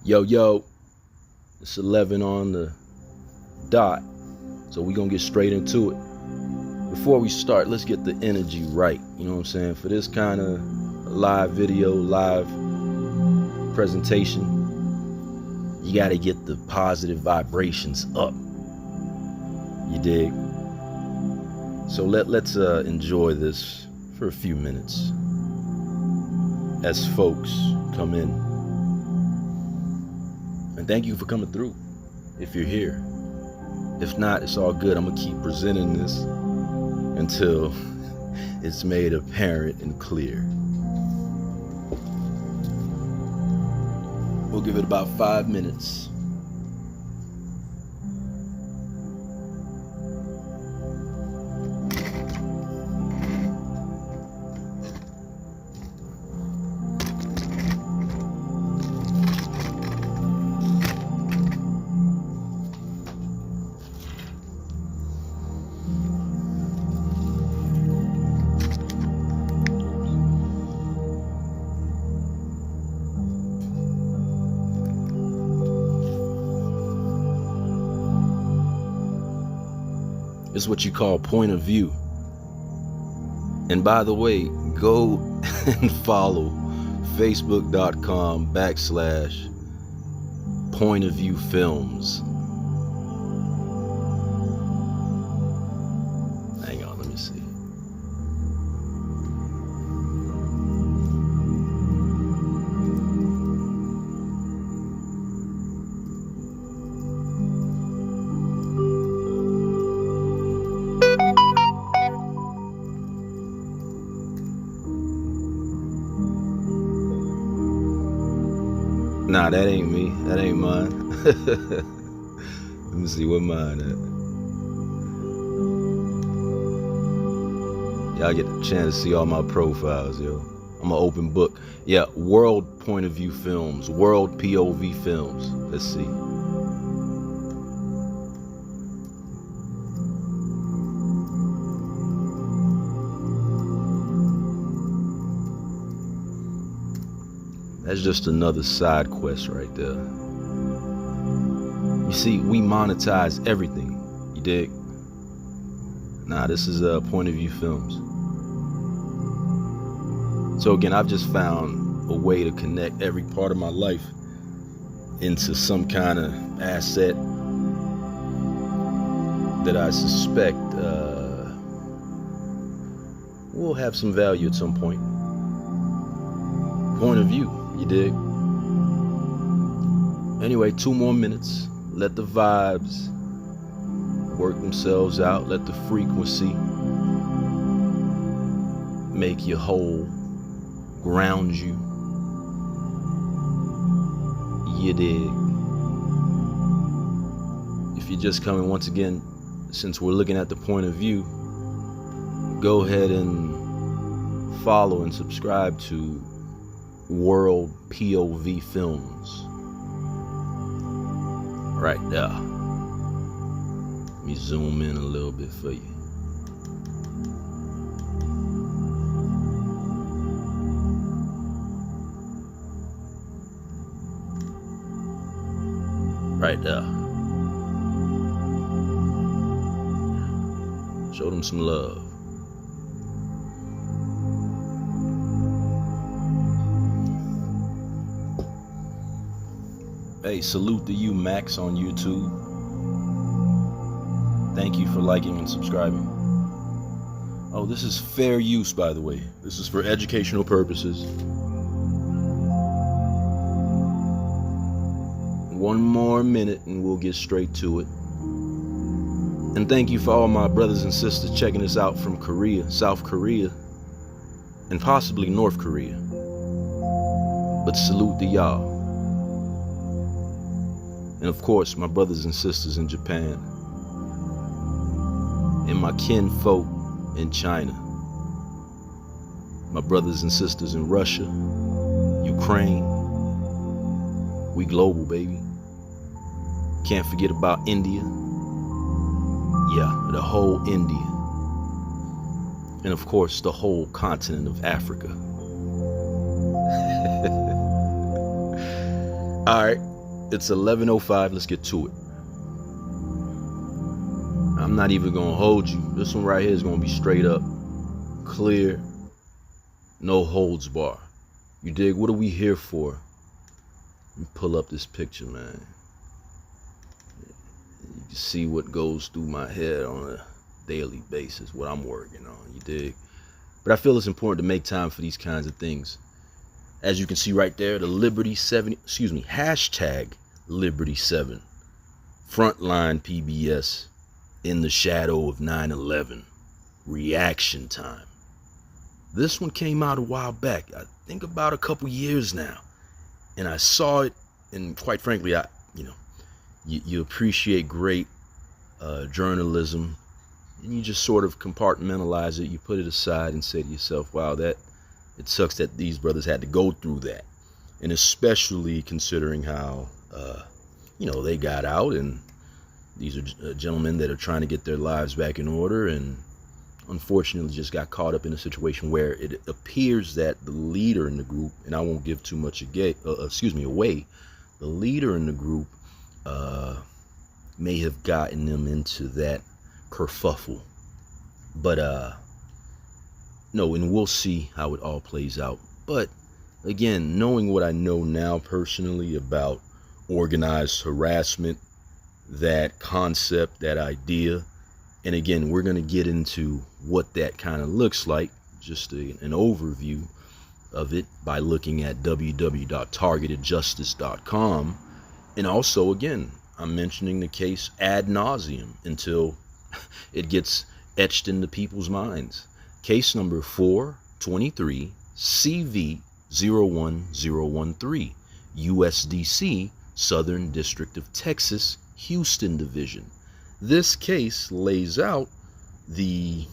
Yo, it's 11 on the dot, so we're gonna get straight into it. Before we start, let's get the energy right, you know what I'm saying? For this kind of live video, live presentation, you gotta get the positive vibrations up, you dig? So let's enjoy this for a few minutes as folks come in. And thank you for coming through if you're here. If not, it's all good. I'm gonna keep presenting this until it's made apparent and clear. We'll give it about 5 minutes. It's what you call point of view. And by the way, go and follow facebook.com/point of view films. Hang on, let me see. Nah, that ain't me. That ain't mine. Let me see what mine at. Y'all get a chance to see all my profiles, yo. I'm an open book. Yeah, World Point of View Films. World POV Films. Let's see. That's just another side quest right there. You see, we monetize everything, you dig? Nah, this is Point of View Films. So again, I've just found a way to connect every part of my life into some kind of asset that I suspect will have some value at some point. Point of view. You dig? Anyway, 2 more minutes. Let the vibes work themselves out. Let the frequency make you whole, ground you. You dig? If you're just coming, once again, since we're looking at the point of view, go ahead and follow and subscribe to World POV Films. Right there. Let me zoom in a little bit for you. Right there. Show them some love. Hey, salute to you, Max, on YouTube. Thank you for liking and subscribing. Oh, this is fair use, by the way. This is for educational purposes. 1 more minute and we'll get straight to it. And thank you for all my brothers and sisters checking us out from Korea, South Korea, and possibly North Korea. But salute to y'all. And of course, my brothers and sisters in Japan, and my kinfolk in China, my brothers and sisters in Russia, Ukraine. We global, baby. Can't forget about India. Yeah, the whole India. And of course, the whole continent of Africa. All right, It's 11:05. Let's get to it. I'm not even gonna hold you. This one right here is gonna be straight up, clear, no holds bar. You dig? What are we here for? Let me pull up this picture, man. You can see what goes through my head on a daily basis, what I'm working on. You dig? But I feel it's important to make time for these kinds of things. As you can see right there, the hashtag Liberty7, frontline PBS, in the shadow of 9/11, reaction time. This one came out a while back, I think about a couple years now, and I saw it, and quite frankly, you appreciate great journalism, and you just sort of compartmentalize it. You put it aside and say to yourself, wow, it sucks that these brothers had to go through that, and especially considering how they got out, and these are gentlemen that are trying to get their lives back in order, and unfortunately just got caught up in a situation where it appears that the leader in the group, and I won't give too much away, the leader in the group may have gotten them into that kerfuffle. But no, and we'll see how it all plays out. But again, knowing what I know now personally about organized harassment, that concept, that idea, and again, we're going to get into what that kind of looks like, just an overview of it by looking at www.targetedjustice.com. And also, again, I'm mentioning the case ad nauseum until it gets etched into people's minds. Case number 423 CV 01013, USDC, Southern District of Texas, Houston Division. This case lays out the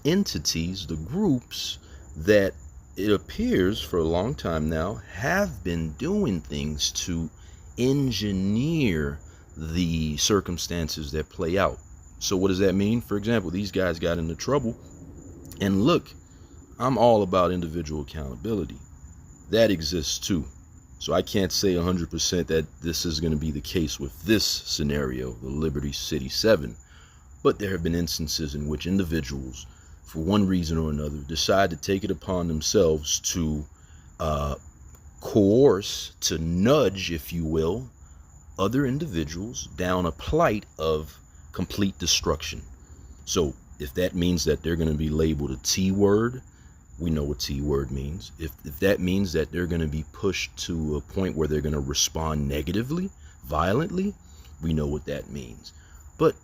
entities, the groups that it appears for a long time now have been doing things to engineer the circumstances that play out. So what does that mean? For example, these guys got into trouble, and look, I'm all about individual accountability. That exists too. So I can't say 100% that this is going to be the case with this scenario, the Liberty City 7. But there have been instances in which individuals, for one reason or another, decide to take it upon themselves to coerce, to nudge, if you will, other individuals down a plight of complete destruction. So if that means that they're going to be labeled a T word, we know what T word means. If that means that they're going to be pushed to a point where they're going to respond negatively, violently, we know what that means. But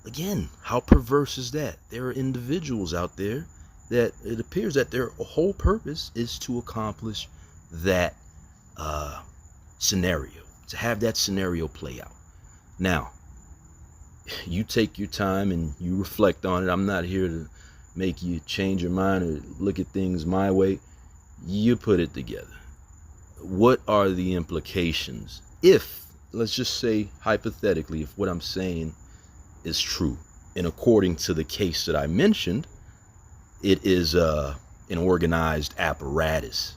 again, how perverse is that? There are individuals out there that it appears that their whole purpose is to accomplish that scenario, to have that scenario play out. Now, you take your time and you reflect on it. I'm not here to make you change your mind or look at things my way. You put it together. What are the implications if, let's just say hypothetically, if what I'm saying is true, and according to the case that I mentioned, it is an organized apparatus.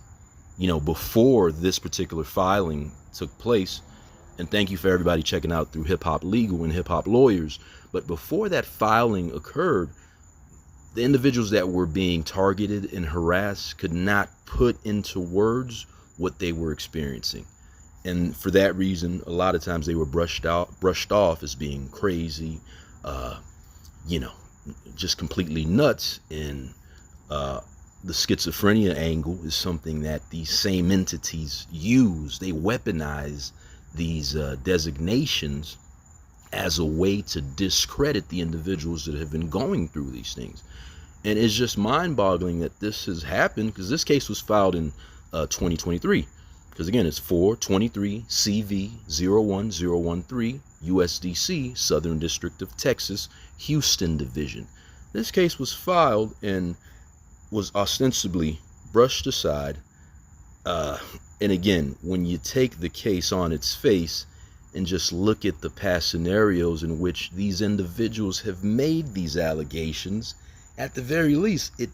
Before this particular filing took place, and thank you for everybody checking out through Hip Hop Legal and Hip Hop Lawyers, but before that filing occurred, the individuals that were being targeted and harassed could not put into words what they were experiencing. And for that reason, a lot of times they were brushed off as being crazy, just completely nuts. And the schizophrenia angle is something that these same entities use. They weaponize these designations as a way to discredit the individuals that have been going through these things. And it's just mind-boggling that this has happened, because this case was filed in 2023. Because again, it's 423 CV 01013, USDC, Southern District of Texas, Houston Division. This case was filed and was ostensibly brushed aside. And again, when you take the case on its face and just look at the past scenarios in which these individuals have made these allegations, at the very least, it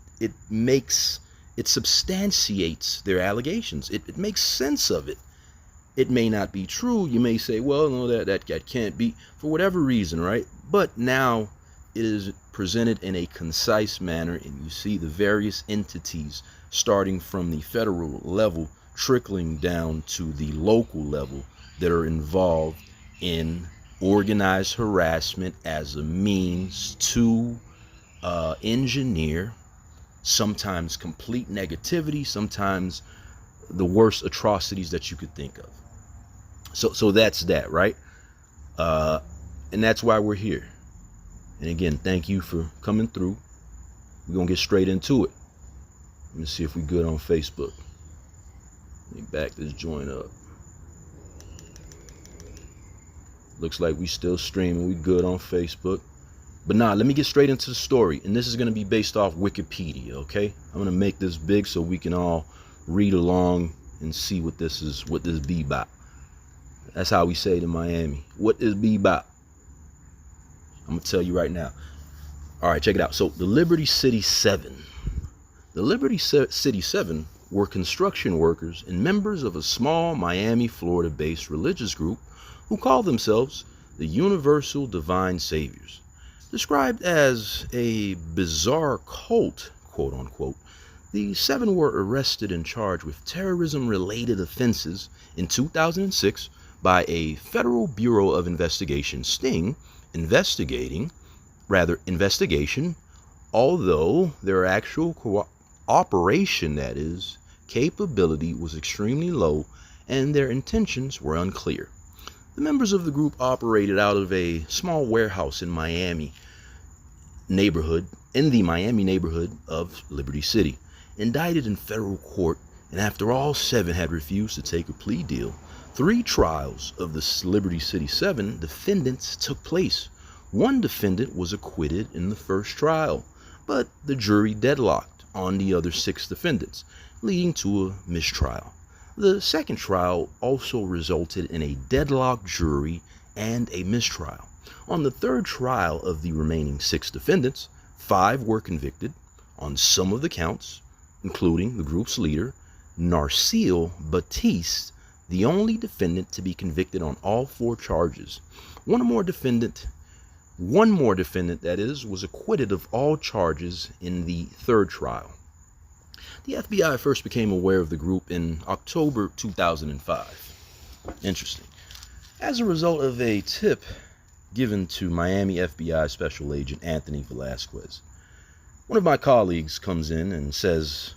substantiates their allegations. It makes sense of it. It may not be true. You may say, well, no, that can't be, for whatever reason, right? But now it is presented in a concise manner, and you see the various entities starting from the federal level trickling down to the local level that are involved in organized harassment as a means to engineer sometimes complete negativity, sometimes the worst atrocities that you could think of. So that's that, right? And that's why we're here. And again, thank you for coming through. We're gonna get straight into it. Let me see if we're good on Facebook. Let me back this joint up. Looks like we still streaming. We good on Facebook. But nah, let me get straight into the story. And this is going to be based off Wikipedia, okay? I'm going to make this big so we can all read along and see what this bebop. That's how we say it in Miami. What is bebop? I'm going to tell you right now. All right, check it out. So the Liberty City 7. The Liberty City 7 were construction workers and members of a small Miami, Florida-based religious group who called themselves the Universal Divine Saviors. Described as a bizarre cult, quote unquote, the 7 were arrested and charged with terrorism-related offenses in 2006 by a Federal Bureau of Investigation sting investigation, although their actual cooperation, that is, capability was extremely low and their intentions were unclear. The members of the group operated out of a small warehouse in the Miami neighborhood of Liberty City. Indicted in federal court, and after all 7 had refused to take a plea deal, 3 trials of the Liberty City 7 defendants took place. One defendant was acquitted in the first trial, but the jury deadlocked on the other 6 defendants, leading to a mistrial. The second trial also resulted in a deadlocked jury and a mistrial. On the third trial of the remaining 6 defendants, 5 were convicted on some of the counts, including the group's leader, Narcille Batiste, the only defendant to be convicted on all 4 charges. One more defendant, that is, was acquitted of all charges in the third trial. The FBI first became aware of the group in October 2005. Interesting. As a result of a tip given to Miami FBI Special Agent Anthony Velasquez, one of my colleagues comes in and says,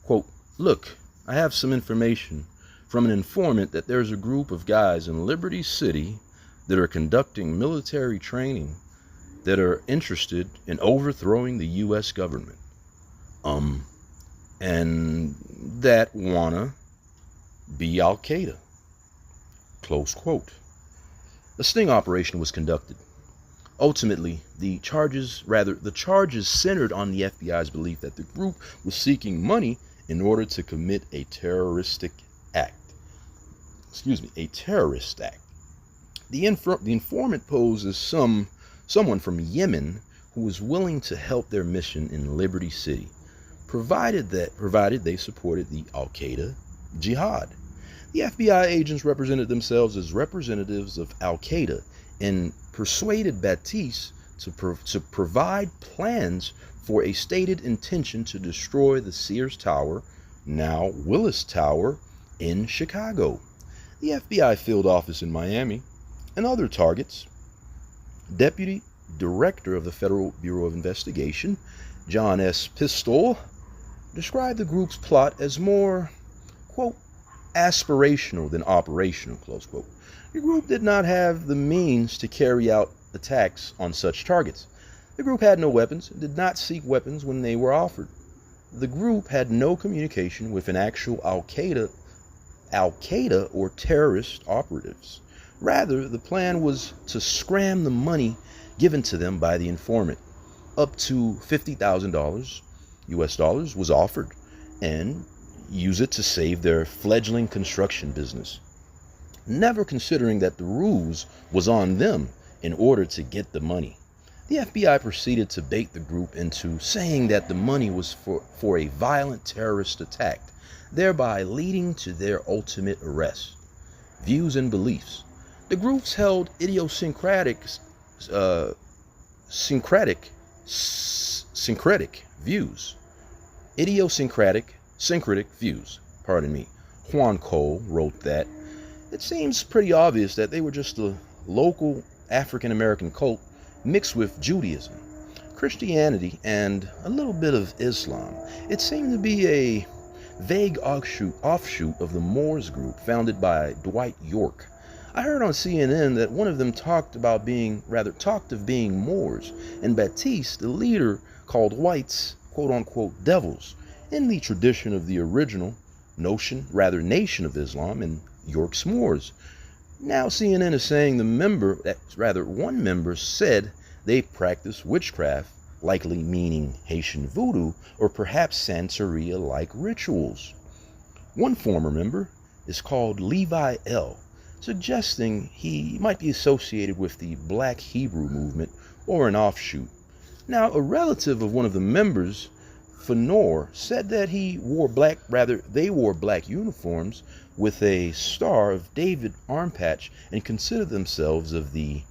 quote, "Look, I have some information from an informant that there's a group of guys in Liberty City that are conducting military training that are interested in overthrowing the U.S. government. And that wanna be Al-Qaeda." Close quote. A sting operation was conducted. Ultimately, the charges centered on the FBI's belief that the group was seeking money in order to commit a terrorist act. The informant posed as someone from Yemen who was willing to help their mission in Liberty City, provided they supported the Al-Qaeda jihad. The FBI agents represented themselves as representatives of Al-Qaeda and persuaded Batiste to provide plans for a stated intention to destroy the Sears Tower, now Willis Tower, in Chicago, the FBI field office in Miami, and other targets. Deputy Director of the Federal Bureau of Investigation, John S. Pistole, described the group's plot as more, quote, aspirational than operational, close quote. The group did not have the means to carry out attacks on such targets. The group had no weapons and did not seek weapons when they were offered. The group had no communication with an actual Al-Qaeda or terrorist operatives. Rather, the plan was to scram the money given to them by the informant. Up to $50,000 US dollars was offered, and use it to save their fledgling construction business, never considering that the ruse was on them in order to get the money. The FBI proceeded to bait the group into saying that the money was for a violent terrorist attack, thereby leading to their ultimate arrest. views and beliefs. The groups held syncretic views. Syncretic views, pardon me. Juan Cole wrote that. It seems pretty obvious that they were just a local African American cult mixed with Judaism, Christianity, and a little bit of Islam. It seemed to be a vague offshoot of the Moors group founded by Dwight York. I heard on CNN that one of them talked of being Moors, and Baptiste, the leader, called whites quote-unquote devils, in the tradition of the original Nation of Islam and York's Moors. Now CNN is saying one member said they practice witchcraft, likely meaning Haitian voodoo or perhaps Santeria-like rituals. One former member is called Levi L., suggesting he might be associated with the Black Hebrew movement or an offshoot. Now, a relative of one of the members, Fenor, said that they wore black uniforms with a Star of David arm patch and considered themselves of the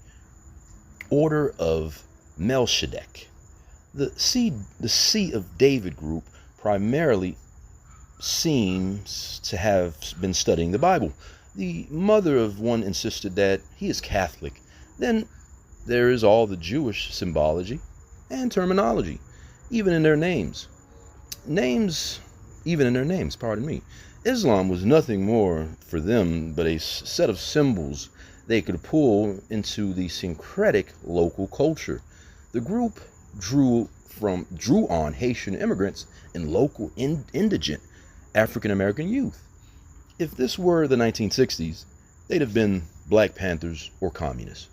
Order of Melchizedek. The Sea of David group primarily seems to have been studying the Bible. The mother of one insisted that he is Catholic. Then there is all the Jewish symbology and terminology, even in their names. Pardon me. Islam was nothing more for them but a set of symbols they could pull into the syncretic local culture. The group drew on Haitian immigrants and local indigent African American youth. If this were the 1960s, they'd have been Black Panthers or communists.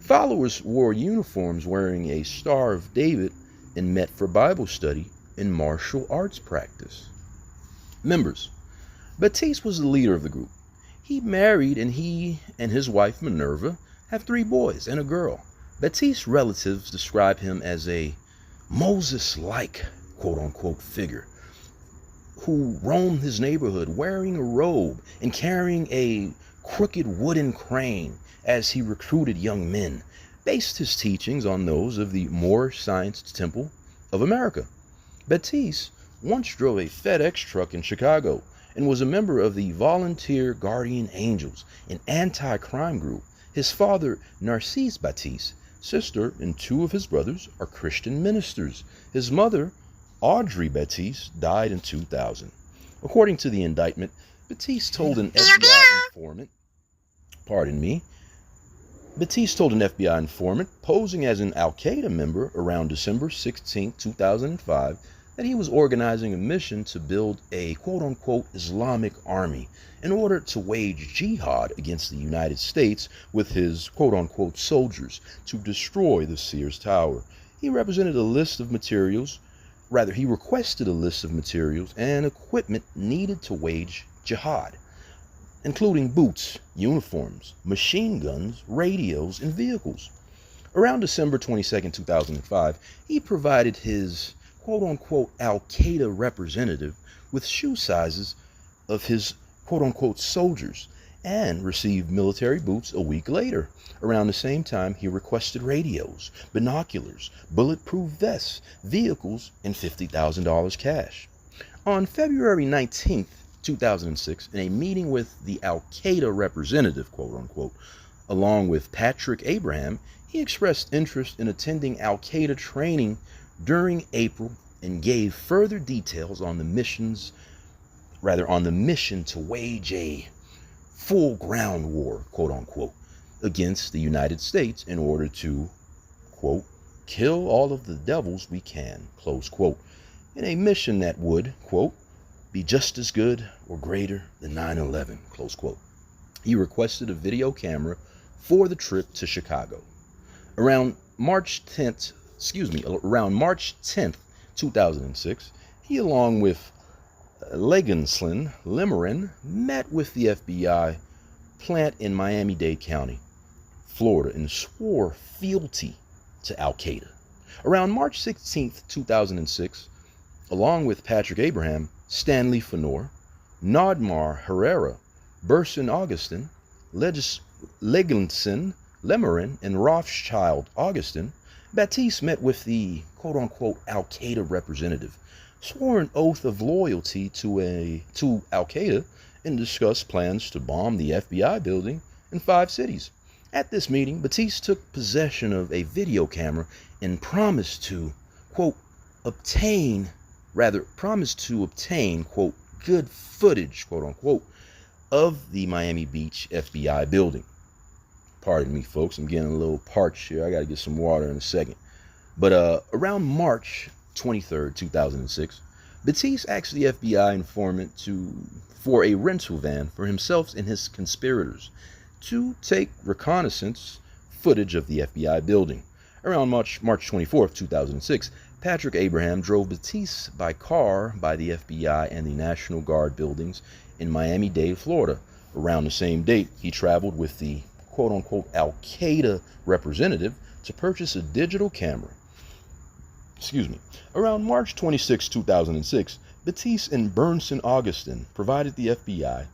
Followers wore uniforms wearing a Star of David and met for Bible study and martial arts practice. Members. Baptiste was the leader of the group. He married, and he and his wife Minerva have 3 boys and a girl. Baptiste's relatives describe him as a Moses-like quote-unquote figure who roamed his neighborhood wearing a robe and carrying a crooked wooden crane as he recruited young men, based his teachings on those of the Moorish Science Temple of America. Baptiste once drove a FedEx truck in Chicago and was a member of the Volunteer Guardian Angels, an anti-crime group. His father, Narcisse Baptiste, sister, and 2 of his brothers are Christian ministers. His mother, Audrey Baptiste, died in 2000. According to the indictment, Baptiste told an FBI informant posing as an Al-Qaeda member around December 16, 2005, that he was organizing a mission to build a quote-unquote Islamic army in order to wage jihad against the United States with his quote-unquote soldiers to destroy the Sears Tower. He requested a list of materials and equipment needed to wage jihad, including boots, uniforms, machine guns, radios, and vehicles. Around December 22, 2005, he provided his quote-unquote Al-Qaeda representative with shoe sizes of his quote-unquote soldiers and received military boots a week later. Around the same time, he requested radios, binoculars, bulletproof vests, vehicles, and $50,000 cash. On February 19, 2006, in a meeting with the Al-Qaeda representative, quote-unquote, along with Patrick Abraham, he expressed interest in attending Al-Qaeda training during April and gave further details on the mission to wage a full ground war, quote unquote, against the United States in order to, quote, kill all of the devils we can, close quote, in a mission that would, quote, be just as good or greater than 9/11, close quote. He requested a video camera for the trip to Chicago. Around March 10th, 2006, he, along with Legenslin Limerin, met with the FBI plant in Miami-Dade County, Florida, and swore fealty to Al-Qaeda. Around March 16th, 2006, along with Patrick Abraham, Stanley Fenor, Nodmar Herrera, Burson Augustin, Legenson, Lemerin, and Rothschild Augustin, Batiste met with the quote-unquote Al-Qaeda representative, swore an oath of loyalty to Al-Qaeda, and discussed plans to bomb the FBI building in 5 cities. At this meeting, Batiste took possession of a video camera and promised to, quote, obtain, quote, good footage, quote unquote, of the Miami Beach FBI building. Pardon me, folks, I'm getting a little parched here. I got to get some water in a second. But around March 23rd, 2006, Batiste asked the FBI informant for a rental van for himself and his conspirators to take reconnaissance footage of the FBI building. Around March 24th, 2006, Patrick Abraham drove Batiste by car by the FBI and the National Guard buildings in Miami-Dade, Florida. Around the same date, he traveled with the quote-unquote Al-Qaeda representative to purchase a digital camera. Around March 26, 2006, Batiste and Bernson Augustin provided the FBI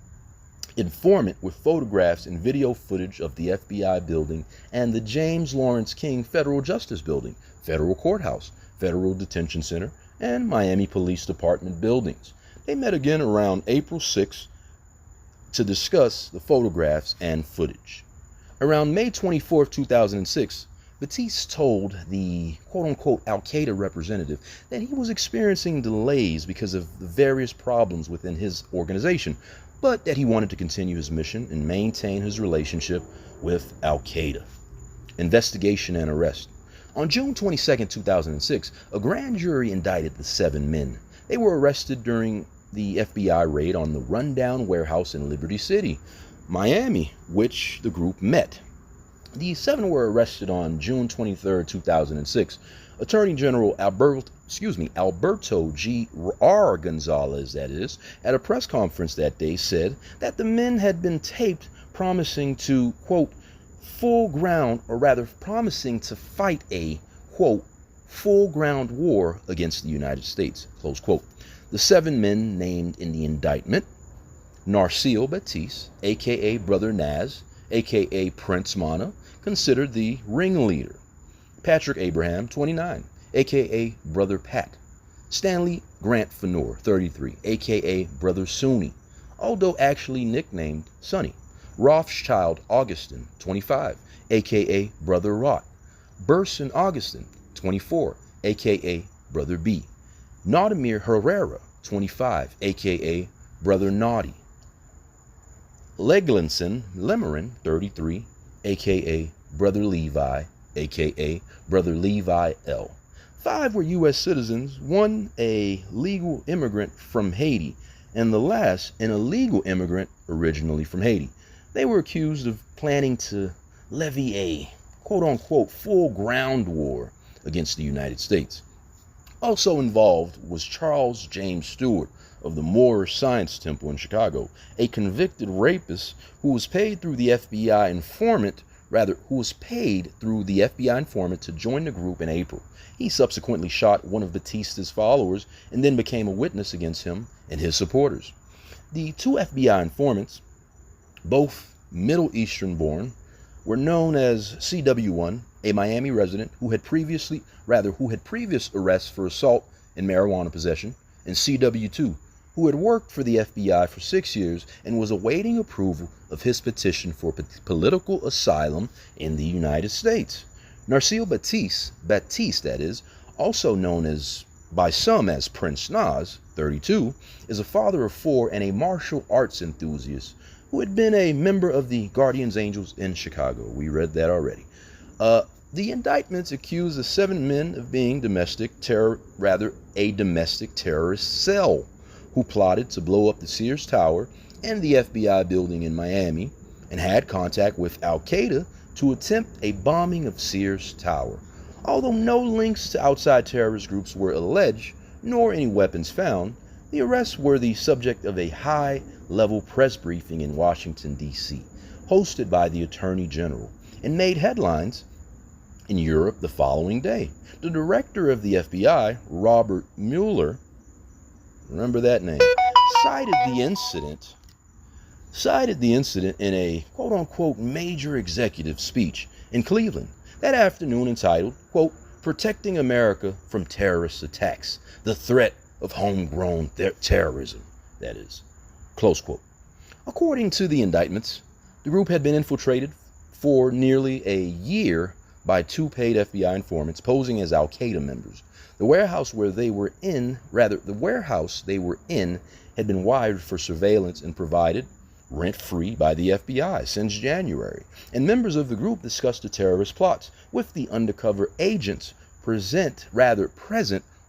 informant with photographs and video footage of the FBI building and the James Lawrence King Federal Justice Building, Federal Courthouse, Federal Detention Center, and Miami Police Department buildings. They met again around April 6 to discuss the photographs and footage. Around May 24, 2006, Batiste told the quote-unquote Al-Qaeda representative that he was experiencing delays because of the various problems within his organization, but that he wanted to continue his mission and maintain his relationship with Al-Qaeda. Investigation and arrest. On June 22, 2006, a grand jury indicted the 7 men. They were arrested during the FBI raid on the rundown warehouse in Liberty City, Miami, which the group met. The 7 were arrested on June 23, 2006. Attorney General Alberto G.R. Gonzalez, that is, at a press conference that day said that the men had been taped promising to, quote, promising to fight a, quote, full ground war against the United States, close quote. The 7 men named in the indictment: Narciso Batiste, a.k.a. Brother Naz, a.k.a. Prince Mana, considered the ringleader; Patrick Abraham, 29, a.k.a. Brother Pat; Stanley Grant Fenor, 33, a.k.a. Brother Sunni, although actually nicknamed Sonny; Rothschild Augustin, 25, a.k.a. Brother Rot; Burson Augustin, 24, a.k.a. Brother B; Naudemir Herrera, 25, a.k.a. Brother Naughty; Leglinson Lemerin, 33, a.k.a. Brother Levi, a.k.a. Brother Levi L. 5 were U.S. citizens, 1 a legal immigrant from Haiti, and the last an illegal immigrant originally from Haiti. They were accused of planning to levy a quote-unquote full ground war against the United States. Also involved was Charles James Stewart of the Moorish Science Temple in Chicago, a convicted rapist who was paid through the FBI informant to join the group in April. He subsequently shot one of Batista's followers and then became a witness against him and his supporters. The 2 FBI informants, both Middle Eastern born, were known as CW1, a Miami resident who had previous arrests for assault and marijuana possession, and CW2, who had worked for the FBI for 6 years and was awaiting approval of his petition for political asylum in the United States. Narciso Batiste, that is, also known by some as Prince Nas, 32, is a father of 4 and a martial arts enthusiast who had been a member of the Guardian Angels in Chicago. We read that already. The indictments accuse the 7 men of being a domestic terrorist cell who plotted to blow up the Sears Tower and the FBI building in Miami and had contact with Al-Qaeda to attempt a bombing of Sears Tower. Although no links to outside terrorist groups were alleged, nor any weapons found, the arrests were the subject of a high-level press briefing in Washington, D.C., hosted by the Attorney General, and made headlines in Europe the following day. The director of the FBI, Robert Mueller, remember that name, cited the incident cited the incident in a quote-unquote major executive speech in Cleveland that afternoon entitled, quote, "Protecting America from Terrorist Attacks, the Threat of Homegrown Terrorism," that is, close quote. According to the indictments, the group had been infiltrated for nearly a year by two paid FBI informants posing as Al-Qaeda members. The warehouse they were in had been wired for surveillance and provided rent-free by the FBI since January, and members of the group discussed the terrorist plots with the undercover agents present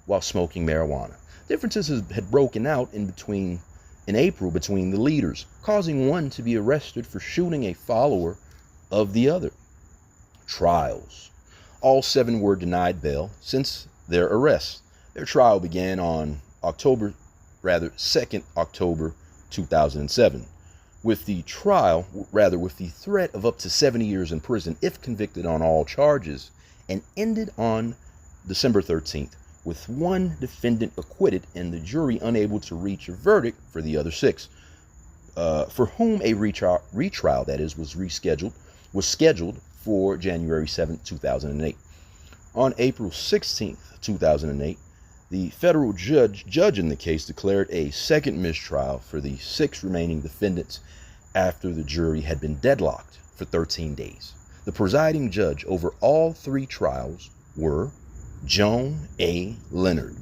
while smoking marijuana. Differences had broken out in April between the leaders, causing one to be arrested for shooting a follower of the other. Trials. All 7 were denied bail since their arrests. Their trial began on 2nd October 2007. With the threat of up to 70 years in prison if convicted on all charges, and ended on December 13th, with one defendant acquitted and the jury unable to reach a verdict for the other 6, for whom a retrial was scheduled for January 7, 2008. On April 16, 2008, the federal judge in the case declared a second mistrial for the 6 remaining defendants after the jury had been deadlocked for 13 days. The presiding judge over all 3 trials were Joan A. Leonard.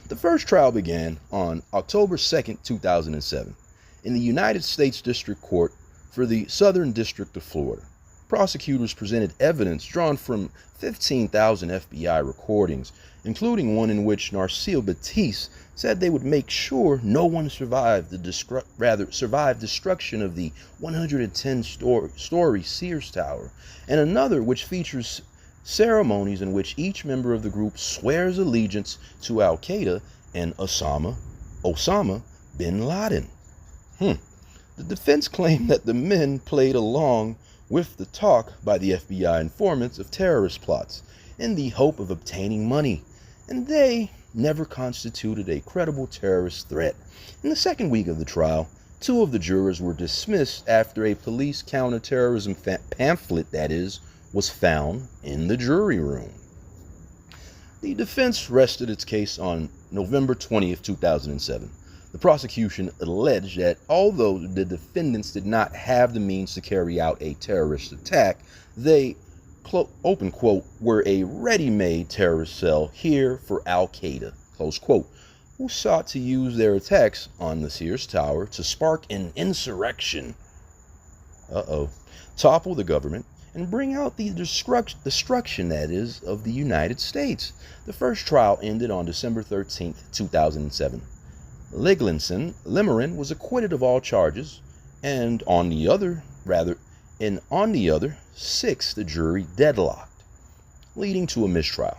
The first trial began on October 2, 2007, in the United States District Court for the Southern District of Florida. Prosecutors presented evidence drawn from 15,000 FBI recordings, including one in which Narcisse Batiste said they would make sure no one survived destruction of the 110-story Sears Tower, and another which features ceremonies in which each member of the group swears allegiance to Al-Qaeda and Osama bin Laden. The defense claimed that the men played along with the talk by the FBI informants of terrorist plots in the hope of obtaining money, and they never constituted a credible terrorist threat. In the second week of the trial, 2 of the jurors were dismissed after a police counterterrorism pamphlet, was found in the jury room. The defense rested its case on November 20th, 2007. The prosecution alleged that although the defendants did not have the means to carry out a terrorist attack, they, open quote, were a ready-made terrorist cell here for Al-Qaeda, close quote, who sought to use their attacks on the Sears Tower to spark an insurrection, topple the government, and bring out the destruction, of the United States. The first trial ended on December 13th, 2007. Lemerin was acquitted of all charges, and on the other 6, the jury deadlocked, leading to a mistrial.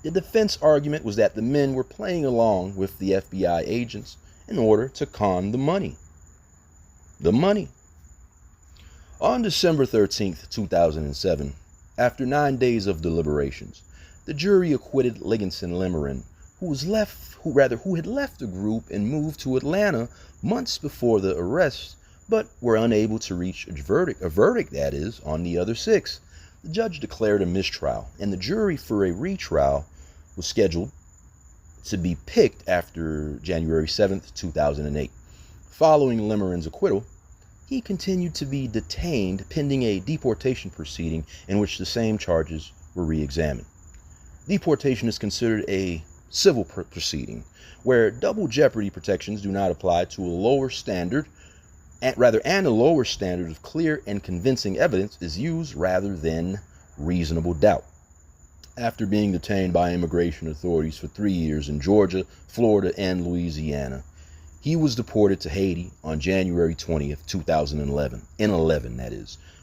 The defense argument was that the men were playing along with the FBI agents in order to con the money. On December 13th, 2007, after 9 days of deliberations, the jury acquitted Lemerin, who had left the group and moved to Atlanta months before the arrest, but were unable to reach a verdict on the other 6. The judge declared a mistrial, and the jury for a retrial was scheduled to be picked after January 7th, 2008. Following Lemerin's acquittal, he continued to be detained pending a deportation proceeding in which the same charges were re-examined. Deportation is considered a civil proceeding where double jeopardy protections do not apply to a lower standard, and a lower standard of clear and convincing evidence is used rather than reasonable doubt. After being detained by immigration authorities for 3 years in Georgia, Florida, and Louisiana, he was deported to Haiti on January 20th, 2011,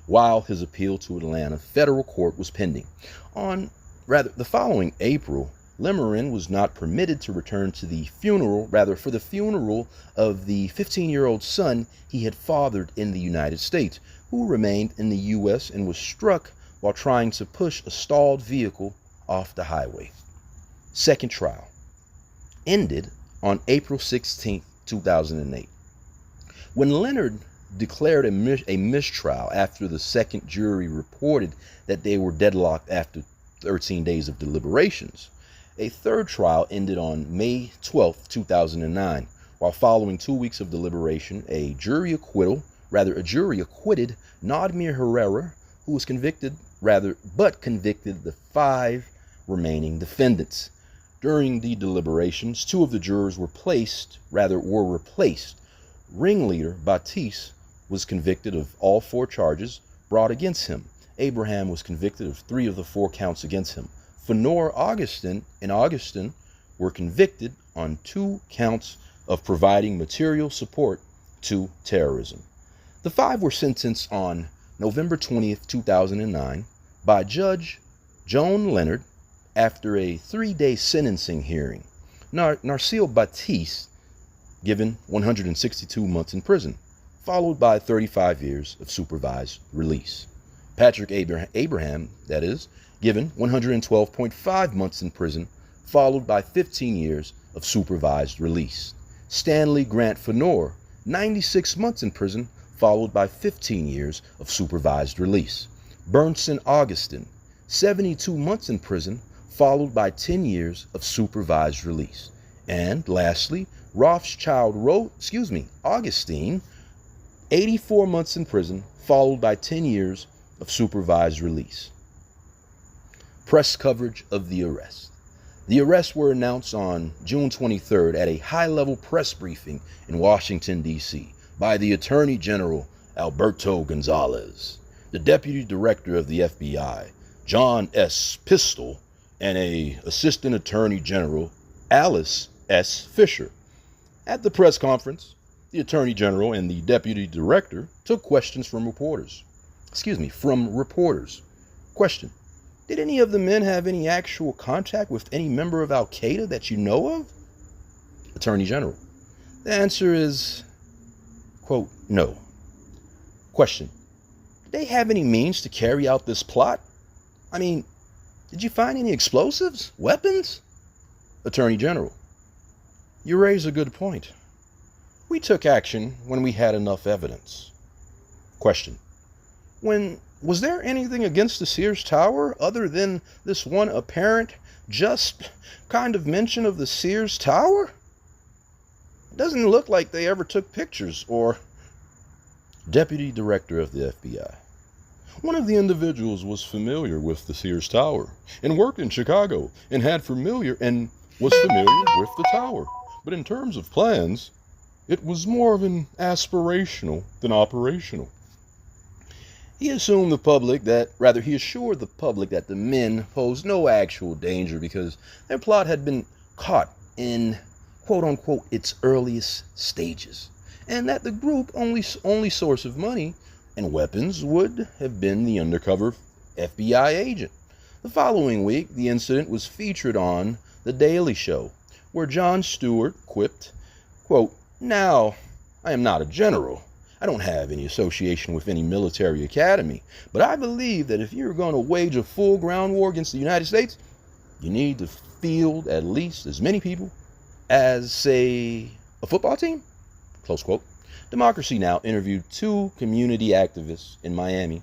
while his appeal to Atlanta federal court was pending. The following April, Lemerin was not permitted to return to the funeral of the 15-year-old son he had fathered in the United States, who remained in the U.S. and was struck while trying to push a stalled vehicle off the highway. Second trial ended on April 16, 2008. When Leonard declared a mistrial after the second jury reported that they were deadlocked after 13 days of deliberations, a third trial ended on May 12, 2009. While following 2 weeks of deliberation, a jury acquitted Nadmir Herrera, who was convicted the 5 remaining defendants. During the deliberations, 2 of the jurors were replaced. Ringleader Batiste was convicted of all 4 charges brought against him. Abraham was convicted of 3 of the 4 counts against him. Fenor, Augustin were convicted on 2 counts of providing material support to terrorism. The 5 were sentenced on November 20th, 2009 by Judge Joan Leonard after a 3-day sentencing hearing. Narcille Batiste given 162 months in prison, followed by 35 years of supervised release. Patrick Abraham, given 112.5 months in prison, followed by 15 years of supervised release. Stanley Grant Fenor, 96 months in prison, followed by 15 years of supervised release. Burnson Augustin, 72 months in prison, followed by 10 years of supervised release. And lastly, Augustine, 84 months in prison, followed by 10 years of supervised release. Press coverage of the arrest. The arrests were announced on June 23rd at a high-level press briefing in Washington, D.C. by the Attorney General Alberto Gonzales, the Deputy Director of the FBI, John S. Pistole, and an Assistant Attorney General, Alice S. Fisher. At the press conference, the Attorney General and the Deputy Director took questions from reporters. Question: did any of the men have any actual contact with any member of Al-Qaeda that you know of? Attorney General: the answer is, quote, no. Question: did they have any means to carry out this plot? I mean, did you find any explosives, weapons? Attorney General: you raise a good point. We took action when we had enough evidence. Question: was there anything against the Sears Tower other than this one apparent, just kind of mention of the Sears Tower? It doesn't look like they ever took pictures or... Deputy Director of the FBI: one of the individuals was familiar with the Sears Tower and worked in Chicago and was familiar with the tower. But in terms of plans, it was more of an aspirational than operational. He assured the public that the men posed no actual danger because their plot had been caught in, quote-unquote, its earliest stages, and that the group only source of money and weapons would have been the undercover FBI agent. The following week, the incident was featured on The Daily Show, where Jon Stewart quipped, quote, "Now, I am not a general. I don't have any association with any military academy, but I believe that if you're going to wage a full ground war against the United States, you need to field at least as many people as, say, a football team?" Close quote. Democracy Now! Interviewed 2 community activists in Miami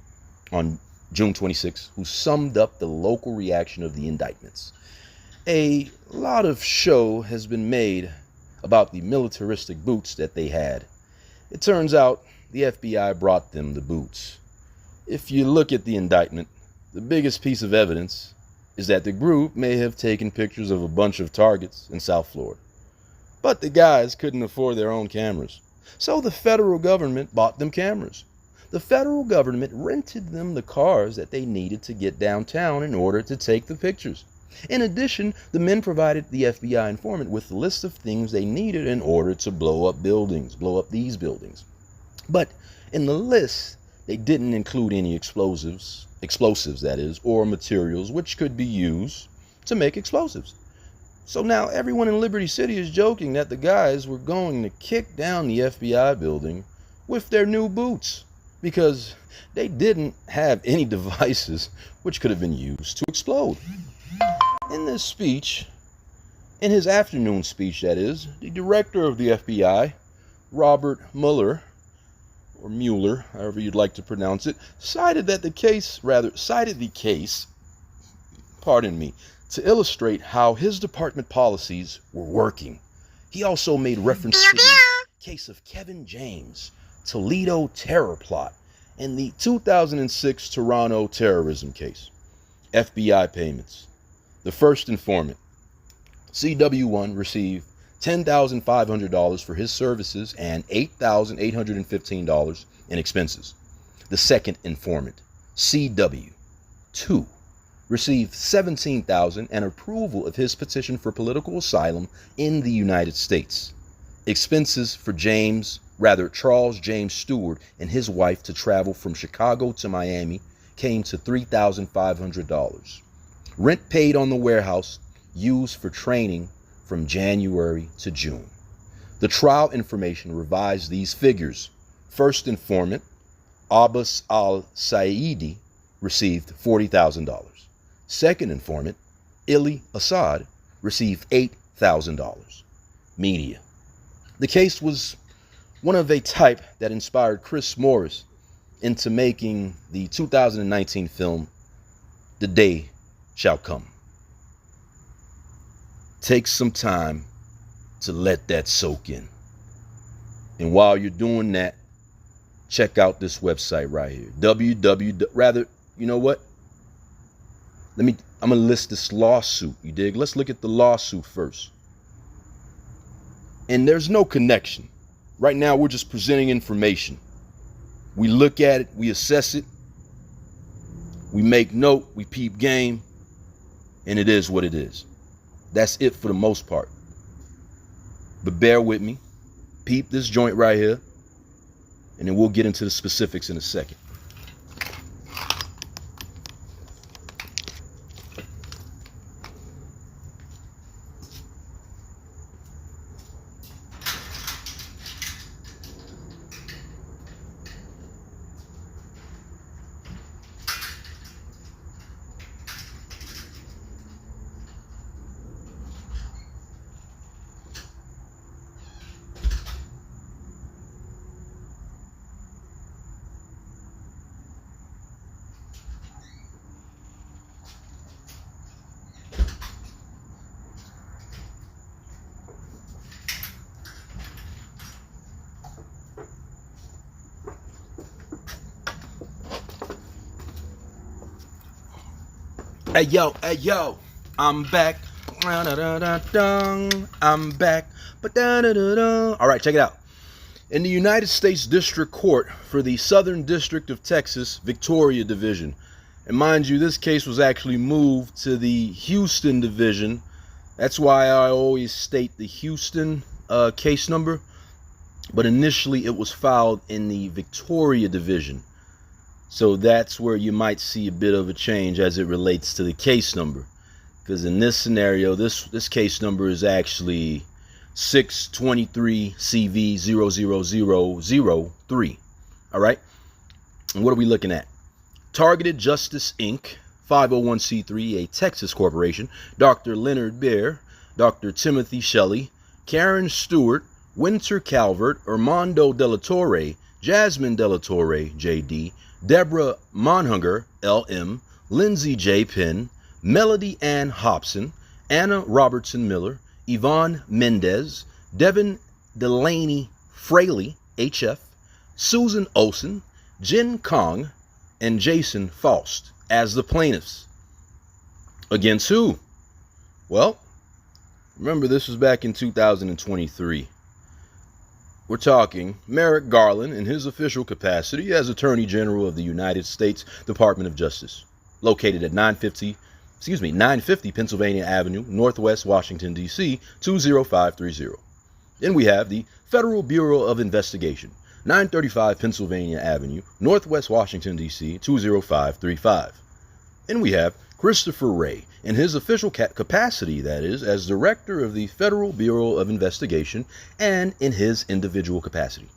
on June 26, who summed up the local reaction of the indictments. A lot of show has been made about the militaristic boots that they had. It turns out the FBI brought them the boots. If you look at the indictment, the biggest piece of evidence is that the group may have taken pictures of a bunch of targets in South Florida. But the guys couldn't afford their own cameras, so the federal government bought them cameras. The federal government rented them the cars that they needed to get downtown in order to take the pictures. In addition, the men provided the FBI informant with a list of things they needed in order to blow up these buildings. But in the list, they didn't include any explosives that is, or materials which could be used to make explosives. So now everyone in Liberty City is joking that the guys were going to kick down the FBI building with their new boots because they didn't have any devices which could have been used to explode. In his afternoon speech, that is, the director of the FBI, Robert Mueller, or Mueller, however you'd like to pronounce it, cited the case, to illustrate how his department policies were working. He also made reference to the case of Kevin James, Toledo terror plot, and the 2006 Toronto terrorism case. FBI payments. The first informant, CW1, received $10,500 for his services and $8,815 in expenses. The second informant, CW2, received $17,000 and approval of his petition for political asylum in the United States. Expenses for Charles James Stewart and his wife to travel from Chicago to Miami came to $3,500. Rent paid on the warehouse used for training from January to June. The trial information revised these figures. First informant, Abbas al-Saidi, received $40,000. Second informant, LLE+Ask, received $8,000. Media. The case was one of a type that inspired Chris Morris into making the 2019 film, The Day Shall Come. Take some time to let that soak in. And while you're doing that, check out this website right here. I'm gonna list this lawsuit, you dig? Let's look at the lawsuit first. And there's no connection. Right now, we're just presenting information. We look at it, we assess it, we make note, we peep game, and it is what it is. That's it for the most part. But bear with me, peep this joint right here, and then we'll get into the specifics in a second. Hey yo, I'm back. I'm back. All right, check it out. In the United States District Court for the Southern District of Texas, Victoria Division. And mind you, this case was actually moved to the Houston Division. That's why I always state the Houston case number. But initially it was filed in the Victoria Division. So that's where you might see a bit of a change as it relates to the case number. Because in this scenario, this case number is actually 623CV00003. All right. And what are we looking at? Targeted Justice Inc., 501c3, a Texas corporation, Dr. Leonard Bear, Dr. Timothy Shelley, Karen Stewart, Winter Calvert, Armando De La Torre, Jasmine De La Torre, JD, Deborah Monhunger, LM, Lindsay J. Penn, Melody Ann Hobson, Anna Robertson Miller, Yvonne Mendez, Devin Delaney Fraley, HF, Susan Olsen, Jen Kong, and Jason Faust as the plaintiffs. Against who? Well, remember this was back in 2023. We're talking Merrick Garland in his official capacity as Attorney General of the United States Department of Justice, located at 950 Pennsylvania Avenue, Northwest Washington, D.C., 20530. Then we have the Federal Bureau of Investigation, 935 Pennsylvania Avenue, Northwest Washington, D.C., 20535. Then we have Christopher Wray in his official capacity, that is, as Director of the Federal Bureau of Investigation and in his individual capacity.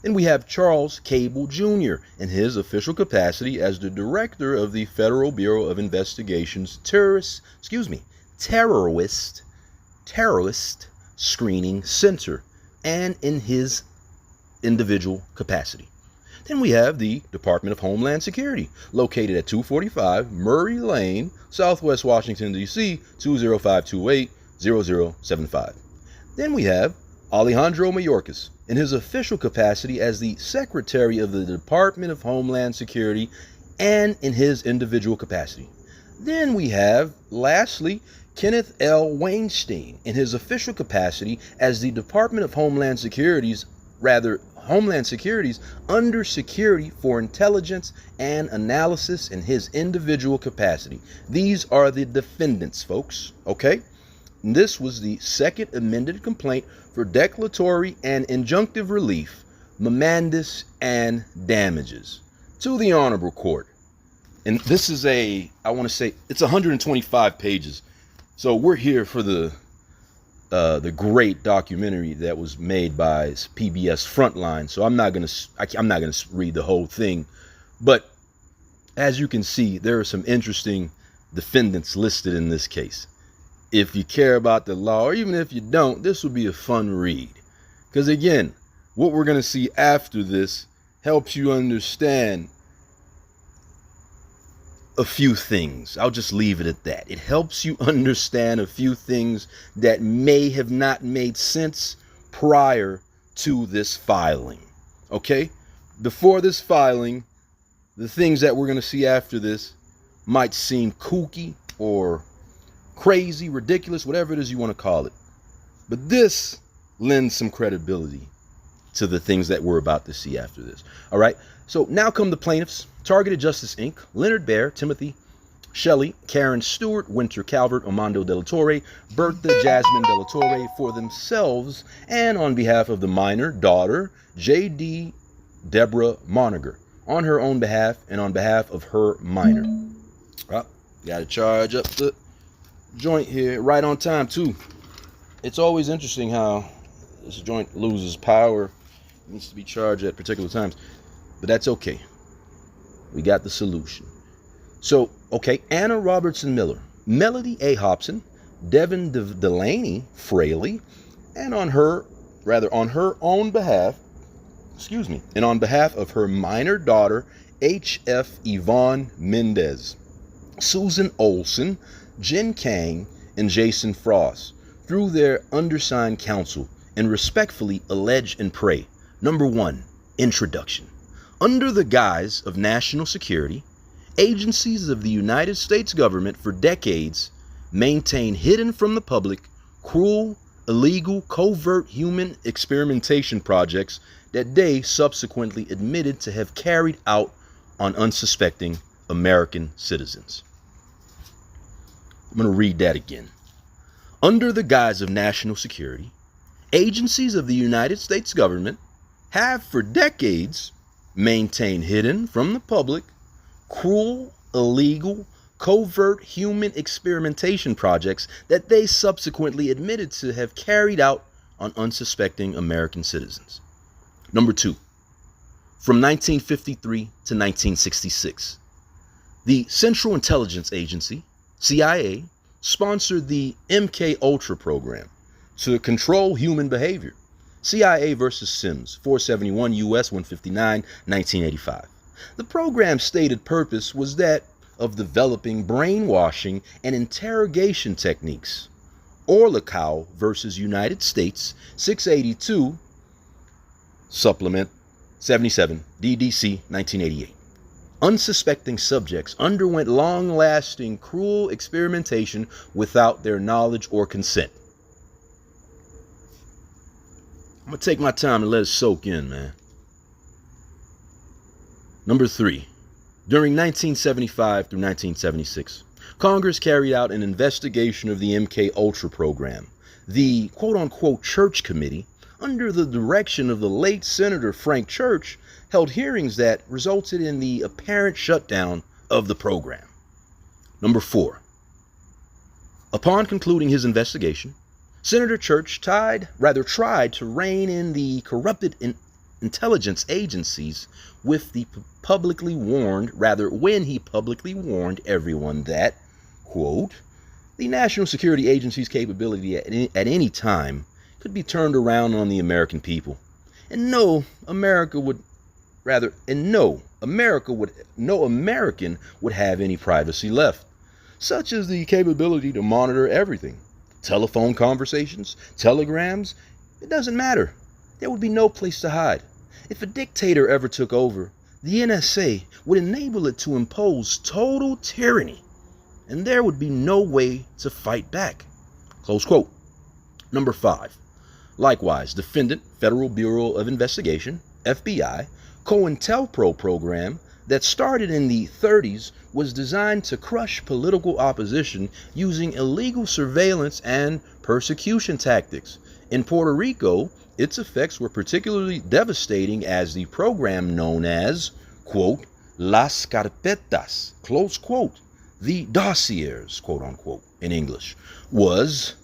Then we have Charles Cable Jr. in his official capacity as the Director of the Federal Bureau of Investigation's Terrorist Screening Center and in his individual capacity. Then we have the Department of Homeland Security, located at 245 Murray Lane, Southwest Washington, D.C., 20528-0075. Then we have Alejandro Mayorkas, in his official capacity as the Secretary of the Department of Homeland Security and in his individual capacity. Then we have, lastly, Kenneth L. Weinstein, in his official capacity as the Department of Homeland Security's Under Security for Intelligence and Analysis in his individual capacity. These are the defendants, folks, okay? This was the second amended complaint for declaratory and injunctive relief, memandus, and damages to the Honorable Court. And this is it's 125 pages. So we're here for the great documentary that was made by PBS Frontline. So I'm not gonna read the whole thing, but as you can see, there are some interesting defendants listed in this case. If you care about the law, or even if you don't, this will be a fun read. Because again, what we're gonna see after this helps you understand a few things. I'll just leave it at that. It helps you understand a few things that may have not made sense prior to this filing. Okay? Before this filing, the things that we're going to see after this might seem kooky or crazy, ridiculous, whatever it is you want to call it. But this lends some credibility to the things that we're about to see after this. All right? So now come the plaintiffs. Targeted Justice Inc., Leonard Bear, Timothy Shelley, Karen Stewart, Winter Calvert, Armando de la Torre, Bertha Jasmine de la Torre, for themselves and on behalf of the minor daughter, J.D. Deborah Moniger, on her own behalf and on behalf of her minor. Got to charge up the joint here right on time, too. It's always interesting how this joint loses power. It needs to be charged at particular times, but that's okay. We got the solution. So, okay, Anna Robertson Miller, Melody A. Hobson, Devin Delaney Fraley, and on her own behalf, and on behalf of her minor daughter, H.F. Yvonne Mendez, Susan Olson, Jen Kang, and Jason Frost, through their undersigned counsel, and respectfully allege and pray. Number 1, introduction. Under the guise of national security, agencies of the United States government for decades maintain hidden from the public cruel, illegal, covert human experimentation projects that they subsequently admitted to have carried out on unsuspecting American citizens. I'm going to read that again. Under the guise of national security, agencies of the United States government have for decades maintained hidden from the public cruel, illegal, covert human experimentation projects that they subsequently admitted to have carried out on unsuspecting American citizens. Number 2, from 1953 to 1966, the Central Intelligence Agency, CIA, sponsored the MK Ultra program to control human behavior. CIA versus Sims, 471 U.S. 159, 1985. The program's stated purpose was that of developing brainwashing and interrogation techniques. Orlikow versus United States, 682, Supplement 77, DDC, 1988. Unsuspecting subjects underwent long-lasting, cruel experimentation without their knowledge or consent. I'm going to take my time and let it soak in, man. Number 3, during 1975 through 1976, Congress carried out an investigation of the MK Ultra program. The quote-unquote Church Committee, under the direction of the late Senator Frank Church, held hearings that resulted in the apparent shutdown of the program. Number 4, upon concluding his investigation, Senator Church tried to rein in the corrupted intelligence agencies when he publicly warned everyone that, quote, the National Security Agency's capability at any time could be turned around on the American people. And no, America would and no American would have any privacy left, such as the capability to monitor everything. Telephone conversations, telegrams, it doesn't matter. There would be no place to hide. If a dictator ever took over, the NSA would enable it to impose total tyranny, and there would be no way to fight back. Close quote. Number 5. Likewise, defendant Federal Bureau of Investigation, FBI, COINTELPRO program that started in the 30s was designed to crush political opposition using illegal surveillance and persecution tactics. In Puerto Rico, its effects were particularly devastating as the program known as, quote, Las Carpetas, close quote, the dossiers, quote unquote, in English, was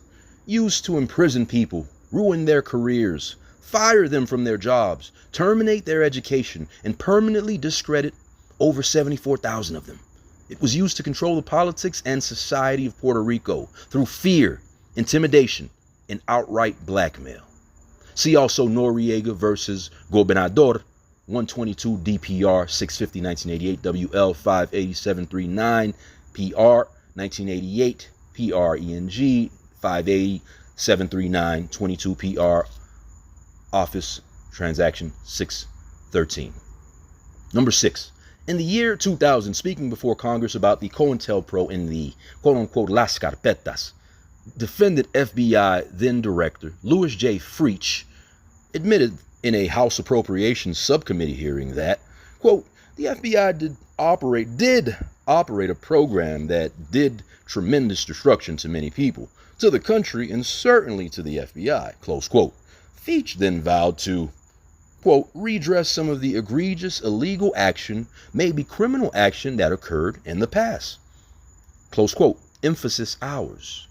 used to imprison people, ruin their careers, fire them from their jobs, terminate their education, and permanently discredit over 74,000 of them. It was used to control the politics and society of Puerto Rico through fear, intimidation, and outright blackmail. See also Noriega versus Gobernador, 122 DPR 650 1988 WL 58739 PR 1988 PRENG 580 739 22 PR Office Transaction 613. Number 6. In the year 2000, speaking before Congress about the COINTELPRO in the quote-unquote Las Carpetas, defendant FBI then Director Louis J. Freach admitted in a House Appropriations Subcommittee hearing that, quote, the FBI did operate a program that did tremendous destruction to many people, to the country, and certainly to the FBI, close quote. Freach then vowed to, quote, redress some of the egregious illegal action, maybe criminal action that occurred in the past. Close quote. Emphasis ours.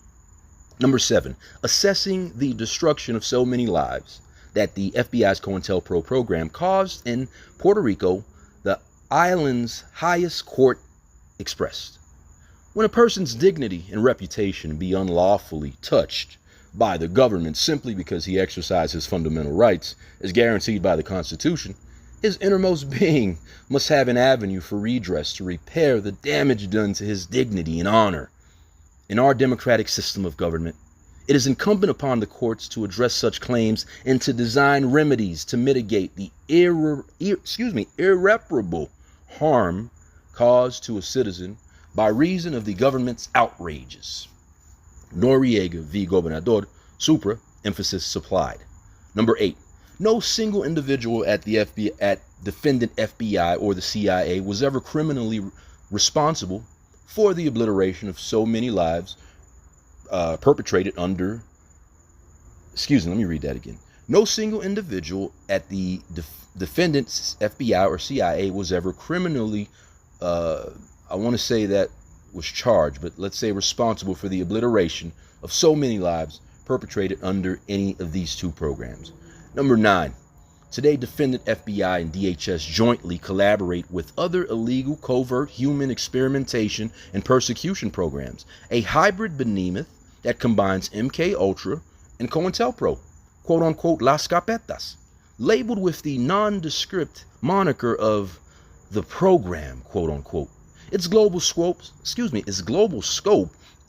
Number 7, assessing the destruction of so many lives that the FBI's COINTELPRO program caused in Puerto Rico, the island's highest court expressed. When a person's dignity and reputation be unlawfully touched by the government simply because he exercised his fundamental rights as guaranteed by the Constitution, his innermost being must have an avenue for redress to repair the damage done to his dignity and honor. In our democratic system of government, it is incumbent upon the courts to address such claims and to design remedies to mitigate the irreparable harm caused to a citizen by reason of the government's outrages. Noriega v. Gobernador, Supra, emphasis supplied. Number 8, no single individual at the defendant FBI or the CIA was ever criminally responsible for the obliteration of so many lives perpetrated under, let me read that again. No single individual at the defendant's FBI or CIA was ever criminally, I want to say that was charged, but let's say responsible for the obliteration of so many lives perpetrated under any of these two programs. Number 9, today defendant FBI and DHS jointly collaborate with other illegal covert human experimentation and persecution programs, a hybrid behemoth that combines MK Ultra and COINTELPRO, quote unquote Las Carpetas, labeled with the nondescript moniker of the program, quote unquote. Its global scope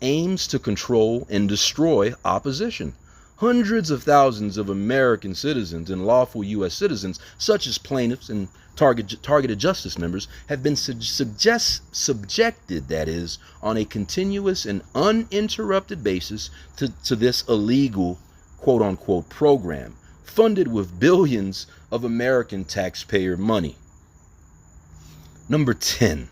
aims to control and destroy opposition. Hundreds of thousands of American citizens and lawful U.S. citizens, such as plaintiffs and targeted justice members, have been subjected, that is, on a continuous and uninterrupted basis to this illegal, quote-unquote, program, funded with billions of American taxpayer money. Number 10.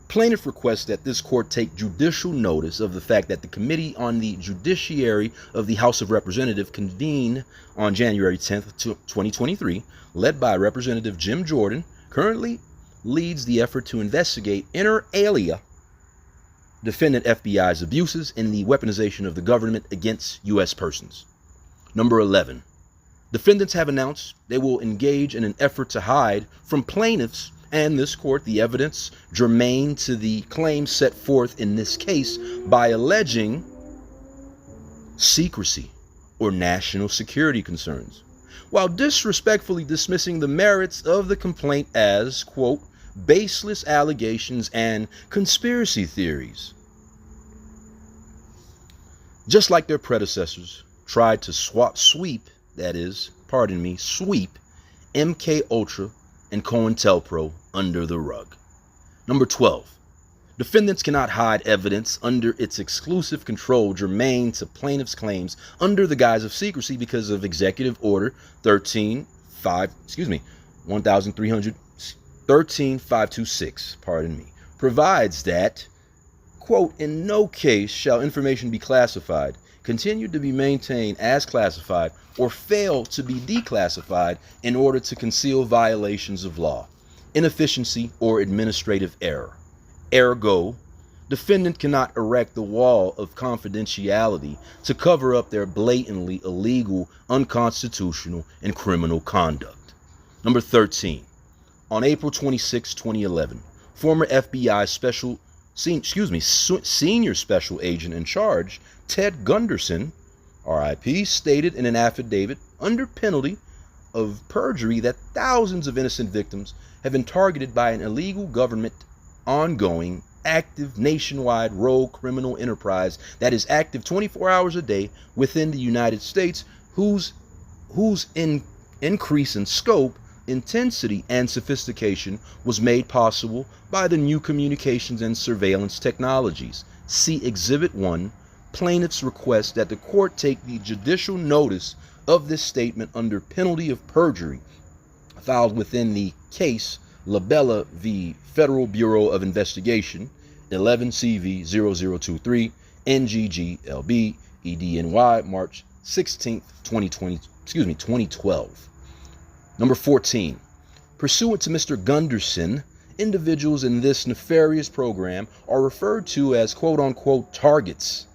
Plaintiff requests that this court take judicial notice of the fact that the Committee on the Judiciary of the House of Representatives convened on January 10th, 2023, led by Representative Jim Jordan, currently leads the effort to investigate inter alia defendant FBI's abuses in the weaponization of the government against U.S. persons. Number 11. Defendants have announced they will engage in an effort to hide from plaintiffs and this court the evidence germane to the claims set forth in this case by alleging secrecy or national security concerns. while disrespectfully dismissing the merits of the complaint as, quote, baseless allegations and conspiracy theories. Just like their predecessors tried to sweep MK Ultra and COINTELPRO under the rug. Number 12. Defendants cannot hide evidence under its exclusive control germane to plaintiff's claims under the guise of secrecy because of Executive Order 13526, provides that, quote, in no case shall information be classified, continue to be maintained as classified, or fail to be declassified in order to conceal violations of law, inefficiency, or administrative error. Ergo, defendant cannot erect the wall of confidentiality to cover up their blatantly illegal, unconstitutional, and criminal conduct. Number 13. On April 26, 2011, former FBI senior special agent in charge, Ted Gunderson, RIP, stated in an affidavit under penalty of perjury that thousands of innocent victims have been targeted by an illegal government ongoing, active, nationwide rogue criminal enterprise that is active 24 hours a day within the United States, whose increase in scope, intensity, and sophistication was made possible by the new communications and surveillance technologies. See Exhibit 1, plaintiff's request that the court take the judicial notice of this statement under penalty of perjury, filed within the case Labella v. Federal Bureau of Investigation, 11 CV 0023, NGGLB, EDNY, March 16, 2012. Number 14. Pursuant to Mr. Gunderson, individuals in this nefarious program are referred to as quote-unquote targets.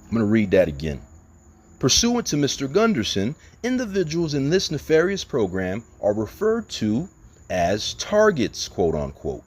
I'm going to read that again. Pursuant to Mr. Gunderson, individuals in this nefarious program are referred to as targets, quote-unquote.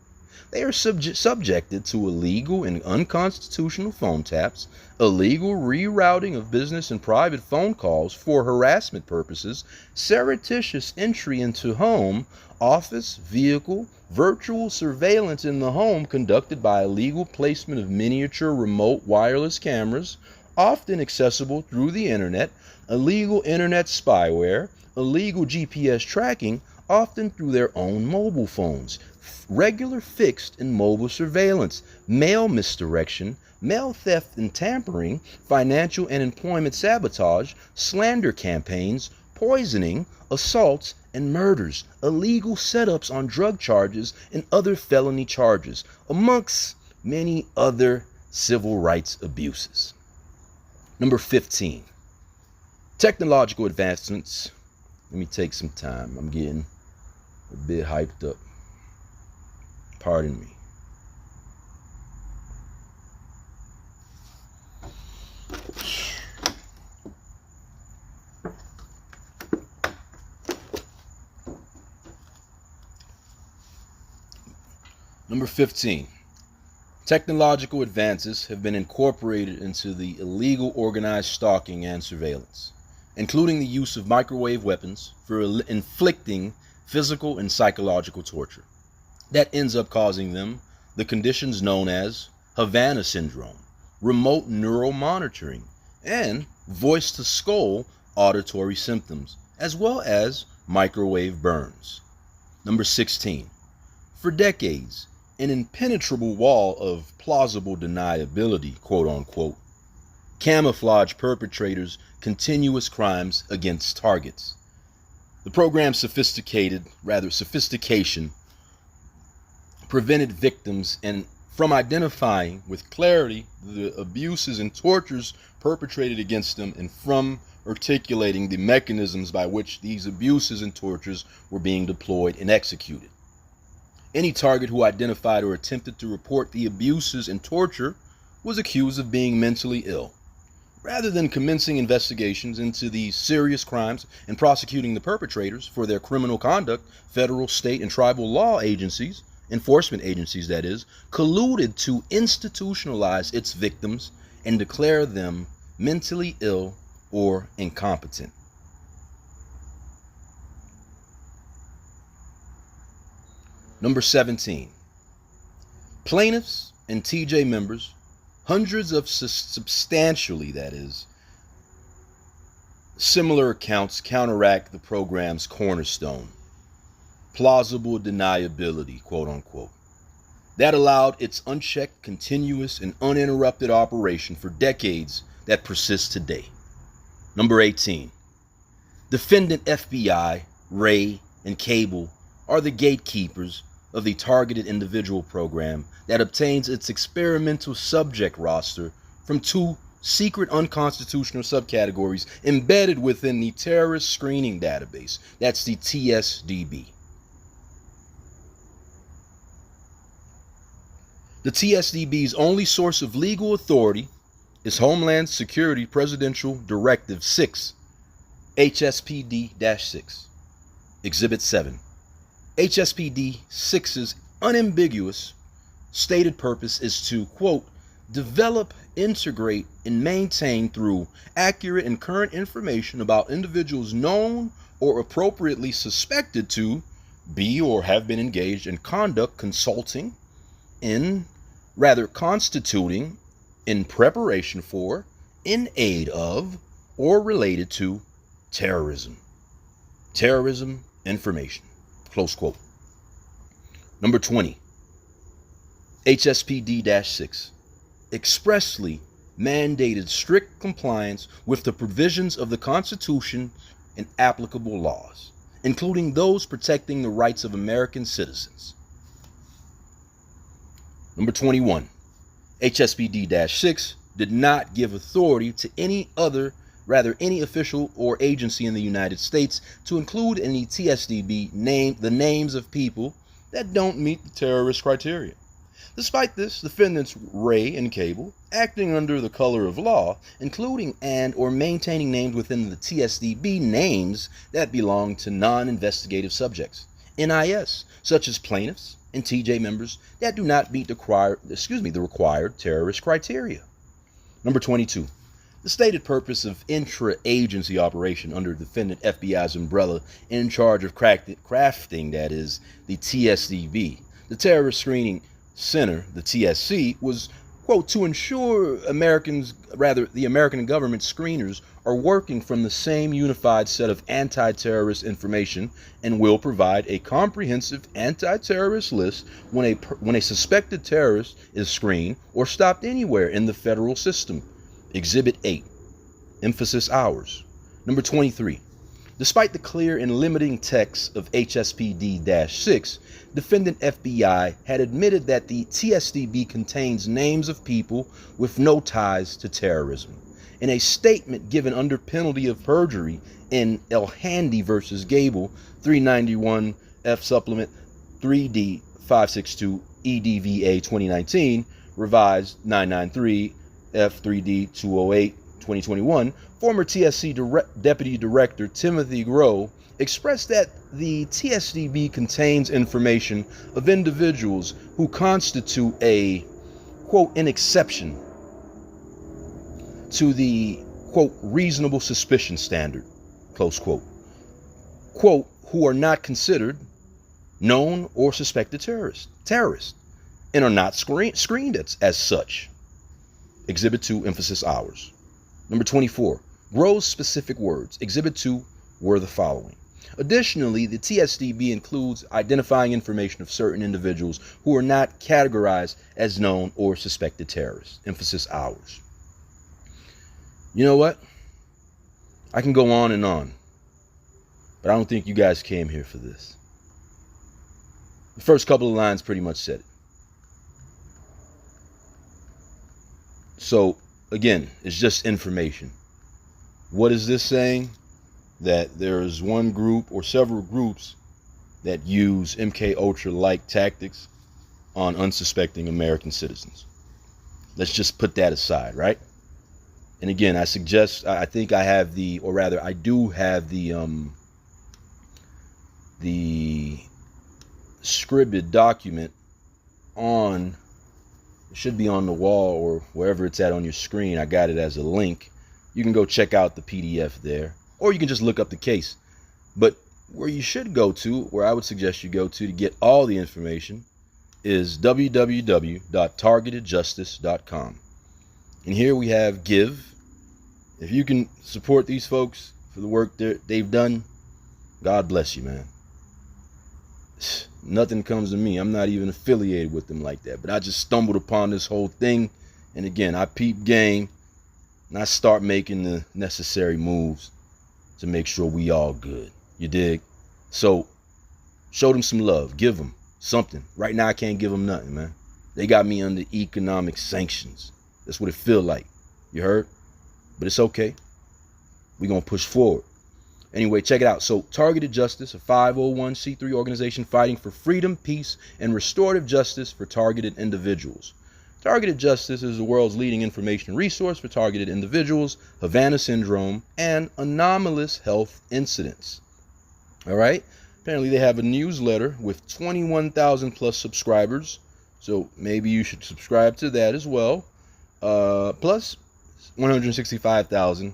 They are subjected to illegal and unconstitutional phone taps, illegal rerouting of business and private phone calls for harassment purposes, surreptitious entry into home, office, vehicle, virtual surveillance in the home conducted by illegal placement of miniature remote wireless cameras, often accessible through the internet, illegal internet spyware, illegal GPS tracking, often through their own mobile phones, regular fixed and mobile surveillance, mail misdirection, mail theft and tampering, financial and employment sabotage, slander campaigns, poisoning, assaults, and murders, illegal setups on drug charges and other felony charges, amongst many other civil rights abuses. Number 15. Technological advancements. Let me take some time. I'm getting a bit hyped up. Pardon me. Number 15. Technological advances have been incorporated into the illegal organized stalking and surveillance, including the use of microwave weapons for inflicting physical and psychological torture. That ends up causing them the conditions known as Havana syndrome, remote neural monitoring, and voice-to-skull auditory symptoms, as well as microwave burns. Number 16. For decades, an impenetrable wall of plausible deniability, quote-unquote, camouflage perpetrators' continuous crimes against targets. The program's sophistication prevented victims from identifying with clarity the abuses and tortures perpetrated against them, and from articulating the mechanisms by which these abuses and tortures were being deployed and executed. Any target who identified or attempted to report the abuses and torture was accused of being mentally ill. Rather than commencing investigations into these serious crimes and prosecuting the perpetrators for their criminal conduct, federal, state, and tribal law agencies, enforcement agencies that is, colluded to institutionalize its victims and declare them mentally ill or incompetent. Number 17. Plaintiffs and TJ members, hundreds of substantially, that is, similar accounts counteract the program's cornerstone, plausible deniability, quote unquote, that allowed its unchecked, continuous, and uninterrupted operation for decades that persists today. Number 18. Defendant FBI, Ray, and Cable are the gatekeepers of the targeted individual program that obtains its experimental subject roster from two secret unconstitutional subcategories embedded within the terrorist screening database. That's the TSDB. The TSDB's only source of legal authority is Homeland Security Presidential Directive 6, HSPD-6, Exhibit 7. HSPD 6's unambiguous stated purpose is to, quote, develop, integrate, and maintain through accurate and current information about individuals known or appropriately suspected to be or have been engaged in conduct constituting in preparation for, in aid of, or related to terrorism. Terrorism information. Close quote. Number 20. HSPD-6 expressly mandated strict compliance with the provisions of the Constitution and applicable laws, including those protecting the rights of American citizens. Number 21. HSPD-6 did not give authority to any official or agency in the United States to include in the TSDB the names of people that don't meet the terrorist criteria. Despite this, defendants Ray and Cable, acting under the color of law, including and or maintaining names within the TSDB names that belong to non-investigative subjects, NIS, such as plaintiffs and TJ members that do not meet the required terrorist criteria. Number 22. The stated purpose of intra-agency operation under defendant FBI's umbrella in charge of crafting, that is, the TSDB, the Terrorist Screening Center, the TSC, was, quote, to ensure the American government screeners are working from the same unified set of anti-terrorist information and will provide a comprehensive anti-terrorist list when a suspected terrorist is screened or stopped anywhere in the federal system. Exhibit 8. Emphasis hours. Number 23. Despite the clear and limiting text of HSPD-6, defendant FBI had admitted that the TSDB contains names of people with no ties to terrorism. In a statement given under penalty of perjury in El Handy versus Gable, 391 F Supplement 3D 562 EDVA 2019, revised 993 F3D 208 2021, former TSC Deputy Director Timothy Groh expressed that the TSDB contains information of individuals who constitute a, quote, an exception to the, quote, reasonable suspicion standard, close quote, quote, who are not considered known or suspected terrorists, and are not screened as such. Exhibit 2, emphasis hours. Number 24, Groh's specific words. Exhibit 2 were the following. Additionally, the TSDB includes identifying information of certain individuals who are not categorized as known or suspected terrorists. Emphasis hours. You know what? I can go on and on, but I don't think you guys came here for this. The first couple of lines pretty much said it. So, again, it's just information. What is this saying? That there is one group or several groups that use MK Ultra-like tactics on unsuspecting American citizens. Let's just put that aside, right? And again, I think I have I do have the scribed document on. It should be on the wall or wherever it's at on your screen. I got it as a link. You can go check out the PDF there, or you can just look up the case. But where you should go to, where I would suggest you go to get all the information, is www.targetedjustice.com. And here we have Give. If you can support these folks for the work they've done, God bless you, man. Nothing comes to me. I'm not even affiliated with them like that. But I just stumbled upon this whole thing. And again, I peep game. And I start making the necessary moves to make sure we all good. You dig? So, show them some love. Give them something. Right now, I can't give them nothing, man. They got me under economic sanctions. That's what it feel like. You heard? But it's okay. We're going to push forward. Anyway, check it out. So, Targeted Justice, a 501c3 organization fighting for freedom, peace, and restorative justice for targeted individuals. Targeted Justice is the world's leading information resource for targeted individuals, Havana syndrome, and anomalous health incidents. All right? Apparently, they have a newsletter with 21,000 plus subscribers. So, maybe you should subscribe to that as well. Plus 165,000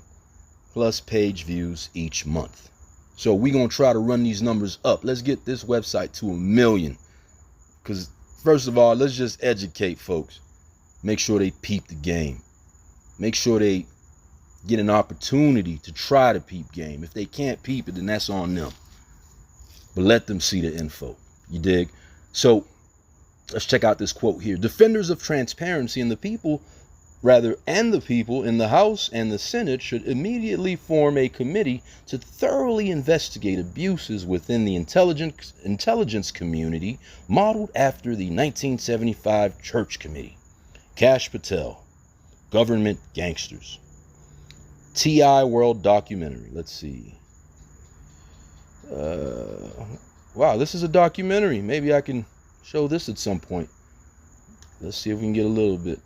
plus page views each month. So we're going to try to run these numbers up. Let's get this website to 1 million. Because first of all, let's just educate folks. Make sure they peep the game. Make sure they get an opportunity to try to peep game. If they can't peep it, then that's on them. But let them see the info. You dig? So let's check out this quote here. Defenders of transparency and the people in the House and the Senate should immediately form a committee to thoroughly investigate abuses within the intelligence community modeled after the 1975 Church Committee. Kash Patel, Government Gangsters. TI World Documentary. Let's see. Wow, this is a documentary. Maybe I can show this at some point. Let's see if we can get a little bit.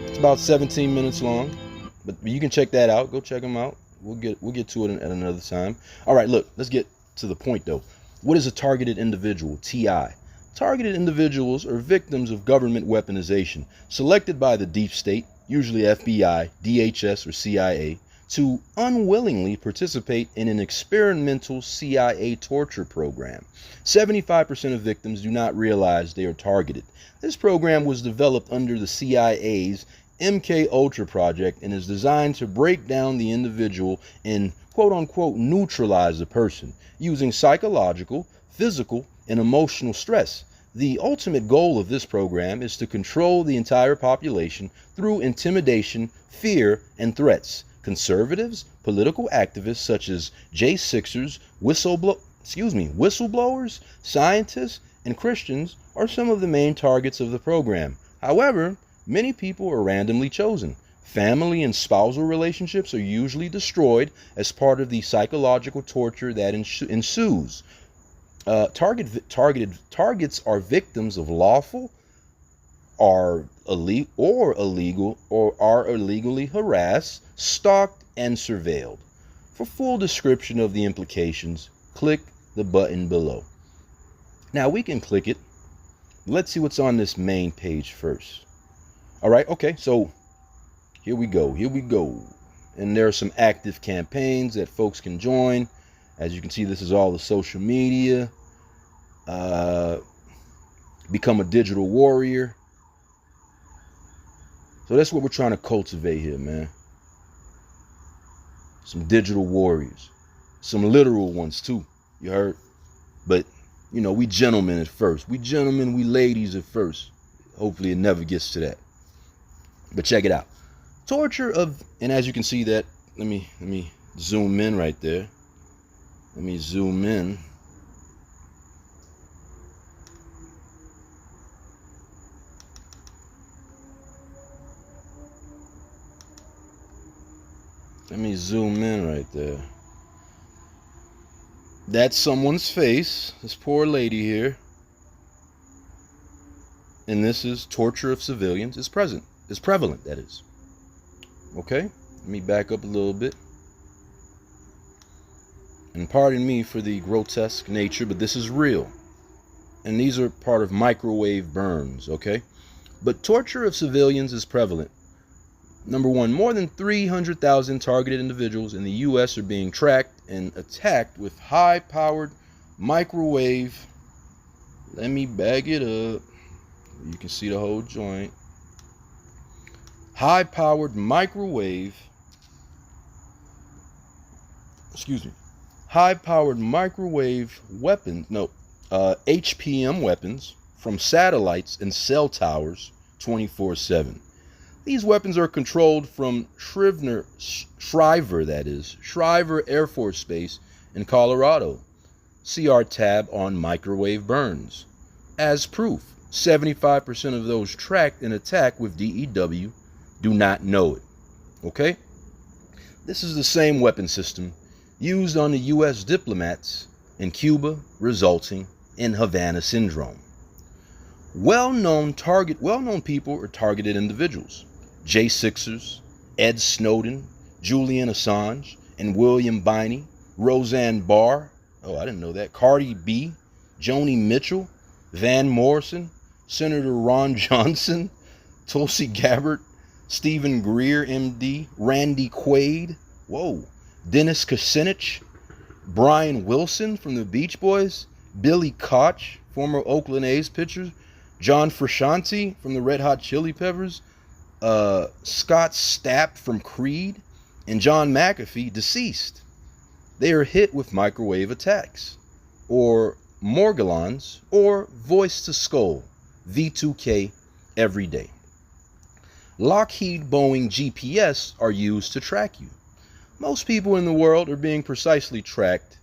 It's about 17 minutes long, but you can check that out. Go check them out. We'll get to it at another time. All right, look, let's get to the point though. What is a targeted individual? TI. Targeted individuals are victims of government weaponization, selected by the deep state, usually FBI, DHS, or CIA, to unwillingly participate in an experimental CIA torture program. 75% of victims do not realize they are targeted. This program was developed under the CIA's MK Ultra project and is designed to break down the individual and quote-unquote neutralize the person using psychological, physical, and emotional stress. The ultimate goal of this program is to control the entire population through intimidation, fear, and threats. Conservatives, political activists such as J6ers, whistleblowers, scientists, and Christians are some of the main targets of the program. However, many people are randomly chosen. Family and spousal relationships are usually destroyed as part of the psychological torture that ensues. Targeted targets are victims of lawful, are illegally harassed, stalked, and surveilled. For full description of the implications, click the button below. Now we can click it. Let's see what's on this main page first. All right, okay, so here we go. And there are some active campaigns that folks can join. As you can see, this is all the social media. Become a digital warrior. So that's what we're trying to cultivate here, man. Some digital warriors. Some literal ones, too. You heard? But, you know, we gentlemen at first. We gentlemen, we ladies at first. Hopefully it never gets to that. But check it out. Torture of, and as you can see that, let me zoom in right there. Let me zoom in. Let me zoom in right there. That's someone's face. This poor lady here. And this is torture of civilians is present. It's prevalent, that is. Okay? Let me back up a little bit. And pardon me for the grotesque nature, but this is real. And these are part of microwave burns, okay? But torture of civilians is prevalent. Number one, more than 300,000 targeted individuals in the U.S. are being tracked and attacked with high-powered microwave. Let me bag it up. You can see the whole joint. High-powered microwave. High-powered microwave weapons. No, HPM weapons from satellites and cell towers 24/7. These weapons are controlled from Shriver Air Force Base in Colorado. See our tab on microwave burns. As proof, 75% of those tracked and attacked with DEW do not know it. Okay? This is the same weapon system used on the U.S. diplomats in Cuba, resulting in Havana syndrome. Well-known people are targeted individuals. J6ers, Ed Snowden, Julian Assange, and William Biney, Roseanne Barr, oh, I didn't know that, Cardi B, Joni Mitchell, Van Morrison, Senator Ron Johnson, Tulsi Gabbard, Stephen Greer, MD, Randy Quaid, whoa, Dennis Kucinich, Brian Wilson from the Beach Boys, Billy Koch, former Oakland A's pitcher, John Frusciante from the Red Hot Chili Peppers, Scott Stapp from Creed, and John McAfee, deceased. They are hit with microwave attacks, or Morgellons, or voice to skull, V2K, every day. Lockheed Boeing GPS are used to track you. Most people in the world are being precisely tracked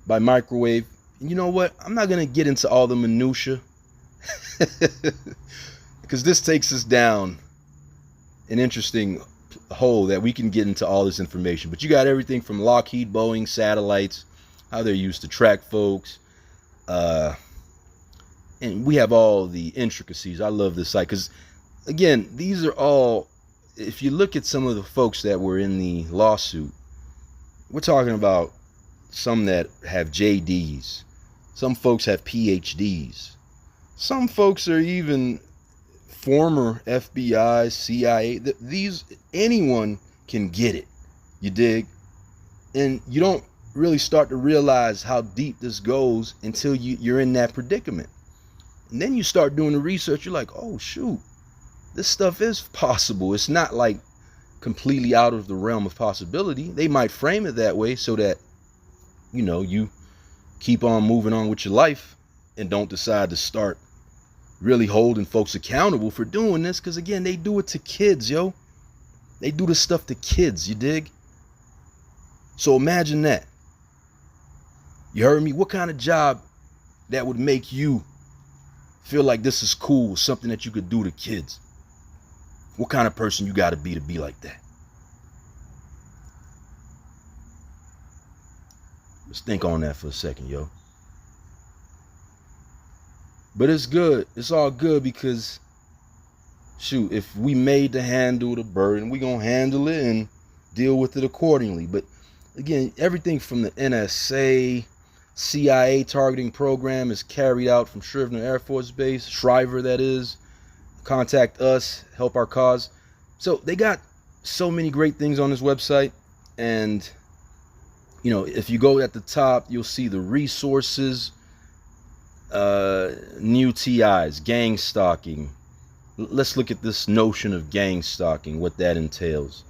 by microwave. And you know what? I'm not going to get into all the minutia because this takes us down an interesting hole that we can get into all this information. But you got everything from Lockheed Boeing satellites, how they're used to track folks, and we have all the intricacies. I love this site because, again, these are all, if you look at some of the folks that were in the lawsuit, we're talking about some that have JDs, some folks have PhDs, some folks are even former FBI, CIA. Anyone can get it, you dig? And you don't really start to realize how deep this goes until you're in that predicament. And then you start doing the research, you're like, oh shoot, this stuff is possible. It's not like completely out of the realm of possibility. They might frame it that way so that, you know, you keep on moving on with your life and don't decide to start really holding folks accountable for doing this. Because again, they do it to kids, yo. They do this stuff to kids, you dig? So imagine that. You heard me? What kind of job that would make you feel like this is cool, something that you could do to kids? What kind of person you got to be like that? Let's think on that for a second, yo. But it's good. It's all good because, shoot, if we made to handle the burden, we're going to handle it and deal with it accordingly. But again, everything from the NSA, CIA targeting program is carried out from Shriver Air Force Base, Shriver that is. Contact us, help our cause. So they got so many great things on this website. And, you know, if you go at the top, you'll see the resources, new TIs, gang stalking. Let's look at this notion of gang stalking, what that entails.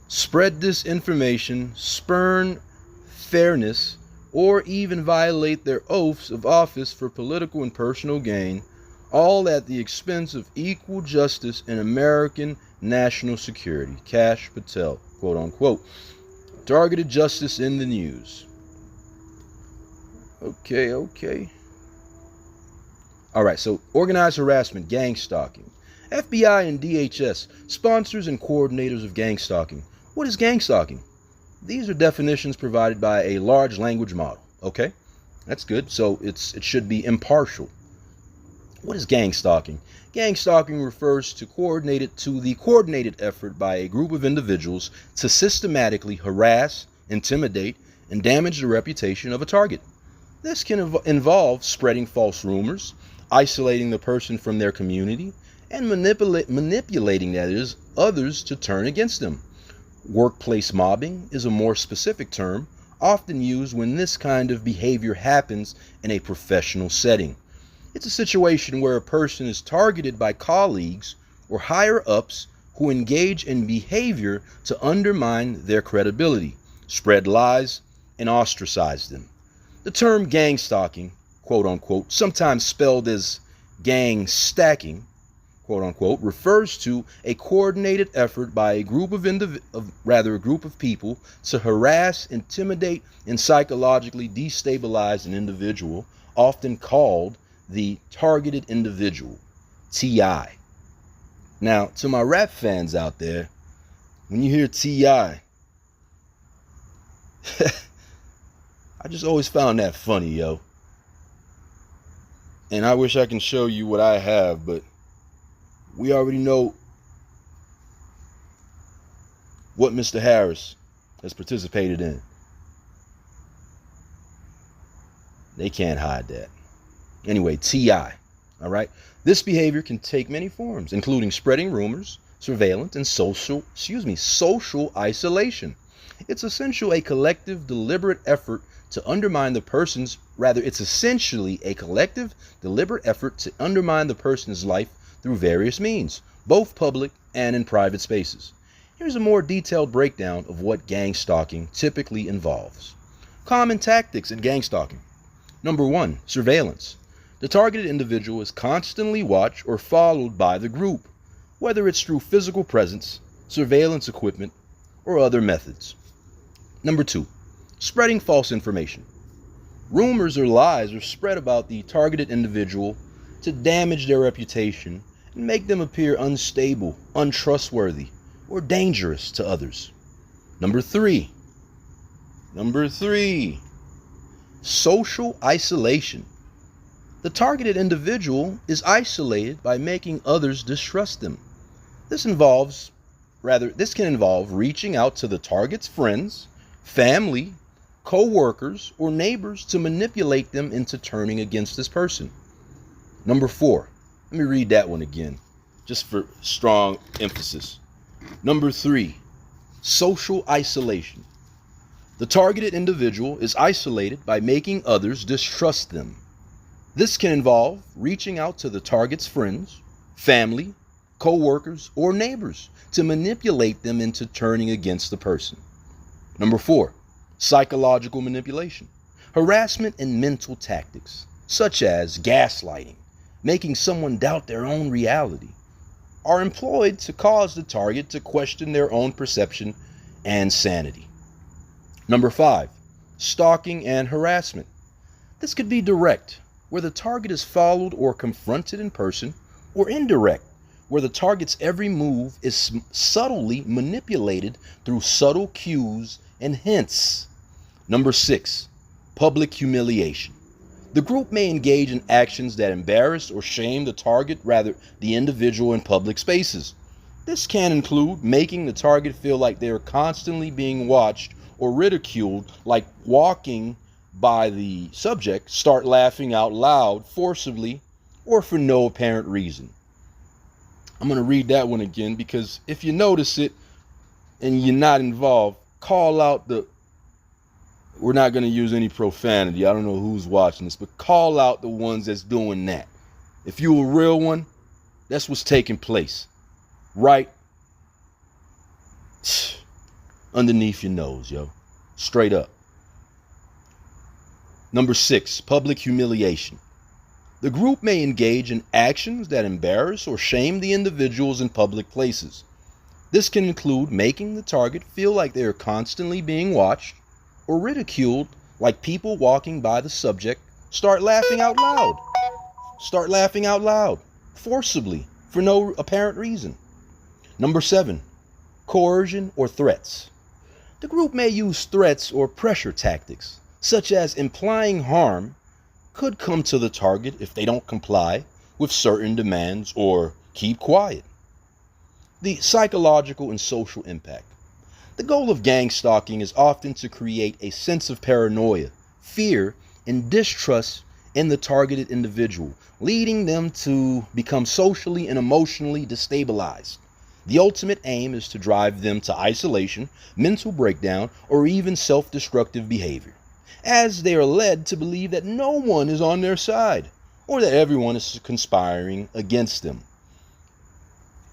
Spread disinformation, spurn fairness, or even violate their oaths of office for political and personal gain, all at the expense of equal justice and American national security. Kash Patel, quote unquote. Targeted justice in the news. Okay. All right, so organized harassment, gang stalking. FBI and DHS, sponsors and coordinators of gang stalking. What is gang stalking? These are definitions provided by a large language model. Okay, that's good. So it should be impartial. What is gang stalking? Gang stalking refers to the coordinated effort by a group of individuals to systematically harass, intimidate, and damage the reputation of a target. This can involve spreading false rumors, isolating the person from their community, and manipulating, that is, others to turn against them. Workplace mobbing is a more specific term, often used when this kind of behavior happens in a professional setting. It's a situation where a person is targeted by colleagues or higher ups who engage in behavior to undermine their credibility, spread lies, and ostracize them. The term gang stalking, quote unquote, sometimes spelled as gang stacking, quote unquote, refers to a coordinated effort by a group of people to harass, intimidate, and psychologically destabilize an individual, often called the targeted individual, TI. Now, to my rap fans out there, when you hear TI, I just always found that funny, yo. And I wish I can show you what I have, but we already know what Mr. Harris has participated in. They can't hide that. Anyway, TI, all right? This behavior can take many forms, including spreading rumors, surveillance, and social isolation. It's essentially a collective, deliberate effort to undermine the person's life through various means, both public and in private spaces. Here's a more detailed breakdown of what gang stalking typically involves. Common tactics in gang stalking. Number 1, surveillance. The targeted individual is constantly watched or followed by the group, whether it's through physical presence, surveillance equipment, or other methods. Number 2, spreading false information. Rumors or lies are spread about the targeted individual to damage their reputation and make them appear unstable, untrustworthy, or dangerous to others. Number 3, social isolation. The targeted individual is isolated by making others distrust them. This can involve reaching out to the target's friends, family, co-workers, or neighbors to manipulate them into turning against this person. Number 4, let me read that one again, just for strong emphasis. Number 3, social isolation. The targeted individual is isolated by making others distrust them. This can involve reaching out to the target's friends, family, co-workers, or neighbors to manipulate them into turning against the person. Number 4, psychological manipulation. Harassment and mental tactics, such as gaslighting, making someone doubt their own reality, are employed to cause the target to question their own perception and sanity. Number 5, stalking and harassment. This could be direct, where the target is followed or confronted in person, or indirect, where the target's every move is subtly manipulated through subtle cues and hints. Number 6, public humiliation. The group may engage in actions that embarrass or shame the target, the individual, in public spaces. This can include making the target feel like they are constantly being watched or ridiculed, like walking by the subject, start laughing out loud, forcibly, or for no apparent reason. I'm going to read that one again, because if you notice it and you're not involved, call out we're not going to use any profanity. I don't know who's watching this, but call out the ones that's doing that. If you a real one, that's what's taking place. Right underneath your nose, yo. Straight up. Number 6, public humiliation. The group may engage in actions that embarrass or shame the individuals in public places. This can include making the target feel like they are constantly being watched or ridiculed, like people walking by the subject start laughing out loud, forcibly, for no apparent reason. Number 7, coercion or threats. The group may use threats or pressure tactics, such as implying harm could come to the target if they don't comply with certain demands or keep quiet. The psychological and social impact. The goal of gang stalking is often to create a sense of paranoia, fear, and distrust in the targeted individual, leading them to become socially and emotionally destabilized. The ultimate aim is to drive them to isolation, mental breakdown, or even self-destructive behavior, as they are led to believe that no one is on their side, or that everyone is conspiring against them.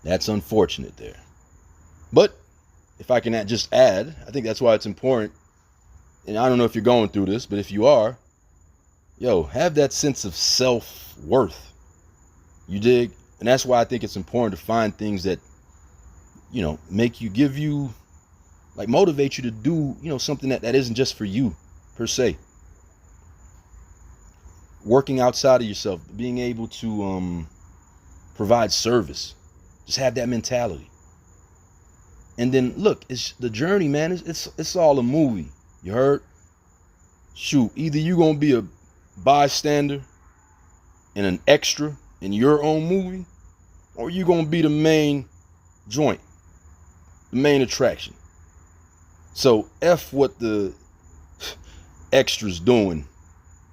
That's unfortunate there. But if I can just add, I think that's why it's important, and I don't know if you're going through this, but if you are, have that sense of self-worth. You dig? And that's why I think it's important to find things that, make you, give you, motivate you to do, something that isn't just for you, per se. Working outside of yourself, being able to provide service. Just have that mentality. And then, look, it's the journey, man. It's all a movie. You heard? Shoot, either you're going to be a bystander and an extra in your own movie, or you're going to be the main joint, the main attraction. So F what the extras doing.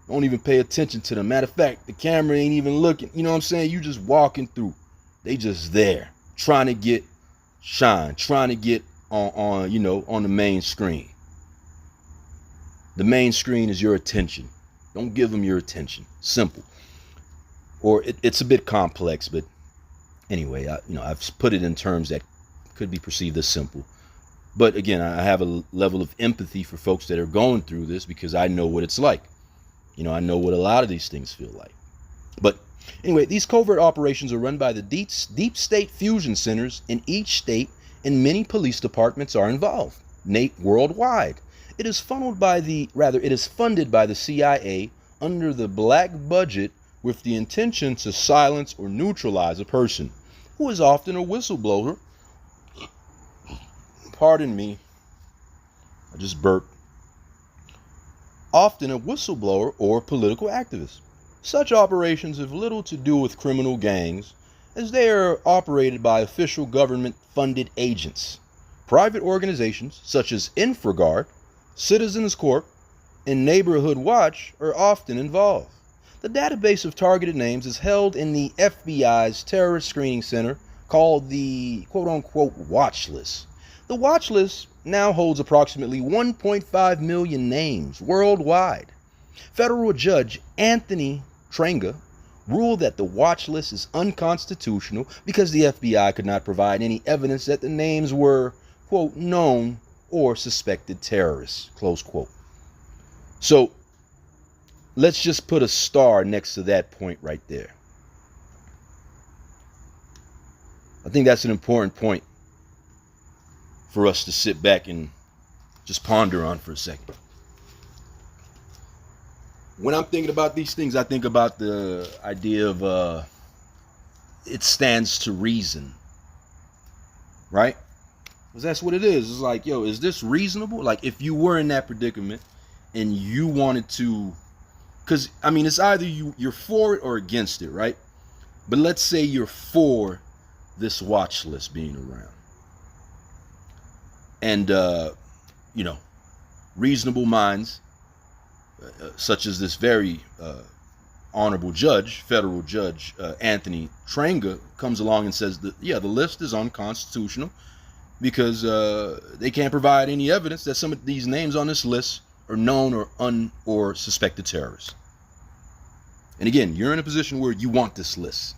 Don't even pay attention to them. Matter of fact, the camera ain't even looking. You know what I'm saying? You just walking through. They just there, trying to get shine, trying to get on the main screen. The main screen is your attention. Don't give them your attention. Simple. Or it's a bit complex, but anyway, I've put it in terms that could be perceived as simple. But again, I have a level of empathy for folks that are going through this because I know what it's like. I know what a lot of these things feel like. But anyway, these covert operations are run by the deep state fusion centers in each state, and many police departments are involved worldwide. It is funded by the CIA under the black budget with the intention to silence or neutralize a person who is often a whistleblower. Pardon me, I just burped. Often a whistleblower or political activist. Such operations have little to do with criminal gangs, as they are operated by official government-funded agents. Private organizations such as InfraGard, Citizens Corp, and Neighborhood Watch are often involved. The database of targeted names is held in the FBI's terrorist screening center called the quote-unquote watch list. The watch list now holds approximately 1.5 million names worldwide. Federal Judge Anthony Trenga ruled that the watch list is unconstitutional because the FBI could not provide any evidence that the names were, quote, known or suspected terrorists, close quote. So let's just put a star next to that point right there. I think that's an important point for us to sit back and just ponder on for a second. When I'm thinking about these things, I think about the idea of it stands to reason, right? Because that's what it is. It's like, is this reasonable? Like, if you were in that predicament and you wanted to, because, it's either you're for it or against it, right? But let's say you're for this watch list being around. And, reasonable minds, such as this very honorable judge, federal judge Anthony Trenga, comes along and says that, the list is unconstitutional because they can't provide any evidence that some of these names on this list are known or suspected terrorists. And again, you're in a position where you want this list.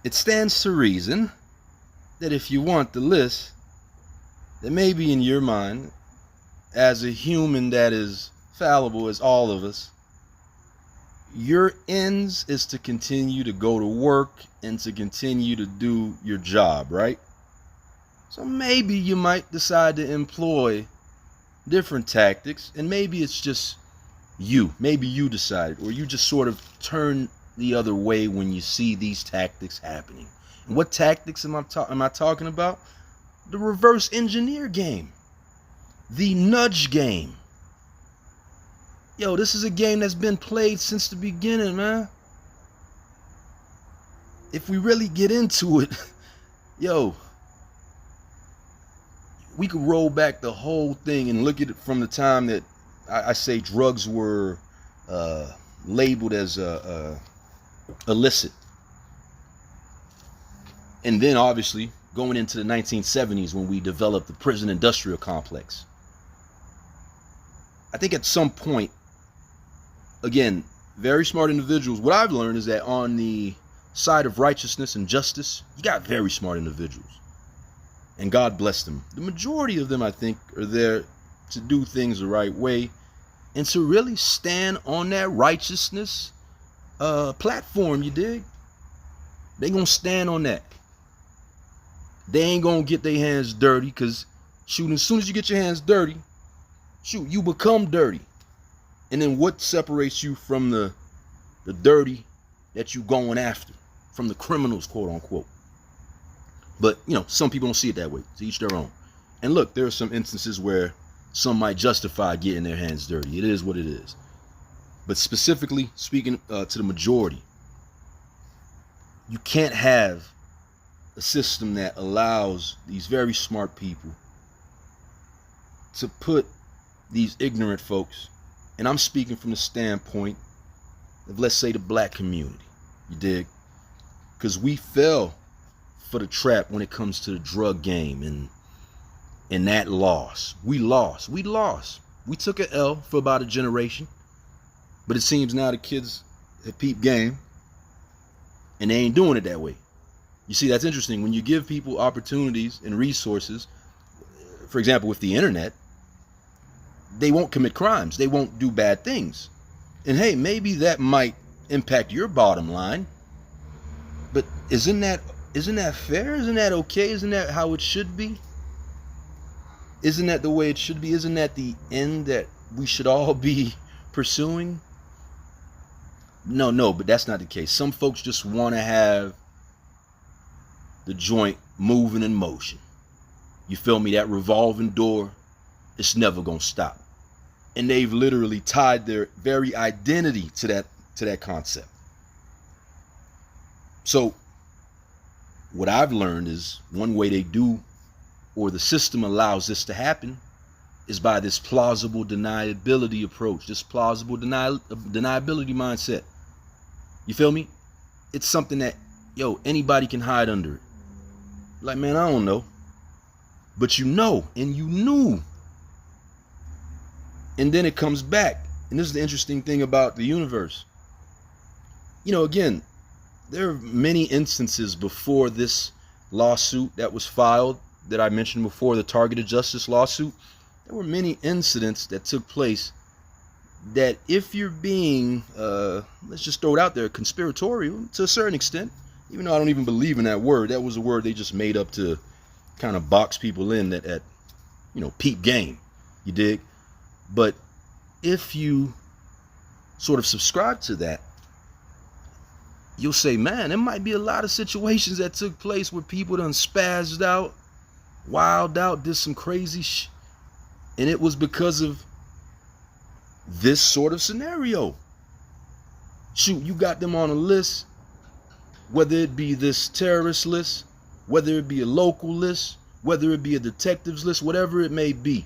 It stands to reason that if you want the list, that maybe in your mind, as a human that is fallible as all of us, your ends is to continue to go to work and to continue to do your job, right? So maybe you might decide to employ different tactics, and maybe it's just maybe you decided, or you just sort of turn the other way when you see these tactics happening. And what tactics am I talking about? The reverse engineer game. The nudge game. This is a game that's been played since the beginning, man. If we really get into it, we could roll back the whole thing and look at it from the time that I say drugs were labeled as illicit. And then obviously going into the 1970s when we developed the prison industrial complex. I think at some point, again, very smart individuals, what I've learned is that on the side of righteousness and justice, you got very smart individuals. And God bless them. The majority of them, I think, are there to do things the right way and to really stand on that righteousness platform, you dig? They gonna stand on that. They ain't gonna get their hands dirty, because shoot, as soon as you get your hands dirty, shoot, you become dirty. And then what separates you from the dirty that you going after, from the criminals, quote unquote? But some people don't see it that way. To each their own. And look, there are some instances where some might justify getting their hands dirty. It is what it is. But specifically speaking to the majority, you can't have a system that allows these very smart people to put these ignorant folks, and I'm speaking from the standpoint of, let's say, the black community, you dig? Because we fell for the trap when it comes to the drug game and that loss. We lost. We took an L for about a generation, but it seems now the kids have peeped game and they ain't doing it that way. You see, that's interesting. When you give people opportunities and resources, for example, with the internet, they won't commit crimes. They won't do bad things. And hey, maybe that might impact your bottom line, but isn't that fair? Isn't that okay? Isn't that how it should be? Isn't that the way it should be? Isn't that the end that we should all be pursuing? No, but that's not the case. Some folks just want to have the joint moving in motion. You feel me? That revolving door, it's never gonna stop. And they've literally tied their very identity to that concept. So what I've learned is one way they do, or the system allows this to happen, is by this plausible deniability approach, this plausible deniability mindset. You feel me? It's something that, anybody can hide under it. Like, man, I don't know. But you know, and you knew. And then it comes back. And this is the interesting thing about the universe. Again, there are many instances before this lawsuit that was filed that I mentioned before, the targeted justice lawsuit. There were many incidents that took place that, if you're being, let's just throw it out there, conspiratorial to a certain extent, even though I don't even believe in that word, that was a word they just made up to kind of box people in that at peep game, you dig? But if you sort of subscribe to that, you'll say, man, there might be a lot of situations that took place where people done spazzed out, wild out, did some crazy shit, and it was because of this sort of scenario. Shoot, you got them on a list, whether it be this terrorist list, whether it be a local list, whether it be a detectives list, whatever it may be.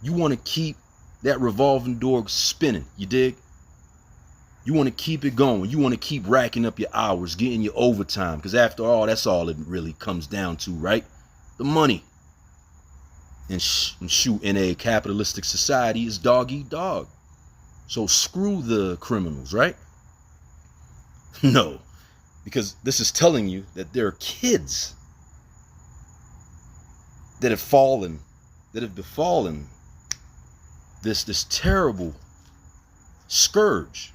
You want to keep that revolving door spinning, you dig? You want to keep it going. You want to keep racking up your hours, getting your overtime, because after all, that's all it really comes down to, right? The money. And shoot, in a capitalistic society, it's dog eat dog. So screw the criminals, right? No, because this is telling you that there are kids that have fallen, that have befallen this terrible scourge,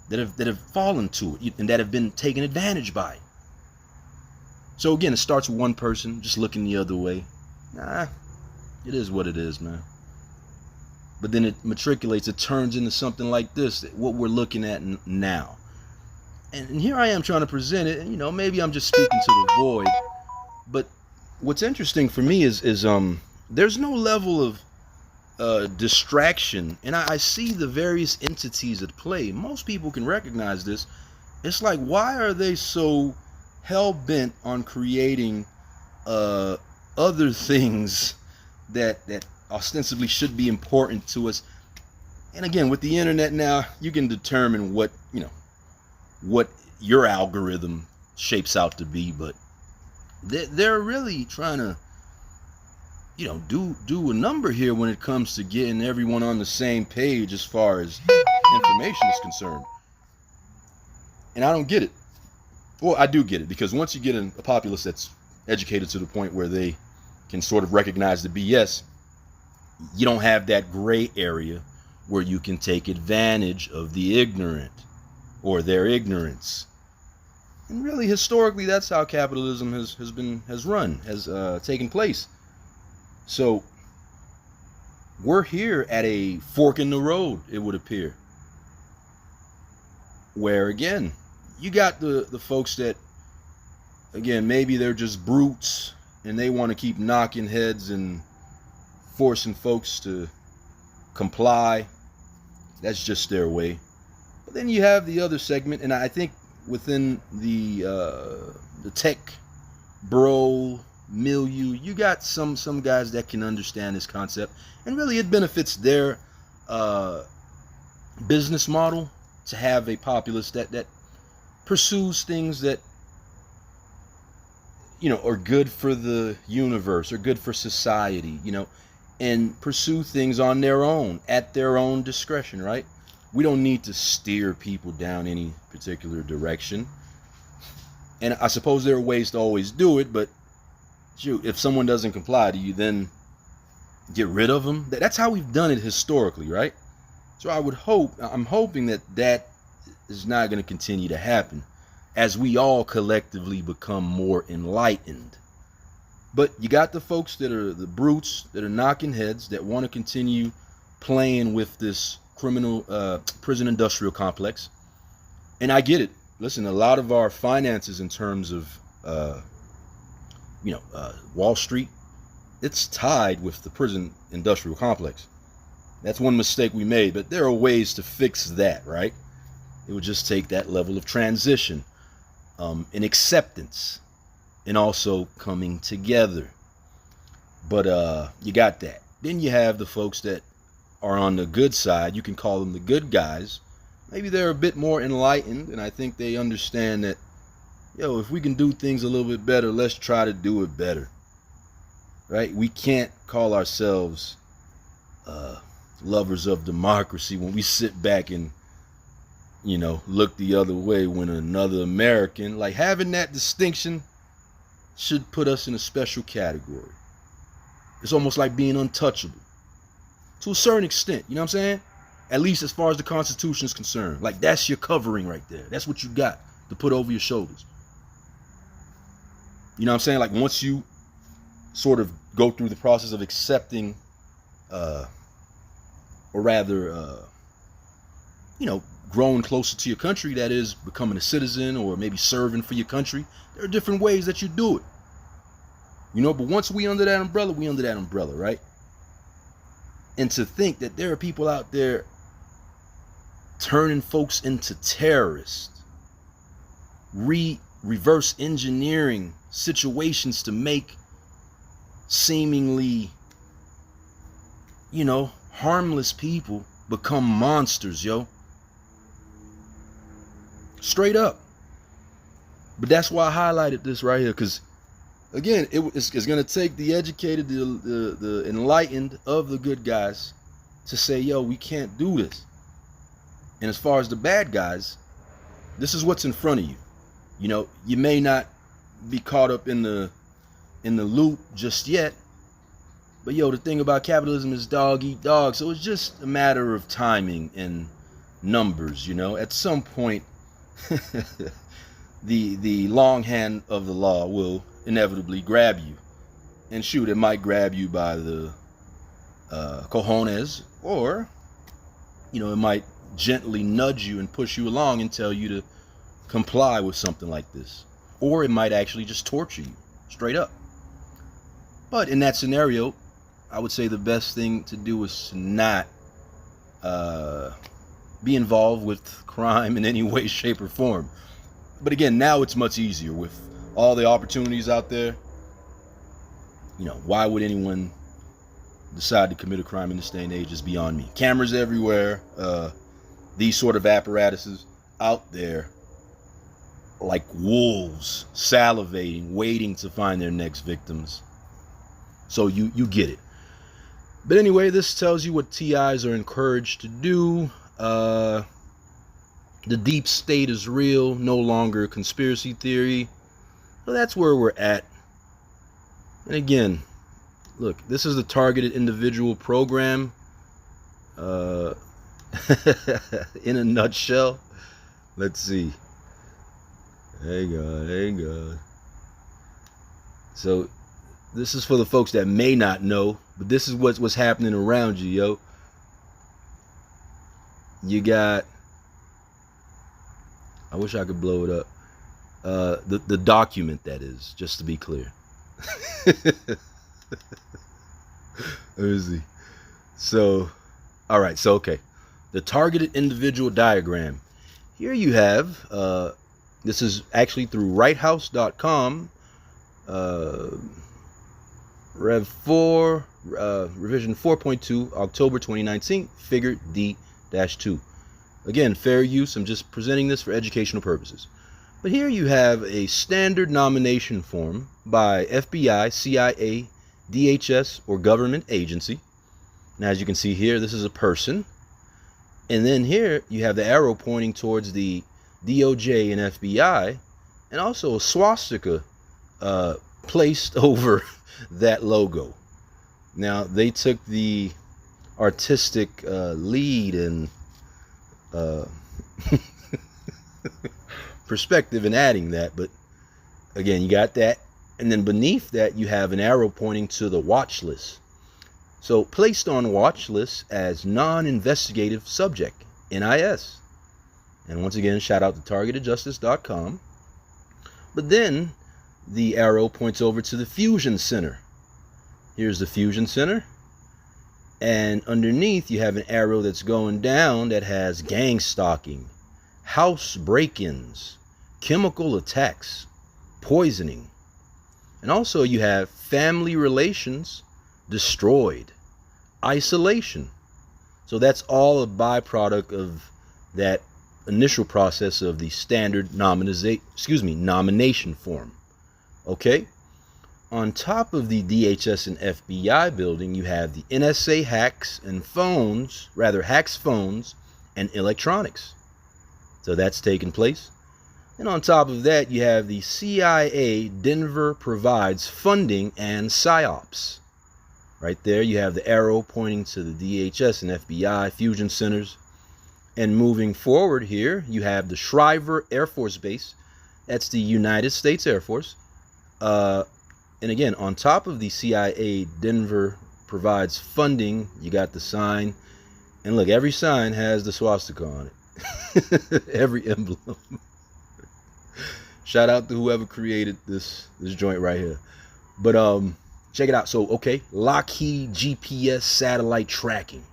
that have fallen to it, and that have been taken advantage by it. So again, it starts with one person just looking the other way. Nah, it is what it is, man. But then it matriculates, it turns into something like this, what we're looking at now. And here I am trying to present it, and maybe I'm just speaking to the void. But what's interesting for me is there's no level of distraction, and I see the various entities at play. Most people can recognize this. It's like, why are they so hell-bent on creating other things that ostensibly should be important to us, And again, with the internet now, you can determine what, what your algorithm shapes out to be, but they're really trying to, do a number here when it comes to getting everyone on the same page as far as information is concerned. And I don't get it. Well, I do get it, because once you get a populace that's educated to the point where they can sort of recognize the BS, you don't have that gray area where you can take advantage of the ignorant or their ignorance. And really, historically, that's how capitalism has taken place. So we're here at a fork in the road, it would appear, where again, you got the folks that, again, maybe they're just brutes and they want to keep knocking heads and forcing folks to comply. That's just their way. But then you have the other segment, and I think within the tech bro milieu, you got some guys that can understand this concept, and really it benefits their business model to have a populace that pursues things that are good for the universe or good for society, and pursue things on their own, at their own discretion, right? We don't need to steer people down any particular direction. And I suppose there are ways to always do it, but shoot, if someone doesn't comply, do you then get rid of them? That's how we've done it historically, right? So I'm hoping that is not going to continue to happen as we all collectively become more enlightened. But you got the folks that are the brutes that are knocking heads, that want to continue playing with this criminal prison industrial complex. And I get it. Listen, a lot of our finances in terms of Wall Street, it's tied with the prison industrial complex. That's one mistake we made, but there are ways to fix that, right? It would just take that level of transition, and acceptance, and also coming together. But you got that. Then you have the folks that are on the good side. You can call them the good guys. Maybe they're a bit more enlightened, and I think they understand that, if we can do things a little bit better, let's try to do it better, right? We can't call ourselves lovers of democracy when we sit back and look the other way when another American, like, having that distinction should put us in a special category. It's almost like being untouchable to a certain extent, you know what I'm saying? At least as far as the Constitution is concerned. Like, that's your covering right there. That's what you got to put over your shoulders. You know what I'm saying? Like, once you sort of go through the process of accepting, growing closer to your country, that is, becoming a citizen or maybe serving for your country, there are different ways that you do it. But once we under that umbrella, right? And to think that there are people out there turning folks into terrorists, reverse engineering situations to make seemingly, harmless people become monsters, yo. Straight up. But that's why I highlighted this right here, because again, it's going to take the educated, the enlightened of the good guys to say, we can't do this. And as far as the bad guys, this is what's in front of you. You may not be caught up in the loop just yet, but the thing about capitalism is dog eat dog. So it's just a matter of timing and numbers. At some point, the long hand of the law will inevitably grab you, and shoot, it might grab you by the cojones, or it might gently nudge you and push you along and tell you to comply with something like this, or it might actually just torture you straight up. But in that scenario, I would say the best thing to do is not be involved with crime in any way, shape, or form. But again, now it's much easier with all the opportunities out there. Why would anyone decide to commit a crime in this day and age is beyond me. Cameras everywhere. These sort of apparatuses out there like wolves, salivating, waiting to find their next victims. So you get it. But anyway, this tells you what TIs are encouraged to do. The deep state is real, no longer a conspiracy theory. So that's where we're at. And again, look, this is the targeted individual program. In a nutshell. Let's see. Hey God. So this is for the folks that may not know, but this is what's happening around you, yo. You got, I wish I could blow it up. The document, that is, just to be clear. Let me see. So, all right. So, okay. The targeted individual diagram. Here you have, this is actually through righthouse.com, Rev 4, revision 4.2, October 2019, figure D-2. Again, fair use. I'm just presenting this for educational purposes. But here you have a standard nomination form by FBI, CIA, DHS, or government agency. Now, as you can see here, this is a person. And then here you have the arrow pointing towards the DOJ and FBI, and also a swastika placed over that logo. Now, they took the artistic lead and perspective in adding that, but again, you got that. And then beneath that, you have an arrow pointing to the watch list. So placed on watch list as non-investigative subject, NIS. And once again, shout out to targetedjustice.com. But then the arrow points over to the Fusion Center. Here's the Fusion Center. And underneath you have an arrow that's going down that has gang stalking, house break-ins, chemical attacks, poisoning. And also you have family relations destroyed, isolation. So that's all a byproduct of that initial process of the standard nomination form. Okay? On top of the DHS and FBI building, you have the NSA hacks and phones, hacks phones and electronics. So that's taken place. And on top of that, you have the CIA Denver provides funding and PSYOPs. Right there, you have the arrow pointing to the DHS and FBI fusion centers. And moving forward here, you have the Shriver Air Force Base. That's the United States Air Force. And again, on top of the CIA Denver provides funding, you got the sign. And look, every sign has the swastika on it. Every emblem. Shout out to whoever created this joint right here. But check it out. So, okay, Lockheed GPS satellite tracking.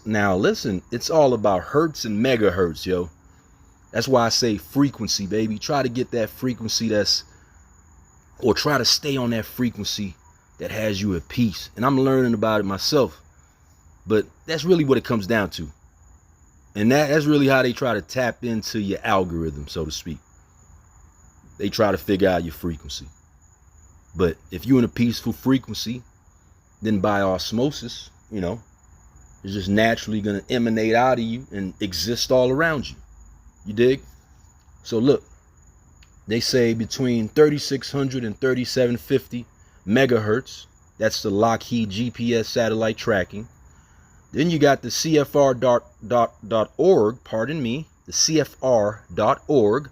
Now, listen, it's all about hertz and megahertz, yo. That's why I say frequency, baby. Try to get that frequency or try to stay on that frequency that has you at peace. And I'm learning about it myself. But that's really what it comes down to. And that's really how they try to tap into your algorithm, so to speak. They try to figure out your frequency. But if you're in a peaceful frequency, then by osmosis, it's just naturally going to emanate out of you and exist all around you. You dig? So look, they say between 3600 and 3750 megahertz. That's the Lockheed GPS satellite tracking. Then you got the CFR.org, the CFR.org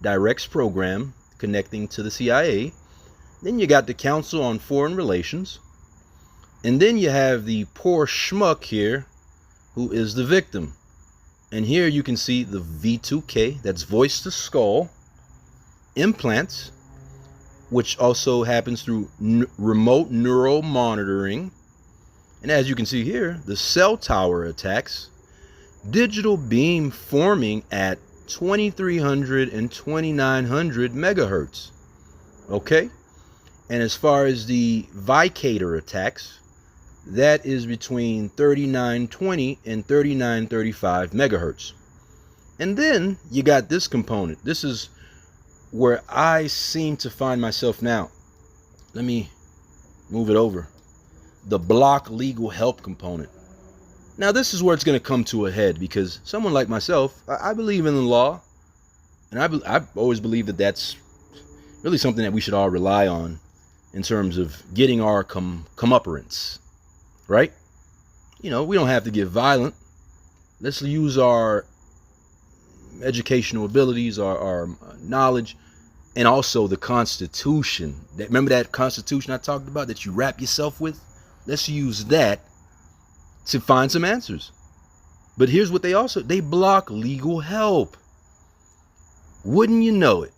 directs program connecting to the CIA. Then you got the Council on Foreign Relations. And then you have the poor schmuck here who is the victim. And here you can see the V2K, that's voice to skull, implants, which also happens through remote neural monitoring. And as you can see here, the cell tower attacks, digital beam forming at 2300 and 2900 megahertz. Okay? And as far as the Vicator attacks, that is between 3920 and 3935 megahertz. And then you got this component. This is where I seem to find myself now. Let me move it over. The block legal help component. Now this is where it's going to come to a head, because someone like myself, I believe in the law, and I've always believed that that's really something that we should all rely on in terms of getting our comeuppance, right? You know, we don't have to get violent. Let's use our educational abilities, our knowledge, and also the Constitution. Remember that Constitution I talked about that you wrap yourself with? Let's use that to find some answers. But here's what they block legal help. Wouldn't you know it?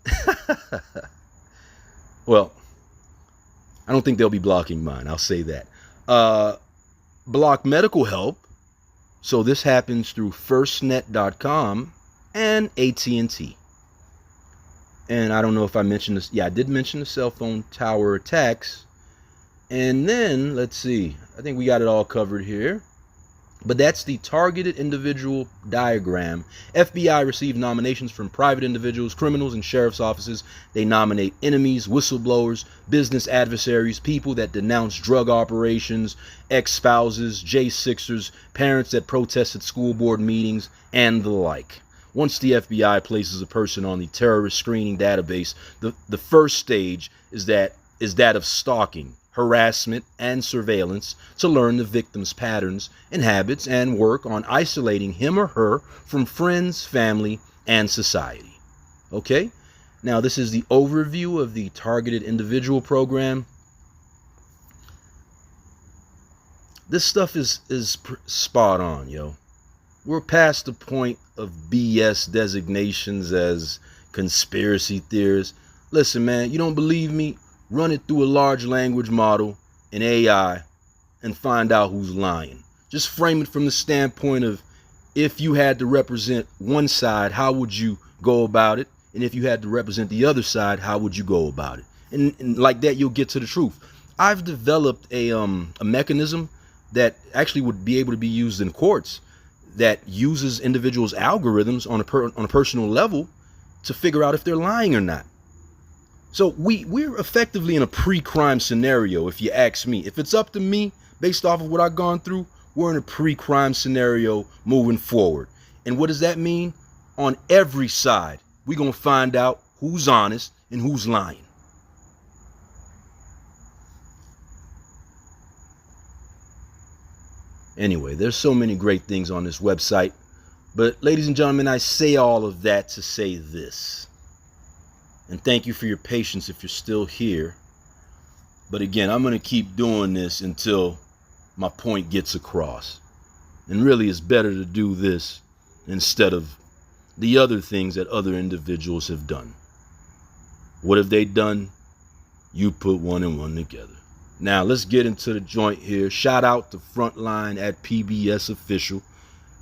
Well, I don't think they'll be blocking mine, I'll say that. Block medical help. So this happens through firstnet.com and AT&T. And I don't know if I mentioned this. Yeah, I did mention the cell phone tower attacks. And then, let's see, I think we got it all covered here. But that's the targeted individual diagram. FBI received nominations from private individuals, criminals, and sheriff's offices. They nominate enemies, whistleblowers, business adversaries, people that denounce drug operations, ex-spouses, J6ers, parents that protested school board meetings, and the like. Once the FBI places a person on the terrorist screening database, the first stage is that of stalking, harassment, and surveillance to learn the victim's patterns and habits and work on isolating him or her from friends, family, and society. Okay? Now, this is the overview of the targeted individual program. This stuff is spot on, yo. We're past the point of BS designations as conspiracy theorists. Listen, man, you don't believe me? Run it through a large language model, an AI, and find out who's lying. Just frame it from the standpoint of, if you had to represent one side, how would you go about it? And if you had to represent the other side, how would you go about it? And like that, you'll get to the truth. I've developed a mechanism that actually would be able to be used in courts, that uses individuals' algorithms on a personal level to figure out if they're lying or not. So we're effectively in a pre-crime scenario, if you ask me. If it's up to me, based off of what I've gone through, we're in a pre-crime scenario moving forward. And what does that mean? On every side, we're going to find out who's honest and who's lying. Anyway, there's so many great things on this website. But ladies and gentlemen, I say all of that to say this. And thank you for your patience if you're still here. But again, I'm going to keep doing this until my point gets across. And really, it's better to do this instead of the other things that other individuals have done. What have they done? You put one and one together. Now, let's get into the joint here. Shout out to Frontline at PBS Official.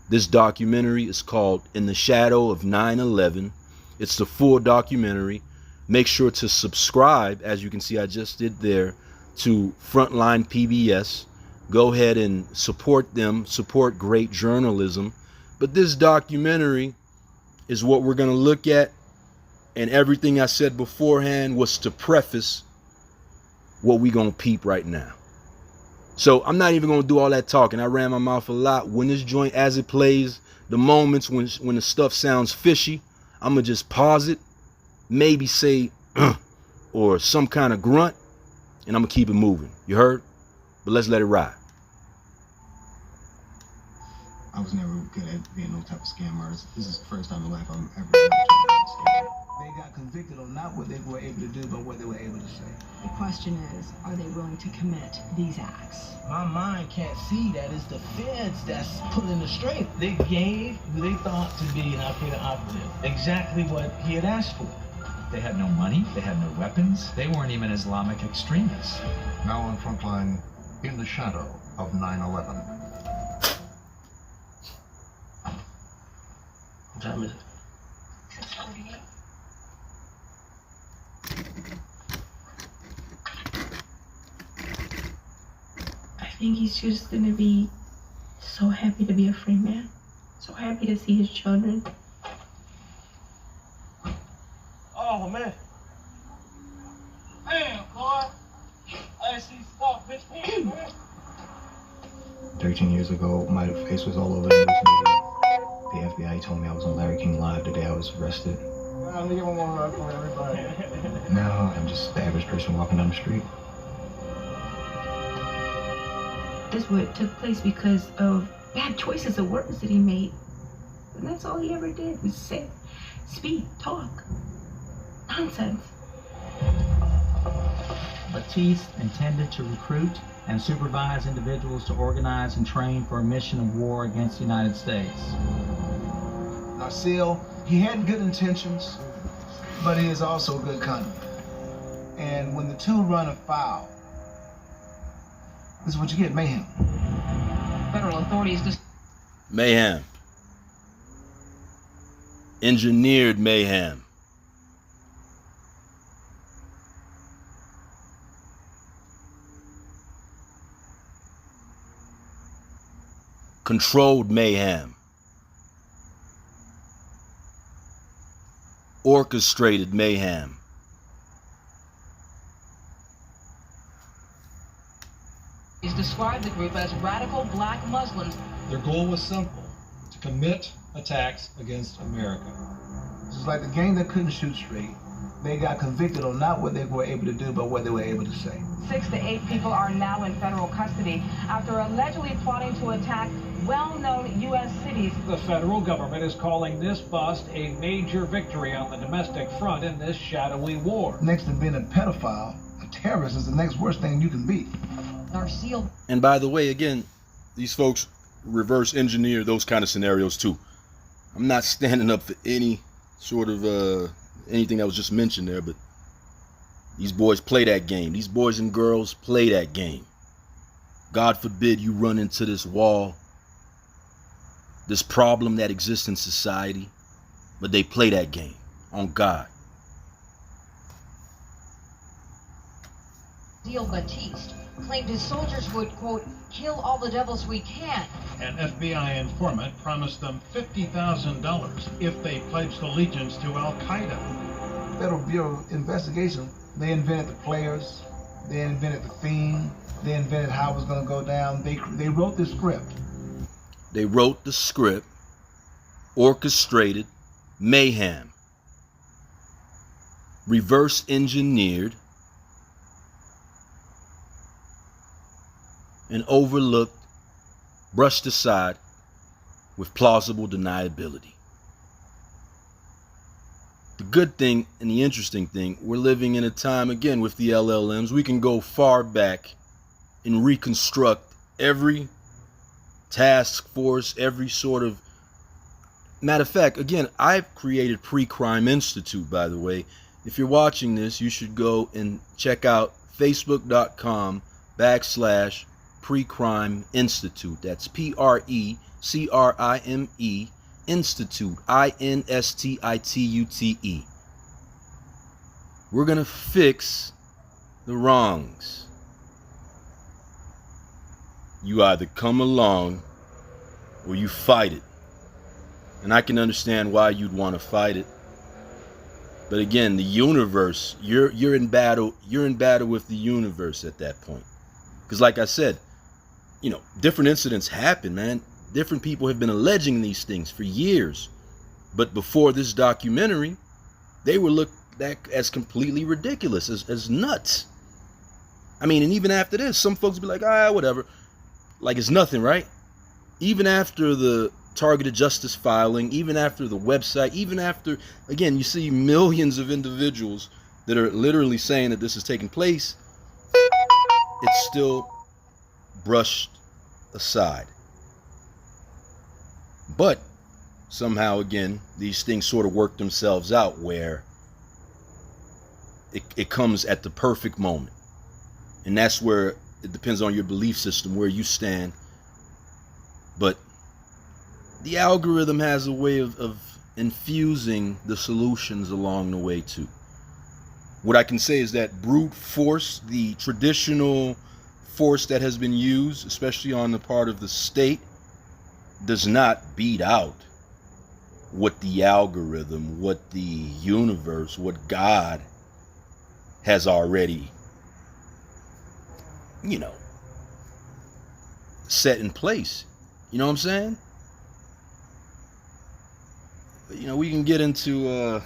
This documentary is called In the Shadow of 9/11. It's the full documentary. Make sure to subscribe, as you can see I just did there, to Frontline PBS. Go ahead and support them, support great journalism. But this documentary is what we're going to look at. And everything I said beforehand was to preface what we going to peep right now. So I'm not even going to do all that talking. I ran my mouth a lot. When this joint, as it plays, the moments when the stuff sounds fishy, I'm going to just pause it, maybe say or some kind of grunt, and I'm going to keep it moving. You heard? But let's let it ride. I was never good at being no type of scammer. This is the first time in life I'm ever trying to be a scammer. They got convicted on not what they were able to do, but what they were able to say. The question is, are they willing to commit these acts? My mind can't see that it's the feds that's pulling the string. They gave who they thought to be an Al-Qaeda operative exactly what he had asked for. They had no money, they had no weapons, they weren't even Islamic extremists. Now on Frontline, In the Shadow of 9/11. What time is it? 6:48. I think he's just gonna be so happy to be a free man. So happy to see his children. Oh, man. Damn, boy. I see fuck, bitch. Man. 13 years ago, my face was all over the news media. The FBI told me I was on Larry King Live the day I was arrested. I'll give one more run for everybody. Now I'm just the average person walking down the street. This what took place because of bad choices of words that he made. And that's all he ever did was say, speak, talk. Nonsense. Batiste intended to recruit and supervise individuals to organize and train for a mission of war against the United States. Now, Seal, he had good intentions, but he is also good cunning. And when the two run afoul, this is what you get, mayhem. Federal authorities just Mayhem. Engineered mayhem. Controlled mayhem. Orchestrated mayhem. described the group as radical black Muslims. Their goal was simple: to commit attacks against America. This is like the gang that couldn't shoot straight. They got convicted on not what they were able to do, but what they were able to say. 6 to 8 people are now in federal custody after allegedly plotting to attack well-known U.S. cities. The federal government is calling this bust a major victory on the domestic front in this shadowy war. Next to being a pedophile, a terrorist is the next worst thing you can be. Our seal. And by the way, again, these folks reverse engineer those kind of scenarios too. I'm not standing up for any sort of anything that was just mentioned there, but these boys play that game. These boys and girls play that game. God forbid you run into this wall, this problem that exists in society, but they play that game on God. Deal Batiste claimed his soldiers would, quote, kill all the devils we can. An FBI informant promised them $50,000 if they pledged allegiance to Al-Qaeda. Federal Bureau of Investigation, they invented the players, they invented the theme, they invented how it was going to go down. They wrote the script. They wrote the script, orchestrated mayhem, reverse engineered, and overlooked, brushed aside with plausible deniability. The good thing and the interesting thing, we're living in a time, again, with the LLMs, we can go far back and reconstruct every task force, every sort of... Matter of fact, again, I've created Pre-Crime Institute, by the way. If you're watching this, you should go and check out facebook.com/Pre-Crime Institute. That's PRECRIME Institute, INSTITUTE. We're gonna fix the wrongs. You either come along or you fight it. And I can understand why you'd want to fight it. But again, the universe, you're in battle with the universe at that point. Because like I said, you know, different incidents happen, man. Different people have been alleging these things for years. But before this documentary, they were looked at as completely ridiculous, as nuts. I mean, and even after this, some folks be like, whatever. Like it's nothing, right? Even after the targeted justice filing, even after the website, even after, again, you see millions of individuals that are literally saying that this is taking place, it's still brushed aside. But somehow, again, these things sort of work themselves out where it comes at the perfect moment. And that's where it depends on your belief system, where you stand. But the algorithm has a way of infusing the solutions along the way too. What I can say is that brute force, the traditional force that has been used, especially on the part of the state, does not beat out what the algorithm, what the universe, what God has already, set in place. You know what I'm saying? We can get into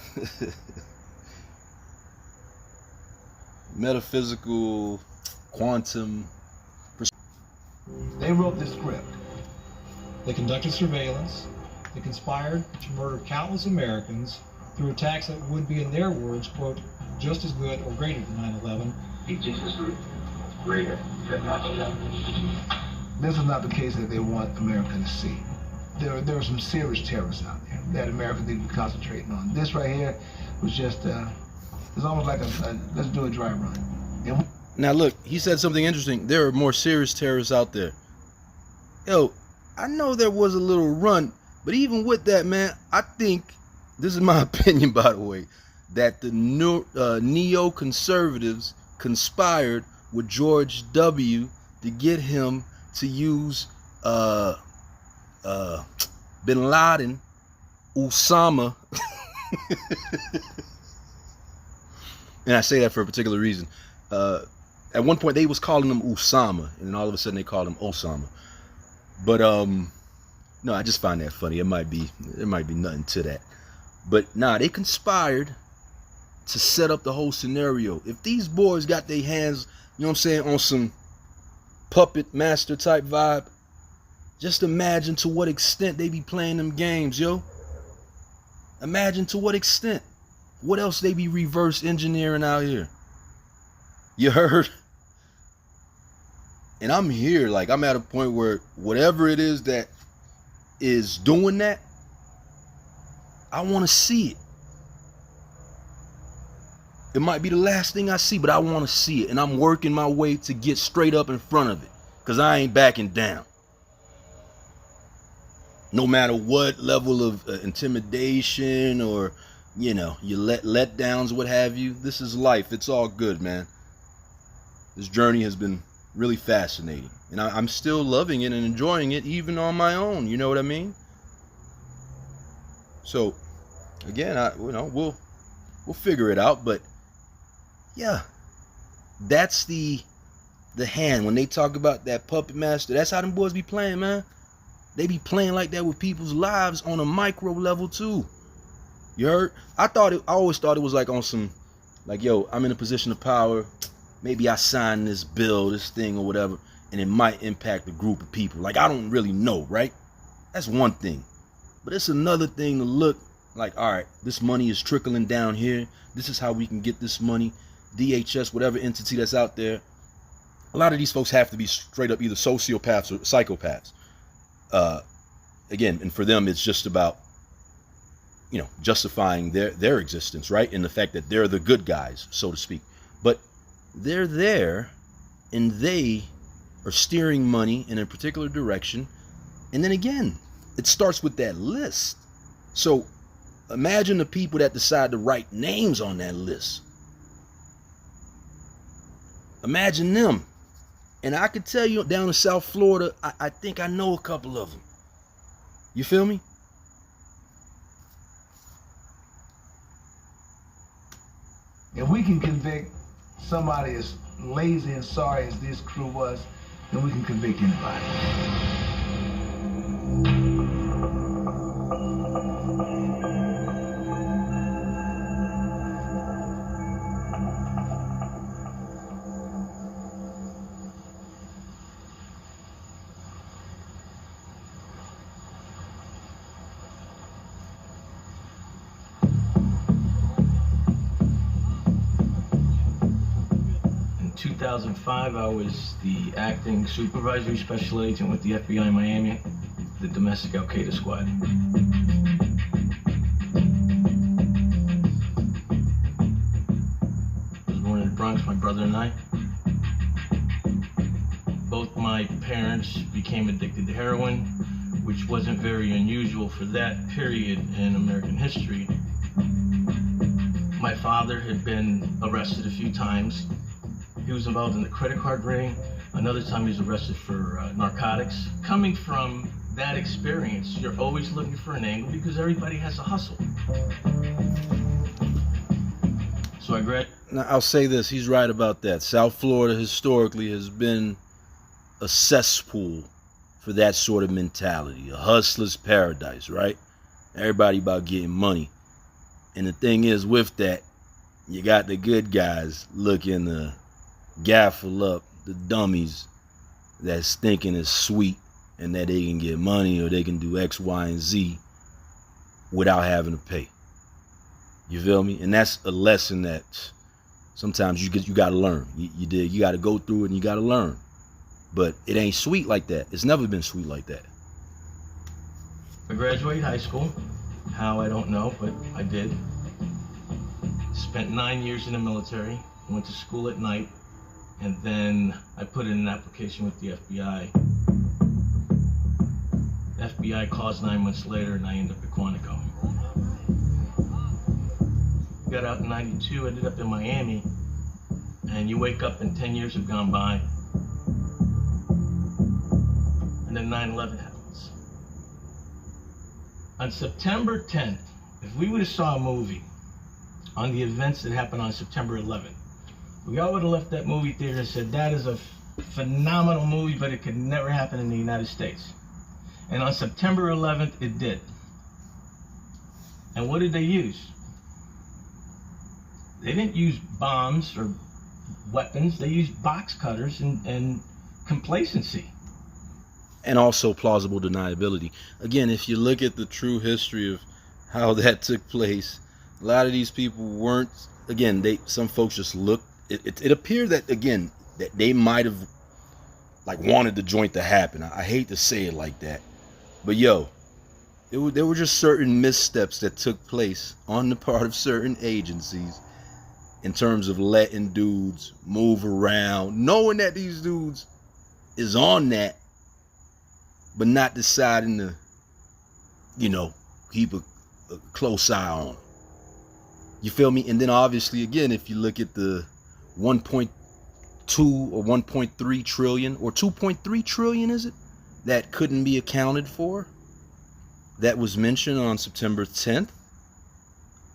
metaphysical, quantum. They wrote the script. They conducted surveillance. They conspired to murder countless Americans through attacks that would be, in their words, quote, just as good or greater than 9/11. Just as good, greater than 9/11. This is not the case that they want America to see. There are some serious terrorists out there that America need to be concentrating on. This right here was just, it's almost like let's do a dry run. Now look, he said something interesting. There are more serious terrorists out there. Yo, I know there was a little run, but even with that, man, I think, this is my opinion, by the way, that the neoconservatives conspired with George W. to get him to use Bin Laden, Osama, and I say that for a particular reason. At one point they was calling him Osama, and then all of a sudden they called him Osama. But no, I just find that funny. There might be nothing to that. But nah, they conspired to set up the whole scenario. If these boys got their hands, on some puppet master type vibe, just imagine to what extent they be playing them games, yo. Imagine to what extent. What else they be reverse engineering out here? You heard? And I'm here, like, I'm at a point where whatever it is that is doing that, I want to see it. It might be the last thing I see, but I want to see it. And I'm working my way to get straight up in front of it, because I ain't backing down. No matter what level of intimidation or, you letdowns, what have you. This is life. It's all good, man. This journey has been really fascinating. And I'm still loving it and enjoying it, even on my own. You know what I mean? So, again, we'll figure it out. But, yeah, that's the hand. When they talk about that puppet master, that's how them boys be playing, man. They be playing like that with people's lives on a micro level too. You heard? I always thought it was like on some, like, yo, I'm in a position of power. Maybe I sign this bill, this thing or whatever, and it might impact a group of people. Like, I don't really know, right? That's one thing. But it's another thing to look like, all right, this money is trickling down here. This is how we can get this money. DHS, whatever entity that's out there. A lot of these folks have to be straight up either sociopaths or psychopaths. Again, and for them, it's just about, justifying their existence, right? And the fact that they're the good guys, so to speak. But they're there, and they are steering money in a particular direction. And then again, it starts with that list. So imagine the people that decide to write names on that list. Imagine them. And I could tell you, down in South Florida, I think I know a couple of them. You feel me? If we can convict somebody as lazy and sorry as this crew was, then we can convict anybody. In 2005, I was the acting supervisory special agent with the FBI in Miami, the domestic Al-Qaeda squad. I was born in the Bronx, my brother and I. Both my parents became addicted to heroin, which wasn't very unusual for that period in American history. My father had been arrested a few times. He was involved in the credit card ring, Another time he was arrested for narcotics. Coming from that experience, you're always looking for an angle because everybody has a hustle. So I graduated. Now, I'll say this, he's right about that. South Florida historically has been a cesspool for that sort of mentality, a hustler's paradise, right? Everybody about getting money. And the thing is, with that, you got the good guys looking to gaffle up the dummies that's thinking it's sweet and that they can get money or they can do X, Y, and Z without having to pay. You feel me? And that's a lesson that sometimes you got to learn. You got to go through it and you got to learn. But it ain't sweet like that. It's never been sweet like that. I graduated high school. How, I don't know, but I did. Spent 9 years in the military. Went to school at night. And then I put in an application with the FBI. FBI calls 9 months later and I end up at Quantico. Got out in 92, ended up in Miami. And you wake up and 10 years have gone by. And then 9/11 happens. On September 10th, if we would have saw a movie on the events that happened on September 11th, we all would have left that movie theater and said, that is a phenomenal movie, but it could never happen in the United States. And on September 11th, it did. And what did they use? They didn't use bombs or weapons. They used box cutters and complacency. And also plausible deniability. Again, if you look at the true history of how that took place, a lot of these people weren't, again, some folks just looked, it appeared that, again, that they might have like wanted the joint to happen. I hate to say it like that, but yo, there were just certain missteps that took place on the part of certain agencies in terms of letting dudes move around, knowing that these dudes is on that, but not deciding to, keep a close eye on them. You feel me? And then obviously, again, if you look at the 1.2 or 1.3 trillion or 2.3 trillion, is it, that couldn't be accounted for, that was mentioned on September 10th.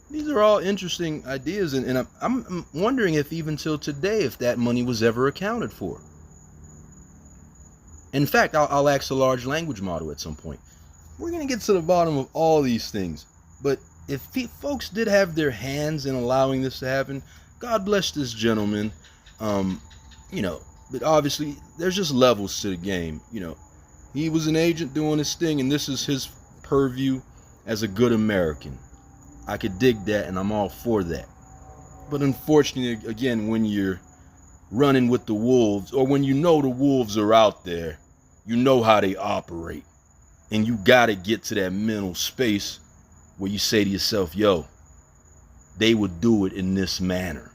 These are all interesting ideas, and I'm wondering if even till today, if that money was ever accounted for. In fact, I'll ask a large language model at some point. We're going to get to the bottom of all these things. But if folks did have their hands in allowing this to happen, God bless this gentleman. But obviously, there's just levels to the game. He was an agent doing his thing, and this is his purview as a good American. I could dig that, and I'm all for that. But unfortunately, again, when you're running with the wolves, or when you know the wolves are out there, you know how they operate. And you got to get to that mental space where you say to yourself, yo, they would do it in this manner.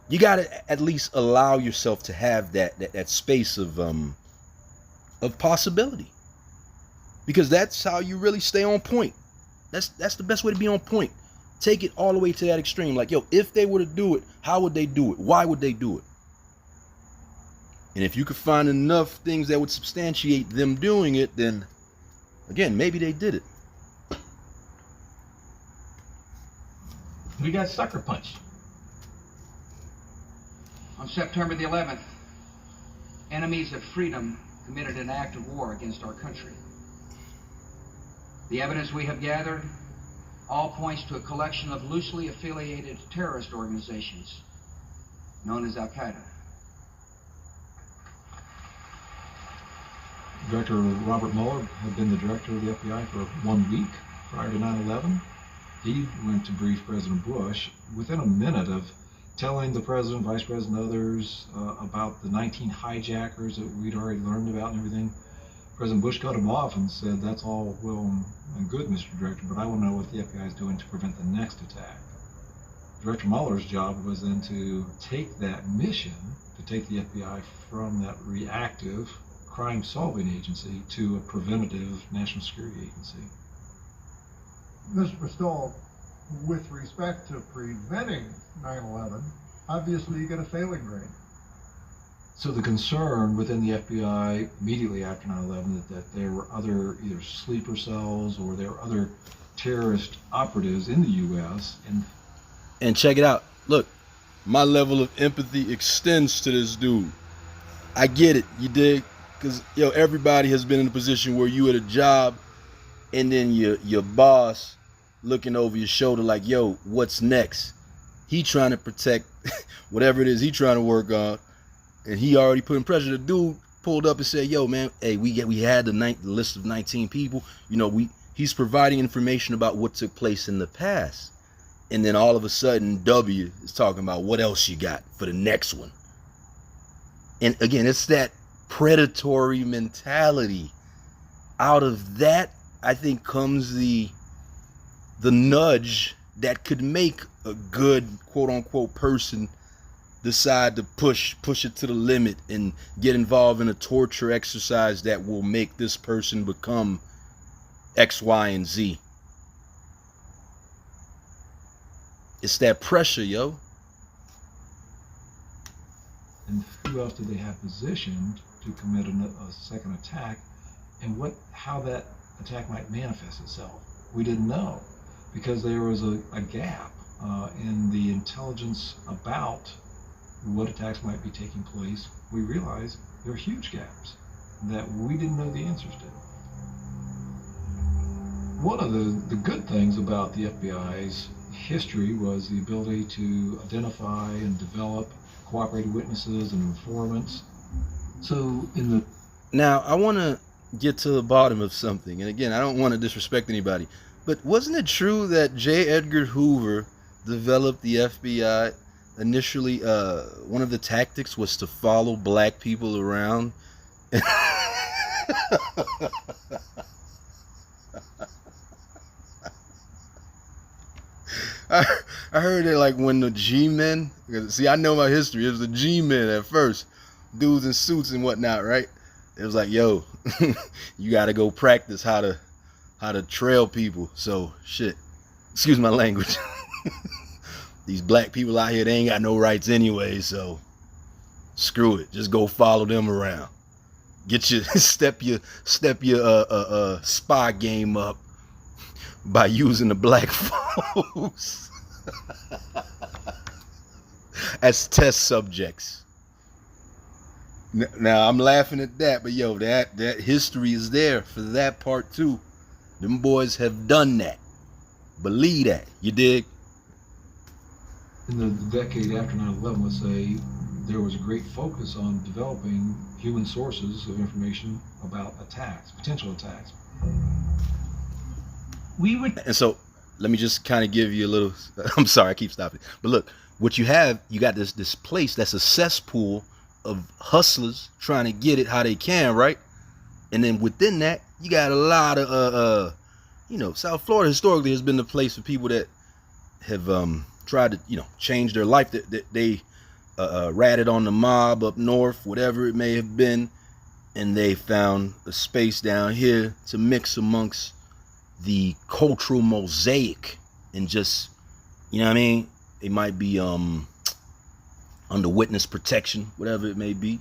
You got to at least allow yourself to have that space of possibility. Because that's how you really stay on point. That's the best way to be on point. Take it all the way to that extreme. Like, yo, if they were to do it, how would they do it? Why would they do it? And if you could find enough things that would substantiate them doing it, then, again, maybe they did it. We got sucker punched. On September the 11th, enemies of freedom committed an act of war against our country. The evidence we have gathered all points to a collection of loosely affiliated terrorist organizations known as Al-Qaeda. Director Robert Mueller had been the director of the FBI for 1 week prior to 9/11. He went to brief President Bush within a minute of telling the president, vice president, others about the 19 hijackers that we'd already learned about and everything. President Bush cut him off and said, that's all well and good, Mr. Director, but I want to know what the FBI is doing to prevent the next attack. Director Mueller's job was then to take that mission, to take the FBI from that reactive crime-solving agency to a preventative national security agency. Mr. Pistole, with respect to preventing 9/11, obviously you get a failing grade. So the concern within the FBI immediately after 9/11 that there were other either sleeper cells or there were other terrorist operatives in the U.S. And check it out. Look, my level of empathy extends to this dude. I get it, you dig? Because everybody has been in a position where you at a job and then your boss looking over your shoulder like, yo, what's next? He trying to protect whatever it is he trying to work on, and he already putting pressure. The dude pulled up and said, yo, man, hey, we had the list of 19 people. He's providing information about what took place in the past. And then all of a sudden, W is talking about what else you got for the next one. And again, it's that predatory mentality. Out of that, I think, comes the nudge that could make a good, quote unquote, person decide to push it to the limit and get involved in a torture exercise that will make this person become X, Y, and Z. It's that pressure, yo. And who else did they have positioned to commit a second attack, and how that attack might manifest itself? We didn't know, because there was a gap in the intelligence about what attacks might be taking place. We realized there were huge gaps that we didn't know the answers to. One of the good things about the FBI's history was the ability to identify and develop cooperating witnesses and informants. So Now, I want to get to the bottom of something. And again, I don't want to disrespect anybody, but wasn't it true that J. Edgar Hoover developed the FBI? Initially, one of the tactics was to follow black people around. I heard it like when the G-men, see, I know my history. It was the G-men at first, dudes in suits and whatnot, right? It was like, yo, you got to go practice how to trail people. So shit, excuse my language. These black people out here, they ain't got no rights anyway. So screw it, just go follow them around. Get your step your spy game up by using the black folks as test subjects. Now I'm laughing at that, but yo, that history is there for that part too. Them boys have done that. Believe that. You dig? In the decade after 9/11, let's say, there was a great focus on developing human sources of information about attacks, potential attacks. And so let me just kind of give you a little, I'm sorry, I keep stopping. But look, what you got this place that's a cesspool of hustlers trying to get it how they can, right? And then within that, you got a lot of, South Florida historically has been the place for people that have tried to, change their life, that they ratted on the mob up north, whatever it may have been, and they found a space down here to mix amongst the cultural mosaic and just, you know what I mean? It might be under witness protection, whatever it may be,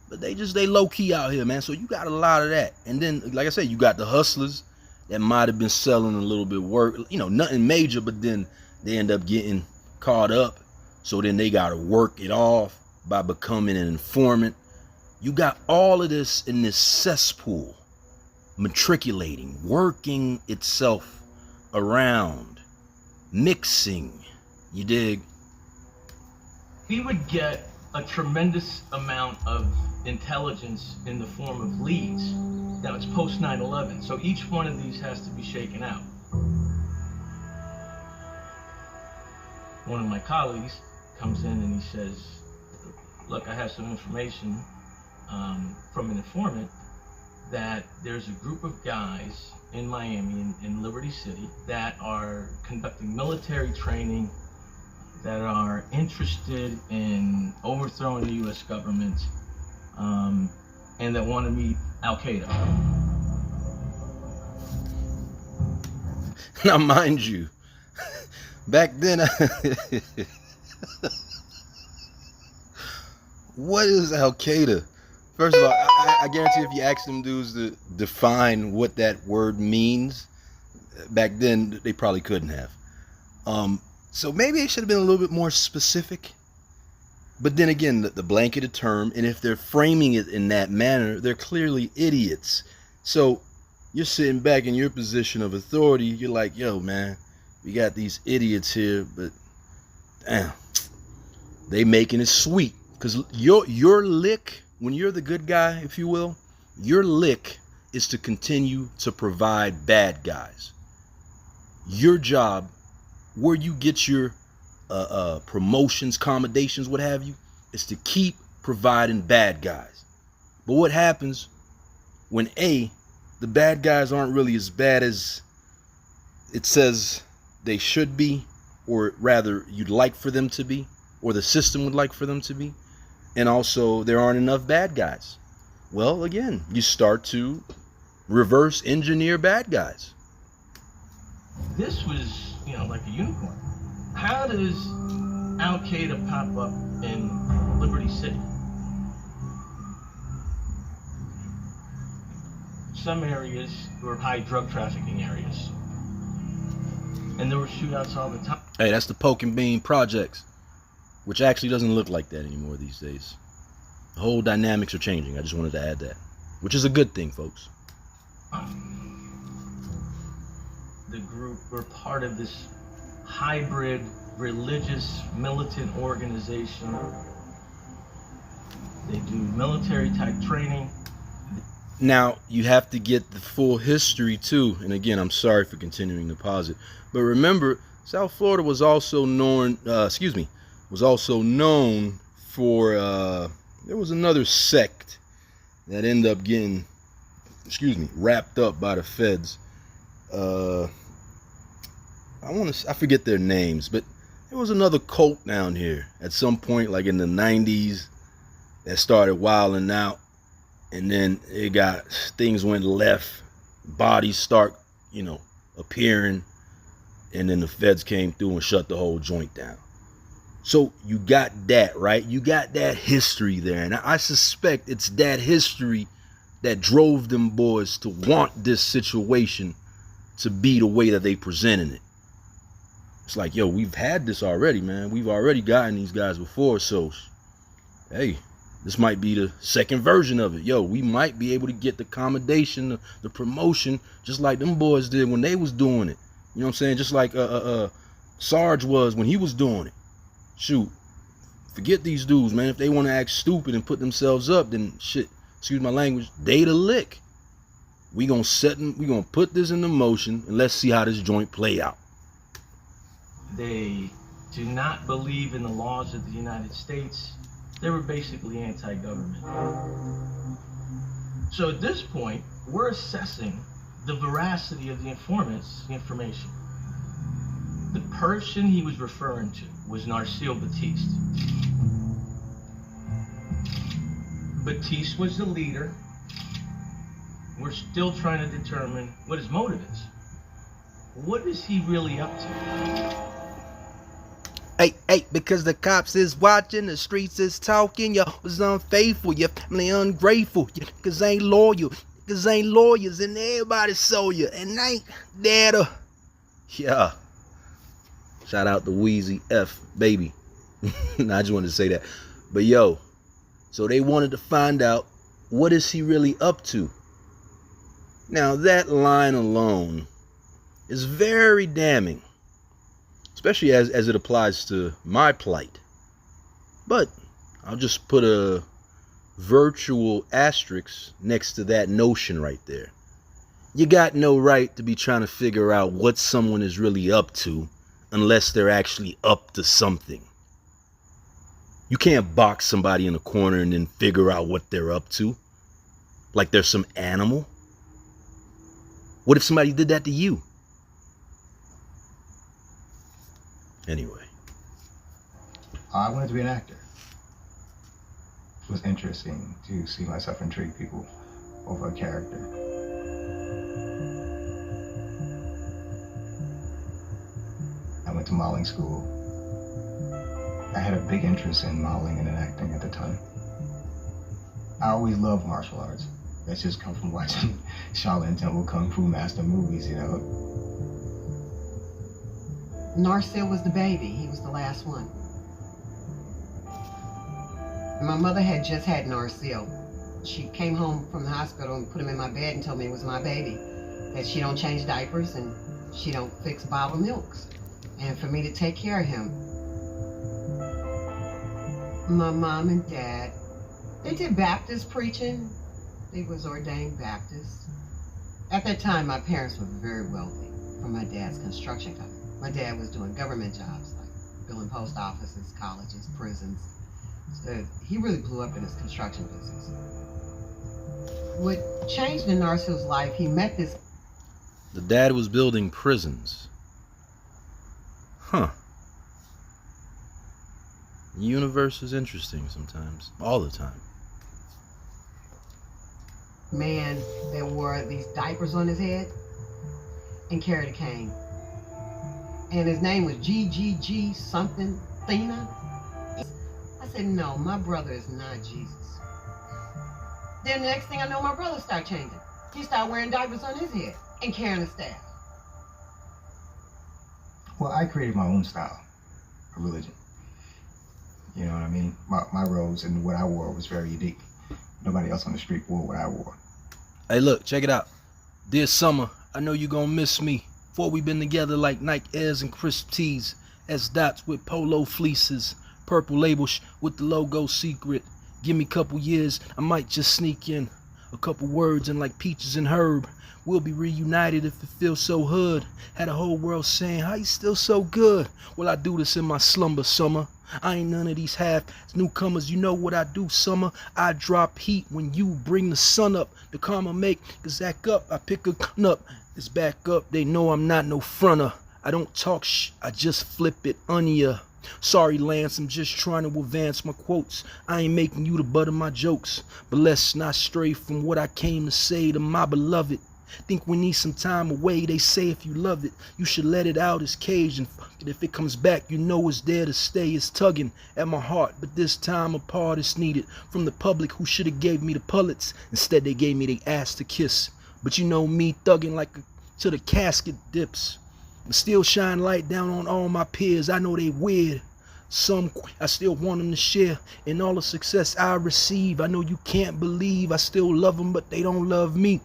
but they low key out here, man. So you got a lot of that. And then, like I said, you got the hustlers that might have been selling a little bit of work, nothing major, but then they end up getting caught up. So then they got to work it off by becoming an informant. You got all of this in this cesspool, matriculating, working itself around, mixing. You dig? We would get a tremendous amount of intelligence in the form of leads. Now it's post 9/11, so each one of these has to be shaken out. One of my colleagues comes in and he says, look, I have some information from an informant that there's a group of guys in Miami, in Liberty City, that are conducting military training, that are interested in overthrowing the U.S. government, and that want to meet Al-Qaeda. Now, mind you, back then, What is Al Qaeda? First of all, I guarantee if you ask them dudes to define what that word means, back then they probably couldn't have. So maybe it should have been a little bit more specific. But then again, the blanketed term, and if they're framing it in that manner, they're clearly idiots. So you're sitting back in your position of authority, you're like, yo, man, we got these idiots here, but damn, they making it sweet. Because your lick, when you're the good guy, if you will, your lick is to continue to provide bad guys. Your job, where you get your promotions, commendations, what have you, is to keep providing bad guys. But what happens when the bad guys aren't really as bad as it says they should be, or rather you'd like for them to be, or the system would like for them to be, and also there aren't enough bad guys? Well, again, you start to reverse engineer bad guys. This was, like a unicorn. How does Al Qaeda pop up in Liberty City? Some areas were high drug trafficking areas, and there were shootouts all the time. Hey, that's the Poke and Bean projects, which actually doesn't look like that anymore these days. The whole dynamics are changing. I just wanted to add that, which is a good thing, folks. The group were part of this hybrid religious militant organization. They do military type training. Now you have to get the full history too, and again, I'm sorry for continuing to pause it, but remember, South Florida was also known for there was another sect that ended up getting wrapped up by the feds. I forget their names, but there was another cult down here at some point, like in the 90s, that started wilding out, and then things went left, bodies start, appearing, and then the feds came through and shut the whole joint down. So you got that, right? You got that history there, and I suspect it's that history that drove them boys to want this situation to be the way that they presented it. It's like, yo, we've had this already, man. We've already gotten these guys before, so hey, this might be the second version of it. Yo, we might be able to get the commendation, the promotion, just like them boys did when they was doing it. You know what I'm saying? Just like Sarge was when he was doing it. Shoot, forget these dudes, man. If they want to act stupid and put themselves up, then shit, excuse my language, they the lick. We gonna put this into motion, and let's see how this joint play out. They do not believe in the laws of the United States. They were basically anti-government. So at this point, we're assessing the veracity of the informant's information. The person he was referring to was Narcille Batiste. Batiste was the leader. We're still trying to determine what his motive is. What is he really up to? Hey, because the cops is watching, the streets is talking, you was unfaithful, you family ungrateful, you niggas ain't loyal, niggas ain't lawyers, and everybody saw you, and ain't there to... Yeah. Shout out to Wheezy F, baby. I just wanted to say that. But yo, so they wanted to find out, what is he really up to? Now that line alone is very damning, especially as it applies to my plight. But I'll just put a virtual asterisk next to that notion right there. You got no right to be trying to figure out what someone is really up to unless they're actually up to something. You can't box somebody in a corner and then figure out what they're up to, like they're some animal. What if somebody did that to you? Anyway. I wanted to be an actor. It was interesting to see myself intrigue people over a character. I went to modeling school. I had a big interest in modeling and in acting at the time. I always loved martial arts. That's just come from watching Shaolin Temple Kung Fu Master movies, you know. Narsil was the baby. He was the last one. My mother had just had Narsil. She came home from the hospital and put him in my bed and told me it was my baby. That she don't change diapers and she don't fix bottled milks. And for me to take care of him. My mom and dad, they did Baptist preaching. They was ordained Baptists. At that time, my parents were very wealthy from my dad's construction company. My dad was doing government jobs, like building post offices, colleges, prisons. So he really blew up in his construction business. What changed in Narsil's life, he met this... The dad was building prisons. Huh. The universe is interesting sometimes. All the time. man that wore these diapers on his head and carried a cane. And his name was GGG something, Thina. I said, no, my brother is not Jesus. Then the next thing I know, my brother started changing. He started wearing diapers on his head and carrying a staff. Well, I created my own style of religion. You know what I mean? My robes and what I wore was very unique. Nobody else on the street wore what I wore. Hey, look, check it out. Dear Summer, I know you gonna miss me. Before we been together like Nike Airs and crisp tees, S dots with polo fleeces, purple label with the logo secret. Give me a couple years, I might just sneak in a couple words and like peaches and herb. We'll be reunited if it feels so hood. Had a whole world saying, how you still so good? Well, I do this in my slumber, Summer. I ain't none of these half newcomers. You know what I do, Summer. I drop heat when you bring the sun up. The karma make Zack up. I pick a gun up. It's back up. They know I'm not no fronter. I don't talk I just flip it on ya. Sorry, Lance, I'm just trying to advance my quotes. I ain't making you the butt of my jokes. But let's not stray from what I came to say to my beloved. Think we need some time away. They say if you love it, you should let it out its cage. And fuck it, if it comes back, you know it's there to stay. It's tugging at my heart, but this time apart is needed from the public who should have gave me the pullets. Instead, they gave me the ass to kiss. But you know me thugging like till the casket dips. But still shine light down on all my peers. I know they weird. Some I still want them to share in all the success I receive. I know you can't believe I still love them, but they don't love me.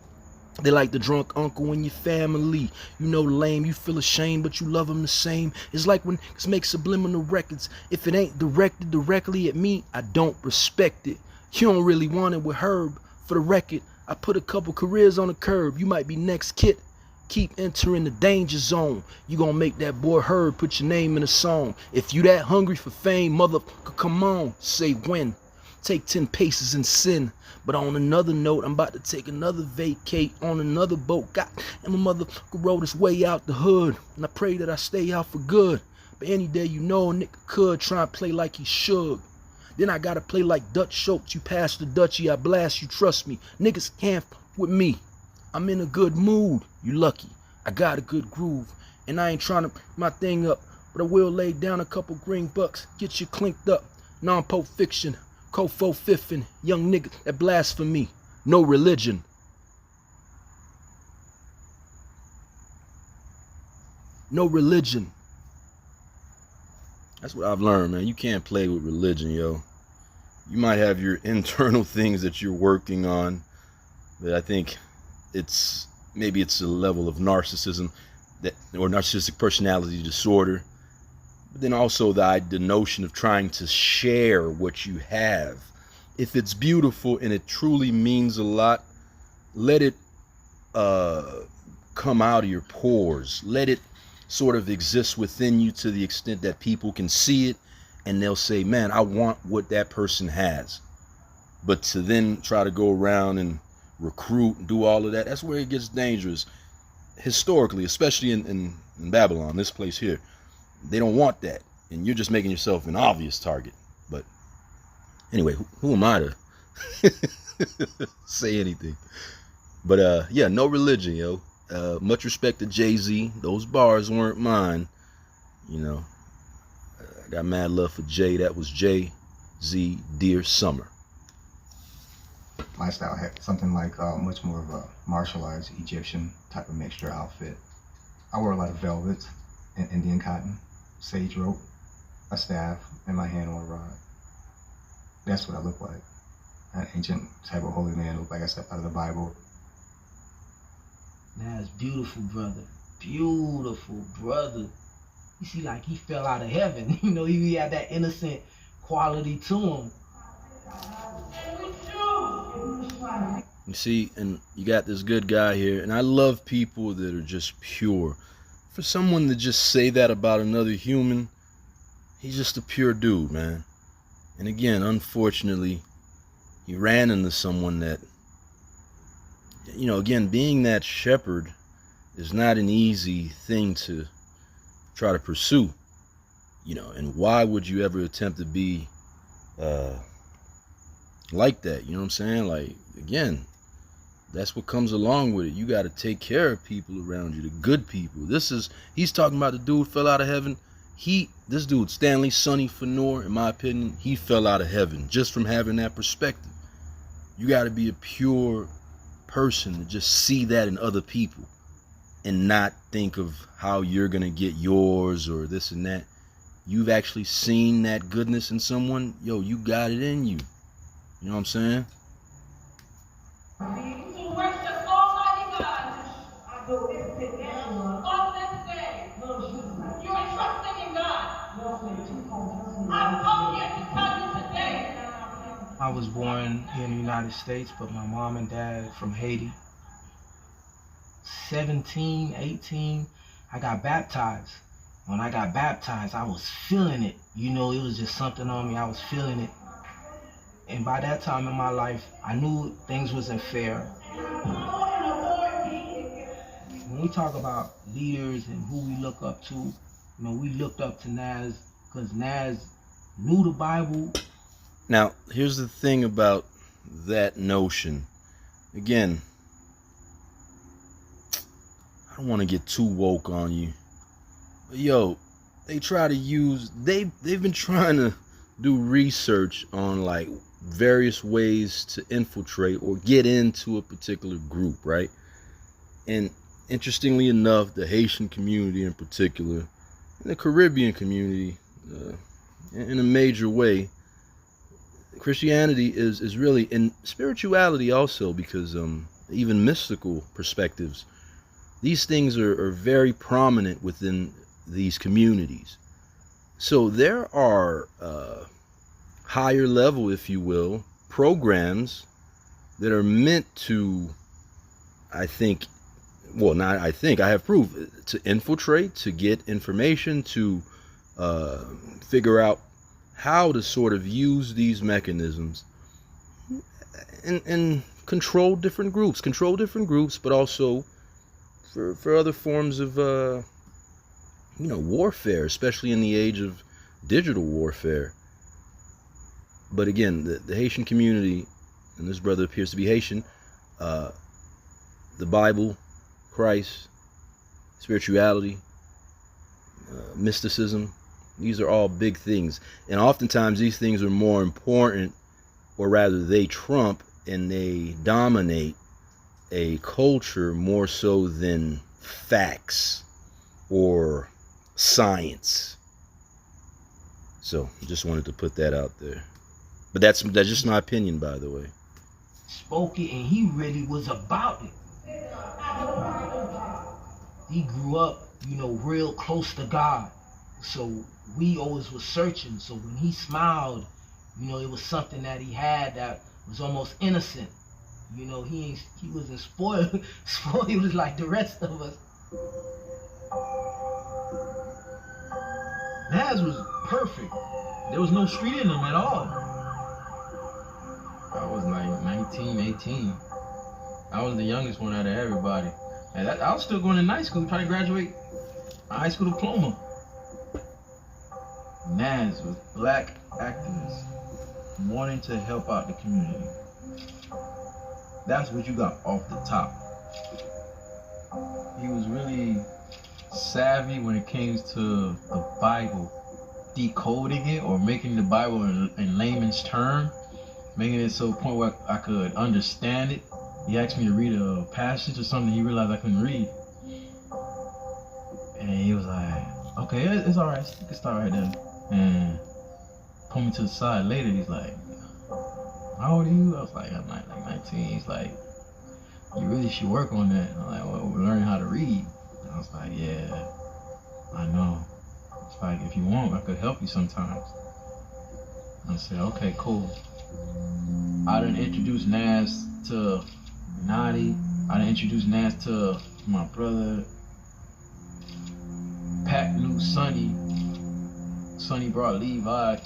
They like the drunk uncle in your family. You know lame, you feel ashamed, but you love them the same. It's like when niggas make subliminal records. If it ain't directed directly at me, I don't respect it. You don't really want it with Herb. For the record, I put a couple careers on the curb. You might be next, kid. Keep entering the danger zone. You gonna make that boy Herb put your name in a song. If you that hungry for fame, motherfucker, come on, say when. Take 10 paces and sin. But on another note, I'm about to take another vacate on another boat. God, and my motherfucker rode his way out the hood. And I pray that I stay out for good. But any day you know a nigga could try and play like he should. Then I gotta play like Dutch Schultz. You pass the Dutchie, I blast you, trust me. Niggas can't f with me. I'm in a good mood. You lucky. I got a good groove. And I ain't trying to my thing up. But I will lay down a couple green bucks. Get you clinked up. Non-Pope fiction. Cofo fiffin', young nigga that blasphemy, no religion. No religion. That's what I've learned, man. You can't play with religion, yo. You might have your internal things that you're working on, but I think maybe it's a level of narcissism or narcissistic personality disorder. But then also the notion of trying to share what you have. If it's beautiful and it truly means a lot, let it come out of your pores. Let it sort of exist within you to the extent that people can see it and they'll say, man, I want what that person has. But to then try to go around and recruit and do all of that, that's where it gets dangerous. Historically, especially in Babylon, this place here. They don't want that, and you're just making yourself an obvious target. But anyway, who am I to say anything? But yeah, no religion, yo. Much respect to Jay-Z. Those bars weren't mine. You know, I got mad love for Jay. That was Jay-Z, Dear Summer. lifestyle. I had something like much more of a martial arts Egyptian type of mixture outfit. I wore a lot of velvet and Indian cotton, sage rope, a staff, and my hand on a rod. That's what I look like. An ancient type of holy man, look like I stepped out of the Bible. That's beautiful, brother. Beautiful, brother. You see, like he fell out of heaven. You know, he had that innocent quality to him. You see, and you got this good guy here, and I love people that are just pure. For someone to just say that about another human, he's just a pure dude, man. And again, unfortunately, he ran into someone that, you know, again, being that shepherd is not an easy thing to try to pursue, you know. And why would you ever attempt to be like that? You know what I'm saying? Like, again, that's what comes along with it. You got to take care of people around you, the good people. He's talking about the dude fell out of heaven. This dude, Stanley Sonny Fenor, in my opinion, he fell out of heaven just from having that perspective. You got to be a pure person to just see that in other people and not think of how you're going to get yours or this and that. You've actually seen that goodness in someone. Yo, you got it in you. You know what I'm saying? I was born here in the United States, but my mom and dad from Haiti. 17, 18, I got baptized. When I got baptized, I was feeling it. You know, it was just something on me. I was feeling it. And by that time in my life, I knew things wasn't fair. When we talk about leaders and who we look up to, you know, we looked up to Nas because Nas knew the Bible. Now, here's the thing about that notion. Again, I don't want to get too woke on you. But yo, they've been trying to do research on like various ways to infiltrate or get into a particular group, right? And interestingly enough, the Haitian community in particular, and the Caribbean community, in a major way, Christianity is really, in spirituality also, because even mystical perspectives, these things are very prominent within these communities. So there are higher level, if you will, programs that are meant to, I have proof, to infiltrate, to get information, to figure out how to sort of use these mechanisms and control different groups, but also for other forms of warfare, especially in the age of digital warfare. But again, the Haitian community, and this brother appears to be Haitian, the Bible, Christ, spirituality, mysticism, these are all big things. And oftentimes these things are more important, or rather they trump and they dominate a culture more so than facts or science. So just wanted to put that out there. But that's just my opinion, by the way. Spoke it, and he really was about it. He grew up, real close to God. So we always was searching. So when he smiled, it was something that he had that was almost innocent. He wasn't spoiled. He was like the rest of us. Nas was perfect. There was no street in him at all. I was like 19, 18. I was the youngest one out of everybody. And I was still going to night school, trying to graduate a high school diploma. Nas was black activists wanting to help out the community. That's what you got off the top. He was really savvy when it came to the Bible, decoding it or making the Bible in layman's term. making it to a point where I could understand it. He asked me to read a passage or something he realized I couldn't read. And he was like, okay, it's all right. You can start right there. And pulled me to the side later. He's like, how old are you? I was like, I'm like 19. He's like, you really should work on that. And I'm like, well, we're learning how to read. And I was like, yeah, I know. It's like, if you want, I could help you sometimes. I said, okay, cool. I done introduced Nas to Nadi. I done introduced Nas to my brother. Pat knew Sonny. Sonny brought Levi.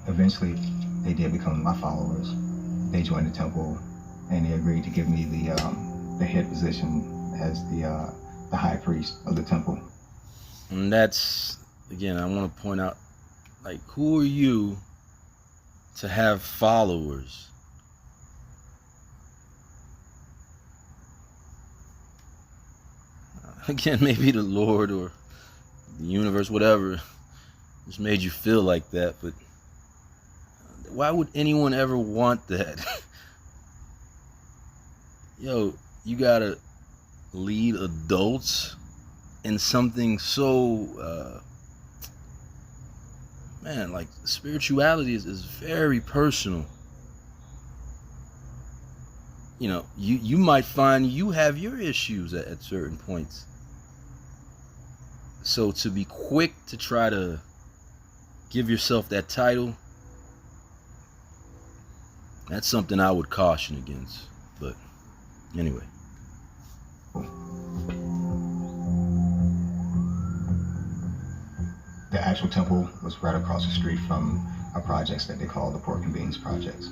Eventually, they did become my followers. They joined the temple, and they agreed to give me the head position as the high priest of the temple. And that's, again, I want to point out, like, who are you to have followers? Again, maybe the Lord or the universe, whatever, just made you feel like that, but why would anyone ever want that? Yo, you gotta lead adults in something so, man, like spirituality is very personal. You know, you might find you have your issues at certain points. So to be quick to try to give yourself that title, that's something I would caution against. But anyway. The actual temple was right across the street from our projects that they call the Pork and Beans projects.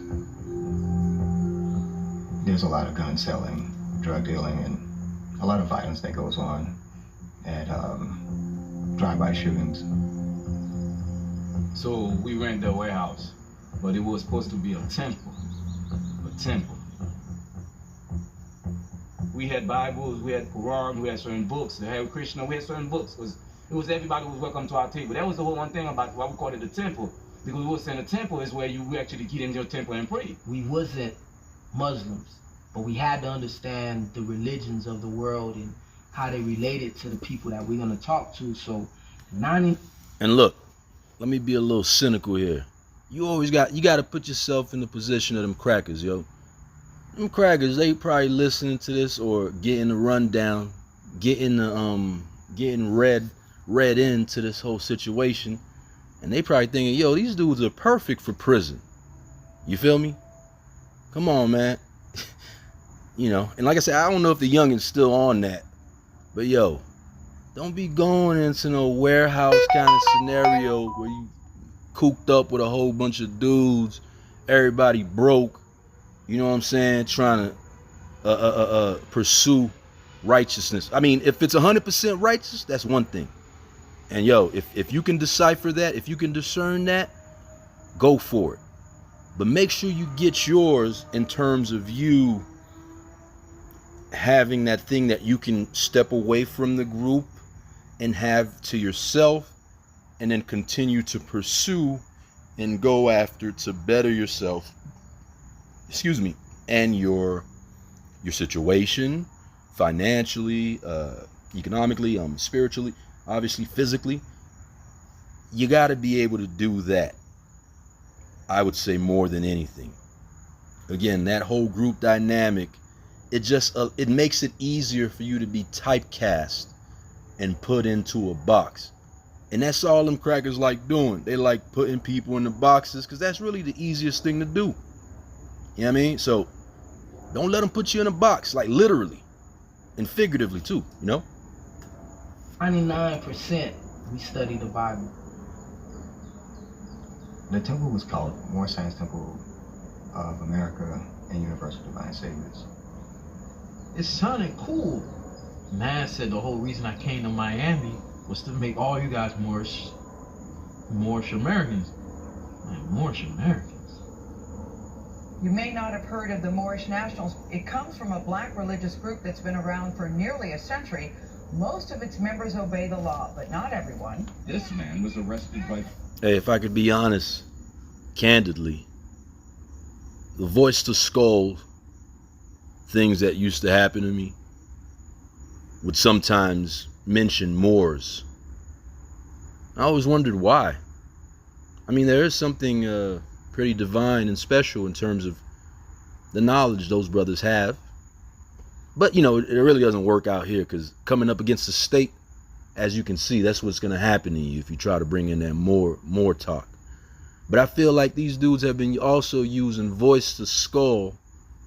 There's a lot of gun selling, drug dealing, and a lot of violence that goes on at drive-by shootings. So we rent the warehouse, but it was supposed to be a temple. A temple. We had Bibles, we had Quran, we had certain books. The Hare Krishna, we had certain books. It was everybody was welcome to our table. That was the whole one thing about why we called it a temple. Because we were saying a temple is where you actually get into your temple and pray. We wasn't Muslims, but we had to understand the religions of the world and how they related to the people that we're gonna talk to. So, And look, let me be a little cynical here. You got to put yourself in the position of them crackers, yo. Them crackers, they probably listening to this or getting the rundown, getting read into this whole situation, and they probably thinking, yo, these dudes are perfect for prison. You feel me? Come on, man. You know, and like I said, I don't know if the youngin's still on that, but yo, don't be going into no warehouse kind of scenario where you cooped up with a whole bunch of dudes, everybody broke, you know what I'm saying, trying to pursue righteousness. I mean, if it's 100% righteous, that's one thing. And yo, if you can decipher that, if you can discern that, go for it. But make sure you get yours in terms of you having that thing that you can step away from the group and have to yourself, and then continue to pursue and go after to better yourself, and your situation, financially, economically, spiritually, obviously physically. You got to be able to do that, I would say, more than anything. Again, that whole group dynamic, it makes it easier for you to be typecast and put into a box. And that's all them crackers like doing. They like putting people in the boxes because that's really the easiest thing to do. You know what I mean? So don't let them put you in a box, like literally and figuratively too, you know? 99% we study the Bible. The temple was called Moore Science Temple of America and Universal Divine Saviors. It sounded cool. Man said the whole reason I came to Miami was to make all you guys Moorish Americans. Man, Moorish Americans. You may not have heard of the Moorish Nationals. It comes from a black religious group that's been around for nearly a century. Most of its members obey the law, but not everyone. This man was arrested by... Hey, if I could be honest, candidly, the voice to skull things that used to happen to me would sometimes mention Moors. I always wondered why. I mean, there is something pretty divine and special in terms of the knowledge those brothers have. But, you know, it really doesn't work out here, because coming up against the state, as you can see, that's what's going to happen to you if you try to bring in that more talk. But I feel like these dudes have been also using voice to skull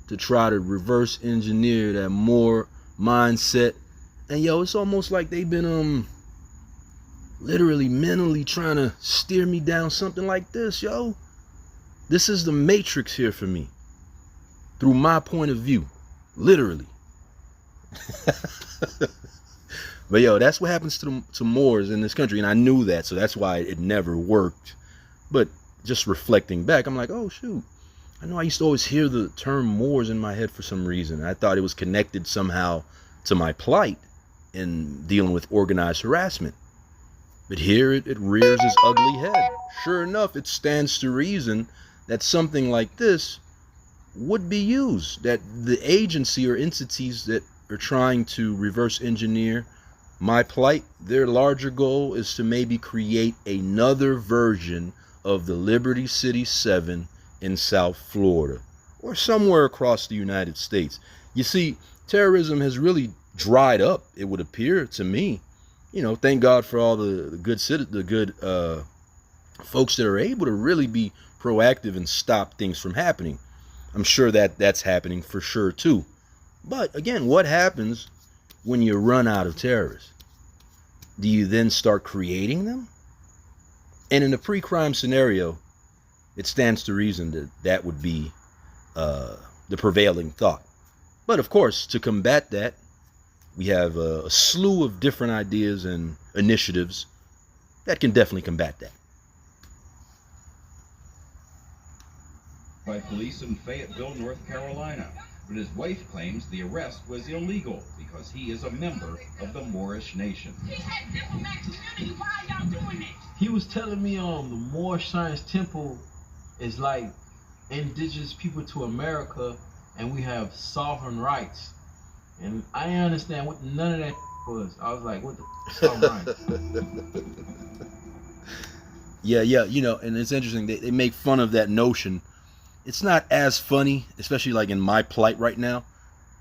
to try to reverse engineer that more mindset. And yo, it's almost like they've been literally mentally trying to steer me down something like this, yo. This is the matrix here for me, through my point of view, literally. But yo, that's what happens to Moors in this country, and I knew that, so that's why it never worked. But just reflecting back, I'm like, oh shoot, I know I used to always hear the term Moors in my head for some reason. I thought it was connected somehow to my plight in dealing with organized harassment. But here it rears its ugly head. Sure enough, it stands to reason that something like this would be used, that the agency or entities that are trying to reverse engineer my plight, their larger goal is to maybe create another version of the Liberty City 7 in South Florida or somewhere across the United States. You see, terrorism has really dried up, it would appear to me. You know, thank God for all the good folks that are able to really be proactive and stop things from happening. I'm sure that that's happening for sure too. But again, what happens when you run out of terrorists? Do you then start creating them? And in a pre-crime scenario, it stands to reason that that would be the prevailing thought. But of course, to combat that, we have a slew of different ideas and initiatives that can definitely combat that. By police in Fayetteville, North Carolina, but his wife claims the arrest was illegal because he is a member of the Moorish nation. He was telling me the Moorish Science Temple is like indigenous people to America, and we have sovereign rights. And I didn't understand what none of that was. I was like, what the sovereign rights? Yeah, you know, and it's interesting, they make fun of that notion. It's not as funny, especially like in my plight right now.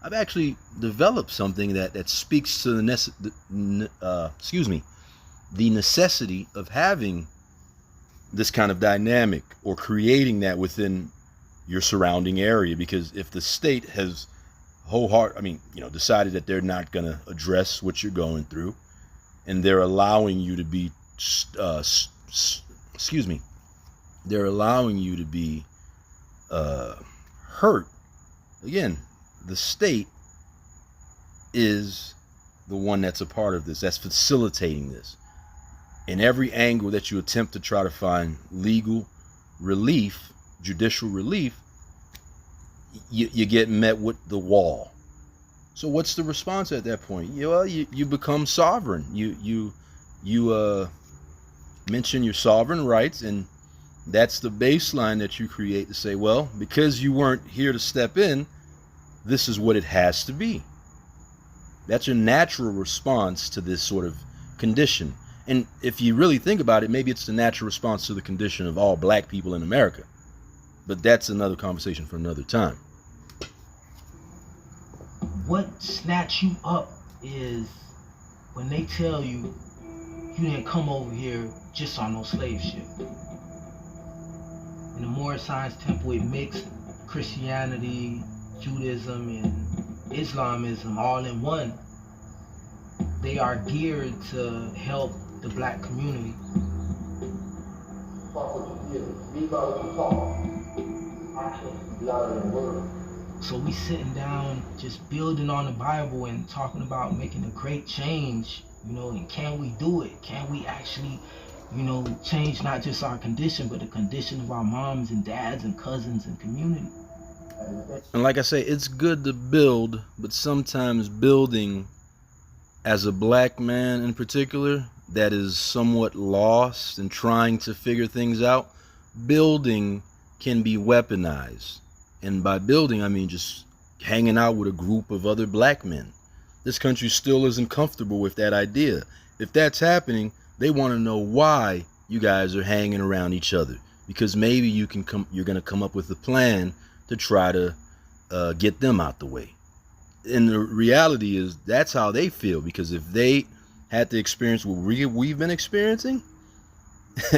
I've actually developed something that speaks to the necessity of having this kind of dynamic or creating that within your surrounding area. Because if the state has decided that they're not going to address what you're going through, and they're allowing you to be, they're allowing you to be hurt. Again, the state is the one that's a part of this, that's facilitating this. In every angle that you attempt to try to find legal relief, judicial relief, you get met with the wall. So what's the response at that point? You become sovereign. You mention your sovereign rights, and that's the baseline that you create to say, well, because you weren't here to step in, this is what it has to be. That's your natural response to this sort of condition. And if you really think about it, maybe it's the natural response to the condition of all black people in America. But that's another conversation for another time. What snatch you up is when they tell you you didn't come over here just on no slave ship. In the Moorish Science Temple, it mixed Christianity, Judaism, and Islamism all in one. They are geared to help the black community. So we sitting down just building on the Bible and talking about making a great change, and can we do it? Can we actually, change not just our condition, but the condition of our moms and dads and cousins and community? And like I say, it's good to build, but sometimes building as a black man in particular that is somewhat lost and trying to figure things out, building can be weaponized. And by building, I mean just hanging out with a group of other black men. This country still isn't comfortable with that idea. If that's happening, they want to know why you guys are hanging around each other, because maybe you're going to come up with a plan to try to get them out the way. And the reality is that's how they feel, because if they had to experience what we've been experiencing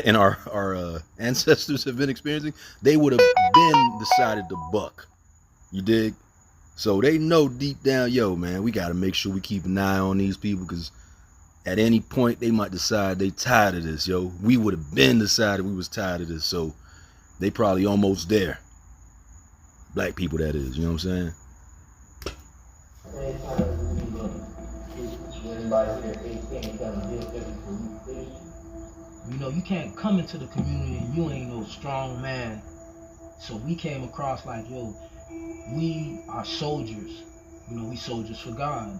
and our ancestors have been experiencing, they would have been decided to buck. You dig? So they know deep down, yo, man, we got to make sure we keep an eye on these people, because at any point they might decide they tired of this, yo. We would have been decided we was tired of this, so they probably almost there. Black people, that is, you know what I'm saying? You know, you can't come into the community and you ain't no strong man. So we came across like, yo, we are soldiers. You know, we soldiers for God.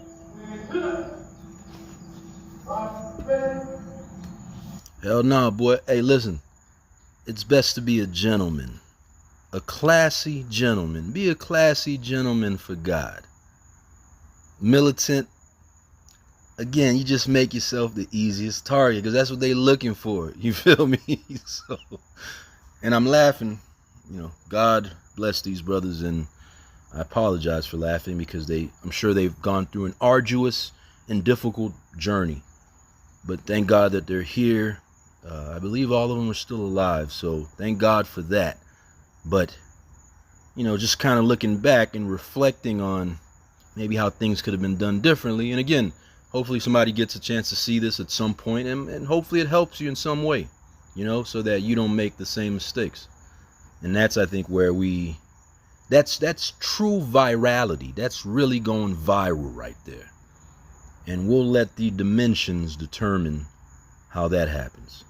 Hell no, boy. Hey, listen. It's best to be a gentleman. A classy gentleman. Be a classy gentleman for God. Militant. Again, you just make yourself the easiest target, because that's what they're looking for. You feel me? So, and I'm laughing. You know, God bless these brothers, and I apologize for laughing, because I'm sure they've gone through an arduous and difficult journey. But thank God that they're here. I believe all of them are still alive, so thank God for that. But, you know, just kind of looking back and reflecting on maybe how things could have been done differently. And again, hopefully somebody gets a chance to see this at some point, and hopefully it helps you in some way, you know, so that you don't make the same mistakes. And that's, I think, where that's true virality. That's really going viral right there. And we'll let the dimensions determine how that happens.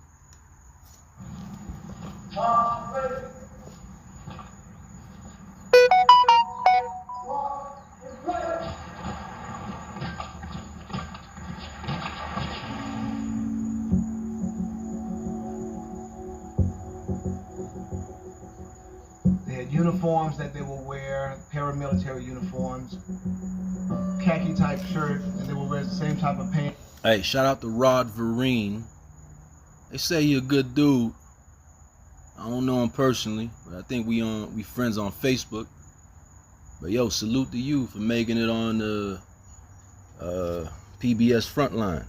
They had uniforms that they will wear, paramilitary uniforms, khaki type shirt, and they will wear the same type of pants. Hey, shout out to Rod Vereen. They say you're a good dude. I don't know him personally, but I think we friends on Facebook. But yo, salute to you for making it on the PBS Frontline.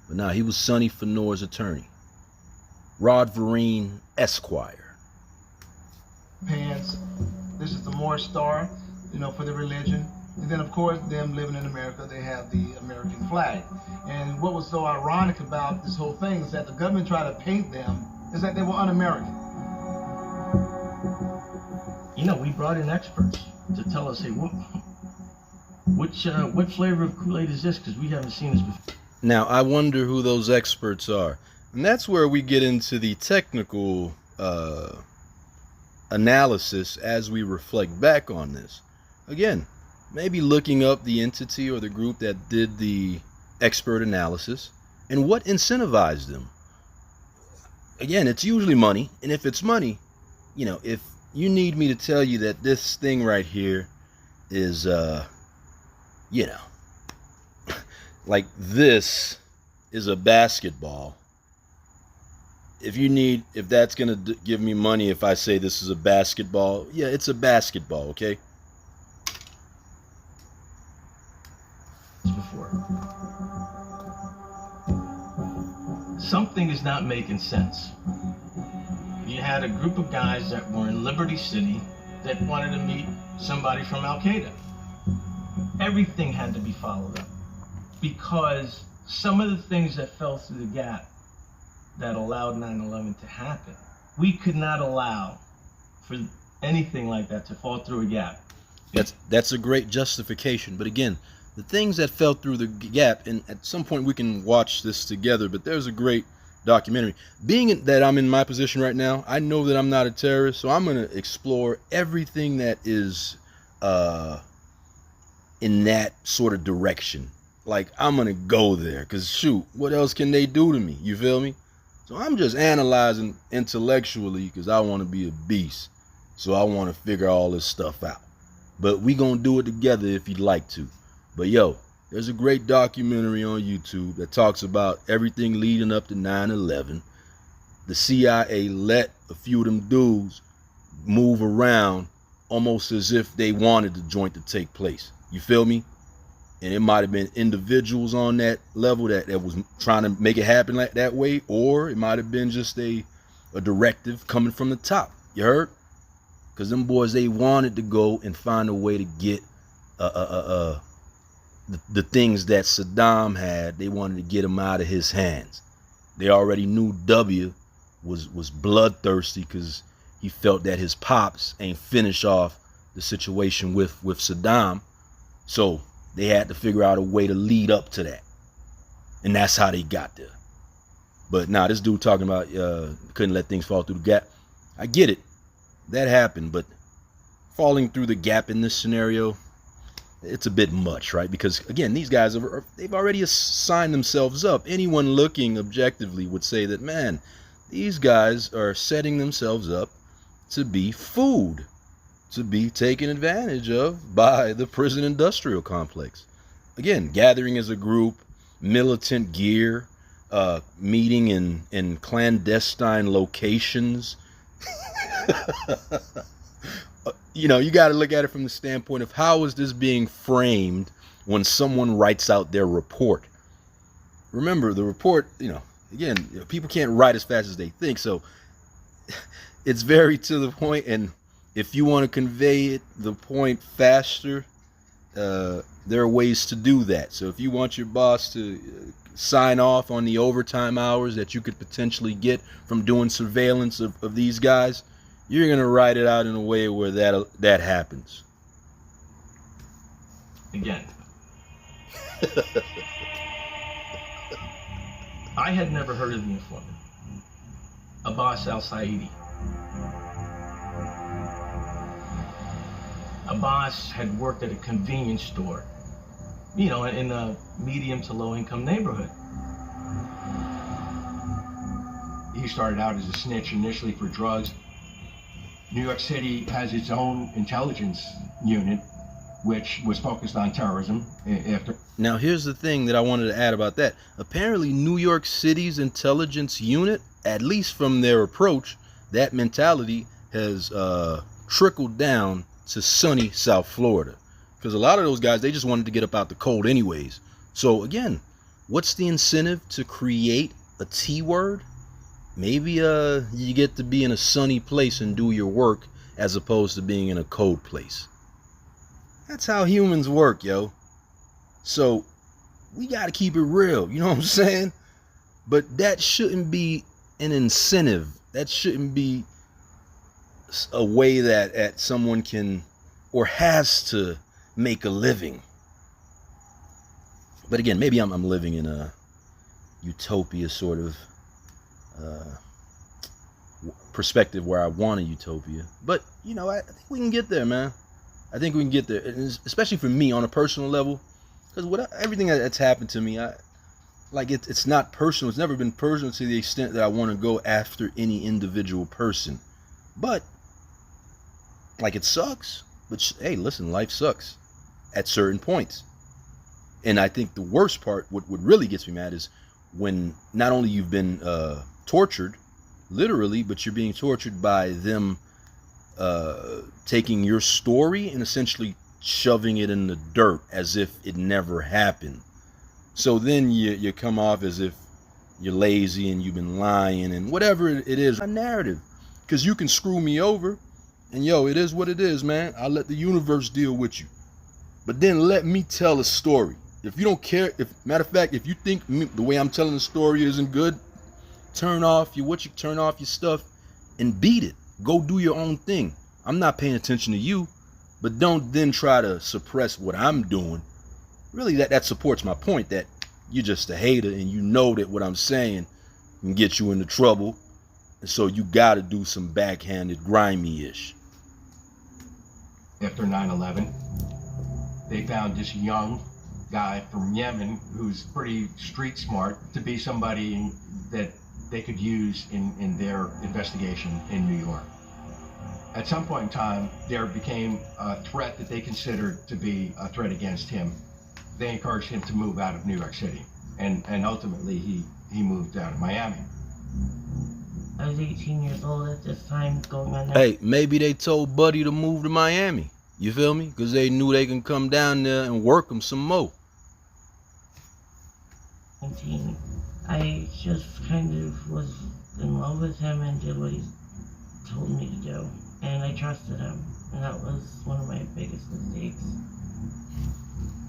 But nah, he was Sonny Fenor's attorney. Rod Vereen, Esquire. Pants. This is the Morris Star, you know, for the religion. And then, of course, them living in America, they have the American flag. And what was so ironic about this whole thing is that the government tried to paint them is that they were un-American. You know, we brought in experts to tell us, hey, what flavor of Kool-Aid is this? Because we haven't seen this before. Now, I wonder who those experts are. And that's where we get into the technical analysis as we reflect back on this. Again, maybe looking up the entity or the group that did the expert analysis and what incentivized them. Again, it's usually money. And if it's money, you know, if you need me to tell you that this thing right here is, you know, like this is a basketball. If that's going to give me money if I say this is a basketball, yeah, it's a basketball, okay? Before. Something is not making sense. You had a group of guys that were in Liberty City that wanted to meet somebody from Al Qaeda. Everything had to be followed up because some of the things that fell through the gap that allowed 9/11 to happen, we could not allow for anything like that to fall through a gap. That's a great justification. But again, the things that fell through the gap, and at some point we can watch this together, but there's a great documentary. Being that I'm in my position right now, I know that I'm not a terrorist, so I'm going to explore everything that is in that sort of direction. Like, I'm going to go there, because shoot, what else can they do to me? You feel me? So I'm just analyzing intellectually because I want to be a beast. So I want to figure all this stuff out. But we gonna do it together if you'd like to. But yo, there's a great documentary on YouTube that talks about everything leading up to 9/11. The CIA let a few of them dudes move around almost as if they wanted the joint to take place. You feel me? And it might have been individuals on that level that was trying to make it happen like that way, or it might have been just a directive coming from the top. You heard? Because them boys, they wanted to go and find a way to get the things that Saddam had. They wanted to get them out of his hands. They already knew W was bloodthirsty because he felt that his pops ain't finish off the situation with Saddam. So they had to figure out a way to lead up to that. And that's how they got there. But now this dude talking about couldn't let things fall through the gap. I get it. That happened, but falling through the gap in this scenario, it's a bit much, right? Because again, these guys they've already signed themselves up. Anyone looking objectively would say that, man, these guys are setting themselves up to be food, to be taken advantage of by the prison industrial complex. Again, gathering as a group, militant gear, meeting in clandestine locations. You know, you got to look at it from the standpoint of how is this being framed when someone writes out their report. Remember, the report, again, people can't write as fast as they think, so it's very to the point, and if you want to convey the point faster, there are ways to do that. So if you want your boss to sign off on the overtime hours that you could potentially get from doing surveillance of these guys, you're going to write it out in a way where that happens. Again, I had never heard of the informant, Abbas al-Saidi. Abbas had worked at a convenience store, in a medium to low income neighborhood. He started out as a snitch initially for drugs. New York City has its own intelligence unit, which was focused on terrorism. Now, here's the thing that I wanted to add about that. Apparently, New York City's intelligence unit, at least from their approach, that mentality has trickled down to sunny South Florida. Because a lot of those guys, they just wanted to get up out the cold anyways. So again, what's the incentive to create a T word? Maybe you get to be in a sunny place and do your work as opposed to being in a cold place. That's how humans work, yo. So we got to keep it real, you know what I'm saying? But that shouldn't be an incentive. That shouldn't be a way that someone can or has to make a living. But again, maybe I'm living in a utopia sort of perspective where I want a utopia. But I think we can get there, man. I think we can get there, and especially for me on a personal level, because everything that's happened to me, it's not personal. It's never been personal to the extent that I want to go after any individual person. But it sucks. But hey, listen, life sucks at certain points. And I think the worst part, what really gets me mad, is when not only you've been tortured, literally, but you're being tortured by them taking your story and essentially shoving it in the dirt as if it never happened. So then you come off as if you're lazy and you've been lying and whatever it is, a narrative. Because you can screw me over, and it is what it is, man. I'll let the universe deal with you. But then let me tell a story. If you don't care, matter of fact, if you think the way I'm telling the story isn't good, turn off your stuff and beat it. Go do your own thing. I'm not paying attention to you, but don't then try to suppress what I'm doing. Really, that supports my point that you're just a hater and you know that what I'm saying can get you into trouble. And so you got to do some backhanded grimy-ish. After 9/11, they found this young guy from Yemen who's pretty street smart to be somebody that they could use in their investigation in New York. At some point in time, there became a threat that they considered to be a threat against him. They encouraged him to move out of New York City, and ultimately he moved out of Miami. I was 18 years old at this time, going on. Hey, maybe they told Buddy to move to Miami. You feel me? Because they knew they can come down there and work him some more. 19. I just kind of was in love with him and did what he told me to do. And I trusted him. And that was one of my biggest mistakes.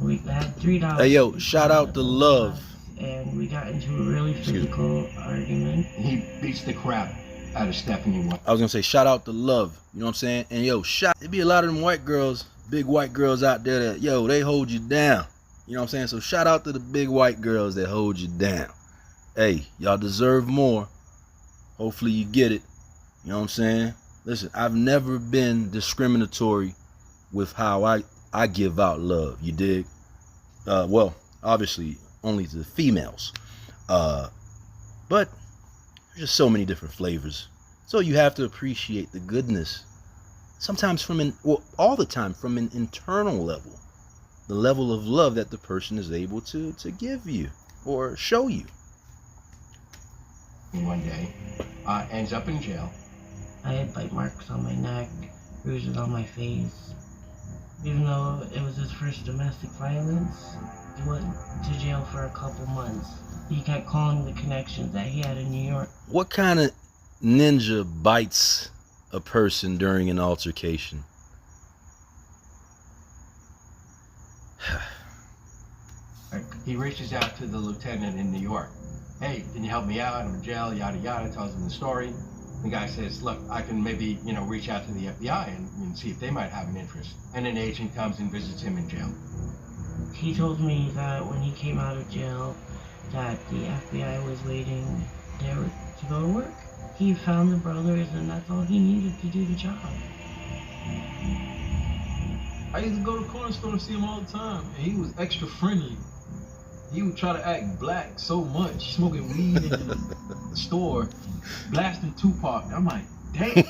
We had $3. Hey, yo, shout out to Love. And we got into a really physical argument. He beats the crap out of Stephanie. I was gonna say shout out to Love. You know what I'm saying? And yo, there be a lot of them white girls, big white girls out there that, yo, they hold you down. You know what I'm saying? So shout out to the big white girls that hold you down. Hey, y'all deserve more. Hopefully you get it. You know what I'm saying? Listen, I've never been discriminatory with how I give out love. You dig? Well, obviously only to the females. But there's just so many different flavors. So you have to appreciate the goodness. Sometimes all the time from an internal level. The level of love that the person is able to give you or show you. One day, ends up in jail. I had bite marks on my neck, bruises on my face. Even though it was his first domestic violence, he went to jail for a couple months. He kept calling the connections that he had in New York. What kind of ninja bites a person during an altercation? He reaches out to the lieutenant in New York. Hey, can you help me out? I'm in jail, yada yada, tells him the story. The guy says, look, I can maybe, reach out to the FBI and see if they might have an interest. And an agent comes and visits him in jail. He told me that when he came out of jail, that the FBI was waiting there to go to work. He found the brothers, and that's all he needed to do the job. I used to go to the corner store and see him all the time, and he was extra friendly. He would try to act black so much, smoking weed in the store, blasting Tupac. I'm like, dang.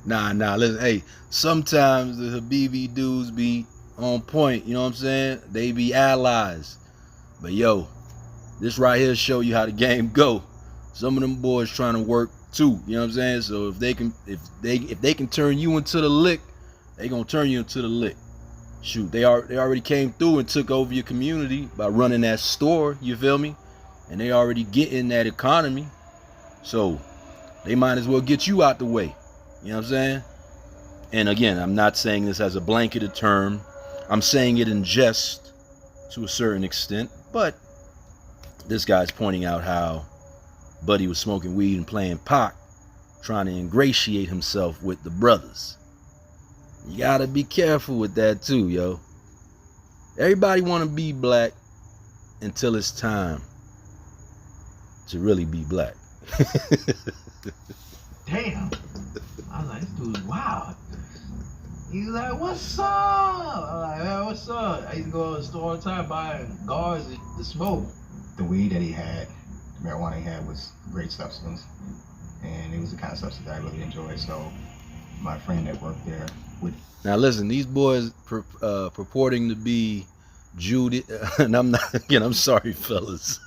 Nah, listen, hey, sometimes the Habibi dudes be on point, you know what I'm saying? They be allies. But yo, this right here show you how the game go. Some of them boys trying to work too, you know what I'm saying? So if they can turn you into the lick, they gonna turn you into the lick. Shoot, they already came through and took over your community by running that store, you feel me? And they already getting that economy. So they might as well get you out the way. You know what I'm saying? And again, I'm not saying this as a blanketed term. I'm saying it in jest to a certain extent. But this guy's pointing out how Buddy was smoking weed and playing Pac, trying to ingratiate himself with the brothers. You gotta be careful with that too, yo. Everybody wanna be black until it's time to really be black. Damn. I was like, this dude's wild. He's like, what's up? I'm like, man, what's up? I used to go to the store all the time buying guards to smoke. The weed that he had, the marijuana he had, was great substance. And it was the kind of substance that I really enjoyed. So my friend that worked there would... Now listen, these boys purporting to be Judy, and I'm sorry, fellas.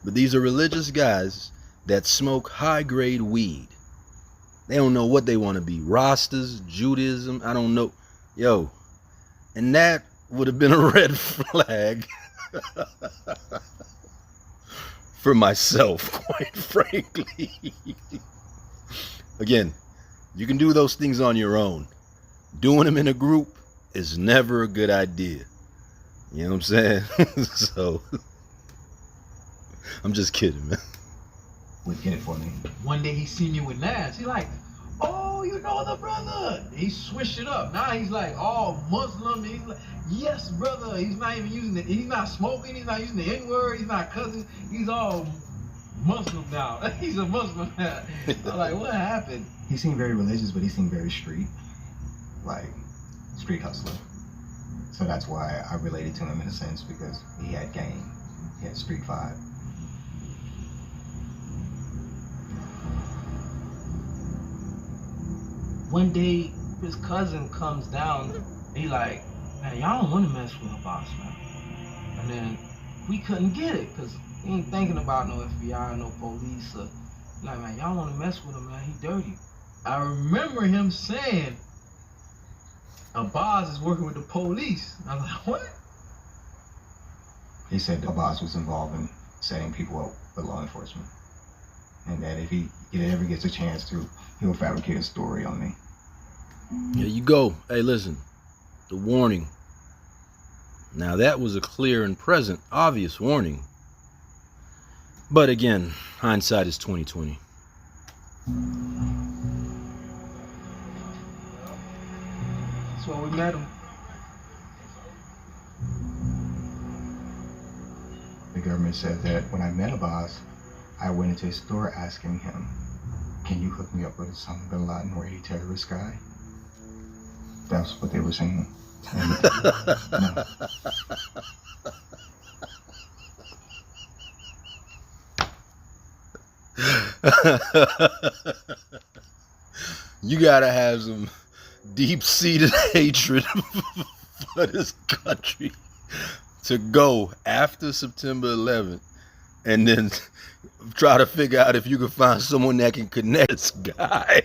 But these are religious guys that smoke high-grade weed. They don't know what they want to be. Rastas, Judaism, I don't know. Yo, and that would have been a red flag for myself, quite frankly. Again, you can do those things on your own. Doing them in a group is never a good idea. You know what I'm saying? So, I'm just kidding, man. Would get it for me. One day he seen me with Nas. He's like, oh, you know the brother. He switched it up. Now he's like all Muslim. He's like, yes, brother. He's not even using it. He's not smoking. He's not using the N-word. He's not cussing. He's all Muslim now. He's a Muslim now. I'm like, what happened? He seemed very religious, but he seemed very street. Like, street hustler. So that's why I related to him in a sense, because he had game. He had street vibe. one day his cousin comes down. He like, man, y'all don't want to mess with my boss, man. And then we couldn't get it because he ain't thinking about no FBI, no police. Or, like, man, y'all want to mess with him, man. He dirty. I remember him saying, a boss is working with the police. I was like, what? He said the boss was involved in setting people up with law enforcement. And that if he ever gets a chance to, he'll fabricate a story on me. There you go. Hey, listen. The warning. Now that was a clear and present, obvious warning. But again, hindsight is 20/20. That's why we met him. The government said that when I met Abbas, I went into his store asking him, can you hook me up with Osama bin Laden or a terrorist guy? That's what they were saying. And, no. You gotta have some deep-seated hatred for this country to go after September 11th and then try to figure out if you can find someone that can connect this guy.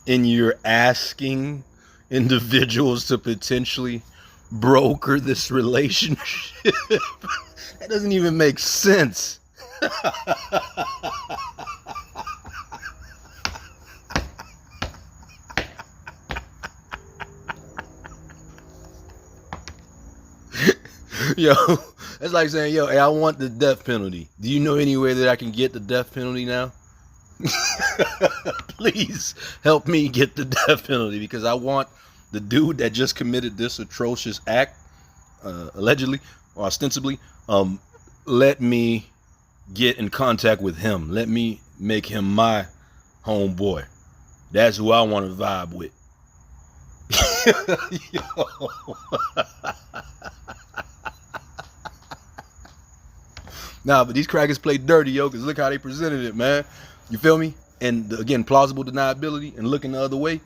And you're asking individuals to potentially broker this relationship. That doesn't even make sense. Yo, that's like saying, yo, hey, I want the death penalty. Do you know anywhere that I can get the death penalty now? Please help me get the death penalty, because I want the dude that just committed this atrocious act, allegedly or ostensibly, let me get in contact with him. Let me make him my homeboy. That's who I want to vibe with. Nah, but these crackers play dirty, yo, because look how they presented it, man. You feel me? And again, plausible deniability and looking the other way.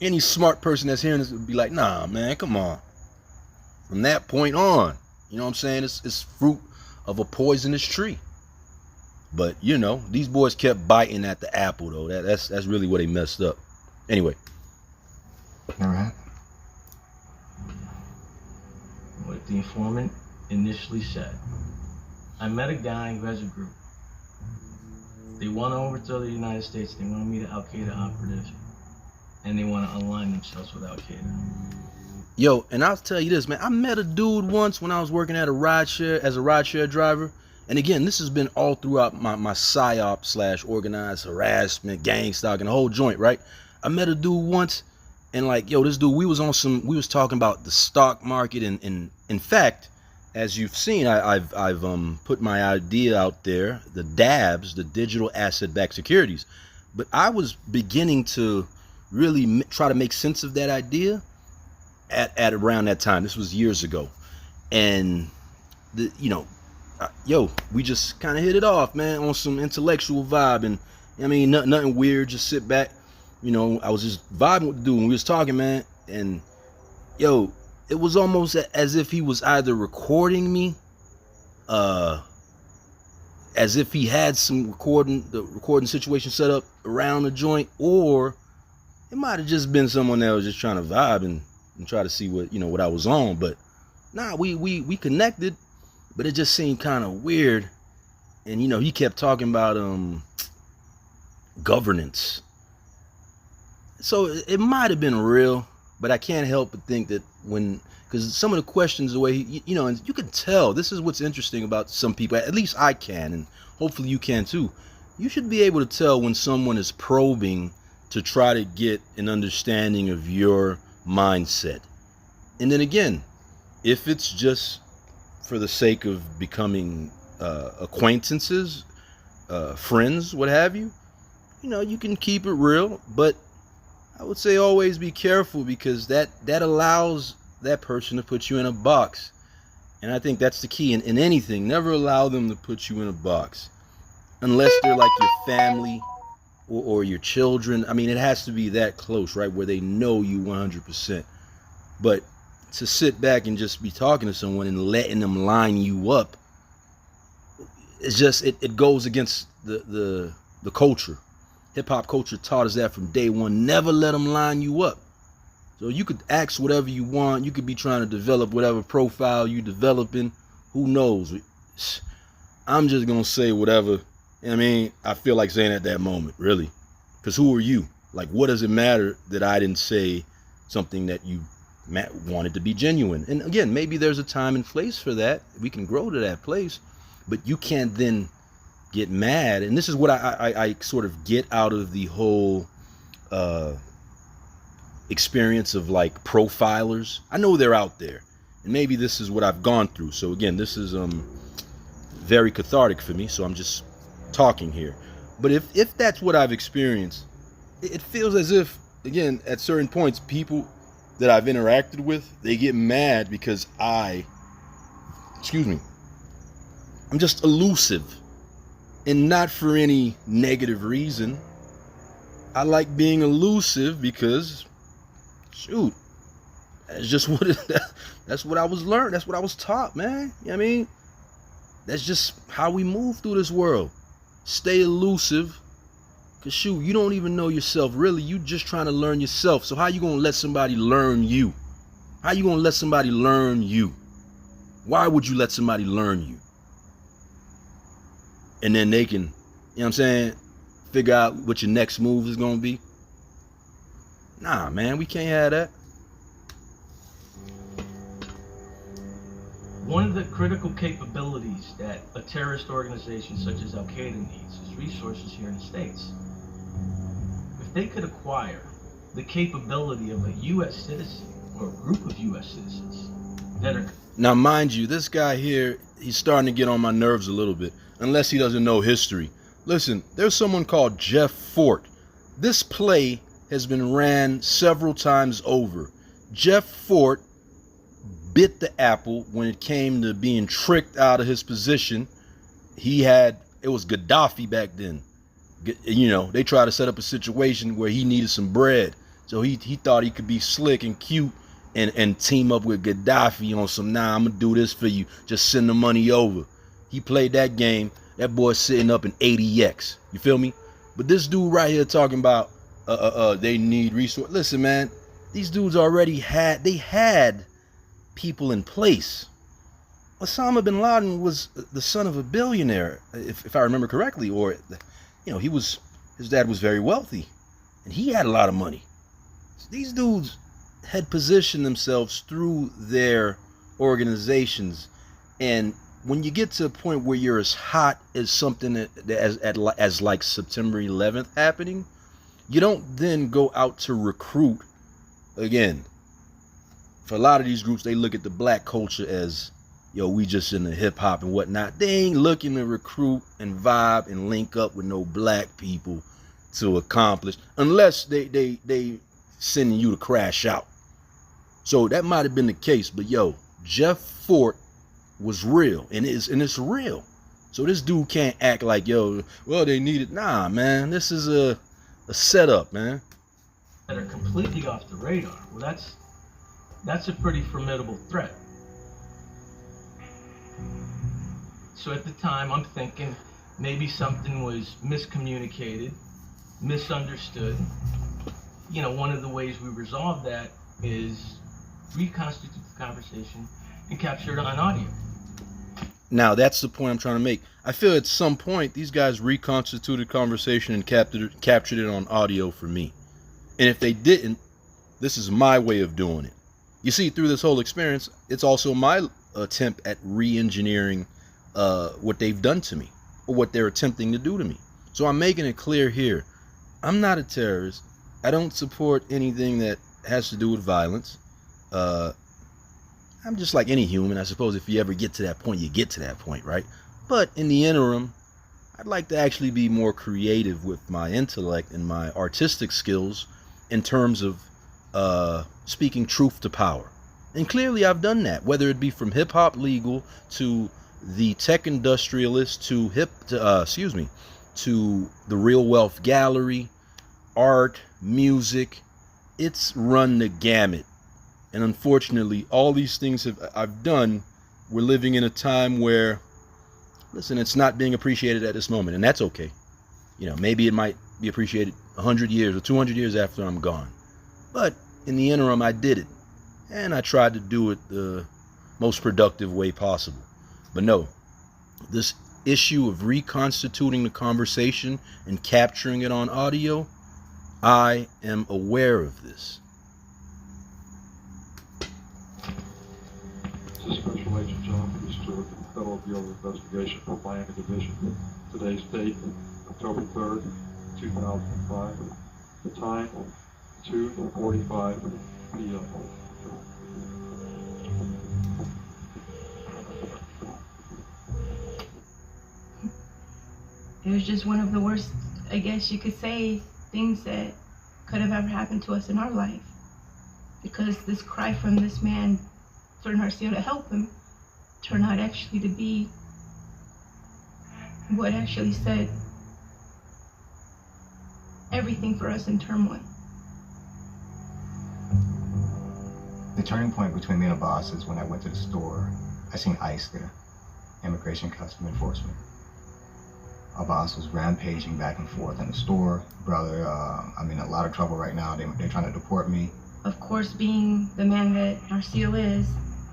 Any smart person that's hearing this would be like, nah, man, come on. From that point on, you know what I'm saying? It's fruit of a poisonous tree. But, you know, these boys kept biting at the apple, though. That's really where they messed up. Anyway. Never happened. What the informant initially said. I met a guy who has a group. They want to overthrow the United States. They want to meet an Al-Qaeda operative. And they want to align themselves with Al-Qaeda. Yo, and I'll tell you this, man. I met a dude once when I was working at a rideshare, as a rideshare driver. And again, this has been all throughout my PSYOP / organized harassment, gang stalking, the whole joint, right? I met a dude once, and like, yo, this dude, we was talking about the stock market, and in fact, as you've seen, I've put my idea out there, the DABs, the digital asset-backed securities. But I was beginning to really try to make sense of that idea at around that time. This was years ago, and we just kind of hit it off, man, on some intellectual vibe, and I mean, nothing weird. Just sit back, you know. I was just vibing with the dude when we was talking, man, and yo, it was almost as if he was either recording me, as if he had some recording situation set up around the joint, or it might have just been someone that was just trying to vibe and try to see what I was on. But nah, we connected, but it just seemed kind of weird. And he kept talking about governance, so it might have been real. But I can't help but think that because some of the questions, the way and you can tell, this is what's interesting about some people, at least I can, and hopefully you can too. You should be able to tell when someone is probing to try to get an understanding of your mindset. And then again, if it's just for the sake of becoming acquaintances, friends, what have you, you can keep it real, but I would say always be careful, because that allows that person to put you in a box. And I think that's the key in anything. Never allow them to put you in a box unless they're like your family or your children. I mean, it has to be that close, right, where they know you 100%. But to sit back and just be talking to someone and letting them line you up, it's just it goes against the culture. Hip hop culture taught us that from day one. Never let them line you up. So you could ask whatever you want. You could be trying to develop whatever profile you developing. Who knows? I'm just gonna say whatever. I mean, I feel like saying at that moment, really, because who are you? Like, what does it matter that I didn't say something that you wanted to be genuine? And again, maybe there's a time and place for that. We can grow to that place, but you can't then get mad. And this is what I sort of get out of the whole experience of like profilers. I know they're out there, and maybe this is what I've gone through. So again, this is very cathartic for me, so I'm just talking here. But if that's what I've experienced, it feels as if, again, at certain points, people that I've interacted with, they get mad because I'm just elusive, and not for any negative reason. I like being elusive because, shoot, that's just what that's what I was learned. That's what I was taught, man. You know what I mean? That's just how we move through this world. Stay elusive. Cause shoot, you don't even know yourself, really. You just trying to learn yourself. So how you gonna let somebody learn you? How you gonna let somebody learn you? Why would you let somebody learn you? And then they can, you know what I'm saying, figure out what your next move is gonna be? Nah, man, we can't have that. One of the critical capabilities that a terrorist organization such as Al-Qaeda needs is resources here in the States. If they could acquire the capability of a U.S. citizen or a group of U.S. citizens that are... Now, mind you, this guy here, he's starting to get on my nerves a little bit, unless he doesn't know history. Listen, there's someone called Jeff Fort. This play has been ran several times over. Jeff Fort bit the apple when it came to being tricked out of his position. It was Gaddafi back then. You know, they tried to set up a situation where he needed some bread. So he thought he could be slick and cute and team up with Gaddafi on some, nah, I'm gonna do this for you. Just send the money over. He played that game. That boy's sitting up in 80X. You feel me? But this dude right here talking about they need resources. Listen, man, these dudes already had people in place. Osama bin Laden was the son of a billionaire, if I remember correctly, or, you know, his dad was very wealthy, and he had a lot of money. So these dudes had positioned themselves through their organizations, and when you get to a point where you're as hot as something as like September 11th happening, you don't then go out to recruit again. For a lot of these groups, they look at the black culture as, yo, we just in the hip hop and whatnot. They ain't looking to recruit and vibe and link up with no black people to accomplish, unless they sending you to crash out. So that might have been the case, but yo, Jeff Fort was real, and it's real. So this dude can't act like, yo, well, they need it. Nah, man, this is a setup, man. That are completely off the radar. Well, that's a pretty formidable threat. So at the time, I'm thinking maybe something was miscommunicated, misunderstood. You know, one of the ways we resolve that is reconstitute the conversation and capture it on audio. Now, that's the point I'm trying to make. I feel at some point, these guys reconstituted conversation and captured it on audio for me. And if they didn't, this is my way of doing it. You see, through this whole experience, it's also my attempt at re-engineering what they've done to me, or what they're attempting to do to me. So I'm making it clear here. I'm not a terrorist. I don't support anything that has to do with violence. I'm just like any human. I suppose if you ever get to that point, you get to that point, right? But in the interim, I'd like to actually be more creative with my intellect and my artistic skills in terms of speaking truth to power. And clearly I've done that, whether it be from hip hop legal to the tech industrialist to to the Real Wealth Gallery, art, music. It's run the gamut. And unfortunately, all these things I've done, we're living in a time where, listen, it's not being appreciated at this moment, and that's okay. You know, maybe it might be appreciated 100 years or 200 years after I'm gone. But in the interim, I did it. And I tried to do it the most productive way possible. But no, this issue of reconstituting the conversation and capturing it on audio, I am aware of this. This is Special Agent John Stewart, Federal Bureau of Investigation for Miami Division. Today's date, October 3rd, 2005. The time, 2:45 p.m. It was just one of the worst, I guess you could say, things that could have ever happened to us in our life. Because this cry from this man for Narcio to help him turned out actually to be what actually set everything for us in turmoil. The turning point between me and a boss is when I went to the store. I seen ICE there, Immigration Custom Enforcement. Our boss was rampaging back and forth in the store. Brother, I'm in a lot of trouble right now. They're trying to deport me. Of course, being the man that Narcio is,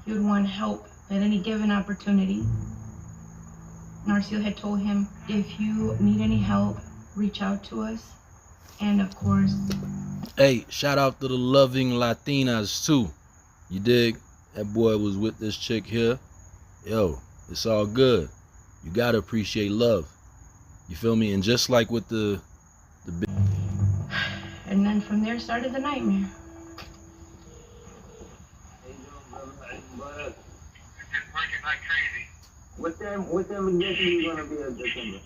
he would want help at any given opportunity. Narcio had told him, if you need any help, reach out to us. And of course... Hey, shout out to the loving Latinas too. You dig? That boy was with this chick here. Yo, it's all good. You gotta appreciate love. You feel me? And just like with the And then from there started the nightmare. What time exactly you gonna be at December?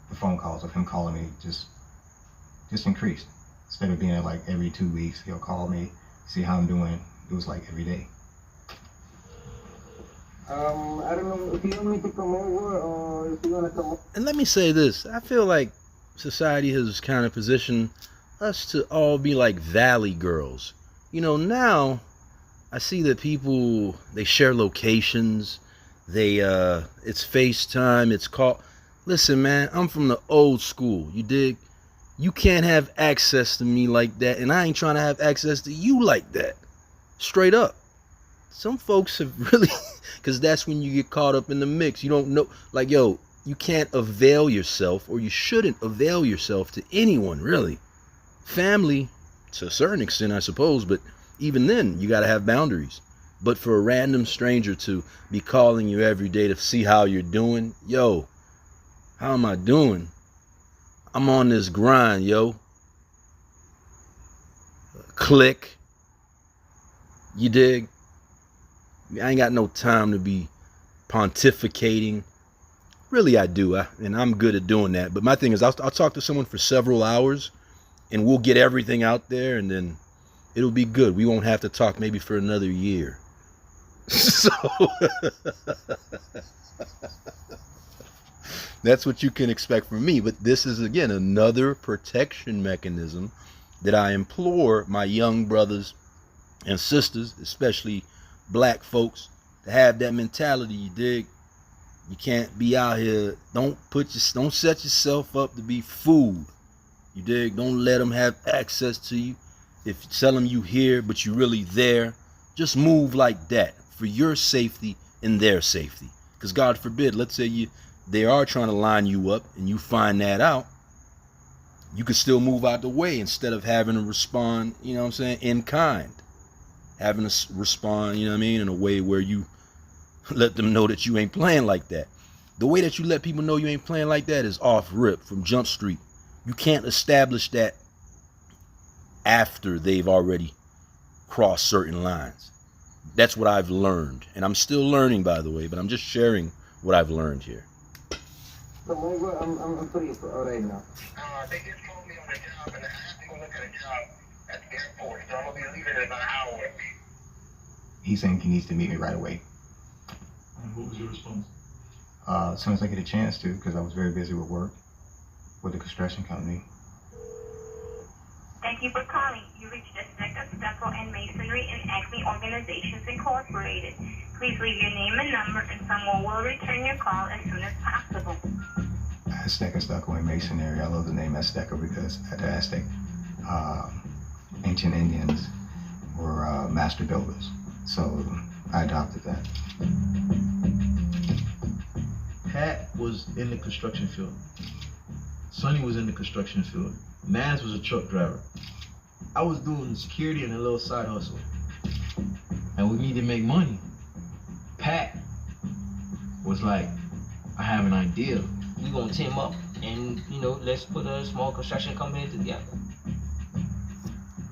The phone calls of him calling me just increased. Instead of being like every 2 weeks, he'll call me, see how I'm doing. It was like every day. I don't know if you want me to come over or if you wanna come over. And let me say this, I feel like society has kind of positioned us to all be like valley girls. You know, now I see that people, they share locations, it's FaceTime, it's call. Listen, man, I'm from the old school, you dig? You can't have access to me like that, and I ain't trying to have access to you like that. Straight up. Some folks have really, because that's when you get caught up in the mix. You don't know, like, yo, you can't avail yourself, or you shouldn't avail yourself to anyone, really. Family, to a certain extent, I suppose, but even then, you got to have boundaries. But for a random stranger to be calling you every day to see how you're doing, yo, how am I doing? I'm on this grind, yo. Click. You dig? I ain't got no time to be pontificating. Really, I do, and I'm good at doing that. But my thing is, I'll talk to someone for several hours, and we'll get everything out there, and then it'll be good. We won't have to talk maybe for another year. So that's what you can expect from me. But this is, again, another protection mechanism that I implore my young brothers and sisters, especially black folks, to have that mentality. You dig? You can't be out here. Don't set yourself up to be fooled. You dig? Don't let them have access to you. If you tell them you here, but you really there, just move like that for your safety and their safety. Because God forbid, let's say they are trying to line you up and you find that out, you could still move out the way instead of having to respond, you know what I'm saying, in kind. Having to respond, you know what I mean, in a way where you let them know that you ain't playing like that. The way that you let people know you ain't playing like that is off rip from Jump Street. You can't establish that after they've already crossed certain lines. That's what I've learned. And I'm still learning, by the way, but I'm just sharing what I've learned here. Come over, I'm free for right now. They just told me on the job, and I have to go look at a job at the airport, so I'm going to be leaving in about an hour. He's saying he needs to meet me right away. And what was your response? As soon as I get a chance to, because I was very busy with work with the construction company. Thank you for calling. You reached the Stucco, Stucco and Masonry and Acme Organizations Incorporated. Please leave your name and number, and someone will return your call as soon as possible. Aztec, Stucco, and Masonry. I love the name Azteca because the Aztec ancient Indians were master builders. So I adopted that. Pat was in the construction field. Sonny was in the construction field. Naz was a truck driver. I was doing security and a little side hustle. And we needed to make money. Pat was like, I have an idea. We gonna team up and, you know, let's put a small construction company together.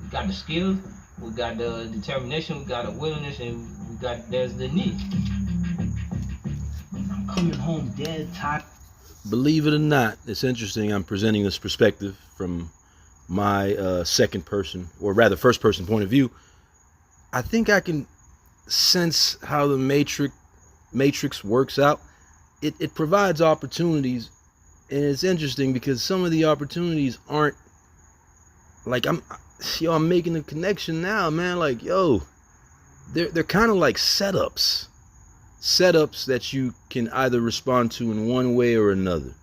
We got the skills, we got the determination, we got the willingness, and there's the need. I'm coming home dead tired. Believe it or not, it's interesting. I'm presenting this perspective from my second person, or rather first person point of view. I think I can sense how the matrix works out. It provides opportunities, and it's interesting because some of the opportunities aren't like I'm making the connection now, man. Like, they're kind of like setups that you can either respond to in one way or another.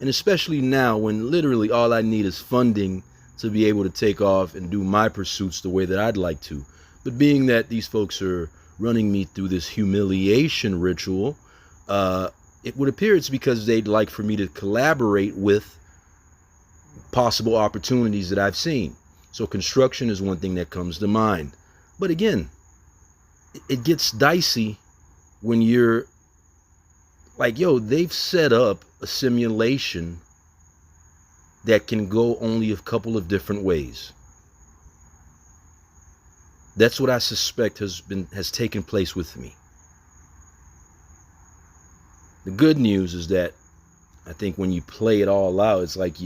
And especially now when literally all I need is funding to be able to take off and do my pursuits the way that I'd like to. But being that these folks are running me through this humiliation ritual, it would appear it's because they'd like for me to collaborate with possible opportunities that I've seen. So construction is one thing that comes to mind. But again, it gets dicey when you're like, they've set up a simulation that can go only a couple of different ways. That's what I suspect has taken place with me. The good news is that I think when you play it all out, it's like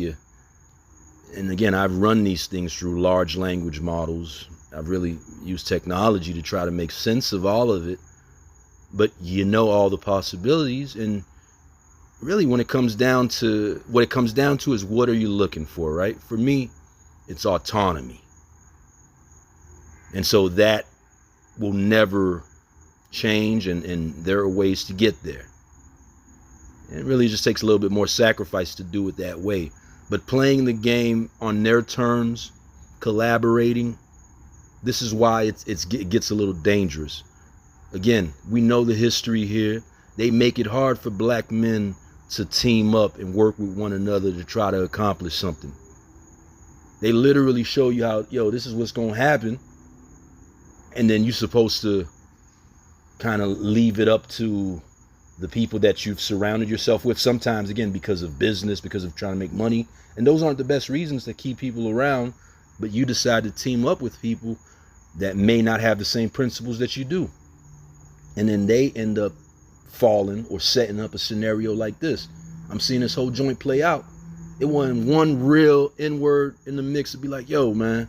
and again, I've run these things through large language models. I've really used technology to try to make sense of all of it. But all the possibilities, and really what it comes down to is, what are you looking for, right? For me, it's autonomy. And so that will never change, and there are ways to get there. And it really just takes a little bit more sacrifice to do it that way. But playing the game on their terms, collaborating, this is why it gets a little dangerous. Again, we know the history here. They make it hard for black men to team up and work with one another to try to accomplish something. They literally show you how, this is what's going to happen. And then you're supposed to kind of leave it up to the people that you've surrounded yourself with. Sometimes, again, because of business, because of trying to make money. And those aren't the best reasons to keep people around. But you decide to team up with people that may not have the same principles that you do. And then they end up falling or setting up a scenario like this. I'm seeing this whole joint play out. It wasn't one real N-word in the mix to be like, man.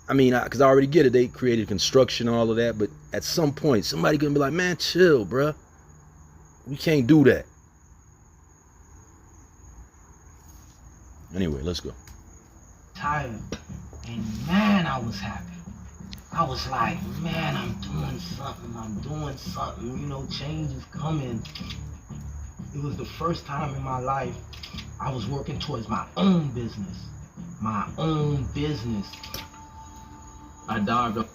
I mean, because I already get it. They created construction and all of that. But at some point, somebody gonna be like, man, chill, bruh. We can't do that. Anyway, let's go. Tired. And man, I was happy. I was like, man, I'm doing something, change is coming. It was the first time in my life I was working towards my own business. I dived up.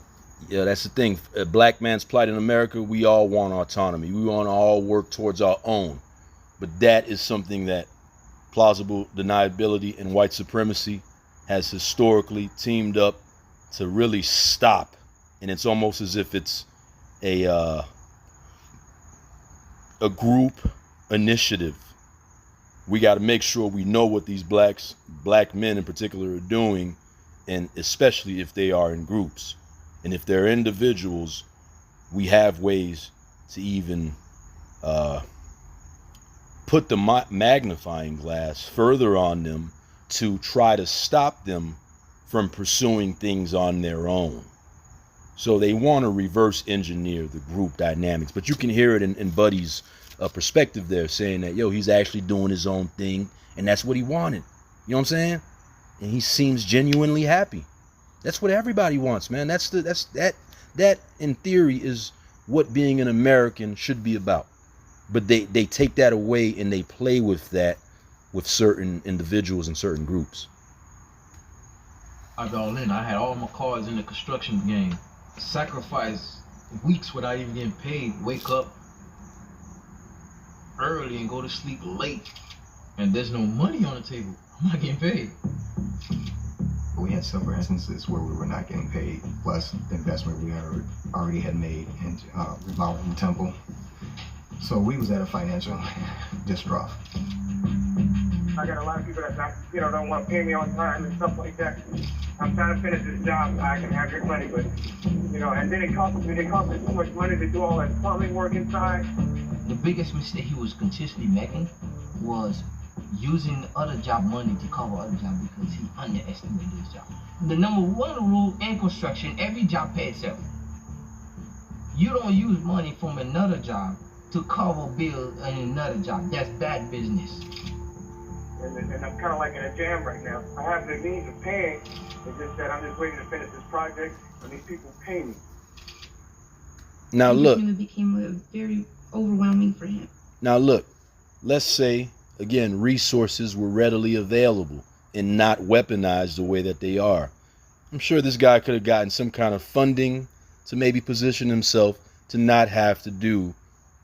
Yeah, that's the thing. A black man's plight in America, we all want autonomy. We want to all work towards our own. But that is something that plausible deniability and white supremacy has historically teamed up to really stop. And it's almost as if it's a group initiative. We got to make sure we know what these black men in particular are doing, and especially if they are in groups. And if they're individuals, we have ways to even put the magnifying glass further on them to try to stop them from pursuing things on their own. So they want to reverse engineer the group dynamics. But you can hear it in Buddy's perspective there, saying that, yo, he's actually doing his own thing, and that's what he wanted. You know what I'm saying? And he seems genuinely happy. That's what everybody wants, man. That in theory is what being an American should be about. But they take that away and they play with that with certain individuals and certain groups. I was all in. I had all my cards in the construction game. Sacrifice weeks without even getting paid. Wake up early and go to sleep late. And there's no money on the table. I'm not getting paid. But we had several instances where we were not getting paid, plus the investment we already had made in remodeling the temple. So we was at a financial distraught. I got a lot of people that don't want to pay me on time and stuff like that. I'm trying to finish this job so I can have your money, but and then it costs me so much money to do all that plumbing work inside. The biggest mistake he was consistently making was using other job money to cover other job because he underestimated his job. The number one rule in construction, every job pays itself. You don't use money from another job to cover bills in another job. That's bad business. And I'm kind of like in a jam right now. I have the means of paying. It's just that I'm just waiting to finish this project, and these people pay me. Now look. It became very overwhelming for him. Now look. Let's say, again, resources were readily available and not weaponized the way that they are. I'm sure this guy could have gotten some kind of funding to maybe position himself to not have to do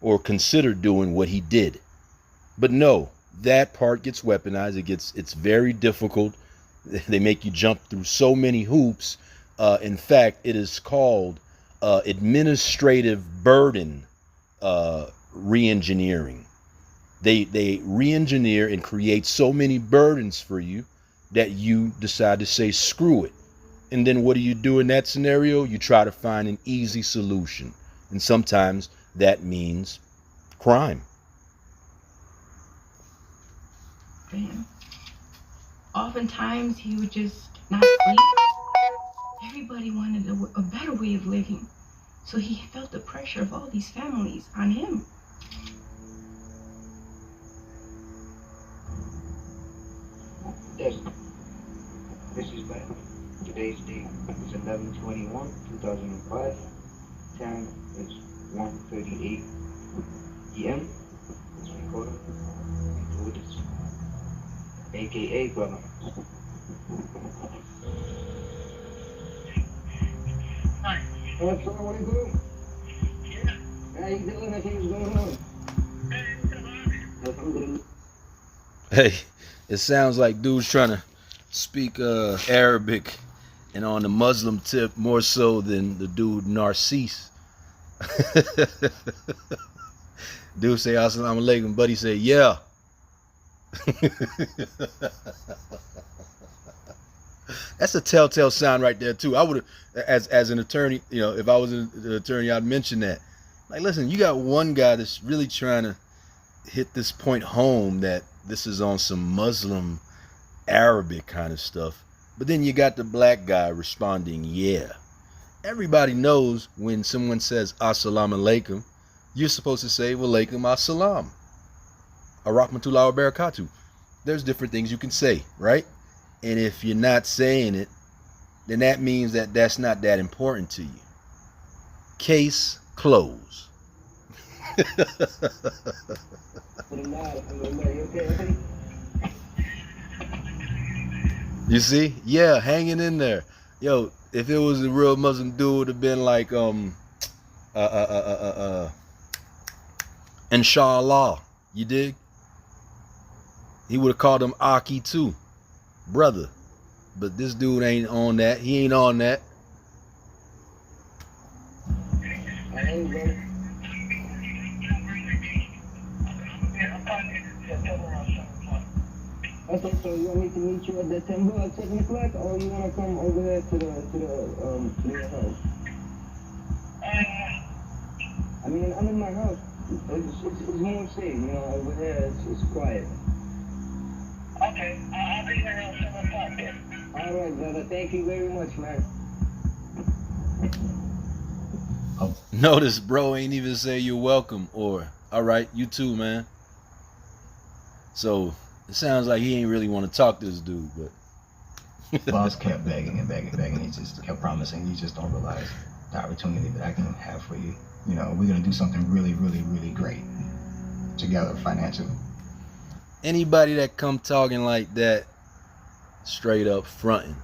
or consider doing what he did. But no, that part gets weaponized. It's very difficult. They make you jump through so many hoops. In fact, it is called administrative burden re-engineering. They re-engineer and create so many burdens for you that you decide to say screw it. And then what do you do in that scenario? You try to find an easy solution. And sometimes that means crime. For him. Oftentimes he would just not sleep. Everybody wanted a better way of living. So he felt the pressure of all these families on him. This is bad. Today's date is 11/21/2005. Time is 1:38 p.m. This recorder includes AKA brother. Hi. What's up? What are you doing? Yeah. How you doing? I think what's going on? Hey, it sounds like dude's trying to speak Arabic and on the Muslim tip more so than the dude Narcisse. Dude say assalamu alaikum, buddy say yeah. That's a telltale sign right there too. I would have, as an attorney, if I was an attorney, I'd mention that. Like, listen, you got one guy that's really trying to hit this point home that this is on some Muslim Arabic kind of stuff. But then you got the black guy responding, yeah. Everybody knows when someone says assalamu alaikum, you're supposed to say wa alaikum assalam. Arahmatullahi wa barakatuh. There's different things you can say, right? And if you're not saying it, then that means that that's not that important to you. Case closed. You see? Yeah, hanging in there. Yo, if it was a real Muslim dude, it would have been like inshallah. You dig? He would have called him Aki too, brother. But this dude ain't on that. He ain't on that. Okay, so you want me to meet you at the temple at 7 o'clock, or you want to come over there to your house? I mean, I'm in my house. It's more safe, over there it's quiet. Okay, I'll be here at 7 o'clock then. All right, brother. Thank you very much, man. Notice bro ain't even say you're welcome or all right, you too, man. So it sounds like he ain't really want to talk to this dude, but Boss kept begging and begging and begging. He just kept promising. You just don't realize the opportunity that I can have for you. You know, we're gonna do something really, really, really great together financially. Anybody that come talking like that, straight up fronting.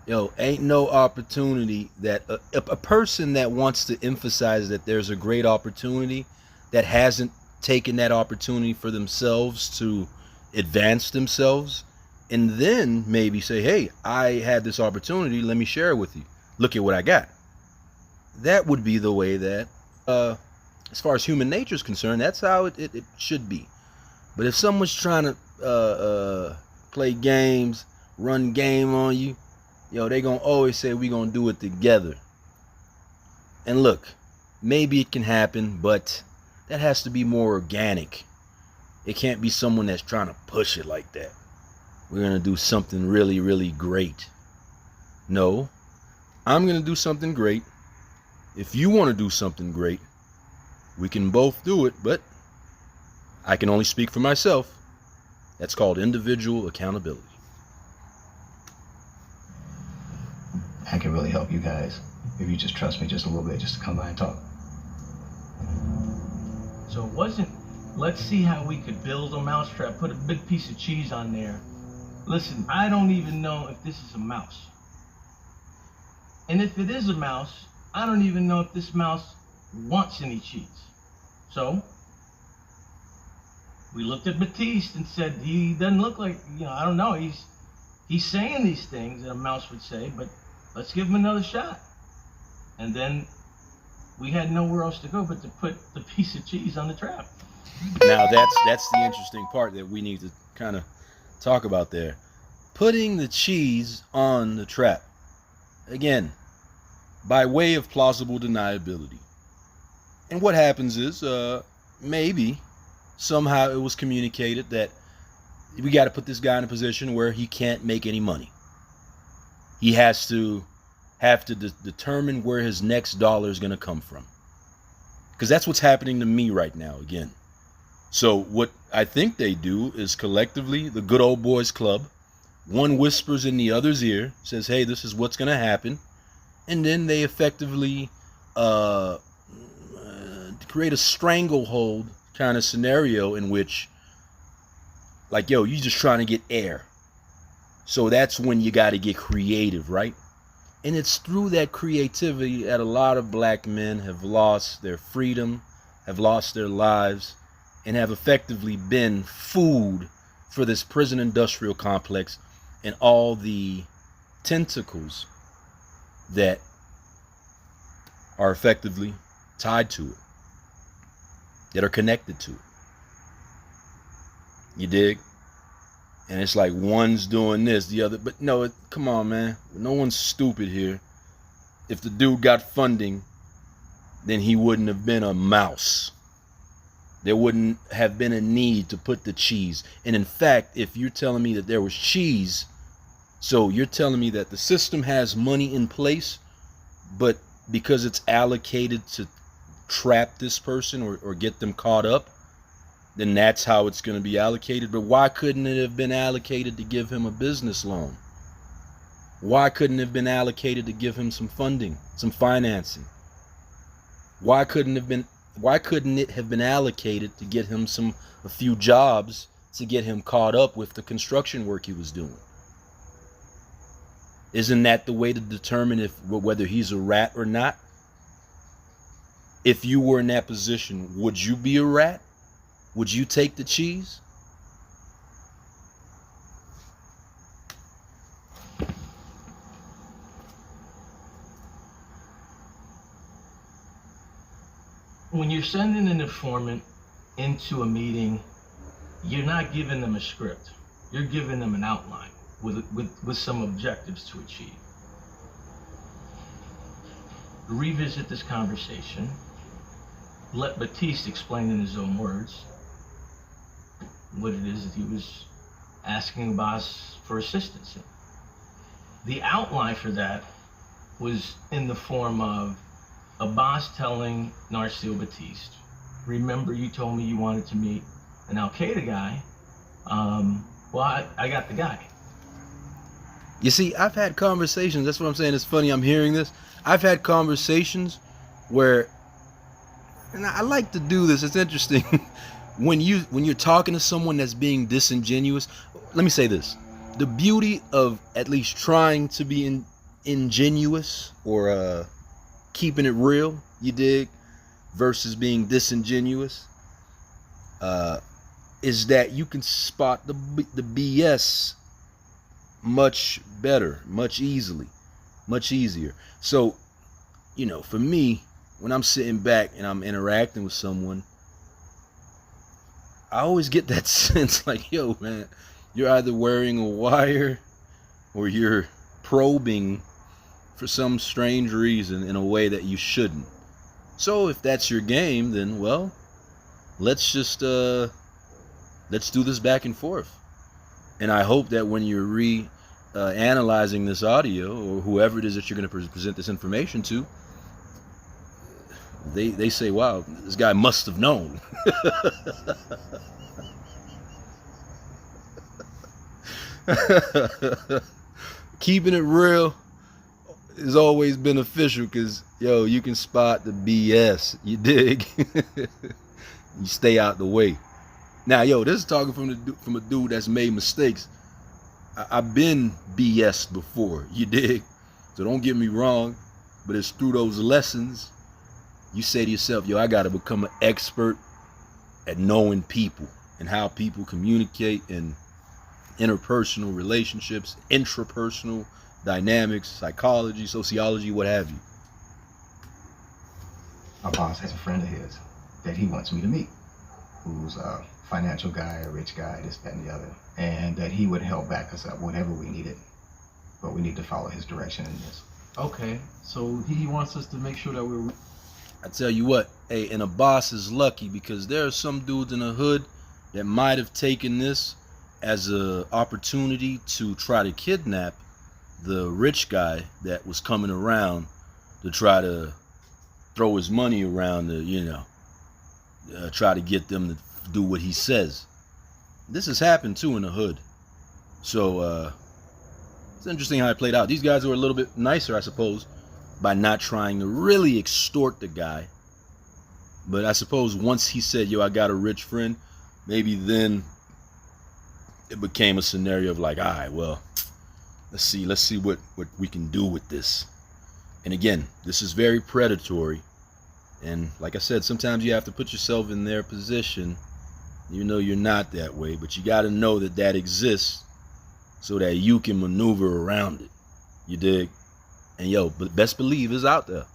Yo, ain't no opportunity that a person that wants to emphasize that there's a great opportunity that hasn't taken that opportunity for themselves to advance themselves and then maybe say, hey, I had this opportunity, let me share it with you. Look at what I got. That would be the way that, as far as human nature is concerned, that's how it should be. But if someone's trying to play games, run game on you, yo, they gonna always say we gonna do it together. And look, maybe it can happen, but that has to be more organic. It can't be someone that's trying to push it like that. We're gonna do something really, really great. No, I'm gonna do something great. If you want to do something great, we can both do it, but I can only speak for myself. That's called individual accountability. I can really help you guys if you just trust me just a little bit, just to come by and talk. So it wasn't, let's see how we could build a mousetrap, put a big piece of cheese on there. Listen, I don't even know if this is a mouse. And if it is a mouse, I don't even know if this mouse wants any cheese. So we looked at Batiste and said, he doesn't look like, I don't know, he's saying these things that a mouse would say, but let's give him another shot. And then we had nowhere else to go but to put the piece of cheese on the trap. Now that's the interesting part that we need to kind of talk about there. Putting the cheese on the trap. Again, by way of plausible deniability. And what happens is, maybe somehow it was communicated that we got to put this guy in a position where he can't make any money. He has to determine where his next dollar is going to come from. Because that's what's happening to me right now, again. So what I think they do is collectively, the good old boys club, one whispers in the other's ear, says, hey, this is what's going to happen. And then they effectively create a stranglehold kind of scenario in which, like, yo, you just trying to get air. So that's when you got to get creative, right? And it's through that creativity that a lot of black men have lost their freedom, have lost their lives, and have effectively been food for this prison industrial complex and all the tentacles that are effectively tied to it, that are connected to it. You dig? And it's like one's doing this, the other, but no, come on, man. No one's stupid here. If the dude got funding, then he wouldn't have been a mouse. There wouldn't have been a need to put the cheese. And in fact, if you're telling me that there was cheese, so you're telling me that the system has money in place, but because it's allocated to trap this person or get them caught up, then that's how it's going to be allocated. But why couldn't it have been allocated to give him a business loan? Why couldn't it have been allocated to give him some funding, some financing? Why couldn't it have been allocated to get him a few jobs to get him caught up with the construction work he was doing? Isn't that the way to determine whether he's a rat or not? If you were in that position, would you be a rat? Would you take the cheese? When you're sending an informant into a meeting, you're not giving them a script. You're giving them an outline with some objectives to achieve. Revisit this conversation. Let Batiste explain in his own words what it is that he was asking Boss for assistance in. The outline for that was in the form of Abbas telling Narsil Batiste, remember you told me you wanted to meet an Al-Qaeda guy. Well, I got the guy. You see, I've had conversations. That's what I'm saying. It's funny I'm hearing this. I've had conversations where, and I like to do this. It's interesting. when you're talking to someone that's being disingenuous. Let me say this: the beauty of at least trying to be ingenuous or keeping it real, you dig, versus being disingenuous, is that you can spot the BS much better, much easier. So, you know, for me, when I'm sitting back and I'm interacting with someone, I always get that sense like, yo, man, you're either wearing a wire or you're probing for some strange reason in a way that you shouldn't. So if that's your game, then, well, let's just let's do this back and forth. And I hope that when you're analyzing this audio, or whoever it is that you're going to present this information to, they say, wow, this guy must have known. Keeping it real is always beneficial because, yo, you can spot the BS. You dig? You stay out the way. Now, yo, this is talking from a dude that's made mistakes. I've been BS'd before, you dig? So don't get me wrong, but it's through those lessons you say to yourself, yo, I got to become an expert at knowing people and how people communicate in interpersonal relationships, intrapersonal dynamics, psychology, sociology, what have you. My boss has a friend of his that he wants me to meet, who's a financial guy, a rich guy, this, that, and the other, and that he would help back us up whenever we needed. But we need to follow his direction in this. Okay, so he wants us to make sure that we're... I tell you what, hey, and a boss is lucky because there are some dudes in the hood that might have taken this as an opportunity to try to kidnap the rich guy that was coming around to try to throw his money around to, you know, try to get them to do what he says. This has happened too in the hood. So it's interesting how it played out. These guys were a little bit nicer, I suppose, by not trying to really extort the guy. But I suppose once he said, yo, I got a rich friend, maybe then it became a scenario of like, all right, well, let's see what we can do with this. And again, this is very predatory. And like I said, sometimes you have to put yourself in their position. You know you're not that way, but you got to know that that exists so that you can maneuver around it. You dig? And yo, but best believe it's out there.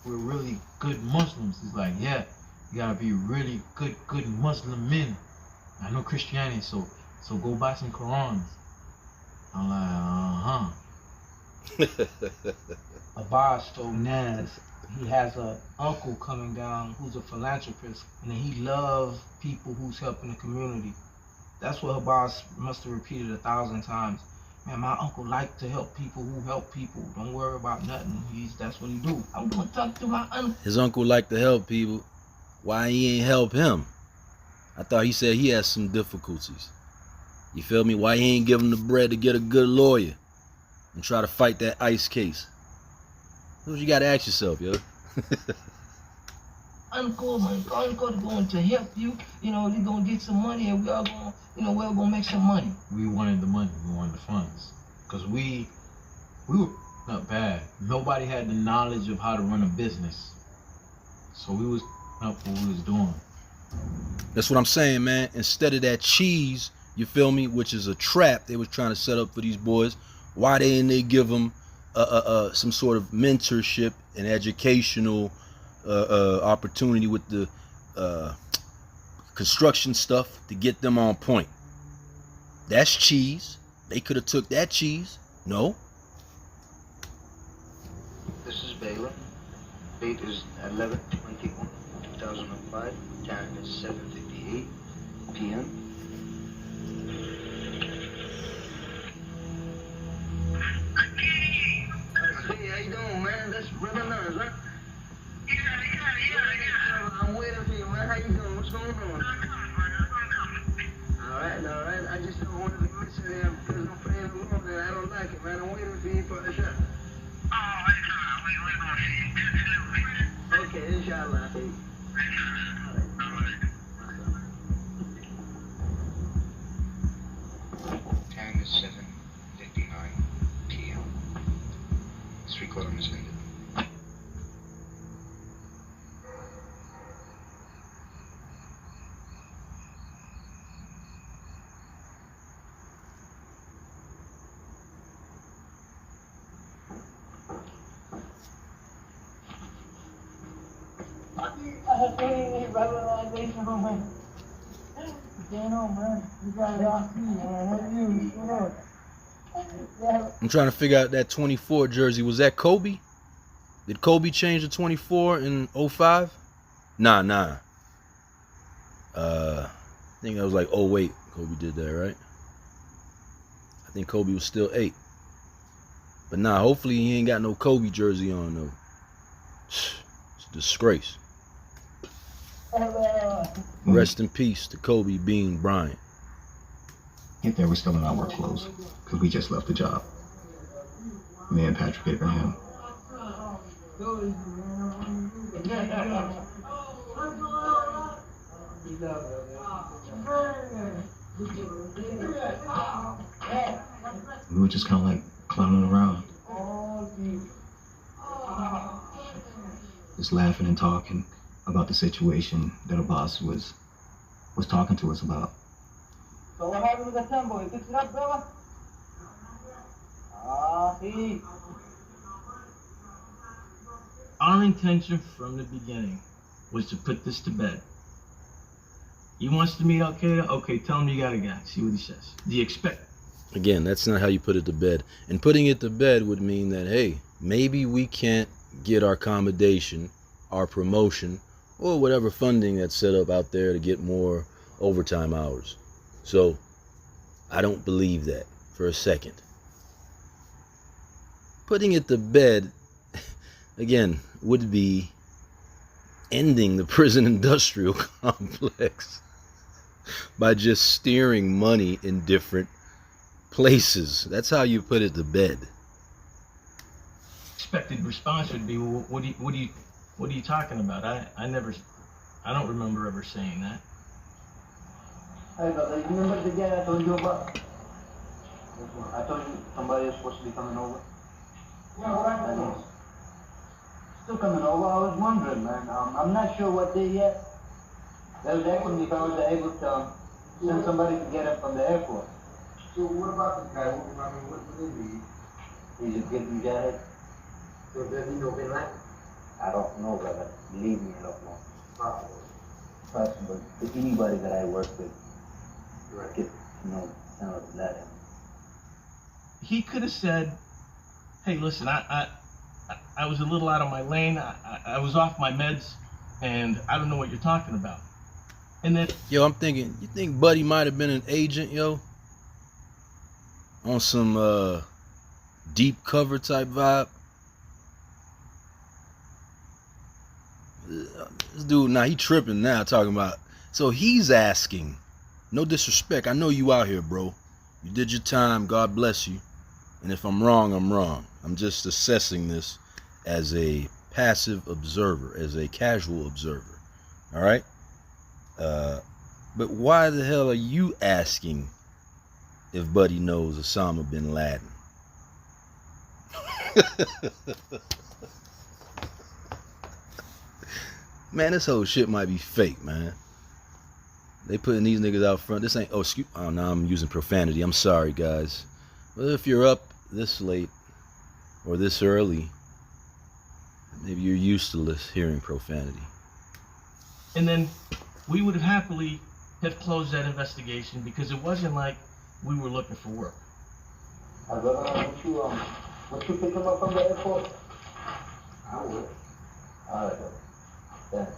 We're really good Muslims. He's like, yeah, you gotta be really good Muslim men. I know Christianity, so go buy some Qurans. I'm like, Abbas told Naz he has a uncle coming down who's a philanthropist, and he loves people who's helping the community. That's what Abbas must have repeated 1,000 times. Man, my uncle likes to help people who help people. Don't worry about nothing. That's what he do. I'm gonna talk to my uncle. His uncle liked to help people. Why he ain't help him? I thought he said he has some difficulties. You feel me? Why he ain't give him the bread to get a good lawyer and try to fight that ICE case? That's what you gotta ask yourself, yo. Uncle going to help you. You know, you're gonna get some money, and we all gonna, you know, we're all gonna make some money. We wanted the money. We wanted the funds. Because we were not bad. Nobody had the knowledge of how to run a business. So we was up what we was doing. That's what I'm saying, man. Instead of that cheese, you feel me, which is a trap they was trying to set up for these boys, why didn't they give them some sort of mentorship and educational opportunity with the construction stuff to get them on point? That's cheese. They could have took that cheese. No. This is Baylor. Date is 11/21/2005. Time is 7:58 p.m. Hey, how you doing, man? That's Brother Naz, huh? 7:59 p.m. This recording is ended. I'm trying to figure out that 24 jersey. Was that Kobe? Did Kobe change the 24 in 05? Nah. I think that was like 08. Kobe did that, right? I think Kobe was still 8. But nah, hopefully he ain't got no Kobe jersey on though. It's a disgrace. Rest in peace to Kobe Bean Bryant. Get there, we're still in our work clothes because we just left the job. Me and Patrick Abraham. We were just kind of like clowning around, just laughing and talking about the situation that our boss was talking to us about. So what happened to the temple? You fixed it up, brother? Our intention from the beginning was to put this to bed. He wants to meet Al Qaeda? Okay, tell him you got a guy. See what he says. Do you expect? Again, that's not how you put it to bed. And putting it to bed would mean that, hey, maybe we can't get our accommodation, our promotion, or whatever funding that's set up out there to get more overtime hours. So, I don't believe that for a second. Putting it to bed, again, would be ending the prison industrial complex by just steering money in different places. That's how you put it to bed. Expected response would be, well, what are you talking about? I don't remember ever saying that. Hey, brother, you remember the guy I told you about? I told you somebody was supposed to be coming over. Yeah, what happened? Still coming over. I was wondering, man. I'm not sure what day yet. They was asking me if I was able to send somebody to get him from the airport. So what about this guy? What do they need? He's a good mujahid. So does he know Bin Laden? I don't know, brother. Believe me, I don't know. Possible. But anybody that I work with, get to know Bin Laden. He could have said, hey, listen, I was a little out of my lane. I was off my meds, and I don't know what you're talking about. And then, yo, I'm thinking, you think Buddy might have been an agent, yo? On some deep cover type vibe? This dude, he tripping now, talking about, so he's asking, no disrespect, I know you out here, bro. You did your time, God bless you. And if I'm wrong, I'm wrong. I'm just assessing this as a passive observer, as a casual observer. All right? But why the hell are you asking if Buddy knows Osama bin Laden? Man, this whole shit might be fake, man. They putting these niggas out front. This ain't, oh, now I'm using profanity. I'm sorry, guys. Well, if you're up this late or this early, maybe you're used to hearing profanity. And then we would have happily have closed that investigation because it wasn't like we were looking for work. Would you pick him up from the airport? I would. Alright, thanks.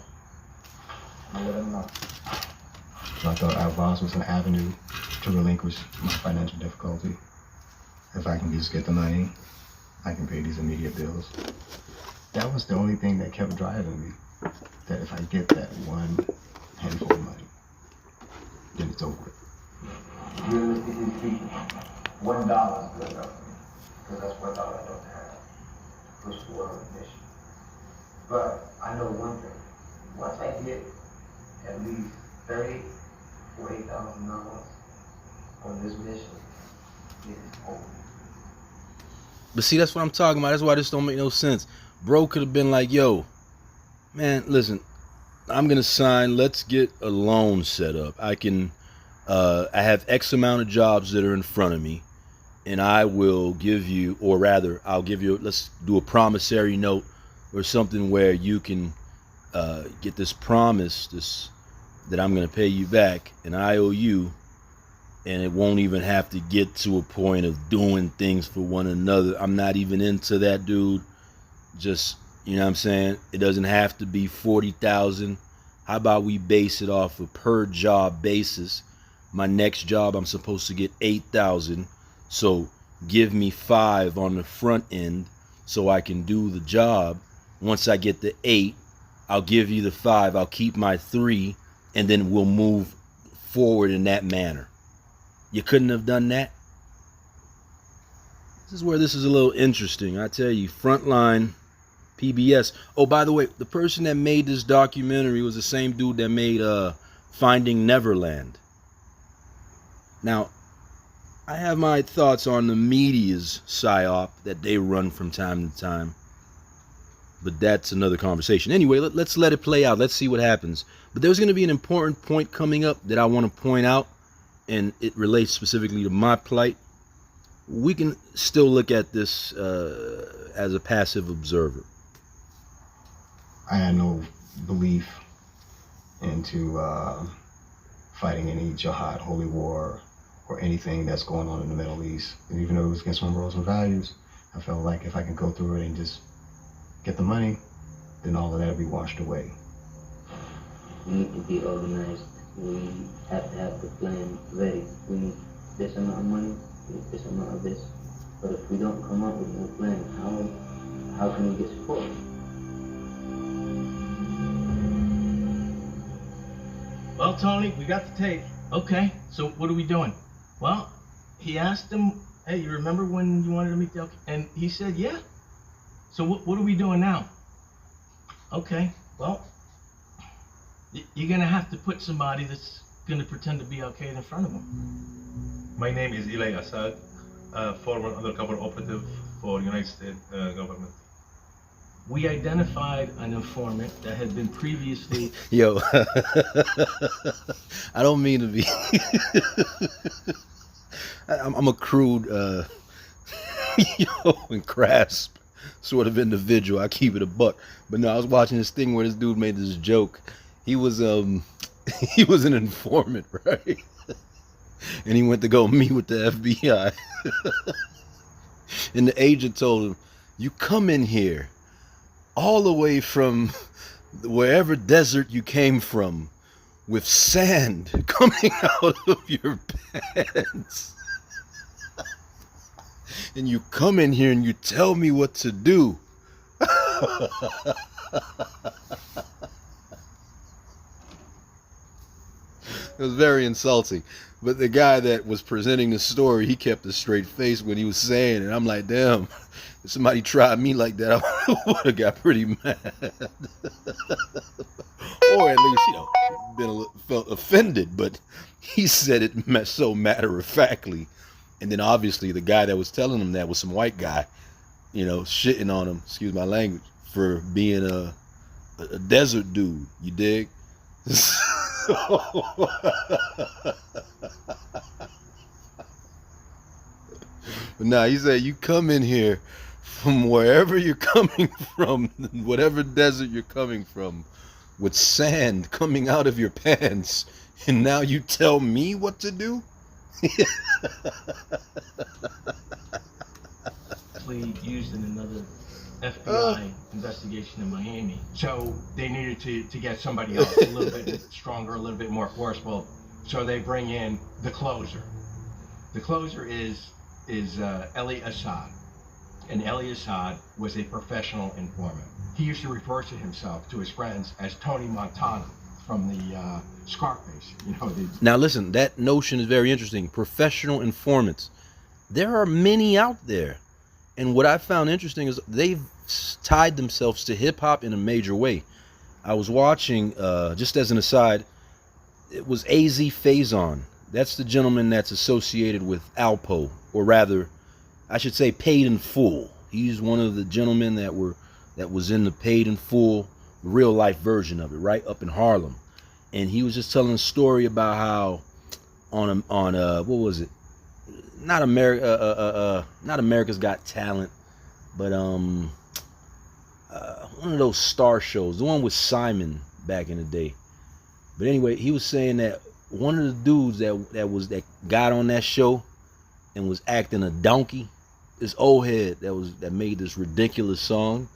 I'll let him know. So I thought our boss was an avenue to relinquish my financial difficulty. If I can just get the money, I can pay these immediate bills. That was the only thing that kept driving me. That if I get that one handful of money, then it's over with. Realistically speaking, $1 is good enough for me. Because that's $1 I don't have. Push forward with the mission. But I know one thing. Once I get at least $30,000 to $40,000 on this mission, But see, that's what I'm talking about. That's why this don't make no sense. Bro could have been like, yo, man, listen, I'm going to sign. Let's get a loan set up. I have X amount of jobs that are in front of me, and I will give you, or rather, I'll give you, let's do a promissory note or something where you can get this promise, that I'm going to pay you back, and I owe you, and it won't even have to get to a point of doing things for one another. I'm not even into that, dude. Just, you know what I'm saying? It doesn't have to be 40,000. How about we base it off a per job basis? My next job, I'm supposed to get 8,000. So give me 5 on the front end so I can do the job. Once I get the 8, I'll give you the 5. I'll keep my 3, and then we'll move forward in that manner. You couldn't have done that? This is where this is a little interesting. I tell you, Frontline PBS. Oh, by the way, the person that made this documentary was the same dude that made Finding Neverland. Now, I have my thoughts on the media's psyop that they run from time to time, but that's another conversation. Anyway, let's let it play out. Let's see what happens. But there's going to be an important point coming up that I want to point out, and it relates specifically to my plight. We can still look at this as a passive observer. I had no belief into fighting any jihad, holy war, or anything that's going on in the Middle East. And even though it was against my morals and values, I felt like if I can go through it and just get the money, then all of that would be washed away. We need to be organized. We have to have the plan ready. We need this amount of money, we need this amount of this. But if we don't come up with no plan, how can we get support? Well, Tony, we got the tape. Okay, so what are we doing? Well, he asked him, hey, you remember when you wanted to meet the... And he said, yeah. So what are we doing now? Okay, well, you're going to have to put somebody that's going to pretend to be al-Qaeda in front of him. My name is LLE+Ask, former undercover operative for United States government. We identified an informant that had been previously... Yo, I don't mean to be... I'm a crude, and crass sort of individual. I keep it a buck. But no, I was watching this thing where this dude made this joke. He was he was an informant, right? And he went to go meet with the FBI. And the agent told him, you come in here all the way from wherever desert you came from with sand coming out of your pants. And you come in here and you tell me what to do. It was very insulting. But the guy that was presenting the story, he kept a straight face when he was saying it. I'm like, damn, if somebody tried me like that, I would have got pretty mad. Or at least, felt offended. But he said it so matter-of-factly. And then obviously the guy that was telling him that was some white guy, shitting on him, excuse my language, for being a desert dude, you dig? But now he said, you come in here from wherever you're coming from, whatever desert you're coming from, with sand coming out of your pants, and now you tell me what to do? Used in another FBI investigation in Miami. So they needed to get somebody else a little bit stronger, a little bit more forceful. So they bring in the closer. The closer is LLE+Ask. And LLE+Ask was a professional informant. He used to refer to himself, to his friends, as Tony Montana from the Scarface. Now listen, that notion is very interesting. Professional informants. There are many out there. And what I found interesting is they've tied themselves to hip-hop in a major way. I was watching, just as an aside, it was AZ Faison. That's the gentleman that's associated with Alpo, or rather, I should say paid in full. He's one of the gentlemen that was in the paid in full real life version of it, right up in Harlem. And he was just telling a story about how on what was it? Not America's Got Talent, but one of those star shows, the one with Simon back in the day. But anyway, he was saying that one of the dudes that got on that show and was acting a donkey, this old head that made this ridiculous song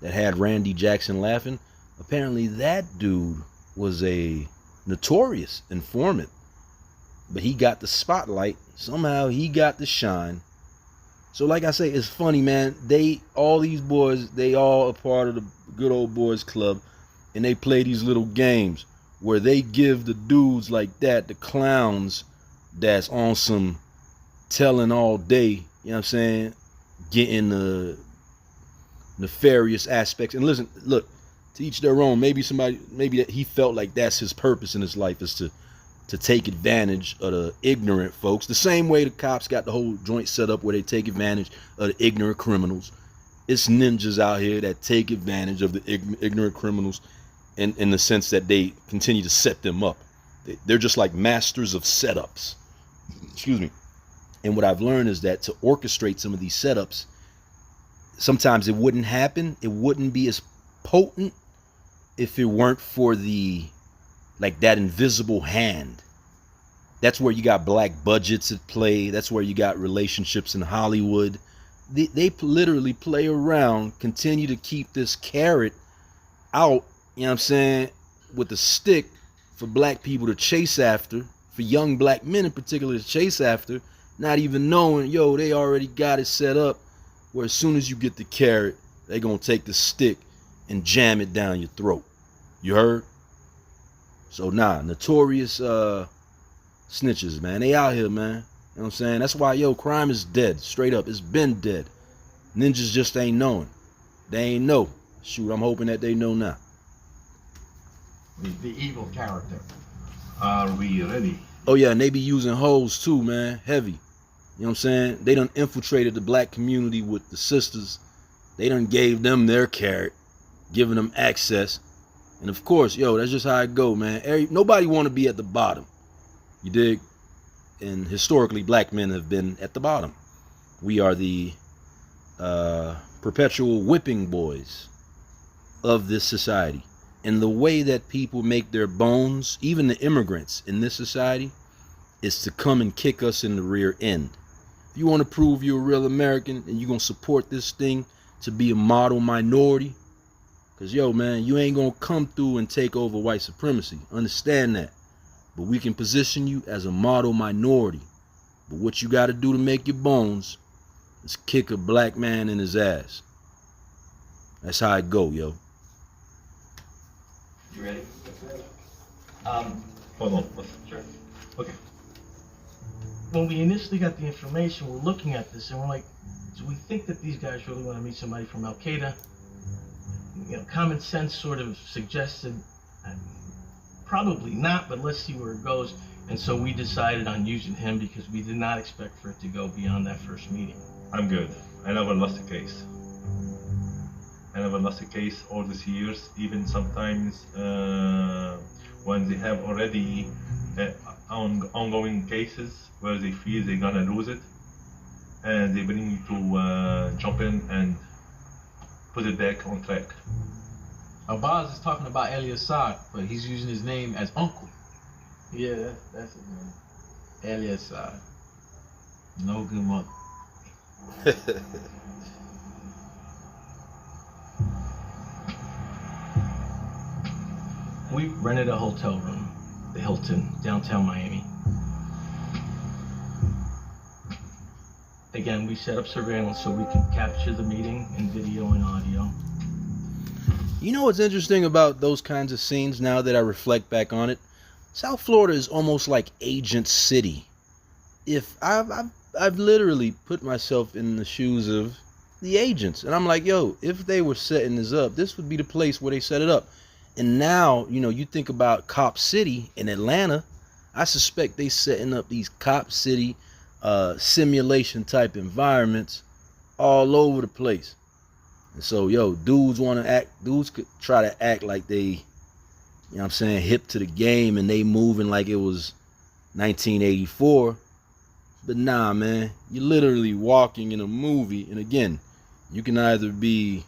that had Randy Jackson laughing. Apparently that dude was a notorious informant, but he got the spotlight. Somehow he got the shine. So like I say, it's funny, man. All these boys, they all a part of the good old boys club, and they play these little games where they give the dudes like that, the clowns that's on some telling all day, you know what I'm saying, getting the nefarious aspects. And listen, look, to each their own. Maybe he felt like that's his purpose in his life, is to take advantage of the ignorant folks. The same way the cops got the whole joint set up where they take advantage of the ignorant criminals. It's ninjas out here that take advantage of the ignorant criminals in the sense that they continue to set them up. They're just like masters of setups. Excuse me. And what I've learned is that to orchestrate some of these setups, sometimes it wouldn't happen. It wouldn't be as potent if it weren't for that invisible hand. That's where you got black budgets at play. That's where you got relationships in Hollywood. They literally play around, continue to keep this carrot out, you know what I'm saying, with a stick for black people to chase after, for young black men in particular to chase after, not even knowing, they already got it set up where as soon as you get the carrot, they gonna take the stick and jam it down your throat. You heard? So notorious snitches, man. They out here, man. You know what I'm saying? That's why, crime is dead. Straight up. It's been dead. Ninjas just ain't knowing. They ain't know. Shoot, I'm hoping that they know now. The evil character. Are we ready? Oh yeah, and they be using hoes too, man. Heavy. You know what I'm saying? They done infiltrated the black community with the sisters. They done gave them their carrot, giving them access. And of course, that's just how it go, man. Nobody want to be at the bottom. You dig? And historically, black men have been at the bottom. We are the perpetual whipping boys of this society. And the way that people make their bones, even the immigrants in this society, is to come and kick us in the rear end. If you want to prove you're a real American and you're going to support this thing to be a model minority, because, man, you ain't going to come through and take over white supremacy. Understand that. But we can position you as a model minority. But what you got to do to make your bones is kick a black man in his ass. That's how it go, yo. You ready? Hold on. Sure. Okay. When we initially got the information, we're looking at this and we're like, do we think that these guys really want to meet somebody from Al Qaeda? Common sense sort of suggested probably not, but let's see where it goes. And so we decided on using him because we did not expect for it to go beyond that first meeting. I'm good. I never lost a case. I never lost a case all these years, even sometimes when they have already ongoing cases where they feel they're gonna lose it, and they bring you to jump in and put it back on track. Abaz is talking about LLE+Ask, but he's using his name as Uncle. Yeah, that's his name. LLE+Ask. No good monk. We rented a hotel room, the Hilton, downtown Miami. Again, we set up surveillance so we could capture the meeting in video and audio. You know what's interesting about those kinds of scenes now that I reflect back on it? South Florida is almost like Agent City. If I've literally put myself in the shoes of the agents, and I'm like, if they were setting this up, this would be the place where they set it up. And now, you think about Cop City in Atlanta. I suspect they setting up these Cop City simulation type environments all over the place. And so, yo, dudes could try to act like they, you know what I'm saying, hip to the game and they moving like it was 1984. But nah, man, you're literally walking in a movie. And again, you can either be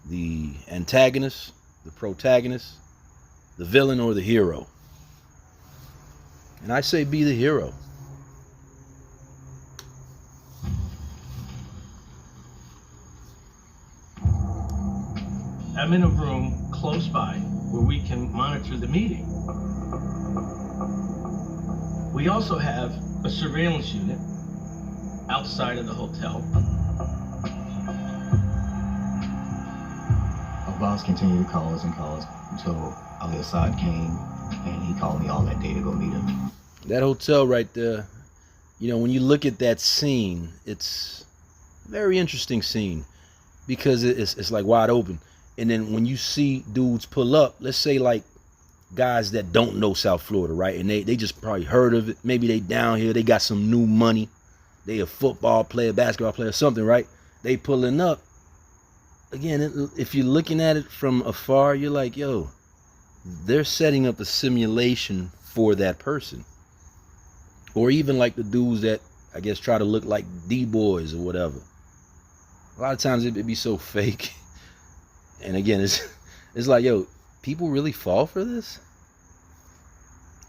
the antagonist, the protagonist, the villain, or the hero. And I say be the hero. I'm in a room close by where we can monitor the meeting. We also have a surveillance unit outside of the hotel. Our boss continued to call us and call us until Ali Assad came and he called me all that day to go meet him. That hotel right there, you know, when you look at that scene, it's a very interesting scene because it's like wide open. And then when you see dudes pull up, let's say like guys that don't know South Florida, right? And they just probably heard of it. Maybe they down here, they got some new money. They a football player, basketball player, something, right? They pulling up. Again, if you're looking at it from afar, you're like, yo, they're setting up a simulation for that person. Or even like the dudes that, I guess, try to look like D-boys or whatever. A lot of times it'd be so fake. And again, it's like, yo, people really fall for this?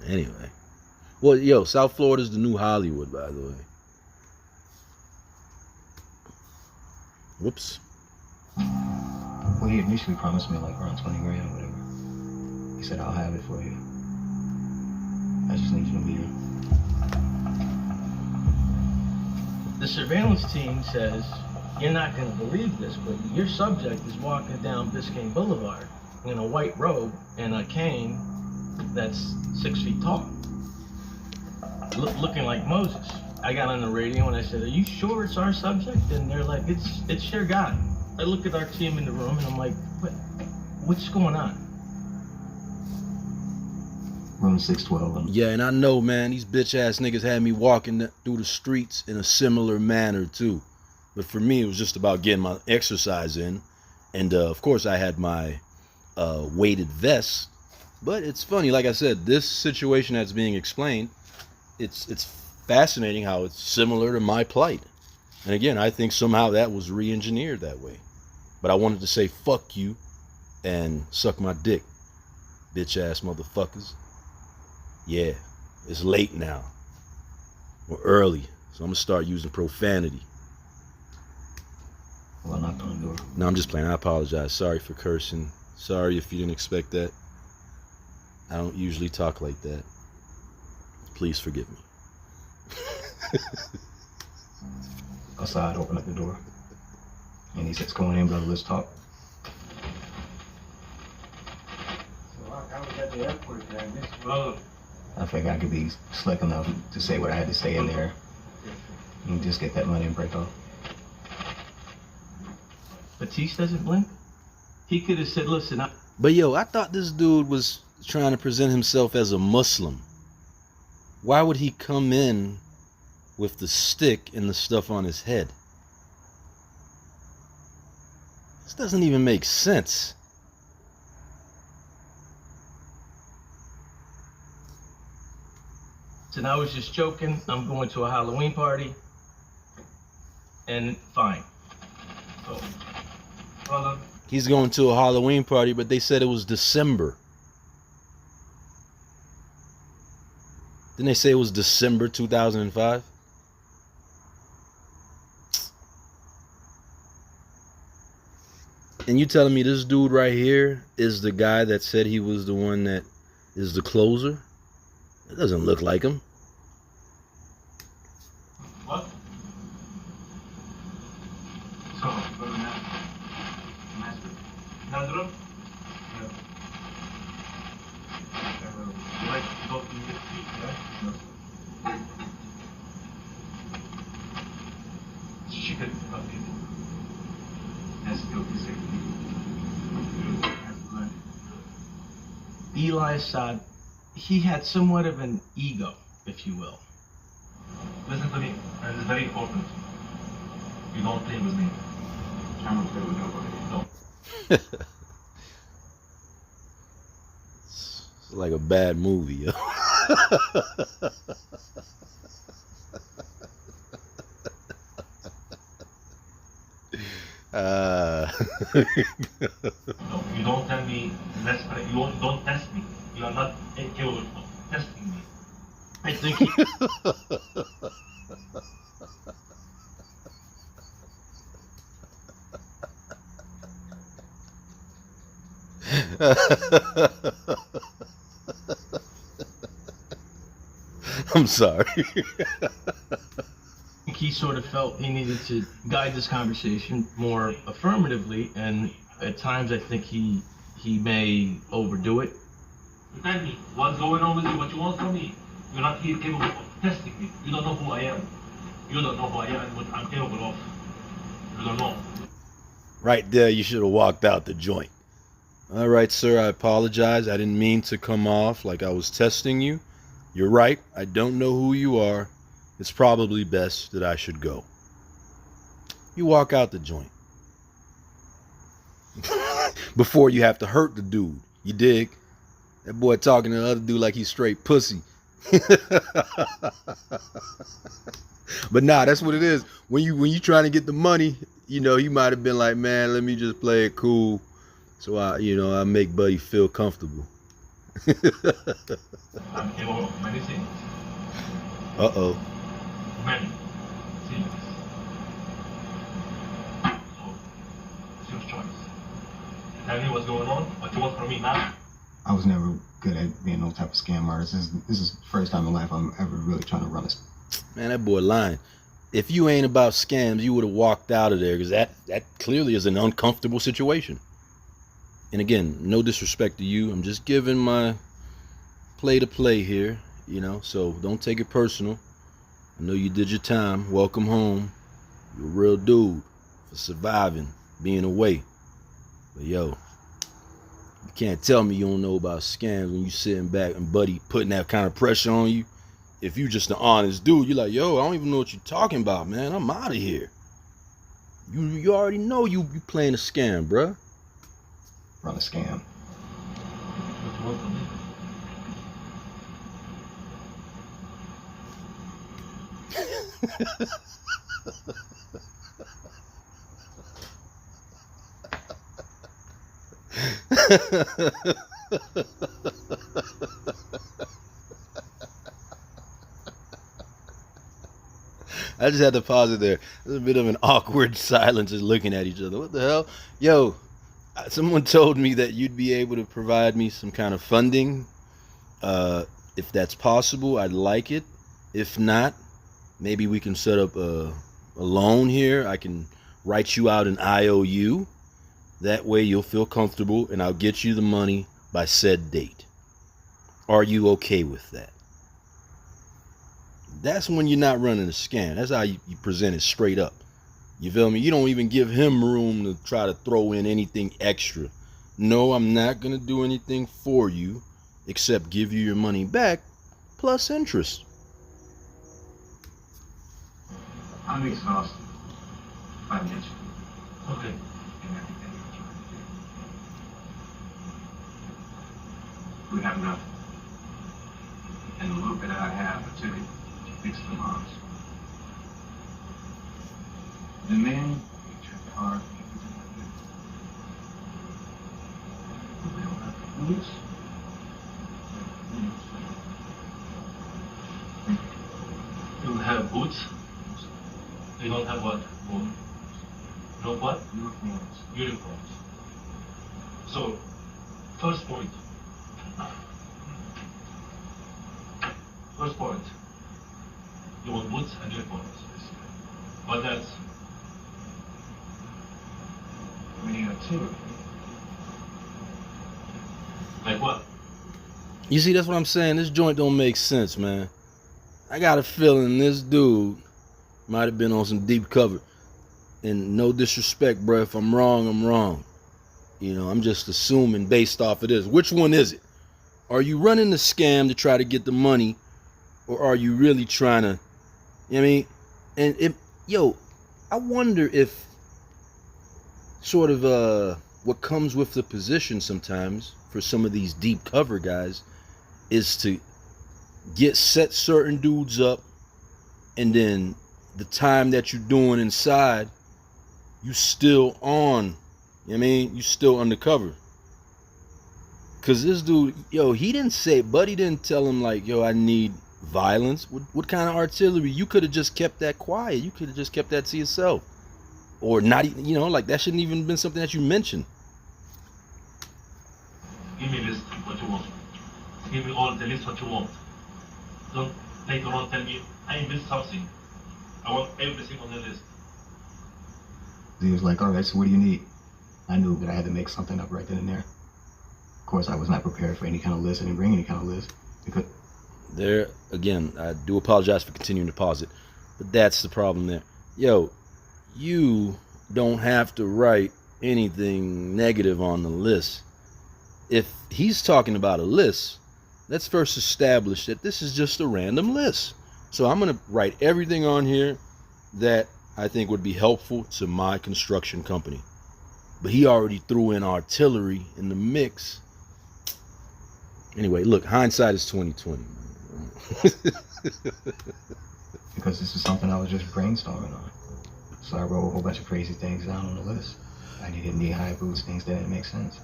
Anyway. Well, yo, South Florida's the new Hollywood, by the way. Whoops. Well, he initially promised me like around 20 grand or whatever. He said, I'll have it for you. I just need you to meet him. The surveillance team says, you're not going to believe this, but your subject is walking down Biscayne Boulevard in a white robe and a cane that's 6 feet tall, looking like Moses. I got on the radio and I said, are you sure it's our subject? And they're like, it's your guy. I look at our team in the room and I'm like, what's going on? Room 612. Yeah, and I know, man, these bitch ass niggas had me walking through the streets in a similar manner too. But for me, it was just about getting my exercise in. And of course, I had my weighted vest. But it's funny, like I said, this situation that's being explained, it's fascinating how it's similar to my plight. And again, I think somehow that was re-engineered that way. But I wanted to say fuck you and suck my dick, bitch ass motherfuckers. Yeah, it's late now. Or early. So I'm gonna start using profanity. Well, I knocked on the door. No, I'm just playing. I apologize. Sorry for cursing. Sorry if you didn't expect that. I don't usually talk like that. Please forgive me. Assad opened up the door. And he says, go in, brother, let's talk. So I was at the airport there, and this I figured I could be slick enough to say what I had to say in there and just get that money and break off. Batiste doesn't blink? He could have said, listen, But yo, I thought this dude was trying to present himself as a Muslim. Why would he come in with the stick and the stuff on his head? This doesn't even make sense. and I was just joking. I'm going to a Halloween party. And fine. So, well, He's going to a Halloween party, but they said it was December. Didn't they say it was December 2005? And you telling me this dude right here is the guy that said he was the one that is the closer? It doesn't look like him. what? So, Nandro? Like go to your feet, right? She could fuck you. Let's go to Eli Assad, he had somewhat of an ego, if you will. Listen to me, and it's very important. You don't play with me. I don't play with nobody. No. It's like a bad movie, yo. No, you don't tell me let's play. You don't test me. You are not capable of testing me. I think he, I'm sorry. he sort of felt he needed to guide this conversation more affirmatively, and at times I think he may overdo it. You tell me what's going on with you, what you want from me. You're not here capable of testing me. You don't know who I am. You don't know who I am and what I'm capable of. You don't know. Right there, you should have walked out the joint. All right, sir, I apologize. I didn't mean to come off like I was testing you. You're right. I don't know who you are. It's probably best that I should go. You walk out the joint. Before you have to hurt the dude. You dig? That boy talking to the other dude like he's straight pussy. But nah, that's what it is. When you trying to get the money, you know, you might have been like, man, let me just play it cool. So I make Buddy feel comfortable. I'm capable of many things. Uh-oh. Many things. So, it's your choice. Tell me what's going on, what you want from me now. I was never good at being no type of scam artist. This is the first time in life I'm ever really trying to run a... Man, that boy lying. If you ain't about scams, you would have walked out of there, because that clearly is an uncomfortable situation. And again, no disrespect to you. I'm just giving my play here, you know, so don't take it personal. I know you did your time. Welcome home. You're a real dude for surviving, being away. But yo, you can't tell me you don't know about scams when you sitting back and Buddy putting that kind of pressure on you. If you just an honest dude, you're like, yo, I don't even know what you're talking about, man. I'm out of here. You already know you playing a scam, bruh. Run a scam. I just had to pause it there. There's a bit of an awkward silence, just looking at each other. What the hell? Yo, someone told me that you'd be able to provide me some kind of funding. If that's possible, I'd like it. If not, maybe we can set up a loan here. I can write you out an IOU. That way you'll feel comfortable and I'll get you the money by said date. Are you okay with that? That's when you're not running a scam. That's how you present it straight up. You feel me? You don't even give him room to try to throw in anything extra. No, I'm not going to do anything for you except give you your money back plus interest. I'm exhausted financially. Okay. And everything you're trying to do. We have nothing. And the little bit I have, I took it to fix the moms. And then we tried hard to get everything I did. But we don't have the boots. You don't have boots? You don't have what? No what? Uniforms. Uniforms. So, first point. First point. You want boots and uniforms. What else? We need a two. Like what? You see, that's what I'm saying. This joint don't make sense, man. I got a feeling this dude might have been on some deep cover. And no disrespect, bro. If I'm wrong, I'm wrong. You know, I'm just assuming based off of this. Which one is it? Are you running the scam to try to get the money? Or are you really trying to You know what I mean? And I wonder if sort of what comes with the position sometimes for some of these deep cover guys is to set certain dudes up, and then the time that you're doing inside, you still on. You know what I mean? You still undercover. Cause this dude, he didn't say, Buddy didn't tell him like, I need violence. What kind of artillery? You could have just kept that quiet. You could have just kept that to yourself. Or not even, like that shouldn't even been something that you mentioned. Give me a list what you want. Give me all the list what you want. Don't later on tell me I missed something. I want everything on the list. He was like, all right, so what do you need? I knew that I had to make something up right then and there. Of course, I was not prepared for any kind of list. I didn't bring any kind of list. Because there, again, I do apologize for continuing to pause it, but that's the problem there. You don't have to write anything negative on the list. If he's talking about a list, let's first establish that this is just a random list. So I'm going to write everything on here that I think would be helpful to my construction company. But he already threw in artillery in the mix. Anyway, look, hindsight is 20/20. because this is something I was just brainstorming on. So I wrote a whole bunch of crazy things down on the list. I needed knee-high boots, things that didn't make sense.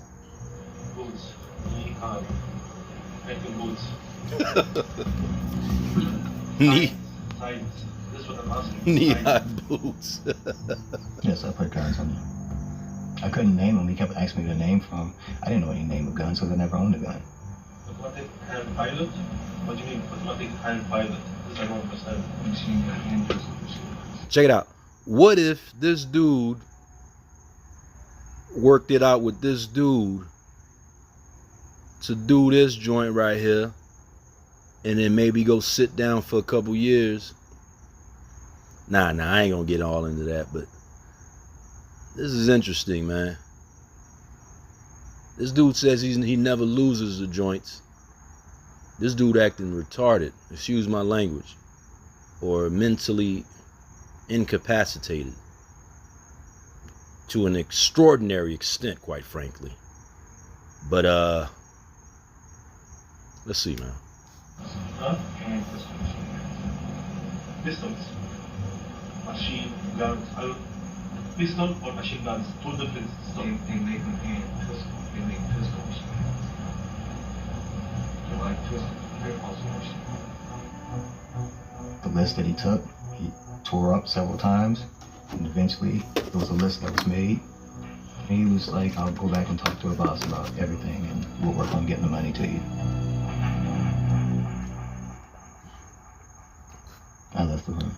Boots, knee-high, making boots. Science. This is what I'm asking. Knee-high boots. Yes, I put guns on there. I couldn't name them. He kept asking me the name from. I didn't know any name of guns, so I never owned a gun. Automatic hand pilot? What do you mean automatic hand pilot? This I don't understand. Machine gun hand pistol. Check it out. What if this dude worked it out with this dude to do this joint right here, and then maybe go sit down for a couple years? Nah, I ain't gonna get all into that, but this is interesting, man. This dude says he never loses the joints. This dude acting retarded, excuse my language, or mentally incapacitated to an extraordinary extent, quite frankly. But let's see, man. And pistols. Machine guns. Pistol or machine guns, two different stuff. They make them hand pistol. They make pistols. You like pistols? The list that he took, he tore up several times, and eventually there was a list that was made. And he was like, I'll go back and talk to our boss about everything, and we'll work on getting the money to you. I left the room.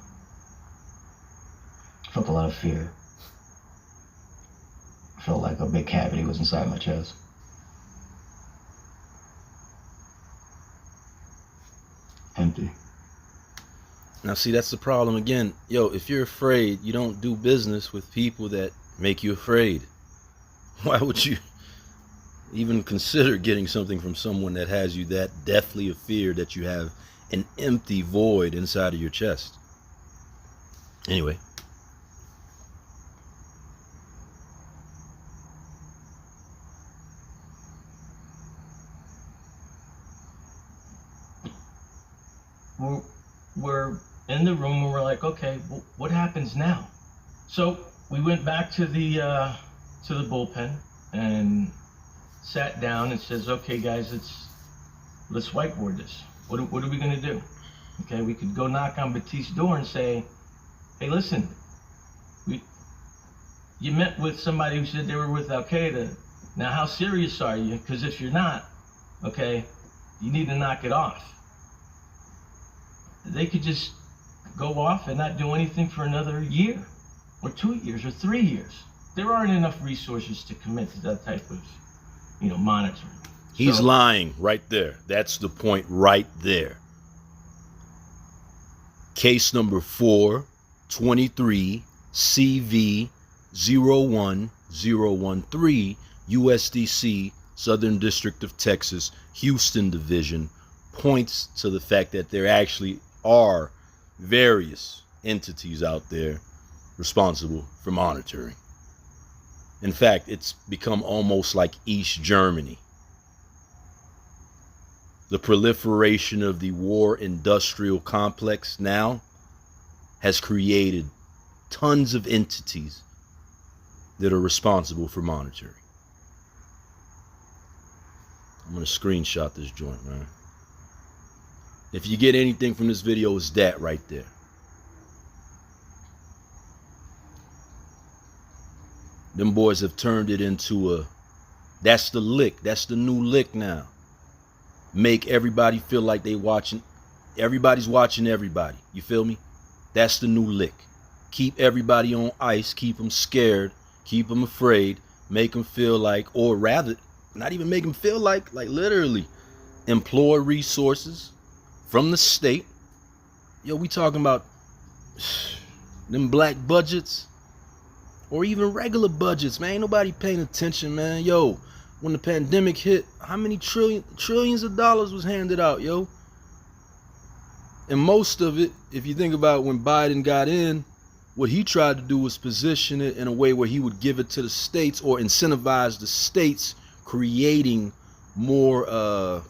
I felt a lot of fear. I felt like a big cavity was inside my chest. Empty. Now, see, that's the problem again. If you're afraid, you don't do business with people that make you afraid. Why would you even consider getting something from someone that has you that deathly of fear that you have an empty void inside of your chest? Anyway. We're in the room and we're like, okay, what happens now? So we went back to the bullpen and sat down and says, okay, guys, let's whiteboard this. What are we gonna do? Okay, we could go knock on Batiste's door and say, hey, listen, you met with somebody who said they were with Al Qaeda. Now, how serious are you? Because if you're not, okay, you need to knock it off. They could just go off and not do anything for another year or 2 years or 3 years. There aren't enough resources to commit to that type of, monitoring. He's lying right there. That's the point right there. Case number 423 CV 01013, USDC, Southern District of Texas, Houston Division, points to the fact that there actually are various entities out there responsible for monitoring. In fact, it's become almost like East Germany. The proliferation of the war industrial complex now has created tons of entities that are responsible for monitoring. I'm going to screenshot this joint, man. If you get anything from this video, it's that right there. Them boys have turned it into that's the lick. That's the new lick now. Make everybody feel like everybody's watching everybody. You feel me? That's the new lick. Keep everybody on ice, keep them scared, keep them afraid, make them feel like, or rather, not even make them feel like literally employ resources from the state. Yo, we talking about them black budgets or even regular budgets, man. Ain't nobody paying attention, man. Yo, when the pandemic hit, how many trillions of dollars was handed out, yo? And most of it, if you think about when Biden got in, what he tried to do was position it in a way where he would give it to the states or incentivize the states, creating more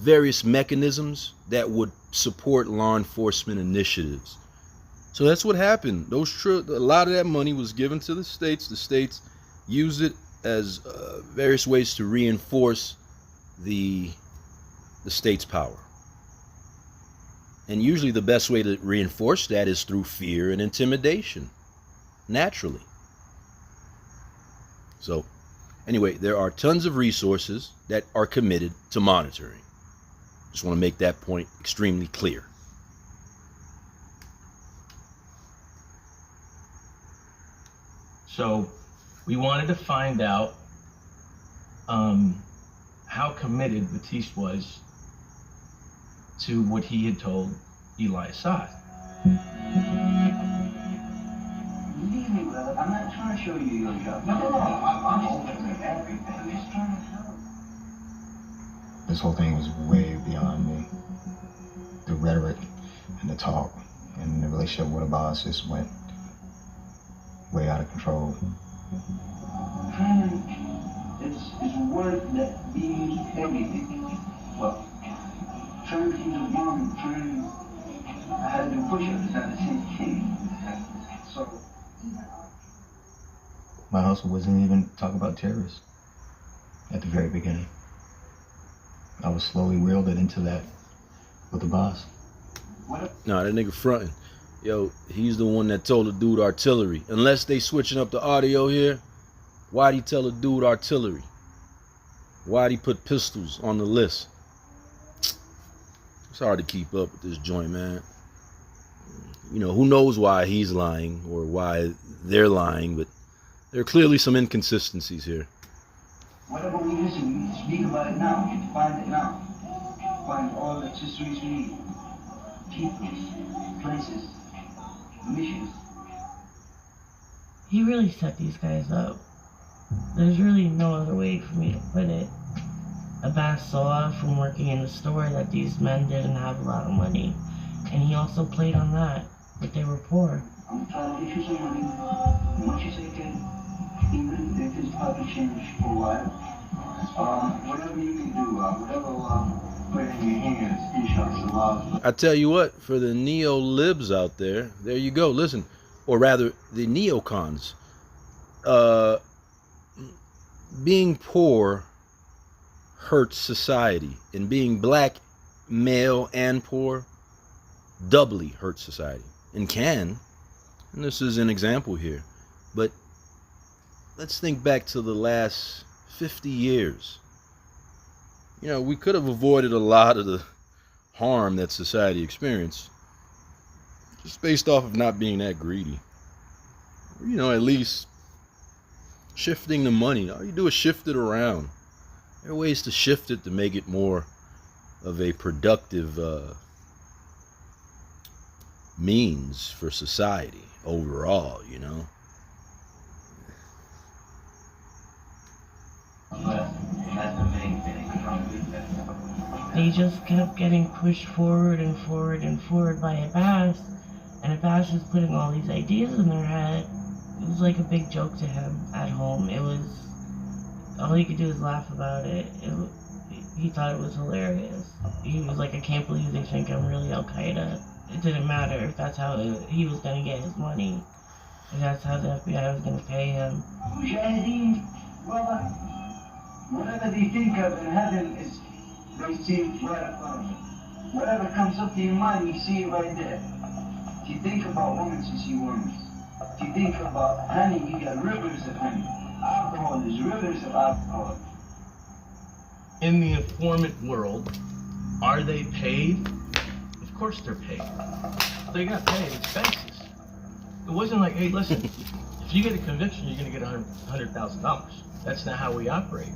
various mechanisms that would support law enforcement initiatives. So that's what happened. A lot of that money was given to the states. The states used it as various ways to reinforce the state's power. And usually the best way to reinforce that is through fear and intimidation, naturally. So anyway, there are tons of resources that are committed to monitoring. Just want to make that point extremely clear. So we wanted to find out how committed Batiste was to what he had told Eli Assad. Believe me, brother, I'm not trying to show you your job. No, I'm open to everything. I'm just trying to help. This whole thing was way beyond me. The rhetoric and the talk and the relationship with a boss just went way out of control. It's a word that means everything. Well, trying to keep the bomb, I had to do push-ups at the same thing. So My hustle wasn't even talk about terrorists at the very beginning. I was slowly wielded into that with the boss. Nah, that nigga fronting. Yo, he's the one that told the dude artillery. Unless they switching up the audio here, why'd he tell the dude artillery? Why'd he put pistols on the list? It's hard to keep up with this joint, man. You know, who knows why he's lying or why they're lying, but there are clearly some inconsistencies here. whatever we listen, we speak about it now. You find it now. Find all the histories we need. Peoples, places, missions. He really set these guys up. There's really no other way for me to put it. Abbas saw from working in the store that these men didn't have a lot of money. And he also played on that, but they were poor. I'm trying to get you some money. Once you take it, even if it's probably change for a while, whatever you can do, whatever put in your hands, inshallah. I tell you what, for the neo-libs out there, there you go. Listen, or rather, the neocons. Being poor hurts society, and being black, male, and poor doubly hurts society, and can. And this is an example here. But let's think back to the last 50 years. You know, we could have avoided a lot of the harm that society experienced just based off of not being that greedy. You know, at least shifting the money. All you do is shift it around. There are ways to shift it to make it more of a productive means for society overall, you know. they just kept getting pushed forward and forward and forward by Abbas, and Abbas was putting all these ideas in their head. It was like a big joke to him at home. It was, all he could do was laugh about it. He thought it was hilarious. He was like, I can't believe they think I'm really Al-Qaeda. It didn't matter if that's how he was going to get his money. If that's how the FBI was going to pay him. Whatever they think of in heaven is, they see it right up front of them. Whatever comes up to your mind, you see it right there. If you think about women, you see women. If you think about honey, you got rivers of honey. Alcohol, there's rivers of alcohol. In the informant world, are they paid? Of course they're paid. They got paid expenses. It wasn't like, hey, listen, if you get a conviction, you're going to get $100,000. That's not how we operate.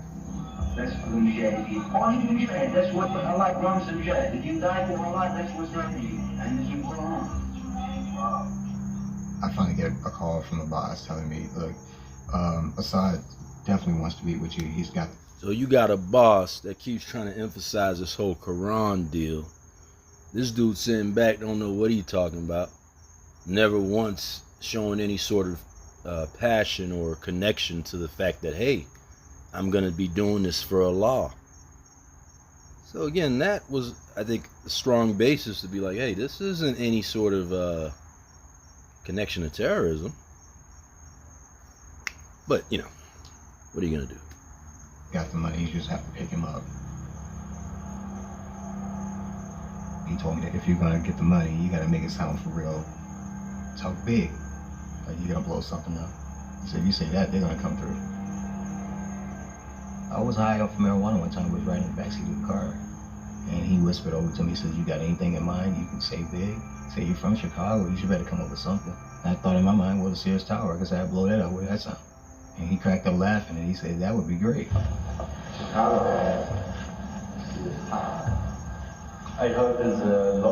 That's for the mujahideen. All you mujahid, that's what Allah promised the mujahid. If you die for Allah, that's what's done for you. And then you go on. I finally get a call from the boss telling me, look, Assad definitely wants to meet with you. He's got... So you got a boss that keeps trying to emphasize this whole Quran deal. This dude sitting back, don't know what he's talking about. Never once showing any sort of passion or connection to the fact that, hey, I'm going to be doing this for Allah. So again, that was, I think, a strong basis to be like, hey, this isn't any sort of connection to terrorism. But, you know, what are you going to do? Got the money, you just have to pick him up. He told me that if you're going to get the money, you got to make it sound for real. Talk big. Like you're going to blow something up. He said, if you say that, they're going to come through. I was high off marijuana one time. I was riding in the backseat of the car. And he whispered over to me, he said, you got anything in mind you can say big? Say you're from Chicago, you should better come up with something. And I thought in my mind, well, the Sears Tower, because I'd blow that up. Where that sound? And he cracked up laughing and he said, that would be great. Chicago has Sears Tower. I heard there's a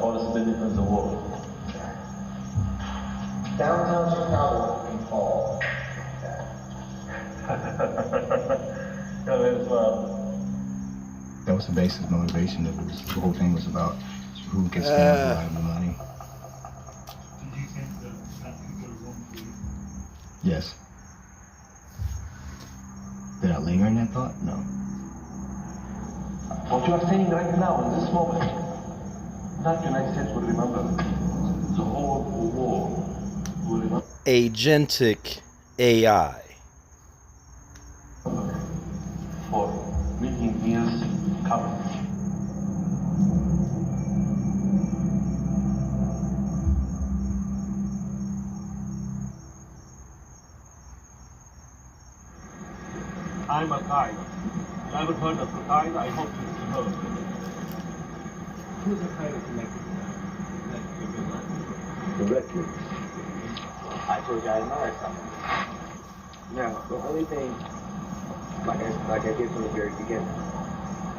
tallest building in the world. Downtown Chicago can fall. That was the basic motivation. It was, the whole thing was about who can stand a lot of the money. Did you think that people are wrong for you? Yes. Did I linger in that thought? No. What you are saying right now, in this moment, not the United States will remember. The whole war will remember. Agentic AI. For million years coming. I'm Al-Qaeda. You ever heard of Al-Qaeda? I hope you heard. Who's Al-Qaeda connected to? Directly. I told you I admire something. Now, the only thing, like I did from the very beginning,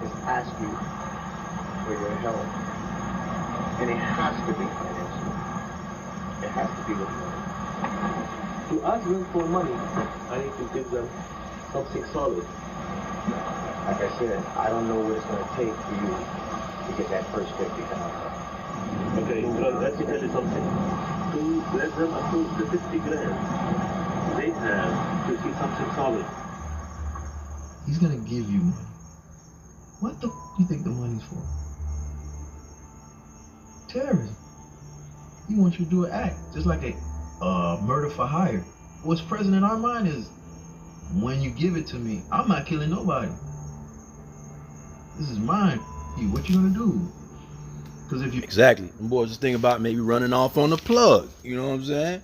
is ask you for your help. And it has to be financial. It has to be with money. To ask them for money, I need to give them something solid. Like I said, I don't know what it's going to take for you to get that first 50,000. Okay, well, let me tell you something. To let them approve the 50 grand, they have to see something solid. He's gonna give you money. What the you think the money's for? Terrorism. He wants you to do an act, just like a murder for hire. What's present in our mind is, when you give it to me, I'm not killing nobody. This is mine. What you gonna do? Because if you exactly, them boys just thinking about maybe running off on the plug. You know what I'm saying?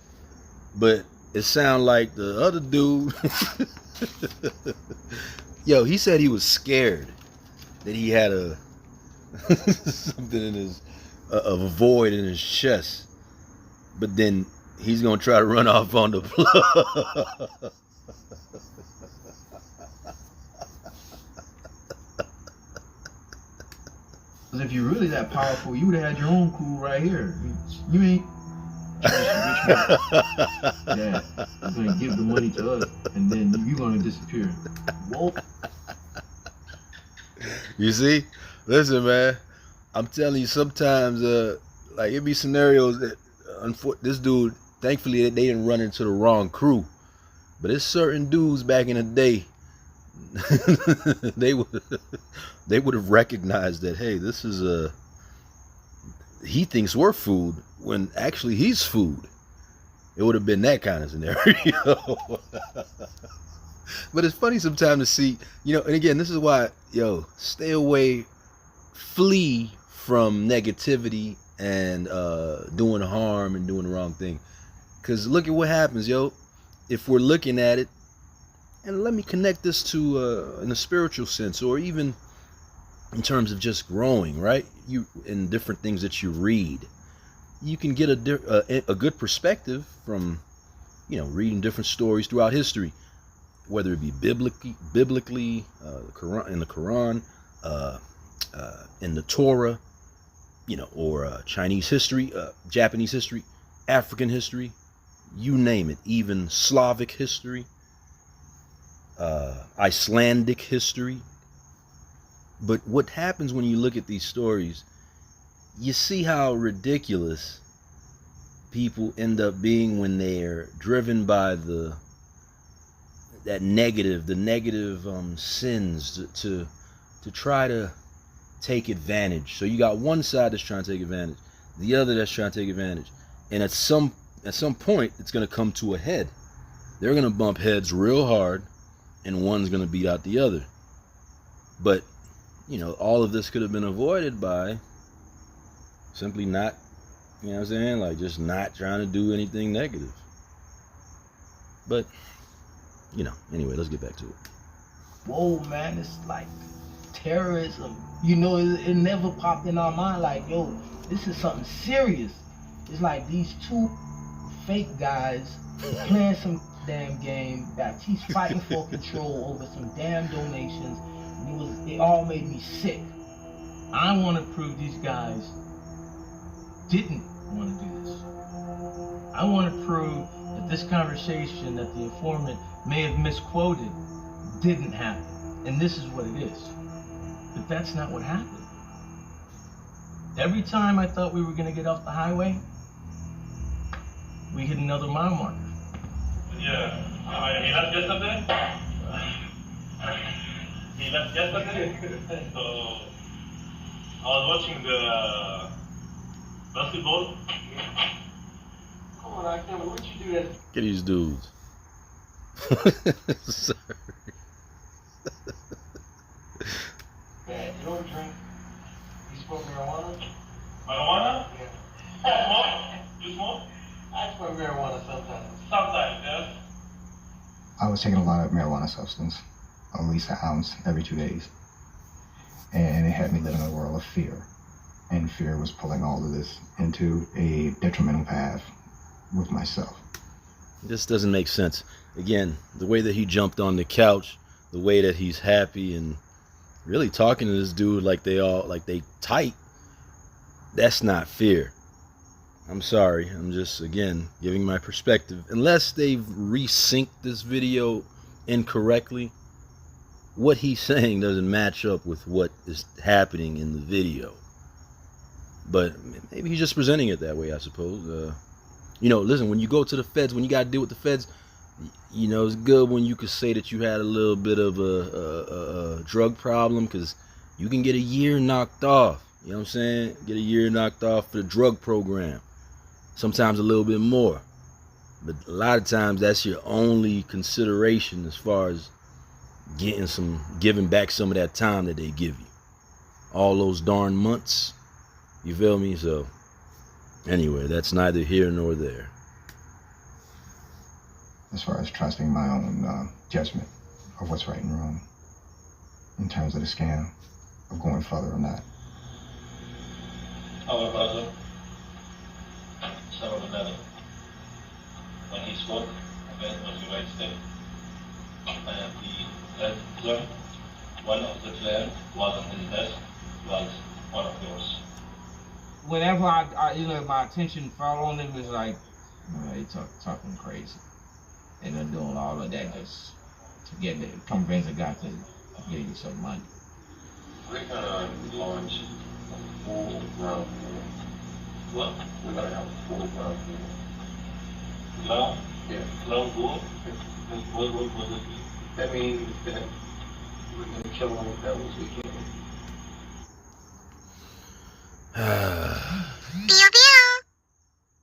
But it sound like the other dude. Yo, he said he was scared that he had a something in his a void in his chest, but then he's gonna try to run off on the plug. Because if you're really that powerful, you would have had your own crew right here. You ain't. Yeah, you're gonna give the money to us, and then you're gonna disappear. Whoa. You see? Listen, man. I'm telling you, sometimes, like, it be scenarios that, this dude, thankfully, they didn't run into the wrong crew. But it's certain dudes back in the day, they would have recognized that, hey, this is he thinks we're food when actually he's food. It would have been that kind of scenario. But it's funny sometimes to see, and again, this is why, stay away, flee from negativity and doing harm and doing the wrong thing. Because look at what happens, if we're looking at it, and let me connect this to in a spiritual sense, or even in terms of just growing, right? You in different things that you read, you can get a good perspective from, reading different stories throughout history, whether it be biblically, in the Quran, in the Torah, or Chinese history, Japanese history, African history, you name it, even Slavic history, Icelandic history. But what happens when you look at these stories, you see how ridiculous people end up being when they're driven by the negative sins to try to take advantage. So you got one side that's trying to take advantage, the other that's trying to take advantage, and at some point it's going to come to a head. They're going to bump heads real hard, and one's going to beat out the other. But all of this could have been avoided by simply not, like just not trying to do anything negative. But anyway, let's get back to it. Whoa, man, it's like terrorism. It never popped in our mind like, yo, this is something serious. It's like these two fake guys playing some damn game. He's fighting for control over some damn donations. It all made me sick. I want to prove these guys didn't want to do this. I want to prove that this conversation that the informant may have misquoted didn't happen. And this is what it is. But that's not what happened. Every time I thought we were going to get off the highway, we hit another mile marker. Yeah. He left yesterday? He left yesterday? So, I was watching the basketball. Come on, I can't. What'd you do that? Get these dudes. Sorry. Man, you don't drink. You smoke marijuana? Marijuana? Yeah. You smoke? I smoke marijuana sometimes. Sometimes, yes. I was taking a lot of marijuana substance, at least an ounce every 2 days. And it had me living in a world of fear. And fear was pulling all of this into a detrimental path with myself. This doesn't make sense. Again, the way that he jumped on the couch, the way that he's happy and really talking to this dude like they tight, that's not fear. I'm sorry. I'm just, again, giving my perspective. Unless they've resynced this video incorrectly, what he's saying doesn't match up with what is happening in the video. But maybe he's just presenting it that way, I suppose. Listen, when you go to the feds, when you got to deal with the feds, it's good when you could say that you had a little bit of a drug problem, because you can get a year knocked off. You know what I'm saying? Get a year knocked off for the drug program. Sometimes a little bit more. But a lot of times that's your only consideration as far as giving back some of that time that they give you. All those darn months. You feel me? So, anyway, that's neither here nor there. As far as trusting my own judgment of what's right and wrong in terms of the scam, of going further or not. Our brother, 7-11, when he spoke about what you right said, and he learned one of the clans wasn't his best, was one of yours. Whenever I my attention fell on him, it was like, they talking crazy. And they're doing all of that just to convince a guy to give you some money. We're gonna launch a full ground war. What? We're gonna have a full ground war. Ground? Yeah. Ground war? What does it mean? That means that we're gonna kill all the devils we can.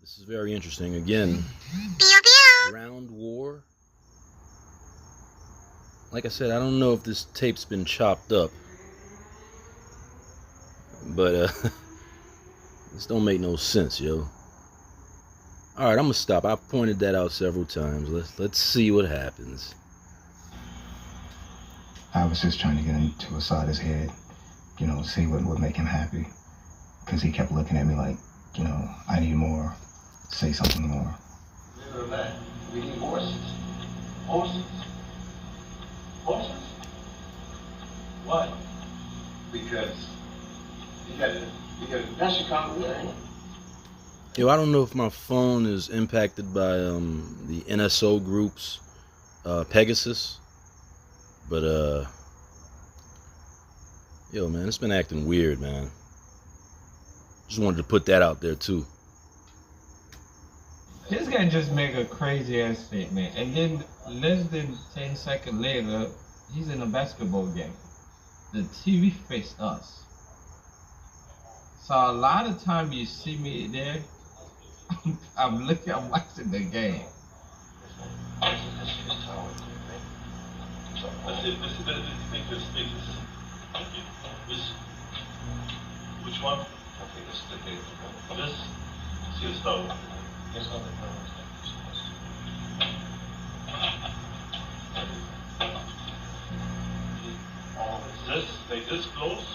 This is very interesting. Again, ground war. Like I said, I don't know if this tape's been chopped up, but this don't make no sense, yo. All right, I'm gonna stop. I pointed that out several times. Let's see what happens. I was just trying to get into Asada's head, you know, see what would make him happy. Because he kept looking at me like, you know, I need more, say something more. Never mind. We need horses. Horses? Horses? Why? Because that's Chicago, ain't it? Yo, I don't know if my phone is impacted by the NSO groups, Pegasus, but yo, man, it's been acting weird, man. Just wanted to put that out there too. This guy just make a crazy ass statement, and then less than 10 seconds later, he's in a basketball game. The TV faced us. So a lot of time you see me there, I'm watching the game. Let's take this. Which one? I think it's the case. This is your stove. There's nothing wrong with that. Is this, like this close?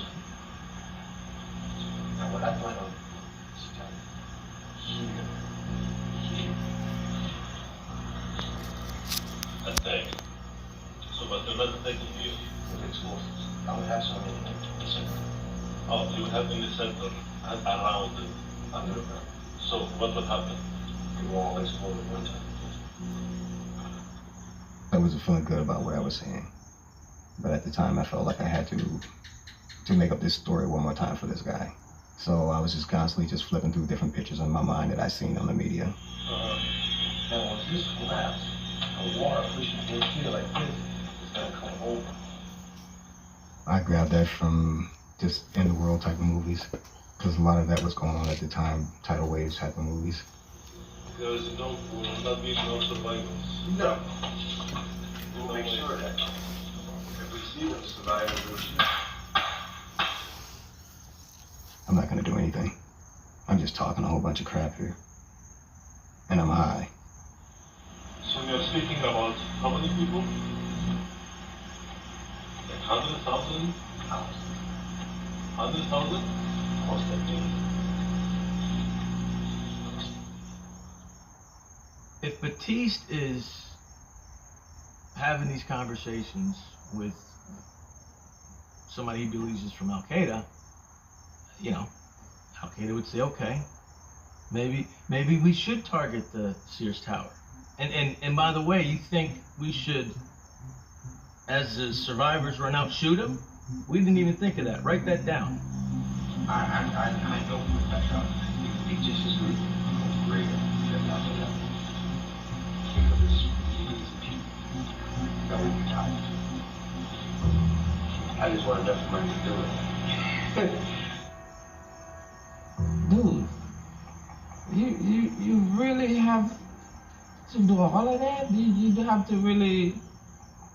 Now what I plan on is here. I think. So, but they're not taking here. It's close. I would have some in the center. Oh, you would have in the center and around it. Underground. So, what would happen? You will always hold it one time. I wasn't feeling good about what I was saying. But at the time, I felt like I had to make up this story one more time for this guy. So I was just constantly just flipping through different pictures in my mind that I seen on the media. Now, once this collapses, a water pushing through here like this is going to come over. I grabbed that from just in the world type of movies, because a lot of that was going on at the time, tidal waves type of movies. Because we will not be no survivors. No. We'll make sure that if we see them survivors, we'll shoot. I'm not gonna do anything. I'm just talking a whole bunch of crap here. And I'm high. So you're speaking about how many people? Like 100,000? 100,000? What's that mean? If Batiste is having these conversations with somebody he believes is from Al Qaeda, you know, Al Qaeda would say, okay, maybe we should target the Sears Tower. And by the way, you think we should, as the survivors run out, shoot him? We didn't even think of that. Write that down. I know that he just is great than nothing else. Because he's that would be tired. I just want enough money to do it. Dude, you really have to do all of that? You have to really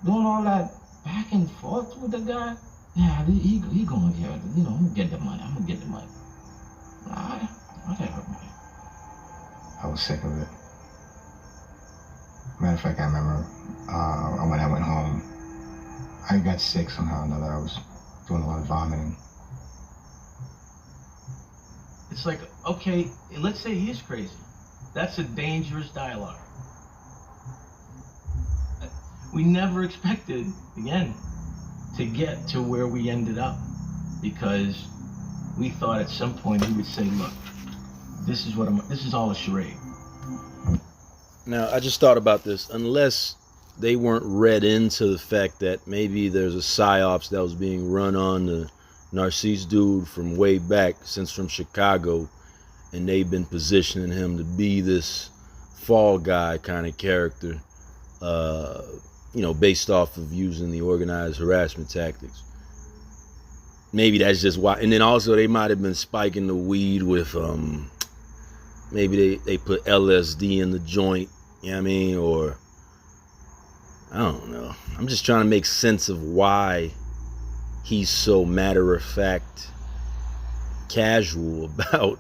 doing all that back and forth with the guy? Yeah, he going here. You know, I'm gonna get the money. Whatever, man. I was sick of it. Matter of fact, I remember when I went home, I got sick somehow or another. I was doing a lot of vomiting. It's like, okay, let's say he is crazy. That's a dangerous dialogue. We never expected, again, to get to where we ended up, because we thought at some point he would say, look, this is all a charade. Now, I just thought about this. Unless they weren't read into the fact that maybe there's a psyops that was being run on the Narcisse dude from way back, since from Chicago, and they've been positioning him to be this fall guy kind of character, based off of using the organized harassment tactics. Maybe that's just why. And then also they might have been spiking the weed with, maybe they put LSD in the joint, you know what I mean? Or, I don't know. I'm just trying to make sense of why he's so matter-of-fact casual about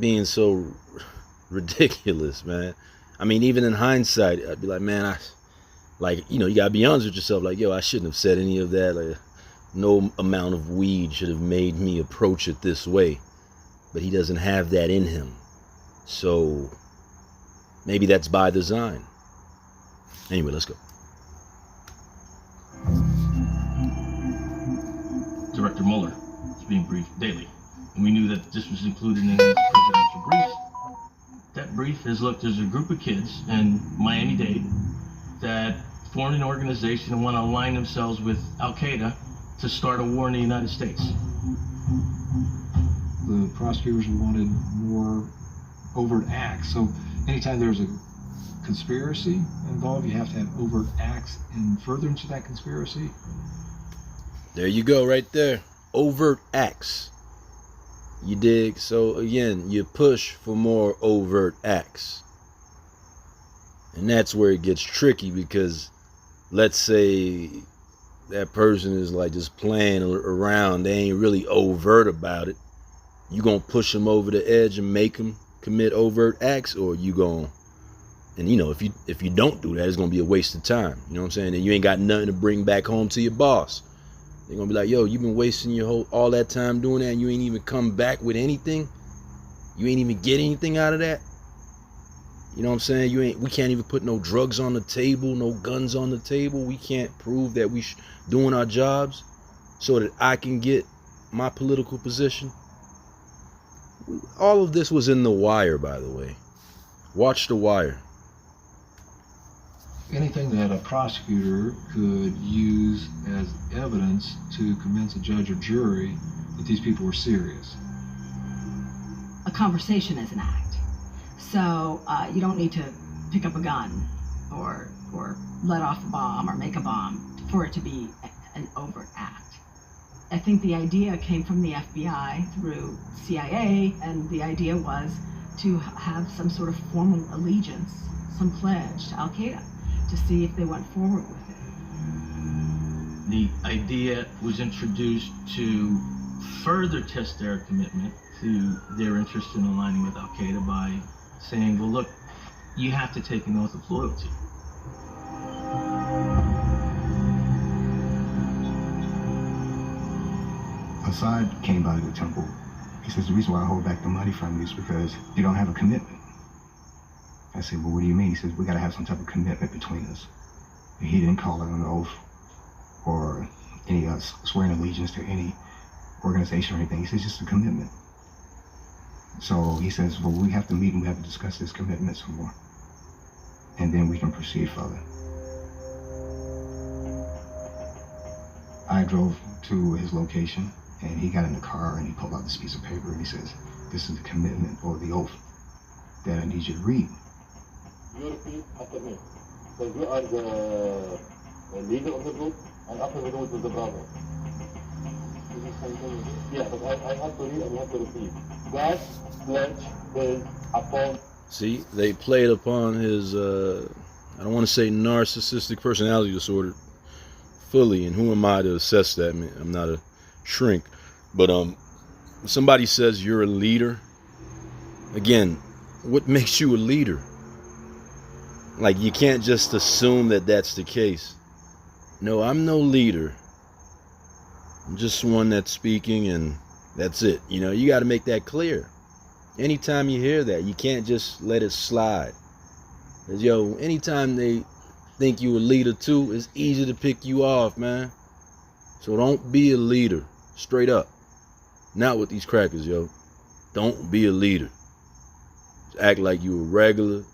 being so ridiculous, man. I mean, even in hindsight, I'd be like, man, you gotta be honest with yourself. Like, yo, I shouldn't have said any of that. Like, no amount of weed should have made me approach it this way. But he doesn't have that in him. So maybe that's by design. Anyway, let's go. Director Mueller is being briefed daily, and we knew that this was included in his presidential briefs. That brief is, look, there's a group of kids in Miami-Dade that formed an organization and want to align themselves with Al-Qaeda to start a war in the United States. The prosecutors wanted more overt acts, so anytime there's a conspiracy involved, you have to have overt acts in furtherance of that conspiracy. There you go, right there. Overt acts. You dig? So again, you push for more overt acts. And that's where it gets tricky, because let's say that person is like just playing around. They ain't really overt about it. You gonna push them over the edge and make them commit overt acts, or you gonna, and if you don't do that, it's gonna be a waste of time. You know what I'm saying? And you ain't got nothing to bring back home to your boss. They're gonna be like, yo, you've been wasting all that time doing that, and you ain't even come back with anything. You ain't even get anything out of that. You know what I'm saying? We can't even put no drugs on the table, no guns on the table. We can't prove that we doing our jobs so that I can get my political position. All of this was in The Wire, by the way. Watch The Wire. Anything that a prosecutor could use as evidence to convince a judge or jury that these people were serious. A conversation is an act. So you don't need to pick up a gun or let off a bomb or make a bomb for it to be an overt act. I think the idea came from the FBI through CIA, and the idea was to have some sort of formal allegiance, some pledge to Al-Qaeda, to see if they went forward with it. The idea was introduced to further test their commitment to their interest in aligning with Al-Qaeda by saying, well, look, you have to take an oath of loyalty. Assad came by the temple. He says, the reason why I hold back the money from you is because you don't have a commitment. I said, well, what do you mean? He says, we got to have some type of commitment between us. And he didn't call it an oath or any swearing allegiance to any organization or anything. He says, just a commitment. So he says, well, we have to meet and we have to discuss this commitment some more. And then we can proceed further. I drove to his location, and he got in the car and he pulled out this piece of paper and he says, this is the commitment or the oath that I need you to read. You repeat after me. So you are the leader of the group, and after the group is the brother. Yeah, but I have to read and you have to repeat. God pledge is upon. See, they played upon his, I don't want to say narcissistic personality disorder fully, and who am I to assess that? Man, I'm not a shrink. But somebody says you're a leader. Again, what makes you a leader? Like, you can't just assume that that's the case. No, I'm no leader. I'm just one that's speaking, and that's it. You know, you got to make that clear. Anytime you hear that, you can't just let it slide. 'Cause, yo, anytime they think you a leader too, it's easy to pick you off, man. So don't be a leader. Straight up. Not with these crackers, yo. Don't be a leader. Just act like you a regular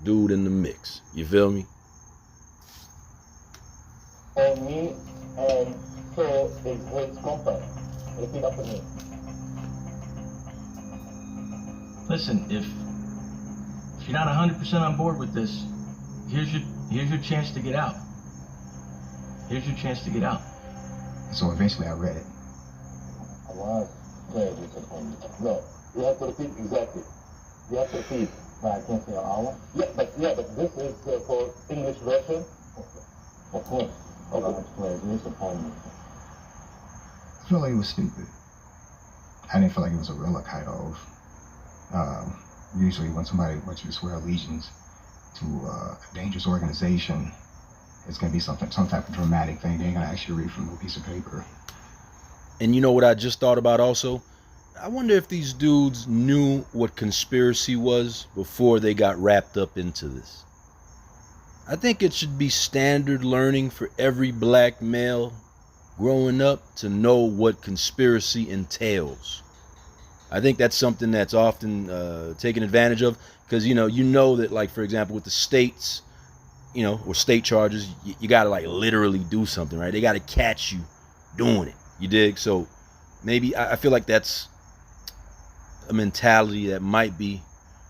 dude in the mix. You feel me? On me, and So is his compound. Repeat after me. Listen, if you're not 100% on board with this, here's your chance to get out. Here's your chance to get out. So eventually I read it. Allah says upon you. No, you have to repeat exactly. You have to repeat. No, I can't say Allah. Yeah, but this is for English version. Of course. Allah declares upon you. I felt like it was stupid. I didn't feel like it was a real kind of. Usually when somebody wants you to swear allegiance to a dangerous organization, it's going to be some type of dramatic thing. They ain't going to actually read from a piece of paper. And you know what I just thought about also? I wonder if these dudes knew what conspiracy was before they got wrapped up into this. I think it should be standard learning for every black male growing up to know what conspiracy entails. I think that's something that's often taken advantage of, because you know that, like, for example, with the states, or state charges, you got to like literally do something, right? They got to catch you doing it. You dig? So maybe I feel like that's a mentality that might be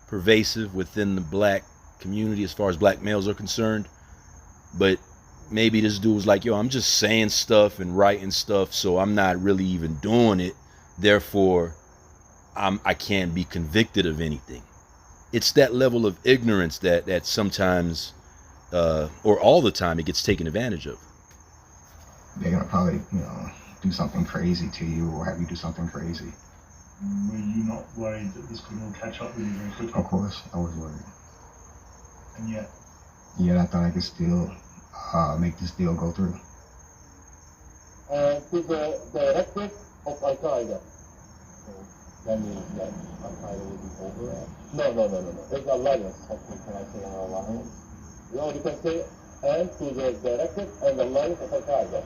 pervasive within the black community as far as black males are concerned. But maybe this dude was like, yo, I'm just saying stuff and writing stuff, so I'm not really even doing it. Therefore, I can't be convicted of anything. It's that level of ignorance that sometimes, or all the time, it gets taken advantage of. They're gonna probably, do something crazy to you or have you do something crazy. Were you not worried that this could all catch up with you very quickly? Of course, I was worried. And yet? Yet I thought I could still make this deal go through. To the director of Al-Qaeda. That means that Al-Qaeda will be over. No. It's alliance. Can I say an alliance? You can say, and to the director and alliance of Al-Qaeda.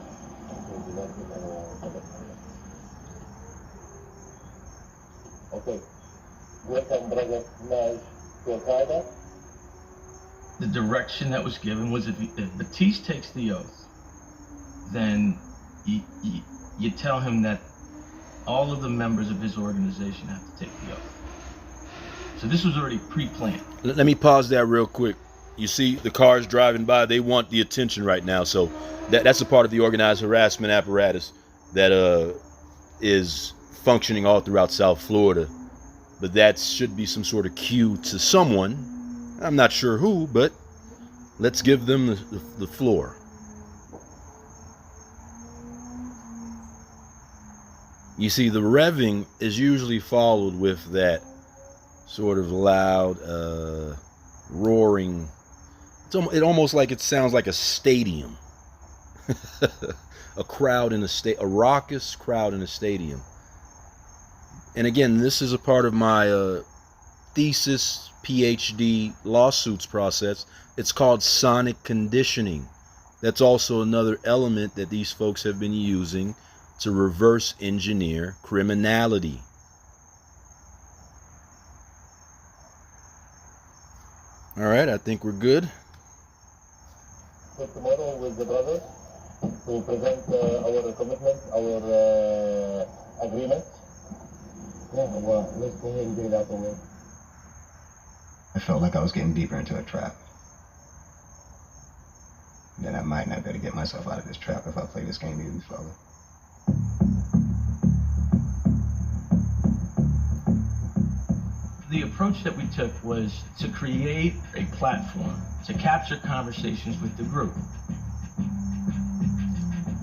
Okay. Welcome, brother Naj, to Al-Qaeda. The direction that was given was if Batiste takes the oath, then you tell him that all of the members of his organization have to take the oath. So this was already pre-planned. Let me pause that real quick. You see the cars driving by, they want the attention right now. So that's a part of the organized harassment apparatus that is functioning all throughout South Florida. But that should be some sort of cue to someone. I'm not sure who, but let's give them the floor. You see, the revving is usually followed with that sort of loud, roaring. It almost like it sounds like a stadium. A raucous crowd in a stadium. And again, this is a part of my thesis, PhD, lawsuits process. It's called sonic conditioning. That's also another element that these folks have been using to reverse engineer criminality. All right, I think we're good. So tomorrow with the brothers to present our commitment, our agreement. Yeah, well, let's go ahead and get it out the way. I felt like I was getting deeper into a trap. Then I might not be able to get myself out of this trap if I play this game even further. The approach that we took was to create a platform to capture conversations with the group.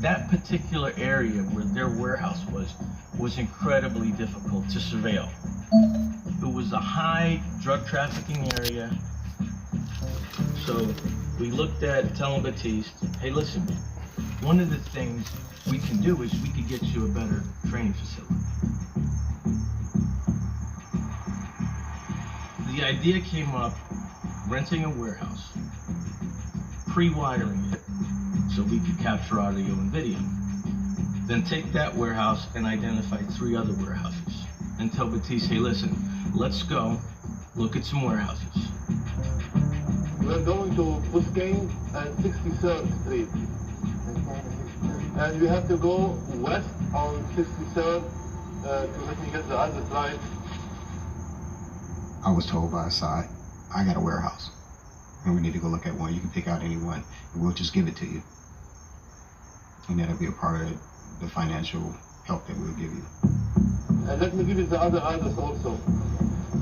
That particular area where their warehouse was incredibly difficult to surveil. It was a high drug trafficking area. So we looked at telling Batiste, hey, listen, one of the things we can do is we could get you a better training facility. The idea came up renting a warehouse, pre-wiring it so we could capture audio and video. Then take that warehouse and identify 3 other warehouses and tell Batiste, hey, listen, let's go look at some warehouses. We're going to Buscane and 63rd Street. and you have to go west on 67 to let me get the address right. I was told by Asai, I got a warehouse, and we need to go look at one. You can pick out any one, and we'll just give it to you. And that'll be a part of the financial help that we'll give you. And let me give you the other address also.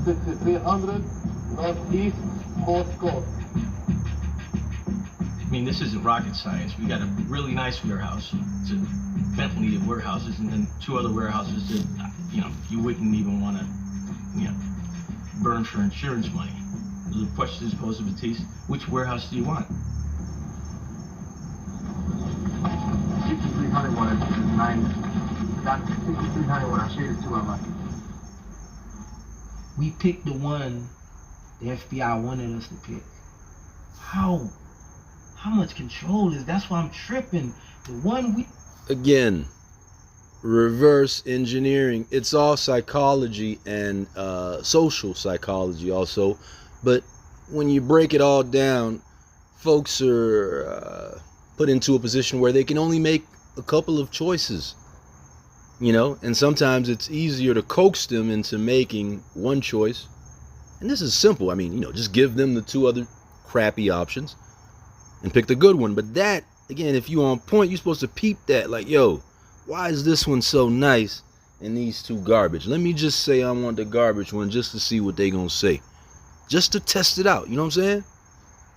6300 Northeast Fourth Court. I mean, this isn't rocket science. We got a really nice warehouse. It's a Bentley of warehouses, and then 2 other warehouses that, you wouldn't even want to, burn for insurance money. The question is posed to Batiste, which warehouse do you want? 6300 one is 9. That's 6300 one. I shared it too. I'm like. We picked the one the FBI wanted us to pick. How much control is? That's why I'm tripping. The one we Again, reverse engineering. It's all psychology and social psychology also. But when you break it all down, folks are put into a position where they can only make a couple of choices. And sometimes it's easier to coax them into making one choice. And this is simple. I mean, just give them the 2 other crappy options and pick the good one. But that, again, if you're on point, you're supposed to peep that. Like, yo, why is this one so nice and these 2 garbage? Let me just say I want the garbage one just to see what they gonna say. Just to test it out. You know what I'm saying?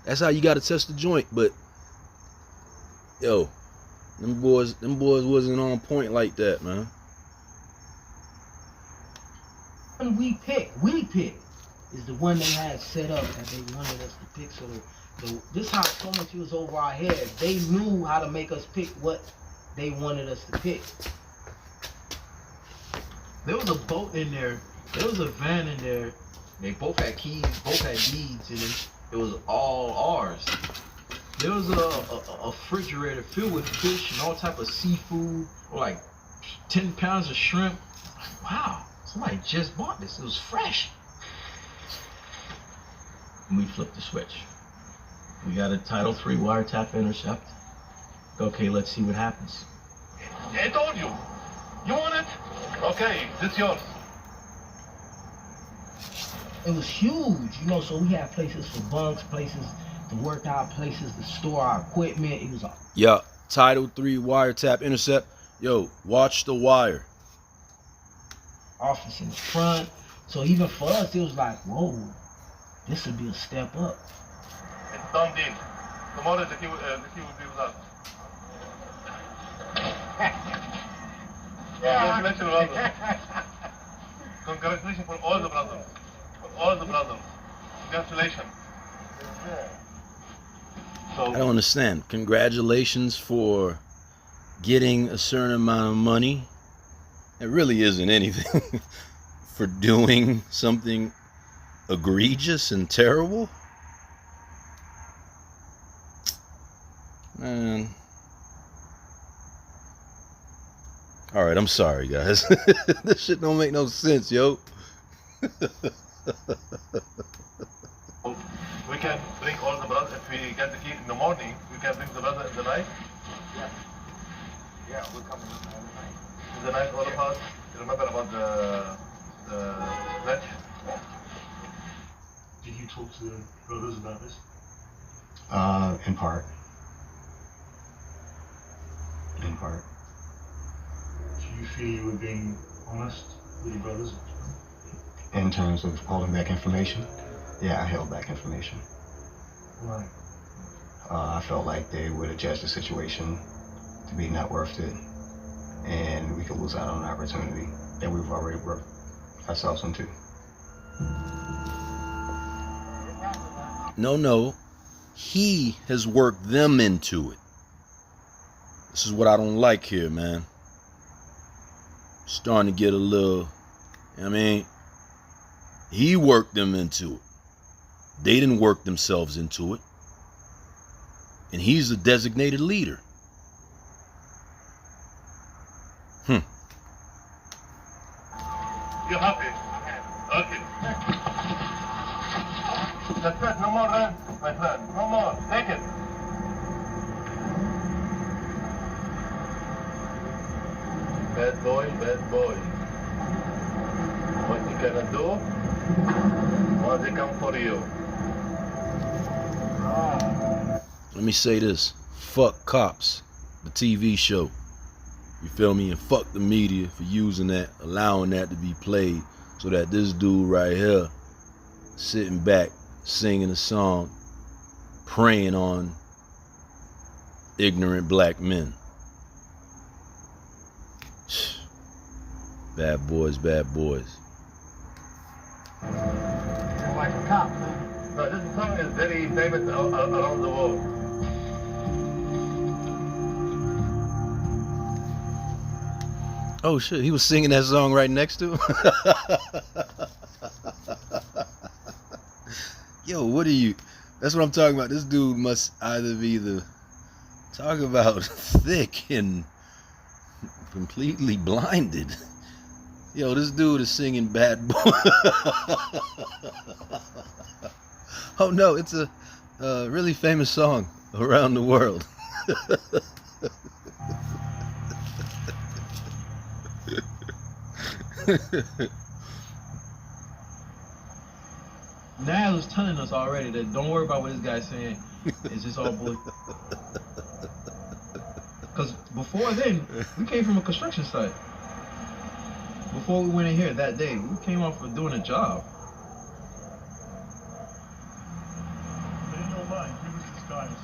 That's how you got to test the joint. But, yo, them boys wasn't on point like that, man. we picked is the one they had set up that they wanted us to pick. So this house so much was over our heads. They knew how to make us pick what they wanted us to pick. There was a boat in there. There was a van in there. They both had keys, both had deeds, and it was all ours. There was a refrigerator filled with fish and all type of seafood, or like 10 pounds of shrimp. Like, wow, somebody just bought this. It was fresh. And we flipped the switch. We got a Title III wiretap intercept. Okay, let's see what happens. I told you. You want it? Okay, it's yours. It was huge, so we had places for bunks, places to work out, places to store our equipment. It was all... Yeah, Title III wiretap intercept. Yo, watch the wire. Office in the front. So even for us, it was like, whoa, this would be a step up. It's done deal. Tomorrow the key will be with us. Congratulations, brothers. Congratulations for all the brothers. For all the brothers. Congratulations. I don't understand. Congratulations for getting a certain amount of money. It really isn't anything. For doing something egregious and terrible. Man. All right, I'm sorry, guys. This shit don't make no sense, yo. We can bring all the brothers. If we get the key in the morning, we can bring the brother in the night. Yeah. Yeah, we're coming in the night. In the night, all of us. You remember about the pledge? Did you talk to the brothers about this? In part. In part. Do you feel you were being honest with your brothers? In terms of holding back information, yeah, I held back information. Right. I felt like they would adjust the situation to be not worth it, and we could lose out on an opportunity that we've already worked ourselves into. No. He has worked them into it. This is what I don't like here, man. Starting to get a little, he worked them into it. They didn't work themselves into it. And he's the designated leader. You're happy? Okay. That's it. No more rent, my friend. No more. Take it. Bad boy, bad boy. What you gonna do? When they come for you. Let me say this. Fuck Cops, the TV show. You feel me? And fuck the media for using that, allowing that to be played so that this dude right here, sitting back, singing a song, preying on ignorant black men. Bad boys, bad boys. You're like a cop, man. No, this song is very famous around the world. Oh shit, he was singing that song right next to him? Yo, what are you? That's what I'm talking about. This dude must either be talk about thick and completely blinded. Yo, this dude is singing Bad Boy. Oh no, it's a really famous song around the world. Naz was telling us already that don't worry about what this guy's saying. It's just all bull. Because before then, we came from a construction site. Before we went in here that day, we came off of doing a job.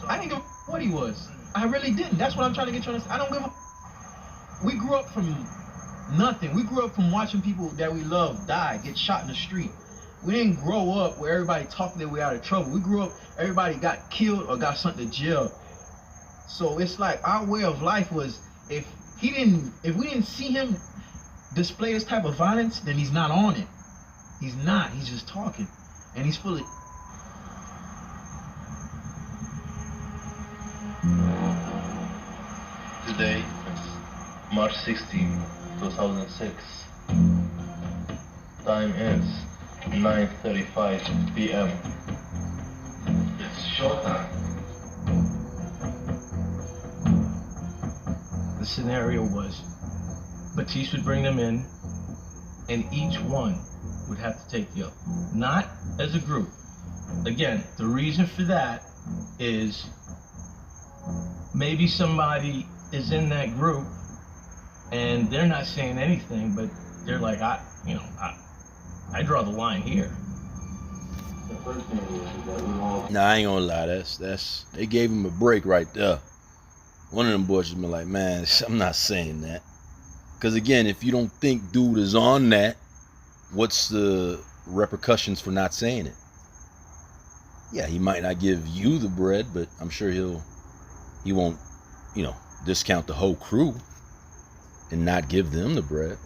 I didn't give a what he was. I really didn't. That's what I'm trying to get you to understand. I don't give a. We grew up from nothing. We grew up from watching people that we love die, get shot in the street. We didn't grow up where everybody talked their way out of trouble. We grew up, everybody got killed or got sent to jail. So it's like our way of life was, if we didn't see him display this type of violence, then he's not on it. He's not, he's just talking. And he's fully. Today is March 16, 2006. Time is 9:35 p.m. It's showtime. The scenario was, Batiste would bring them in, and each one would have to take the other. Not as a group. Again, the reason for that is maybe somebody is in that group and they're not saying anything, but they're like, I draw the line here. Nah, I ain't gonna lie. That's they gave him a break right there. One of them boys been like, man, I'm not saying that. Because again, if you don't think dude is on that, what's the repercussions for not saying it? Yeah, he might not give you the bread, but I'm sure he won't, discount the whole crew and not give them the bread,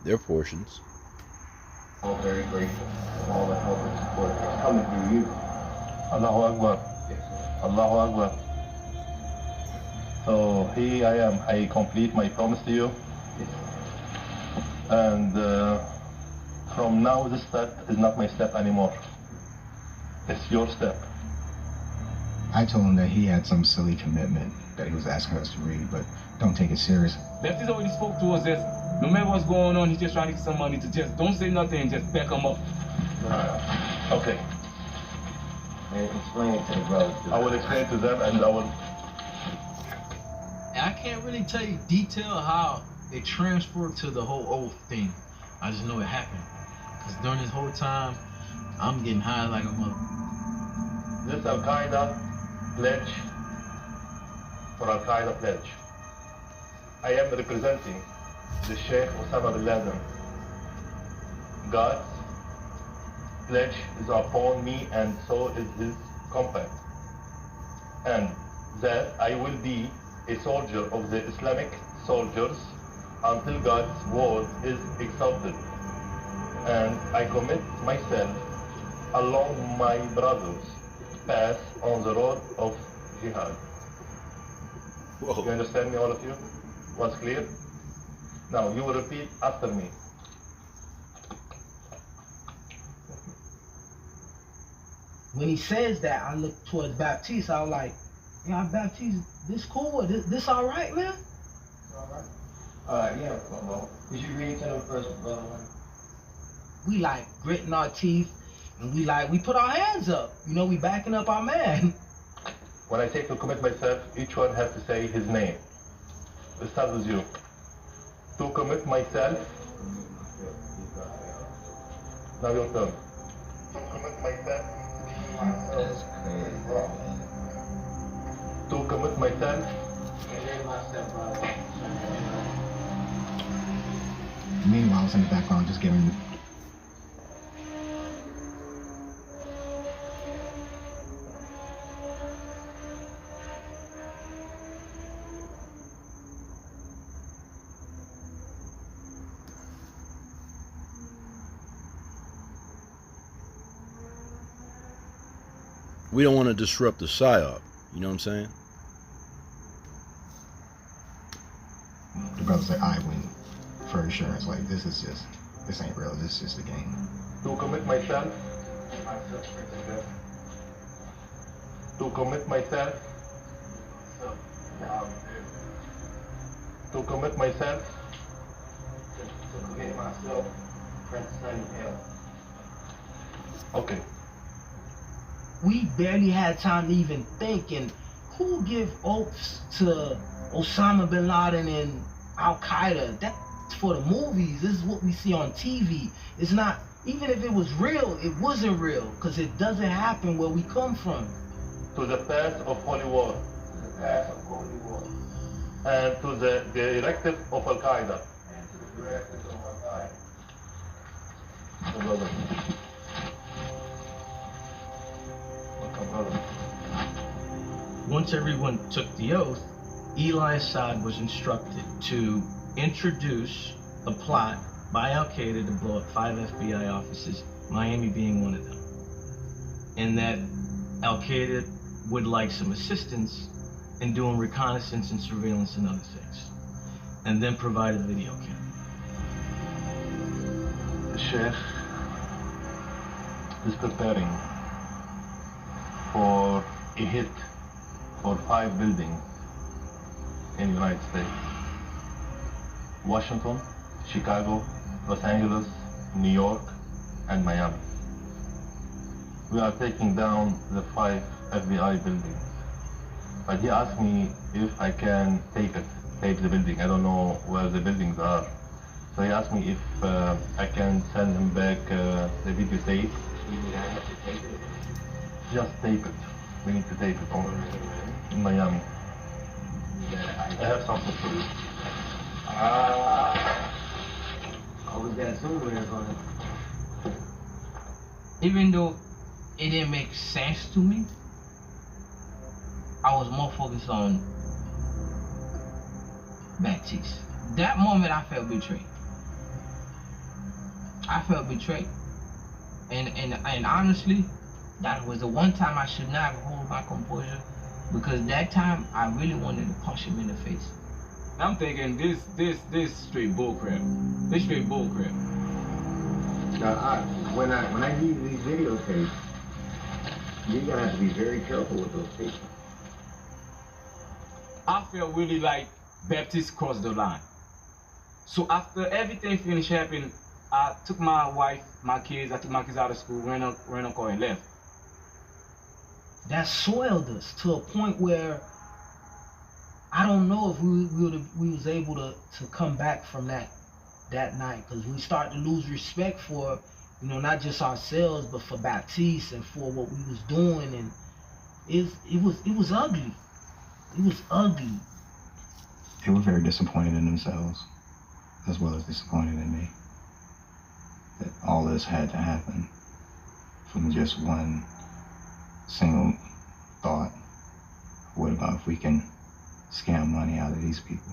their portions. I'm very grateful for all the help and support that's coming through you. Allahu Akbar. Yes. Allahu Akbar. So here I am. I complete my promise to you. Yes. And from now, this step is not my step anymore. It's your step. I told him that he had some silly commitment that he was asking us to read, but don't take it serious. Baptiste already spoke to us as no matter what's going on, he's just trying to get some money to just don't say nothing, just back him up. Okay. And explain it to the brothers. I will explain to them and I will. And I can't really tell you detail how it transferred to the whole oath thing. I just know it happened. Because during this whole time, I'm getting high like a mother. This Al-Qaeda pledge for Al-Qaeda pledge. I am representing the Sheikh Osama bin Laden. God's pledge is upon me and so is his compact. And that I will be a soldier of the Islamic soldiers until God's word is exalted. And I commit myself along my brothers' path on the road of jihad. Whoa. You understand me, all of you? Was clear? Now you will repeat after me. When he says that, I look towards Baptiste. I was like, yeah, Baptiste, this cool? This all right, man? All right. Yeah, well, did you read to them first, brother? We like gritting our teeth, and we put our hands up. You know, we backing up our man. When I say to commit myself, each one has to say his name. Let's start with you. To commit myself. Now your turn. To commit myself. That's crazy. To commit myself. Meanwhile, I was in the background just giving. We don't want to disrupt the psyop. You know what I'm saying? The brother's like, I win for insurance. Like, this ain't real. This is just a game. To commit myself. To commit myself. To commit myself. To commit myself. Okay. We barely had time to even think, and who give oaths to Osama bin Laden and Al-Qaeda? That's for the movies. This is what we see on TV. It's not, even if it was real, it wasn't real, because it doesn't happen where we come from. To the path of holy war. To the path of holy war. And to the directive of Al-Qaeda. And to the directive of Al-Qaeda. Brother. Once everyone took the oath, Eli Assad was instructed to introduce a plot by Al-Qaeda to blow up 5 FBI offices, Miami being one of them. And that Al-Qaeda would like some assistance in doing reconnaissance and surveillance and other things. And then provide a video camera. The Sheikh is preparing for a hit for 5 buildings in the United States. Washington, Chicago, Los Angeles, New York, and Miami. We are taking down the 5 FBI buildings. But he asked me if I can tape the building. I don't know where the buildings are. So he asked me if I can send him back the video tape. You mean I have to tape it? Just tape it. We need to tape it in Miami. I have something for you. Always got somewhere on it. Even though it didn't make sense to me, I was more focused on Baptiste. That moment I felt betrayed. I felt betrayed. And honestly, that was the one time I should not have hold my composure, because that time I really wanted to punch him in the face. I'm thinking this straight bullcrap. This straight bullcrap. Now, when I give you these videotapes, you're gonna have to be very careful with those tapes. I felt really like Baptiste crossed the line. So after everything finished happening, I took my wife, my kids, I took my kids out of school, ran a car and left. That soiled us to a point where I don't know if we was able to come back from that night, because we started to lose respect for, you know, not just ourselves but for Baptiste and for what we was doing, and it was ugly. It was ugly. They were very disappointed in themselves, as well as disappointed in me. That all this had to happen from just one single thought. What about if we can scam money out of these people?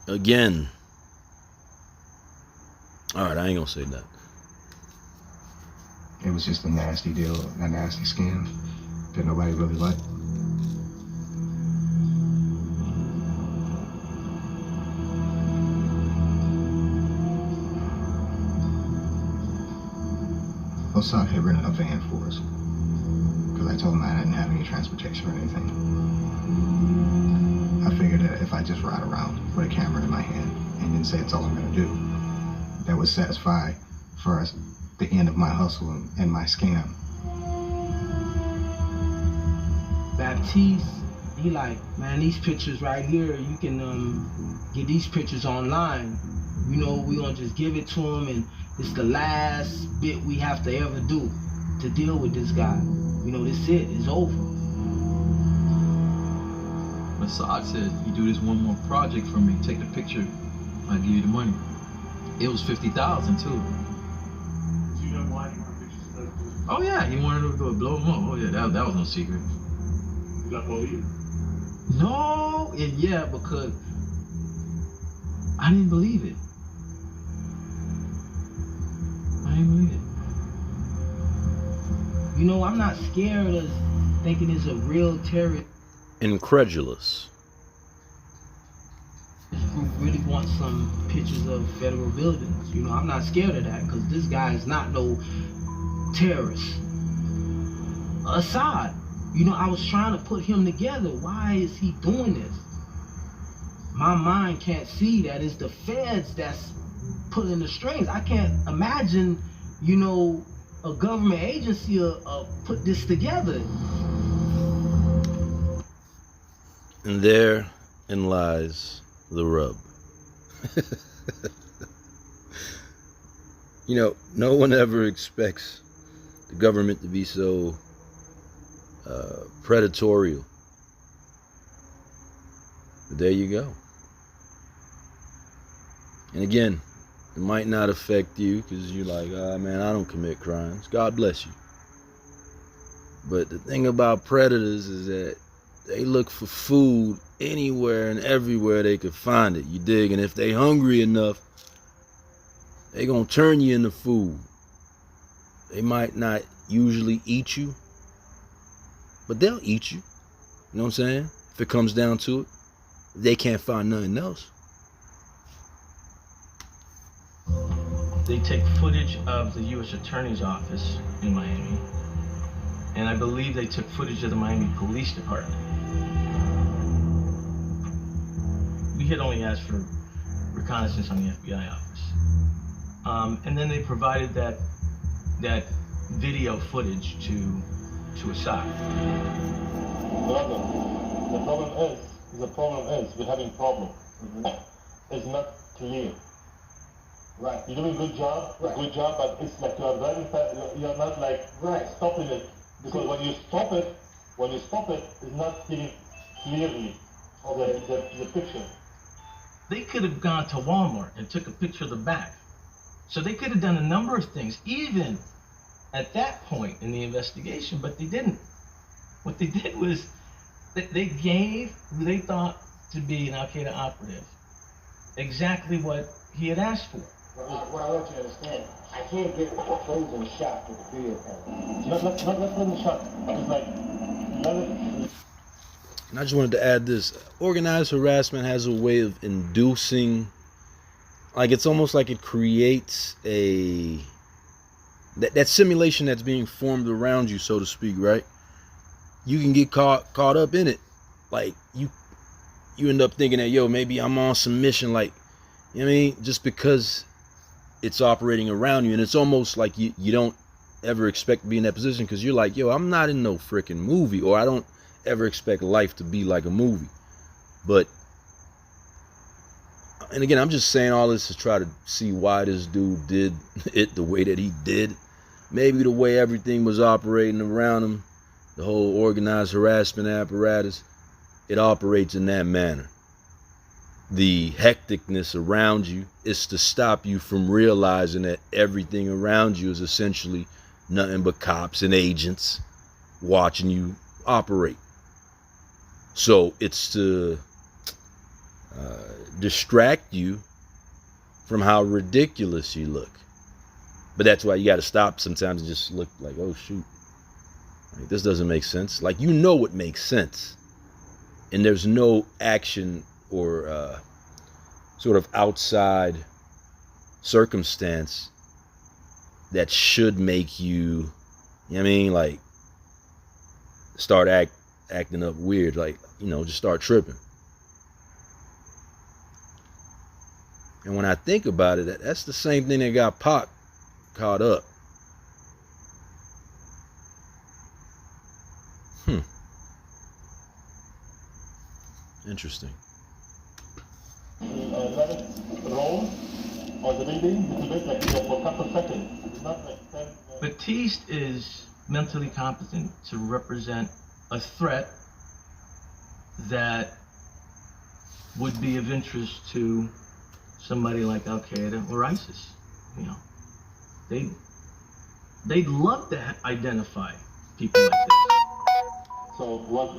Again. All right, I ain't gonna say that. It was just a nasty deal, a nasty scam that nobody really liked. Osad had rented a van for us, because I told him I didn't have any transportation or anything. I figured that if I just ride around with a camera in my hand and then say it's all I'm gonna do, that would satisfy first the end of my hustle and my scam. Baptiste, he like, man, these pictures right here, you can get these pictures online. You know, we gonna just give it to him, and it's the last bit we have to ever do to deal with this guy. You know, this it, it's over. But Saad said, you do this one more project for me, take the picture, I'll give you the money. It was 50,000 too. Do you know why you want pictures of Oh yeah, he wanted to go blow him up. Oh yeah, that was no secret. Did that bother you? No, and yeah, because I didn't believe it. I didn't believe it. You know, I'm not scared of thinking it's a real terrorist. Incredulous. Who really wants some pictures of federal buildings. You know, I'm not scared of that because this guy is not no terrorist. Assad, you know, I was trying to put him together. Why is he doing this? My mind can't see that it's the feds that's pulling the strings. I can't imagine, you know, a government agency put this together. And therein lies the rub. You know, no one ever expects the government to be so predatory. But there you go. And again, it might not affect you because you're like, ah, man, I don't commit crimes. God bless you. But the thing about predators is that they look for food anywhere and everywhere they could find it. You dig? And if they hungry enough, they gonna turn you into food. They might not usually eat you, but they'll eat you. You know what I'm saying? If it comes down to it, they can't find nothing else. They take footage of the U.S. Attorney's Office in Miami, and I believe they took footage of the Miami Police Department. We had only asked for reconnaissance on the FBI office. And then they provided that video footage to Assad. The problem is we're having problem. It's not clear. Right. You're doing a good job, but it's like you are very fast. You're not like stopping it, because when you stop it, it's not seeing clearly the picture. They could have gone to Walmart and took a picture of the back. So they could have done a number of things, even at that point in the investigation, but they didn't. What they did was they gave who they thought to be an Al-Qaeda operative exactly what he had asked for. What I want you to understand, I can't get opposing shot with the video camera. Let's let them shot. It's like, and I just wanted to add this. Organized harassment has a way of inducing, like it's almost like it creates that simulation that's being formed around you, so to speak, right? You can get caught up in it. Like you end up thinking that, yo, maybe I'm on some mission, like, you know what I mean? Just because it's operating around you, and it's almost like you don't ever expect to be in that position because you're like, yo, I'm not in no freaking movie, or I don't ever expect life to be like a movie. But, and again, I'm just saying all this to try to see why this dude did it the way that he did. Maybe the way everything was operating around him, the whole organized harassment apparatus, it operates in that manner. The hecticness around you is to stop you from realizing that everything around you is essentially nothing but cops and agents watching you operate. So it's to distract you from how ridiculous you look. But that's why you got to stop sometimes and just look like, oh shoot, like, this doesn't make sense. Like, you know what makes sense, and there's no action or sort of outside circumstance that should make you, you know what I mean, like start acting up weird, like, you know, just start tripping. And when I think about it, that's the same thing that got Pac caught up. Interesting. Let it roll on the reading. It's a bit like for a couple of seconds. It's not like 10. Batiste is mentally competent to represent a threat that would be of interest to somebody like Al Qaeda or ISIS. You know, they'd love to identify people like this. So what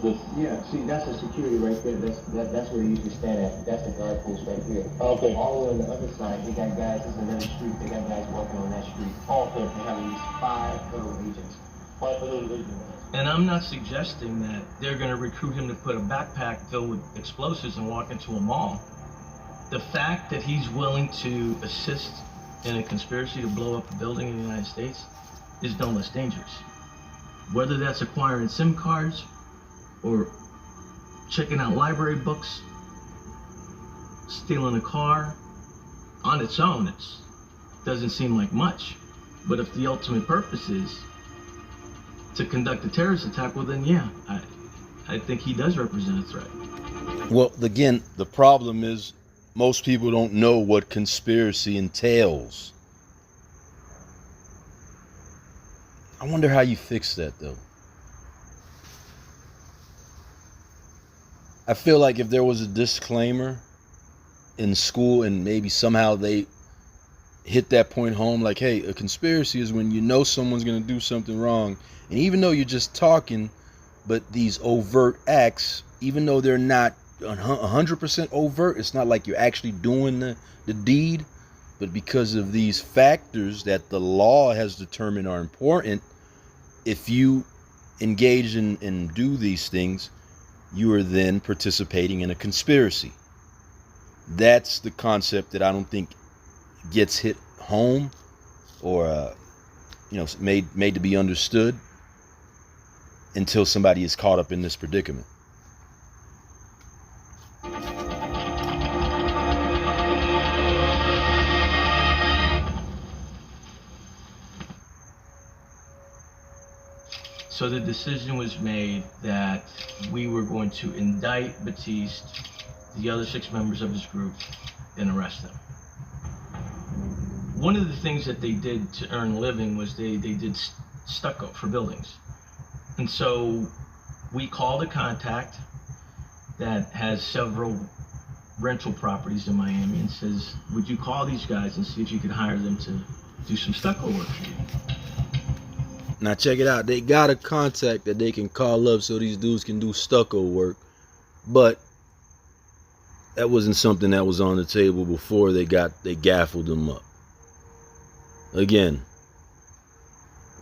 this? Yeah, see, that's the security right there. That's where they usually stand at. That's the guard post right here. Okay. All the way on the other side, they got guys. This is another street. They got guys walking on that street. Okay. They have at least 5 federal agents. 5 federal agents. And I'm not suggesting that they're going to recruit him to put a backpack filled with explosives and walk into a mall. The fact that he's willing to assist in a conspiracy to blow up a building in the United States is no less dangerous. Whether that's acquiring SIM cards or checking out library books, stealing a car, on its own, it doesn't seem like much. But if the ultimate purpose is to conduct a terrorist attack, well then yeah, I think he does represent a threat. Well, again, the problem is most people don't know what conspiracy entails. I wonder how you fix that, though. I feel like if there was a disclaimer in school and maybe somehow they hit that point home, like, hey, a conspiracy is when you know someone's going to do something wrong. And even though you're just talking, but these overt acts, even though they're not 100% overt, it's not like you're actually doing the deed. But because of these factors that the law has determined are important, if you engage in and do these things, you are then participating in a conspiracy. That's the concept that I don't think gets hit home or made to be understood until somebody is caught up in this predicament. So the decision was made that we were going to indict Batiste, the other 6 members of his group, and arrest them. One of the things that they did to earn a living was they did stucco for buildings. And so we called a contact that has several rental properties in Miami and says, would you call these guys and see if you could hire them to do some stucco work for you? Now check it out. They got a contact that they can call up so these dudes can do stucco work. But that wasn't something that was on the table before they gaffled them up. Again,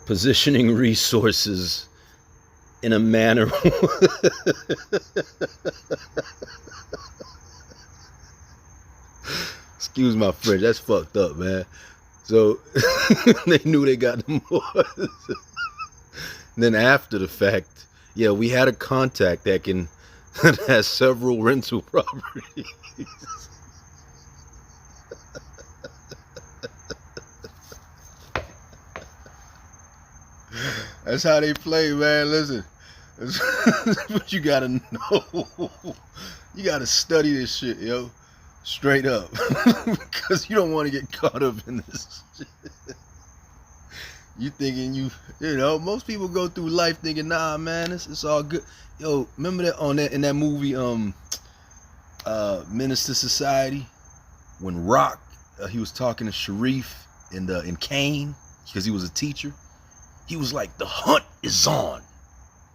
positioning resources in a manner excuse my French, that's fucked up, man. So they knew they got the more. Then after the fact, yeah, we had a contact that has several rental properties. That's how they play, man. Listen, that's what you gotta know. You gotta study this shit, yo. Straight up. Because you don't want to get caught up in this shit. You thinking most people go through life thinking, nah, man, it's all good. Yo, remember that in that movie, Menace to Society, when Rock, he was talking to Sharif in Kane because he was a teacher. He was like, the hunt is on,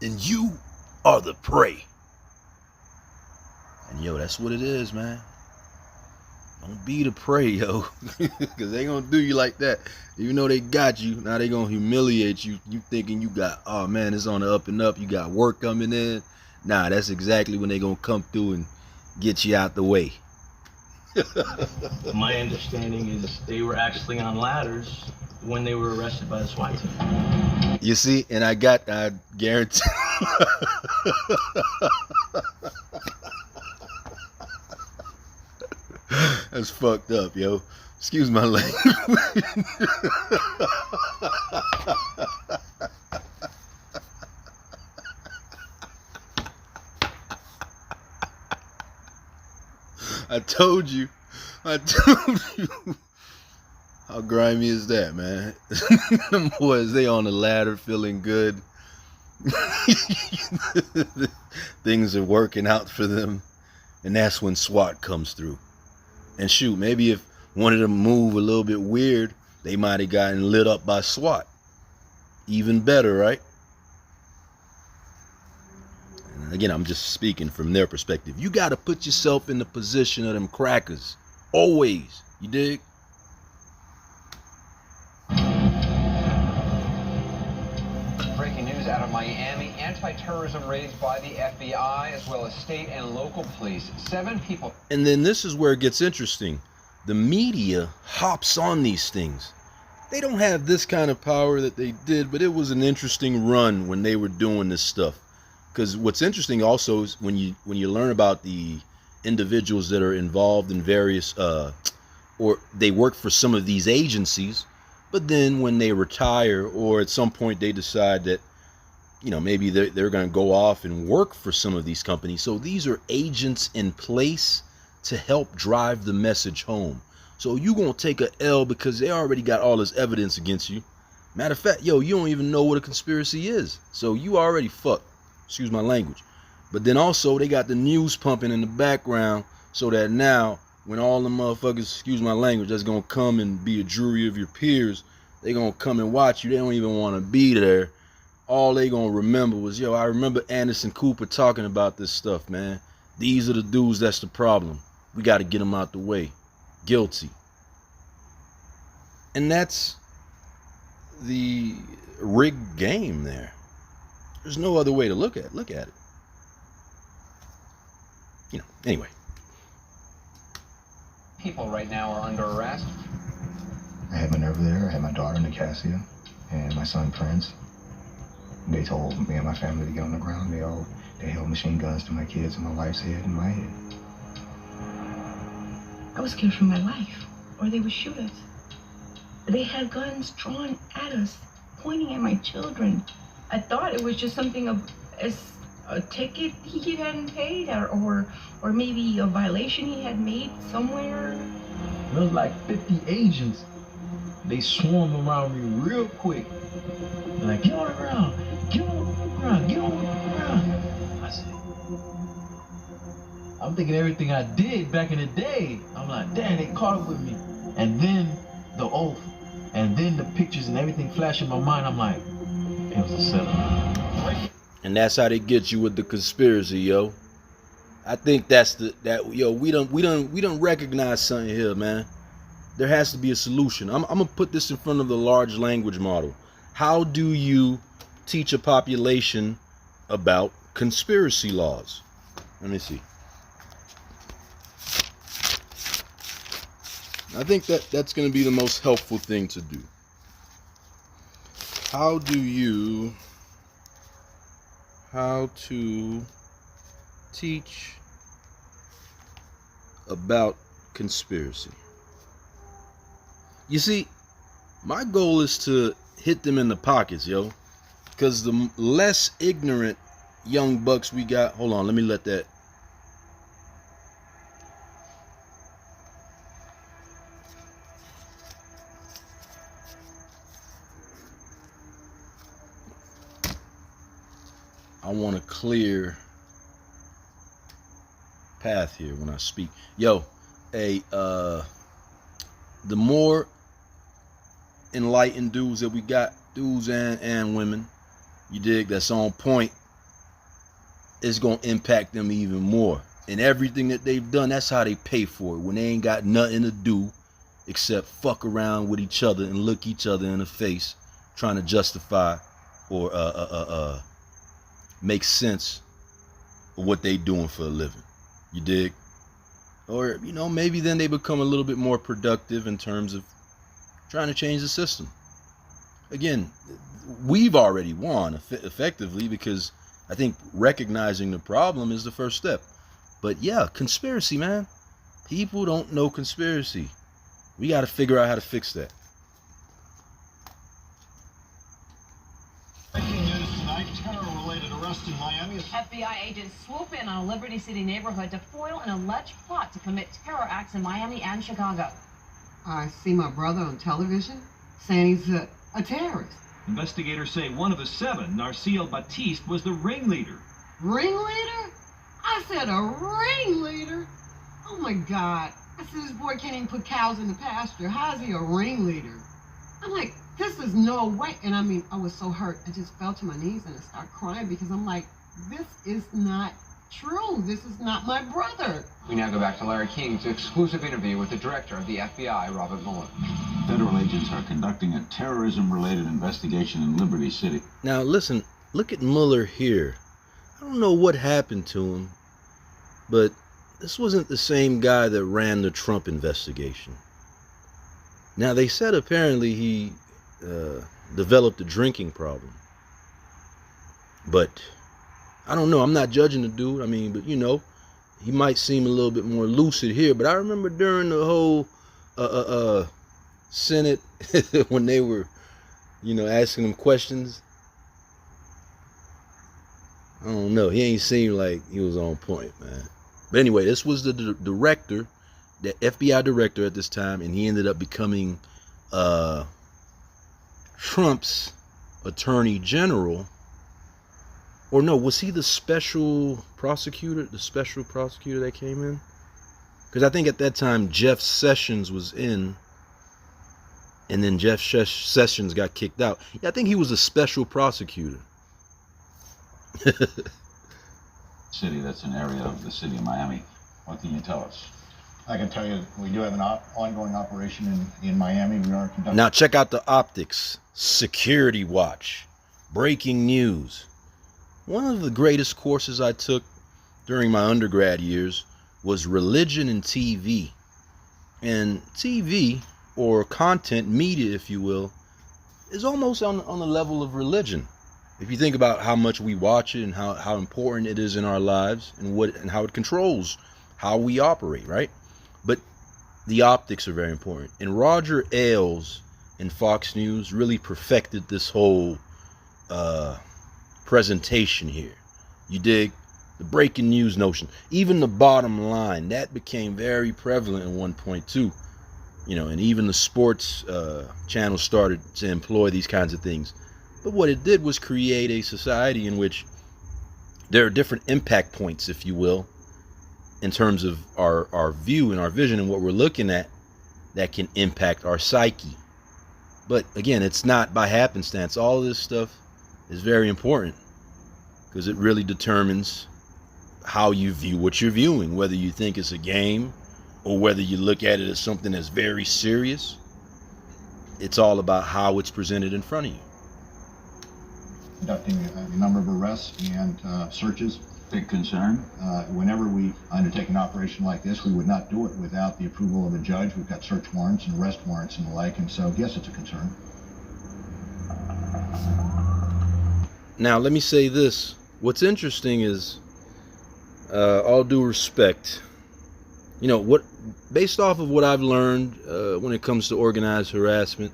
and you are the prey. And yo, that's what it is, man. Don't be the prey, yo, because they gonna do you like that. Even though they got you, now they gonna humiliate you. You thinking you got, oh man, it's on the up and up. You got work coming in. Nah, that's exactly when they gonna come through and get you out the way. My understanding is they were actually on ladders when they were arrested by the SWAT team. You see, and I guarantee. That's fucked up, yo. Excuse my language. I told you. How grimy is that, man? Them boys, they on the ladder feeling good. Things are working out for them. And that's when SWAT comes through. And shoot, maybe if one of them move a little bit weird, they might have gotten lit up by SWAT. Even better, right? And again, I'm just speaking from their perspective. You got to put yourself in the position of them crackers. Always. You dig? Breaking news out of Miami. Anti-terrorism raids by the FBI as well as state and local police. 7 people. And then this is where it gets interesting. The media hops on these things. They don't have this kind of power that they did, but it was an interesting run when they were doing this stuff. Because what's interesting also is when you learn about the individuals that are involved in various, or they work for some of these agencies, but then when they retire or at some point they decide that, you know, maybe they're going to go off and work for some of these companies. So these are agents in place to help drive the message home. So you going to take a L because they already got all this evidence against you. Matter of fact, yo, you don't even know what a conspiracy is. So you already fucked. Excuse my language. But then also they got the news pumping in the background so that now when all the motherfuckers, excuse my language, that's going to come and be a jury of your peers, they going to come and watch you. They don't even want to be there. All they going to remember was, yo, I remember Anderson Cooper talking about this stuff, man. These are the dudes that's the problem. We got to get them out the way. Guilty. And that's the rigged game there. There's no other way to look at it. You know, anyway. People right now are under arrest. I had my nerve there. I had my daughter, Nicasia, and my son, Prince. They told me and my family to get on the ground. They held machine guns to my kids and my wife's head and my head. I was scared for my life, or they would shoot us. They had guns drawn at us, pointing at my children. I thought it was just something of a ticket he hadn't paid, or maybe a violation he had made somewhere. There was like 50 agents. They swarm around me real quick. They're like, get on the ground, get on the ground, get on the ground. I said, I'm thinking everything I did back in the day. I'm like, damn, they caught up with me. And then the oath, and then the pictures and everything flashed in my mind. I'm like, it was a setup. And that's how they get you with the conspiracy, yo. I think that's we don't recognize something here, man. There has to be a solution. I'm gonna put this in front of the large language model. How do you teach a population about conspiracy laws? Let me see. I think that's going to be the most helpful thing to do. How to teach about conspiracy. You see, my goal is to hit them in the pockets, yo. Because the less ignorant young bucks we got, hold on, let me let that. I want a clear path here when I speak. Yo, the more enlightened dudes that we got, dudes and women, you dig, that's on point, it's gonna impact them even more. And everything that they've done, that's how they pay for it. When they ain't got nothing to do except fuck around with each other and look each other in the face, trying to justify or make sense of what they doing for a living. You dig? Or, you know, maybe then they become a little bit more productive in terms of trying to change the system. Again, we've already won effectively because I think recognizing the problem is the first step. But yeah, conspiracy, man. People don't know conspiracy. We got to figure out how to fix that. Breaking news tonight, terror-related arrest in Miami. FBI agents swoop in on a Liberty City neighborhood to foil an alleged plot to commit terror acts in Miami and Chicago. I see my brother on television saying he's a terrorist. Investigators say one of the 7, Narciel Batiste, was the ringleader. Ringleader? I said a ringleader? Oh my God. I said this boy can't even put cows in the pasture. How is he a ringleader? I'm like, this is no way. And I mean, I was so hurt. I just fell to my knees and I started crying because I'm like, this is not true. This is not my brother. We now go back to Larry King's exclusive interview with the director of the FBI, Robert Mueller. Federal agents are conducting a terrorism-related investigation in Liberty City. Now listen, look at Mueller here. I don't know what happened to him, but this wasn't the same guy that ran the Trump investigation. Now they said apparently he developed a drinking problem, but I don't know. I'm not judging the dude. I mean, but you know, he might seem a little bit more lucid here. But I remember during the whole Senate when they were, you know, asking him questions. I don't know. He ain't seemed like he was on point, man. But anyway, this was the director, the FBI director at this time, and he ended up becoming Trump's attorney general. Or no, was he the special prosecutor? The special prosecutor that came in? Because I think at that time Jeff Sessions was in, and then Jeff Sessions got kicked out. Yeah, I think he was a special prosecutor. City, that's an area of the city of Miami. What can you tell us? I can tell you we do have an ongoing operation in Miami. We are conducting... Now check out the optics. Security watch. Breaking news. One of the greatest courses I took during my undergrad years was religion and TV. And TV, or content media, if you will, is almost on the level of religion. If you think about how much we watch it and how important it is in our lives and how it controls how we operate, right? But the optics are very important. And Roger Ailes in Fox News really perfected this whole presentation here. You dig? The breaking news notion. Even the bottom line, that became very prevalent at one point too. You know, and even the sports channels started to employ these kinds of things. But what it did was create a society in which there are different impact points, if you will, in terms of our view and our vision and what we're looking at that can impact our psyche. But again, it's not by happenstance. All of this stuff is very important because it really determines how you view what you're viewing, whether you think it's a game or whether you look at it as something that's very serious. It's all about how it's presented in front of you. Conducting a number of arrests and searches. Big concern. Whenever we undertake an operation like this, we would not do it without the approval of a judge. We've got search warrants and arrest warrants and the like, and so yes, it's a concern. Now, let me say this. What's interesting is, all due respect, you know, based off of what I've learned when it comes to organized harassment,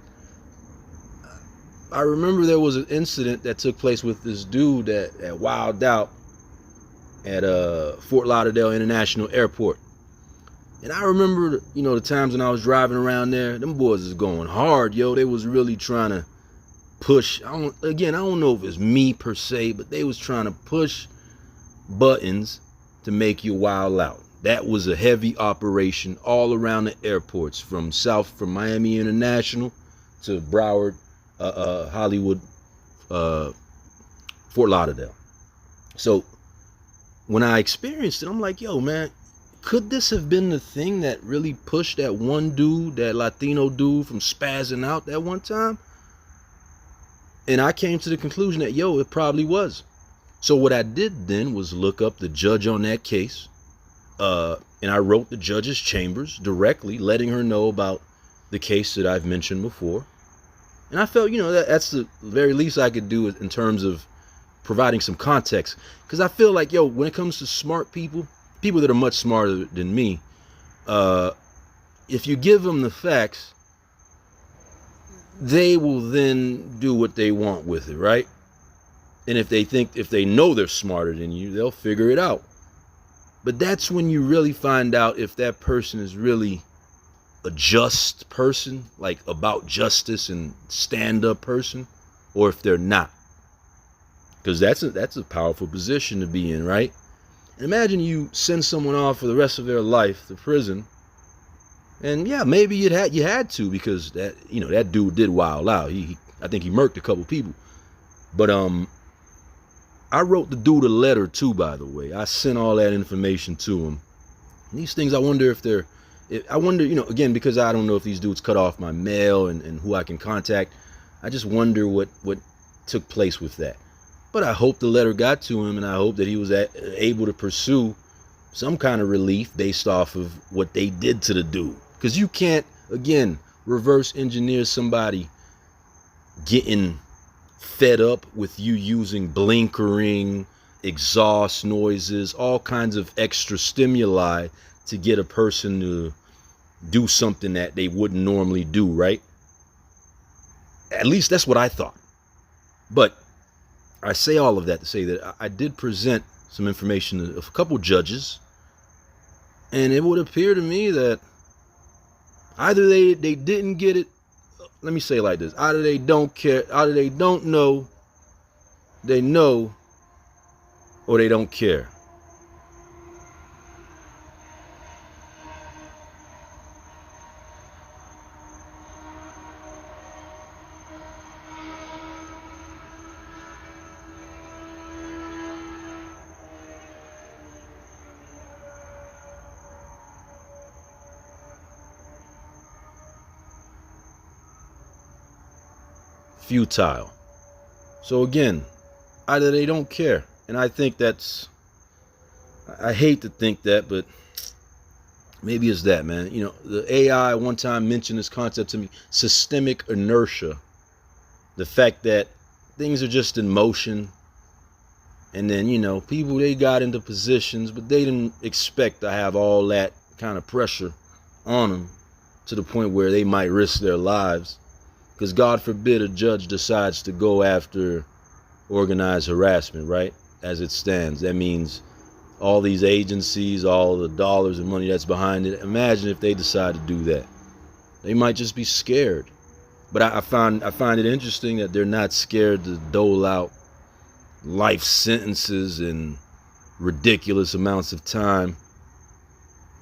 I remember there was an incident that took place with this dude that wilded out at Fort Lauderdale International Airport. And I remember, you know, the times when I was driving around there, them boys is going hard, yo. They was really trying to push. I don't know if it's me per se, but they was trying to push buttons to make you wild out. That was a heavy operation all around the airports, from Miami International to Broward, Hollywood, Fort Lauderdale. So when I experienced it, I'm like, yo, man, could this have been the thing that really pushed that one dude, that Latino dude, from spazzing out that one time? And I came to the conclusion that, yo, it probably was. So what I did then was look up the judge on that case. And I wrote the judge's chambers directly, letting her know about the case that I've mentioned before. And I felt, you know, that's the very least I could do in terms of providing some context. Because I feel like, yo, when it comes to smart people that are much smarter than me, if you give them the facts, they will then do what they want with it, right? And if they know they're smarter than you, they'll figure it out. But that's when you really find out if that person is really a just person, like about justice and stand-up person, or if they're not. Because that's a powerful position to be in, right? And imagine you send someone off for the rest of their life to prison, and yeah, maybe you had to, because that dude did wild out. I think he murked a couple people. But I wrote the dude a letter too, by the way. I sent all that information to him. And these things, I wonder if they're, again, because I don't know if these dudes cut off my mail and who I can contact. I just wonder what took place with that. But I hope the letter got to him, and I hope that he was able to pursue some kind of relief based off of what they did to the dude. Because you can't, again, reverse engineer somebody getting fed up with you using blinkering, exhaust noises, all kinds of extra stimuli to get a person to do something that they wouldn't normally do, right? At least that's what I thought. But I say all of that to say that I did present some information to a couple judges, and it would appear to me that either they didn't get it. Let me say it like this: either they don't care, either they don't know, they know, or they don't care. Futile. So again, either they don't care, and I think I hate to think that, but maybe it's that, man. The AI one time mentioned this concept to me: systemic inertia. The fact that things are just in motion, and then people, they got into positions, but they didn't expect to have all that kind of pressure on them to the point where they might risk their lives. Because God forbid a judge decides to go after organized harassment, right? As it stands. That means all these agencies, all the dollars and money that's behind it. Imagine if they decide to do that. They might just be scared. But I find it interesting that they're not scared to dole out life sentences and ridiculous amounts of time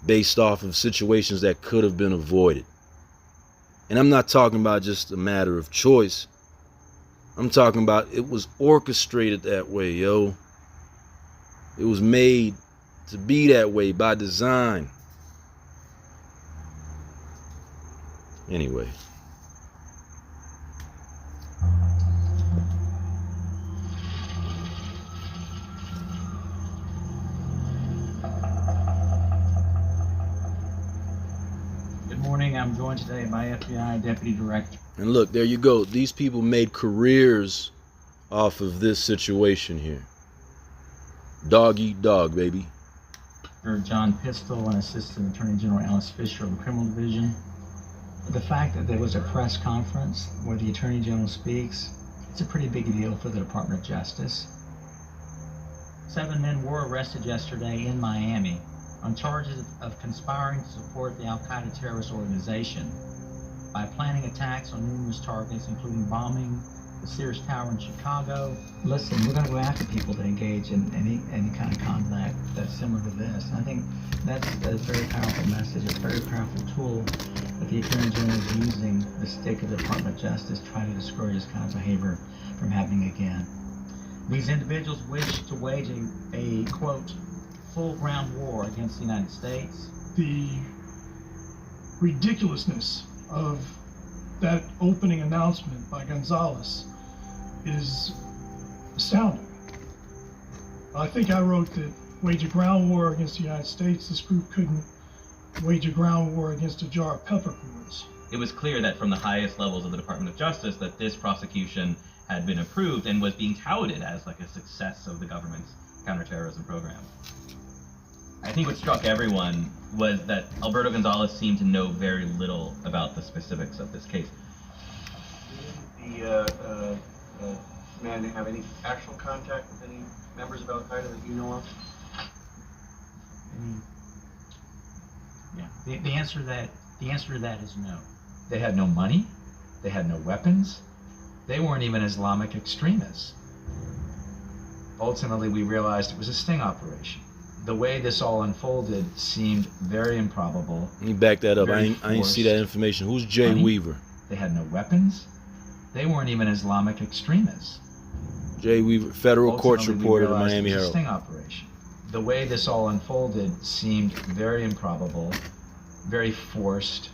based off of situations that could have been avoided. And I'm not talking about just a matter of choice. I'm talking about it was orchestrated that way, yo. It was made to be that way by design. Anyway. I'm joined today by FBI Deputy Director. And look, there you go. These people made careers off of this situation here. Dog eat dog, baby. John Pistol and Assistant Attorney General Alice Fisher of the Criminal Division. The fact that there was a press conference where the Attorney General speaks, it's a pretty big deal for the Department of Justice. 7 men were arrested yesterday in Miami on charges of conspiring to support the Al-Qaeda terrorist organization by planning attacks on numerous targets, including bombing the Sears Tower in Chicago. Listen, we're going to go after people that engage in any kind of conduct that's similar to this. And I think that's a very powerful message, a very powerful tool that the Attorney General is using the stake of the Department of Justice trying to discourage this kind of behavior from happening again. These individuals wish to wage a quote, full ground war against the United States. The ridiculousness of that opening announcement by Gonzalez is astounding. I think I wrote that wage a ground war against the United States, this group couldn't wage a ground war against a jar of peppercorns. It was clear that from the highest levels of the Department of Justice that this prosecution had been approved and was being touted as like a success of the government's counterterrorism program. I think what struck everyone was that Alberto Gonzalez seemed to know very little about the specifics of this case. Did the man have any actual contact with any members of Al Qaeda that you know of? Yeah. The answer to that is no. They had no money. They had no weapons. They weren't even Islamic extremists. Ultimately, we realized it was a sting operation. The way this all unfolded seemed very improbable. Let me back that up. I ain't see that information. Who's Jay Weaver? They had no weapons. They weren't even Islamic extremists. Jay Weaver, federal courts Ultimately, reporter to we realized Miami it was a Herald. sting operation. The way this all unfolded seemed very improbable, very forced,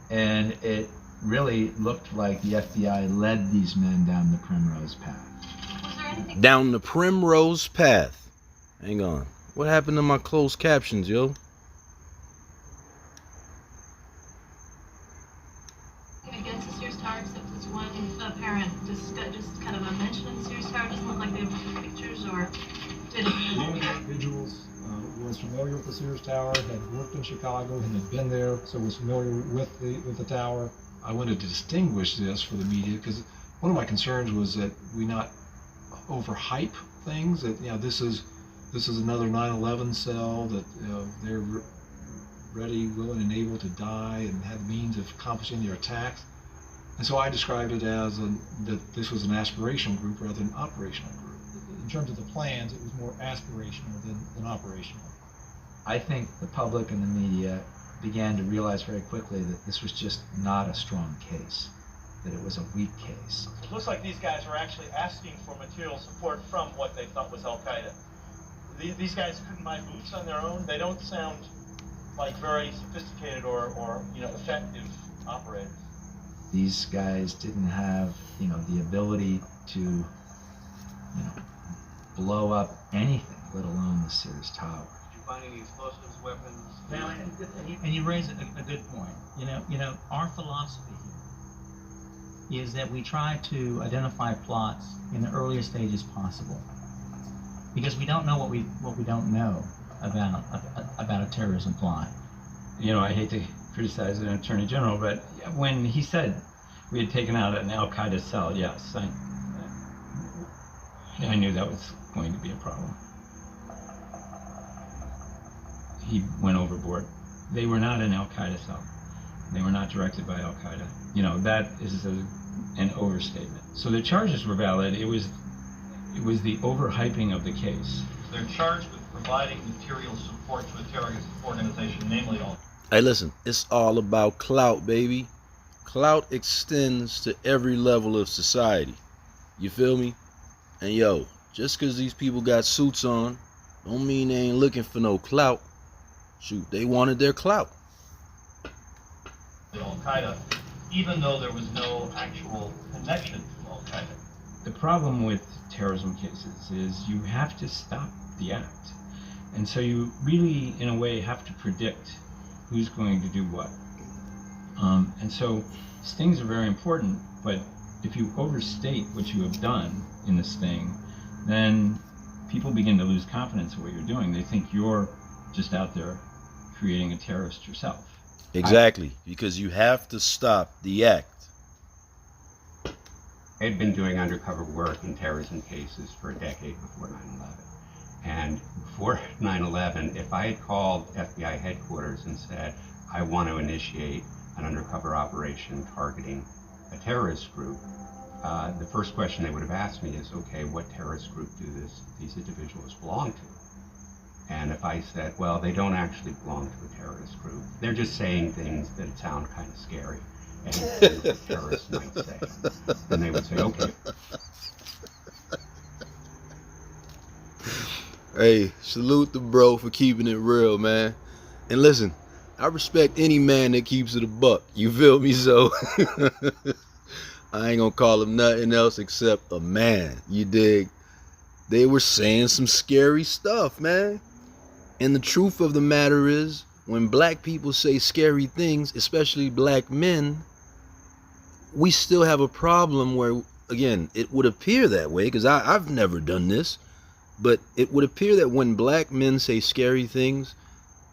and it really looked like the FBI led these men down the primrose path. Down the primrose path. Hang on. What happened to my closed captions, yo? Against the Sears Tower, except this one apparent, just kind of a mention of the Sears Tower. Doesn't look like they have pictures, or did it? Individuals was familiar with the Sears Tower, had worked in Chicago, and had been there, so was familiar with the tower. I wanted to distinguish this for the media because one of my concerns was that we not overhype things. That this is another 9/11 cell, that they're ready, willing, and able to die and have means of accomplishing their attacks. And so I described it as that this was an aspirational group rather than an operational group. In terms of the plans, it was more aspirational than operational. I think the public and the media began to realize very quickly that this was just not a strong case, that it was a weak case. It looks like these guys were actually asking for material support from what they thought was Al Qaeda. These guys couldn't buy boots on their own. They don't sound like very sophisticated or effective operators. These guys didn't have the ability to blow up anything, let alone the Sears Tower. Did you find any explosives, weapons? And you raise a good point. Our philosophy here is that we try to identify plots in the earliest stages possible, because we don't know what we don't know about a terrorism plot. I hate to criticize an attorney general, but when he said we had taken out an Al Qaeda cell, yes, I knew that was going to be a problem. He went overboard. They were not an Al Qaeda cell. They were not directed by Al Qaeda. That is an overstatement. So the charges were valid. It was the overhyping of the case. They're charged with providing material support to a terrorist organization, namely Al. Hey, listen, it's all about clout, baby. Clout extends to every level of society. You feel me? And yo, just because these people got suits on, don't mean they ain't looking for no clout. Shoot, they wanted their clout. Al Qaeda, even though there was no actual connection to Al Qaeda. The problem with terrorism cases is you have to stop the act. And so you really, in a way, have to predict who's going to do what. And so stings are very important, but if you overstate what you have done in the sting, then people begin to lose confidence in what you're doing. They think you're just out there creating a terrorist yourself. Exactly, because you have to stop the act. I had been doing undercover work in terrorism cases for a decade before 9/11. And before 9/11, if I had called FBI headquarters and said, I want to initiate an undercover operation targeting a terrorist group, the first question they would have asked me is, okay, what terrorist group do these individuals belong to? And if I said, well, they don't actually belong to a terrorist group, they're just saying things that sound kind of scary, and what terrorists might say, then they would say, okay. Hey, salute the bro for keeping it real, man. And listen, I respect any man that keeps it a buck. You feel me? So I ain't gonna call him nothing else except a man. You dig? They were saying some scary stuff, man. And the truth of the matter is, when black people say scary things, especially black men, we still have a problem where, again, it would appear that way, because I've never done this. But it would appear that when black men say scary things,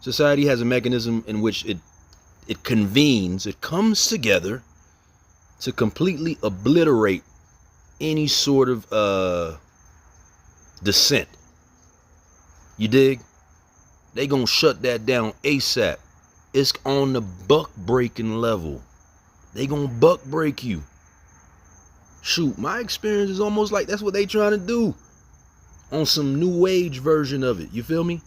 society has a mechanism in which it convenes, it comes together to completely obliterate any sort of dissent. You dig? They gonna shut that down ASAP. It's on the buck breaking level. They gonna buck break you. Shoot, my experience is almost like that's what they trying to do on some new age version of it. You feel me?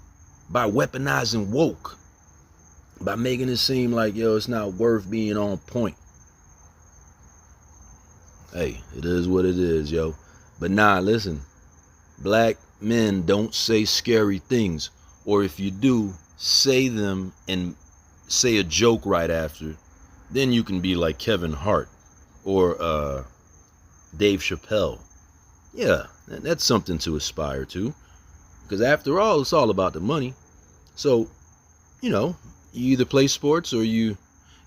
By weaponizing woke, by making it seem like, yo, it's not worth being on point. Hey, it is what it is, yo. But nah, listen, black men don't say scary things, or if you do, say them and say a joke right after. Then you can be like Kevin Hart or Dave Chappelle. Yeah, that's something to aspire to, because after all, it's all about the money. So, you know, you either play sports or you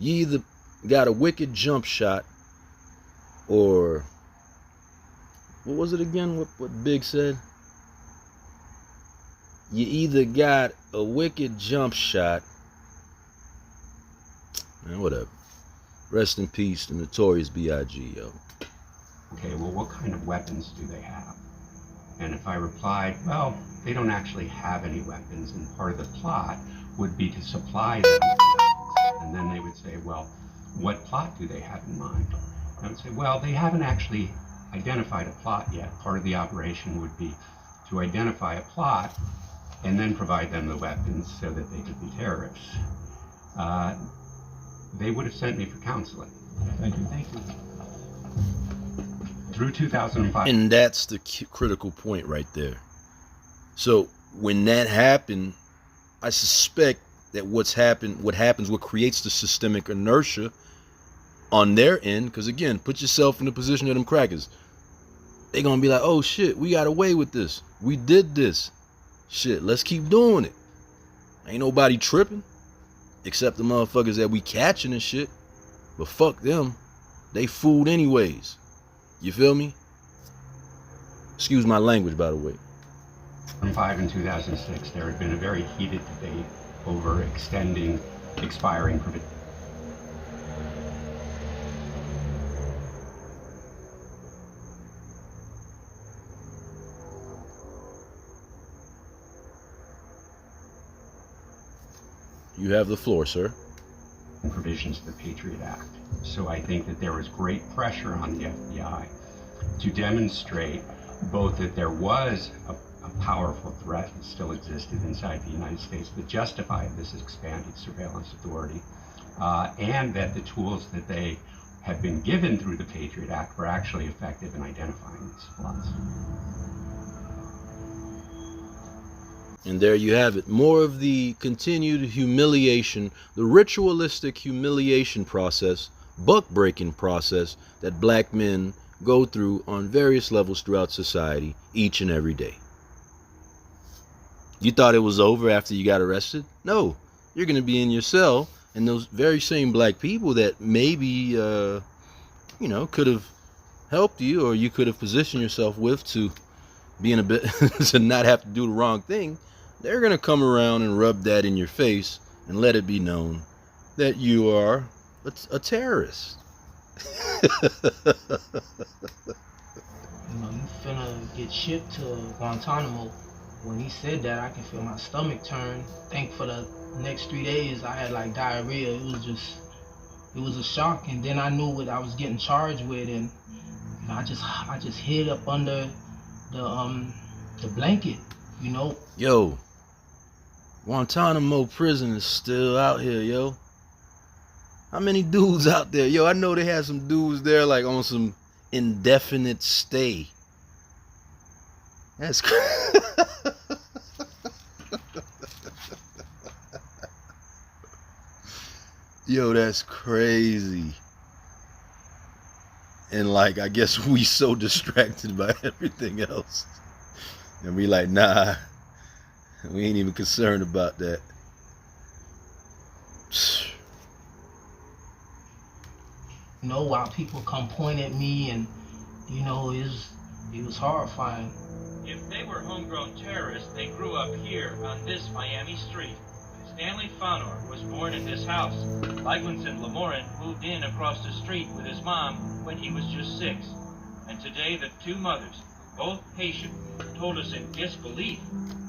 either got a wicked jump shot, or what was it again? What Big said? You either got a wicked jump shot, man, whatever. Rest in peace, the Notorious B.I.G., yo. Okay, well, what kind of weapons do they have? And if I replied, well, they don't actually have any weapons, and part of the plot would be to supply them with weapons. And then they would say, well, what plot do they have in mind? And I would say, well, they haven't actually identified a plot yet. Part of the operation would be to identify a plot and then provide them the weapons so that they could be terrorists. They would have sent me for counseling. Thank you. Thank you. Through 2005. And that's the critical point right there. So when that happened, I suspect that what creates the systemic inertia on their end, because again, put yourself in the position of them crackers. They're going to be like, oh shit, we got away with this. We did this. Shit, let's keep doing it. Ain't nobody tripping. Except the motherfuckers that we catching and shit. But fuck them. They fooled anyways. You feel me? Excuse my language, by the way. In 2005 and 2006, there had been a very heated debate over extending expiring provisions. You have the floor, sir. Provisions of the Patriot Act. So I think that there was great pressure on the FBI to demonstrate both that there was a powerful threat that still existed inside the United States that justified this expanded surveillance authority, and that the tools that they had been given through the Patriot Act were actually effective in identifying these flaws. And there you have it. More of the continued humiliation, the ritualistic humiliation process, buck-breaking process that black men go through on various levels throughout society each and every day. You thought it was over after you got arrested? No. You're going to be in your cell, and those very same black people that maybe, could have helped you, or you could have positioned yourself with to be in a bit, to not have to do the wrong thing, they're going to come around and rub that in your face and let it be known that you are a terrorist. You finna get shipped to Guantanamo. When he said that, I can feel my stomach turn. I think for the next 3 days, I had like diarrhea. It was a shock. And then I knew what I was getting charged with, and I just hid up under the blanket, you know. Yo, Guantanamo prison is still out here, yo. How many dudes out there? Yo, I know they had some dudes there like on some indefinite stay. That's crazy. Yo, that's crazy. And like, I guess we so distracted by everything else. And we like, nah, we ain't even concerned about that. You know, while people come point at me and, you know, It was horrifying. If they were homegrown terrorists, they grew up here on this Miami street. Stanley Fanor was born in this house. Liglinson Lamorin moved in across the street with his mom when he was just 6. And today the two mothers, both Haitian, told us in disbelief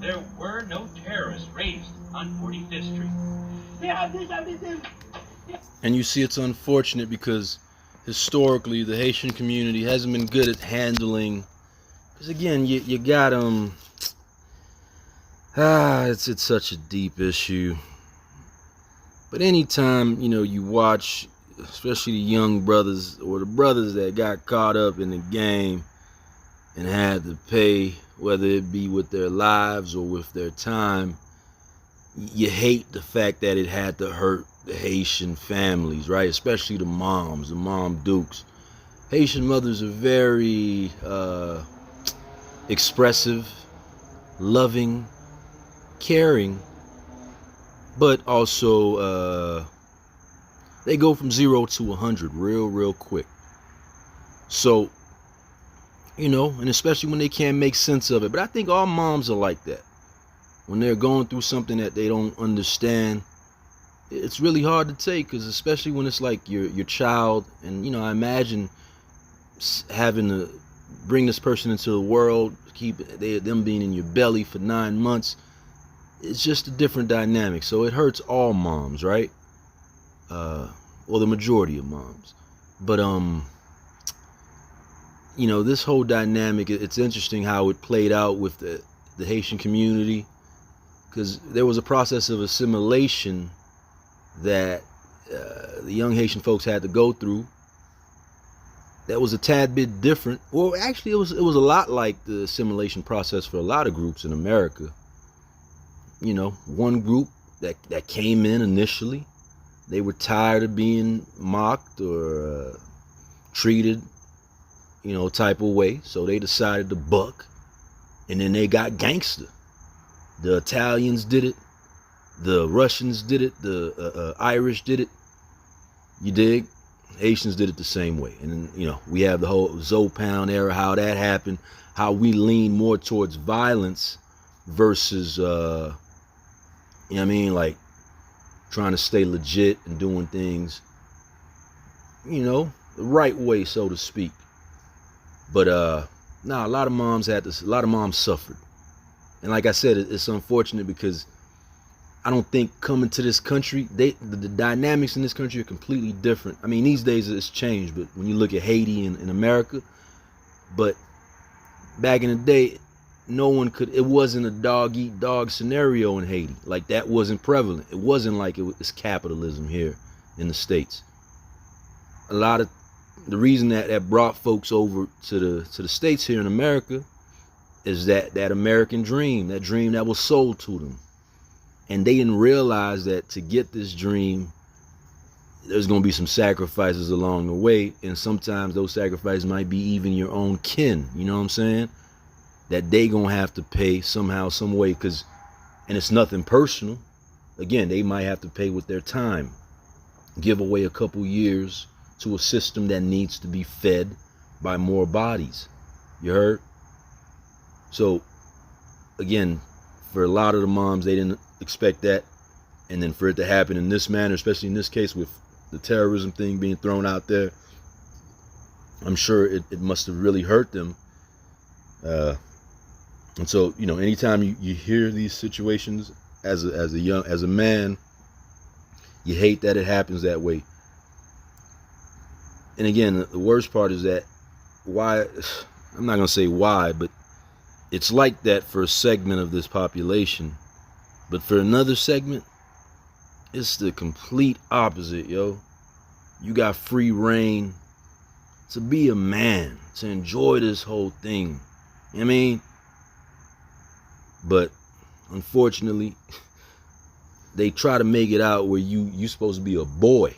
there were no terrorists raised on 45th Street. And you see, it's unfortunate because historically the Haitian community hasn't been good at handling, because again, you got it's such a deep issue. But anytime, you watch, especially the young brothers or the brothers that got caught up in the game and had to pay, whether it be with their lives or with their time, you hate the fact that it had to hurt the Haitian families, right? Especially the moms, the mom dukes. Haitian mothers are very expressive, loving, caring, but also they go from 0 to 100 real quick. So, and especially when they can't make sense of it. But I think all moms are like that. When they're going through something that they don't understand, it's really hard to take, because especially when it's like your child, and I imagine having to bring this person into the world, them being in your belly for 9 months, it's just a different dynamic. So it hurts all moms, right? Well, the majority of moms. But this whole dynamic, it's interesting how it played out with the Haitian community, because there was a process of assimilation that the young Haitian folks had to go through that was a tad bit different. Well, actually, it was a lot like the assimilation process for a lot of groups in America. One group that came in initially, they were tired of being mocked or treated, type of way, so they decided to buck, and then they got gangster. The Italians did it, the Russians did it, the Irish did it. You dig? Haitians did it the same way. And then, we have the whole Zopound era, how that happened, how we lean more towards violence versus, like trying to stay legit and doing things, the right way, so to speak. But a lot of moms had this, a lot of moms suffered. And like I said, it's unfortunate because I don't think coming to this country, the dynamics in this country are completely different. I mean, these days it's changed, but when you look at Haiti and America, but back in the day, it wasn't a dog-eat-dog scenario in Haiti. Like, that wasn't prevalent. It wasn't like it's capitalism here in the States. A lot of the reason that brought folks over to the States here in America is that American dream, that dream that was sold to them. And they didn't realize that to get this dream, there's going to be some sacrifices along the way. And sometimes those sacrifices might be even your own kin. You know what I'm saying? That they going to have to pay somehow, some way. And it's nothing personal. Again, they might have to pay with their time. Give away a couple years to a system that needs to be fed by more bodies. You heard? So, again, for a lot of the moms, they didn't expect that. And then for it to happen in this manner, especially in this case with the terrorism thing being thrown out there, I'm sure it must have really hurt them. And so, anytime you hear these situations as a man, you hate that it happens that way. And again, the worst part is that why, I'm not going to say why, but it's like that for a segment of this population. But for another segment, it's the complete opposite, yo. You got free reign to be a man, to enjoy this whole thing. You know what I mean? But unfortunately, they try to make it out where you supposed to be a boy.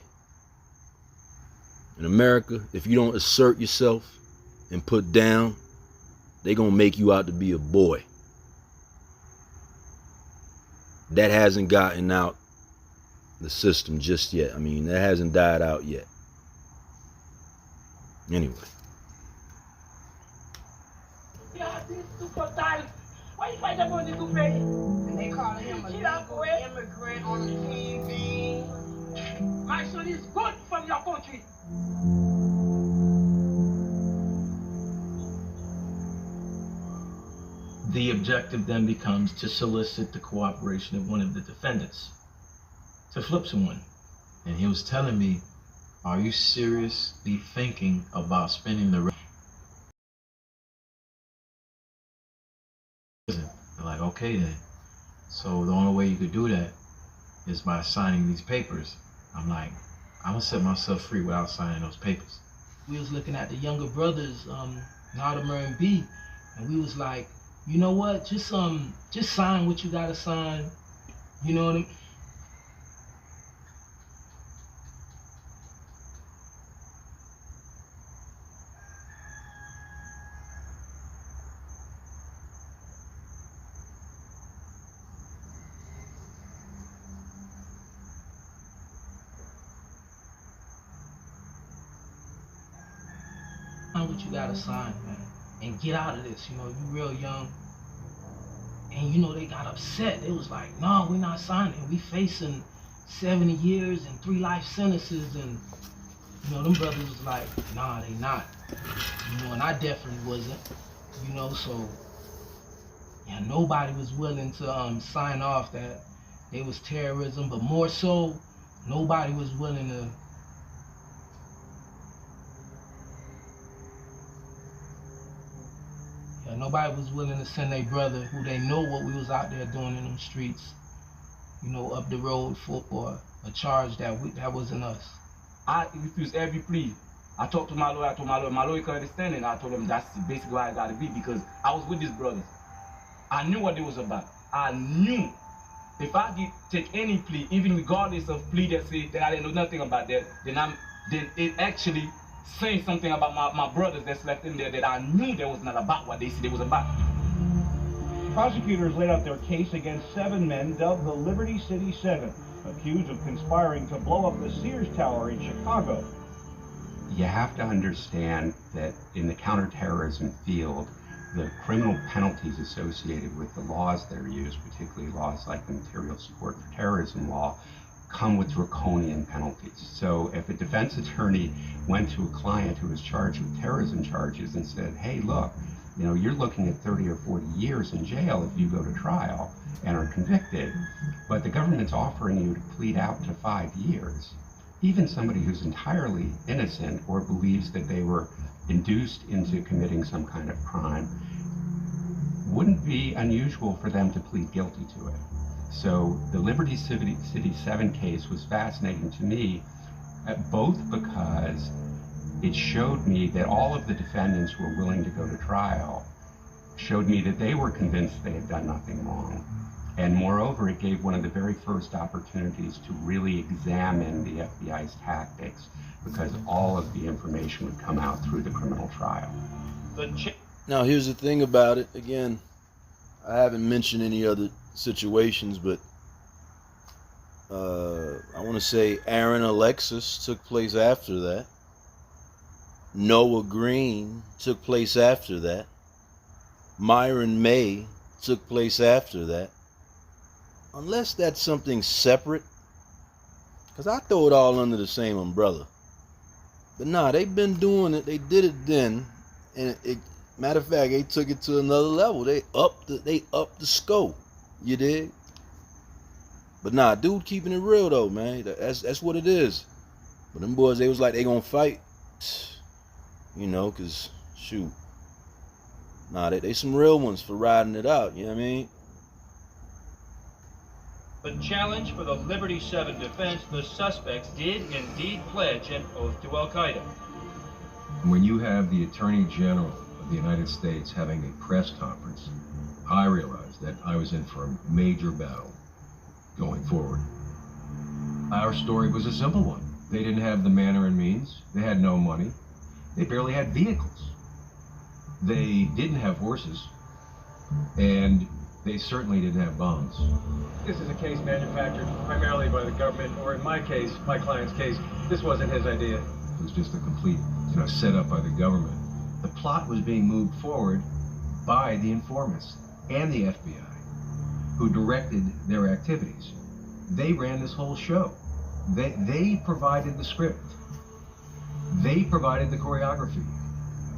In America, if you don't assert yourself and put down, they gonna make you out to be a boy. That hasn't gotten out the system just yet. I mean, that hasn't died out yet. Anyway. Why you fight that money to pay? And they calling him a legal immigrant on the TV. My son is good from your country. The objective then becomes to solicit the cooperation of one of the defendants to flip someone. And he was telling me, are you seriously thinking about spending the rest? They're like, okay then. So the only way you could do that is by signing these papers. I'm like, I'm gonna set myself free without signing those papers. We was looking at the younger brothers, Nadimer and B, and we was like, you know what? Just sign what you gotta sign. You know what I mean? What you gotta sign, man, and get out of this. You know, you real young, and you know they got upset. They was like, "No, we're not signing. We facing 70 years and 3 life sentences." And you know, them brothers was like, "Nah, they not." You know, and I definitely wasn't. You know, so yeah, nobody was willing to sign off that it was terrorism, but more so, nobody was willing to. Nobody was willing to send their brother, who they know what we was out there doing in them streets, you know, up the road for a charge that wasn't us. I refused every plea. I talked to my lawyer, my lawyer couldn't understand it, and I told him that's basically why I gotta be, because I was with these brothers. I knew what it was about. I knew if I take any plea, even regardless of plea that say that I didn't know nothing about that, then it actually saying something about my brothers that's left in there that I knew that was not about what they said it was about. Prosecutors laid out their case against 7 men dubbed the Liberty City 7, accused of conspiring to blow up the Sears Tower in Chicago. You have to understand that in the counterterrorism field, the criminal penalties associated with the laws that are used, particularly laws like the Material Support for Terrorism law, come with draconian penalties. So if a defense attorney went to a client who was charged with terrorism charges and said, hey, look, you know, you're looking at 30 or 40 years in jail if you go to trial and are convicted, but the government's offering you to plead out to 5 years. Even somebody who's entirely innocent or believes that they were induced into committing some kind of crime, wouldn't be unusual for them to plead guilty to it. So the Liberty City 7 case was fascinating to me, both because it showed me that all of the defendants who were willing to go to trial showed me that they were convinced they had done nothing wrong. And moreover, it gave one of the very first opportunities to really examine the FBI's tactics, because all of the information would come out through the criminal trial. Now, here's the thing about it. Again, I haven't mentioned any other situations, but I want to say Aaron Alexis took place after that. Noah Green took place after that. Myron May took place after that. Unless that's something separate, because I throw it all under the same umbrella. But nah, they've been doing it. They did it then, and matter of fact, they took it to another level. They upped the scope. You dig? But nah, dude, keeping it real though, man. That's what it is. But them boys, they was like they gonna fight, you know, cause shoot, nah, they some real ones for riding it out. You know what I mean? The challenge for the Liberty 7 defense, the suspects did indeed pledge an oath to Al-Qaeda. When you have the Attorney General of the United States having a press conference, I realized that I was in for a major battle going forward. Our story was a simple one. They didn't have the manner and means. They had no money. They barely had vehicles. They didn't have horses. And they certainly didn't have bombs. This is a case manufactured primarily by the government, or in my case, my client's case, this wasn't his idea. It was just a complete, setup by the government. The plot was being moved forward by the informants and the FBI, who directed their activities. They ran this whole show. They provided the script. They provided the choreography.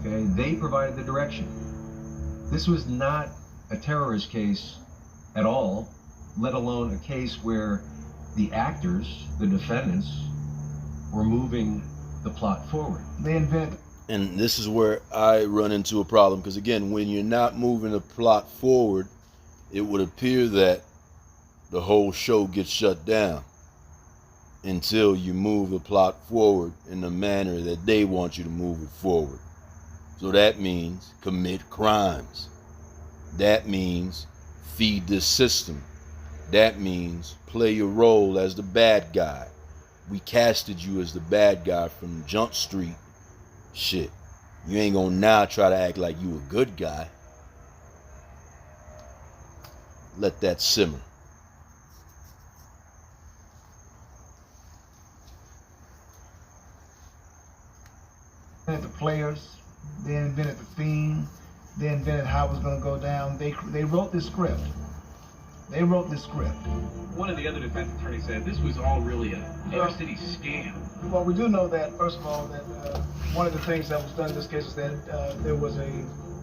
Okay, they provided the direction. This was not a terrorist case at all, let alone a case where the actors, the defendants, were moving the plot forward. They invented. And this is where I run into a problem, because again, when you're not moving the plot forward, it would appear that the whole show gets shut down until you move the plot forward in the manner that they want you to move it forward. So that means commit crimes. That means feed the system. That means play your role as the bad guy. We casted you as the bad guy from Jump Street. Shit. You ain't gonna now try to act like you a good guy. Let that simmer. The players, they invented the theme, they invented how it was going to go down. They wrote this script. They wrote this script. One of the other defense attorneys said this was all really a New York City scam. Well, we do know that, first of all, that one of the things that was done in this case is that there was a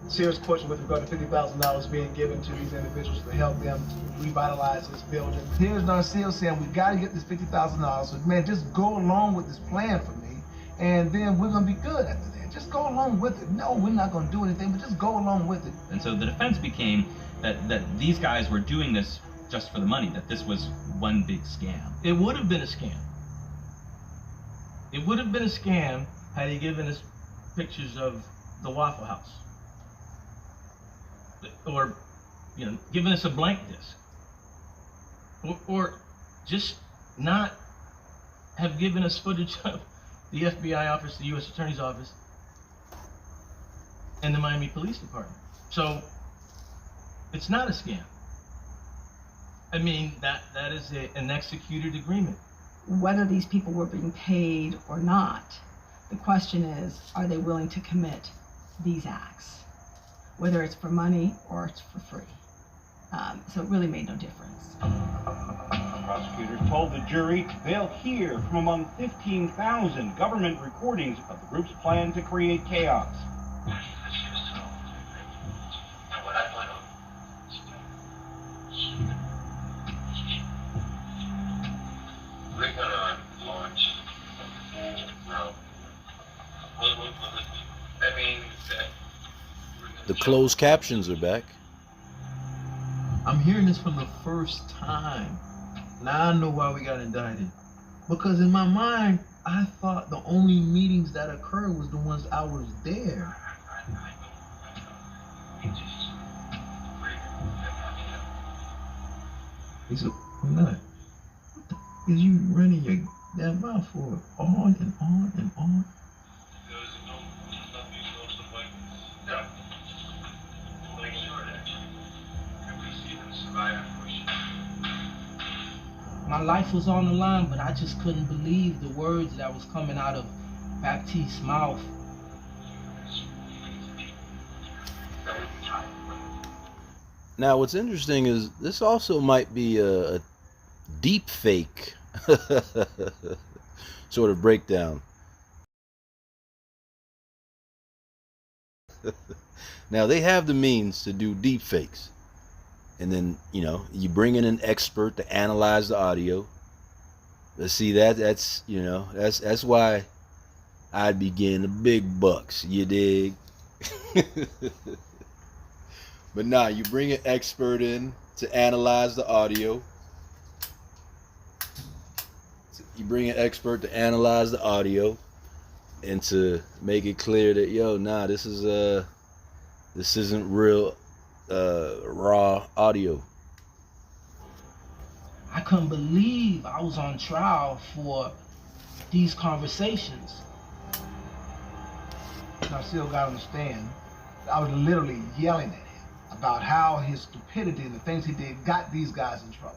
serious question with regard to $50,000 being given to these individuals to help them revitalize this building. Here's Narcille saying, we got to get this $50,000. So, man, just go along with this plan for me, and then we're going to be good after that. Just go along with it. No, we're not going to do anything, but just go along with it. And so the defense became that these guys were doing this just for the money, that this was one big scam. It would have been a scam. It would have been a scam had he given us pictures of the Waffle House. Or, you know, given us a blank disc. Or just not have given us footage of the FBI office, the U.S. Attorney's Office, and the Miami Police Department. So, it's not a scam. I mean, that is an executed agreement. Whether these people were being paid or not, the question is, are they willing to commit these acts? Whether it's for money or it's for free. So it really made no difference. Prosecutors told the jury they'll hear from among 15,000 government recordings of the group's plan to create chaos. We're gonna launch. That means that the closed captions are back. I'm hearing this for the first time. Now I know why we got indicted. Because in my mind, I thought the only meetings that occurred was the ones I was there. He said, I'm not. What the f is you running your damn mouth for? On and on and on. My life was on the line, but I just couldn't believe the words that was coming out of Baptiste's mouth. Now, what's interesting is this also might be a deep fake sort of breakdown. Now, they have the means to do deep fakes. And then, you know, you bring in an expert to analyze the audio. Let's see, that's you know, that's why I'd be getting the big bucks, you dig? But nah, you bring an expert in to analyze the audio. You bring an expert to analyze the audio and to make it clear that, yo, nah, this isn't real raw audio. I couldn't believe I was on trial for these conversations. Narcille got on the stand. I was literally yelling at him about how his stupidity and the things he did got these guys in trouble.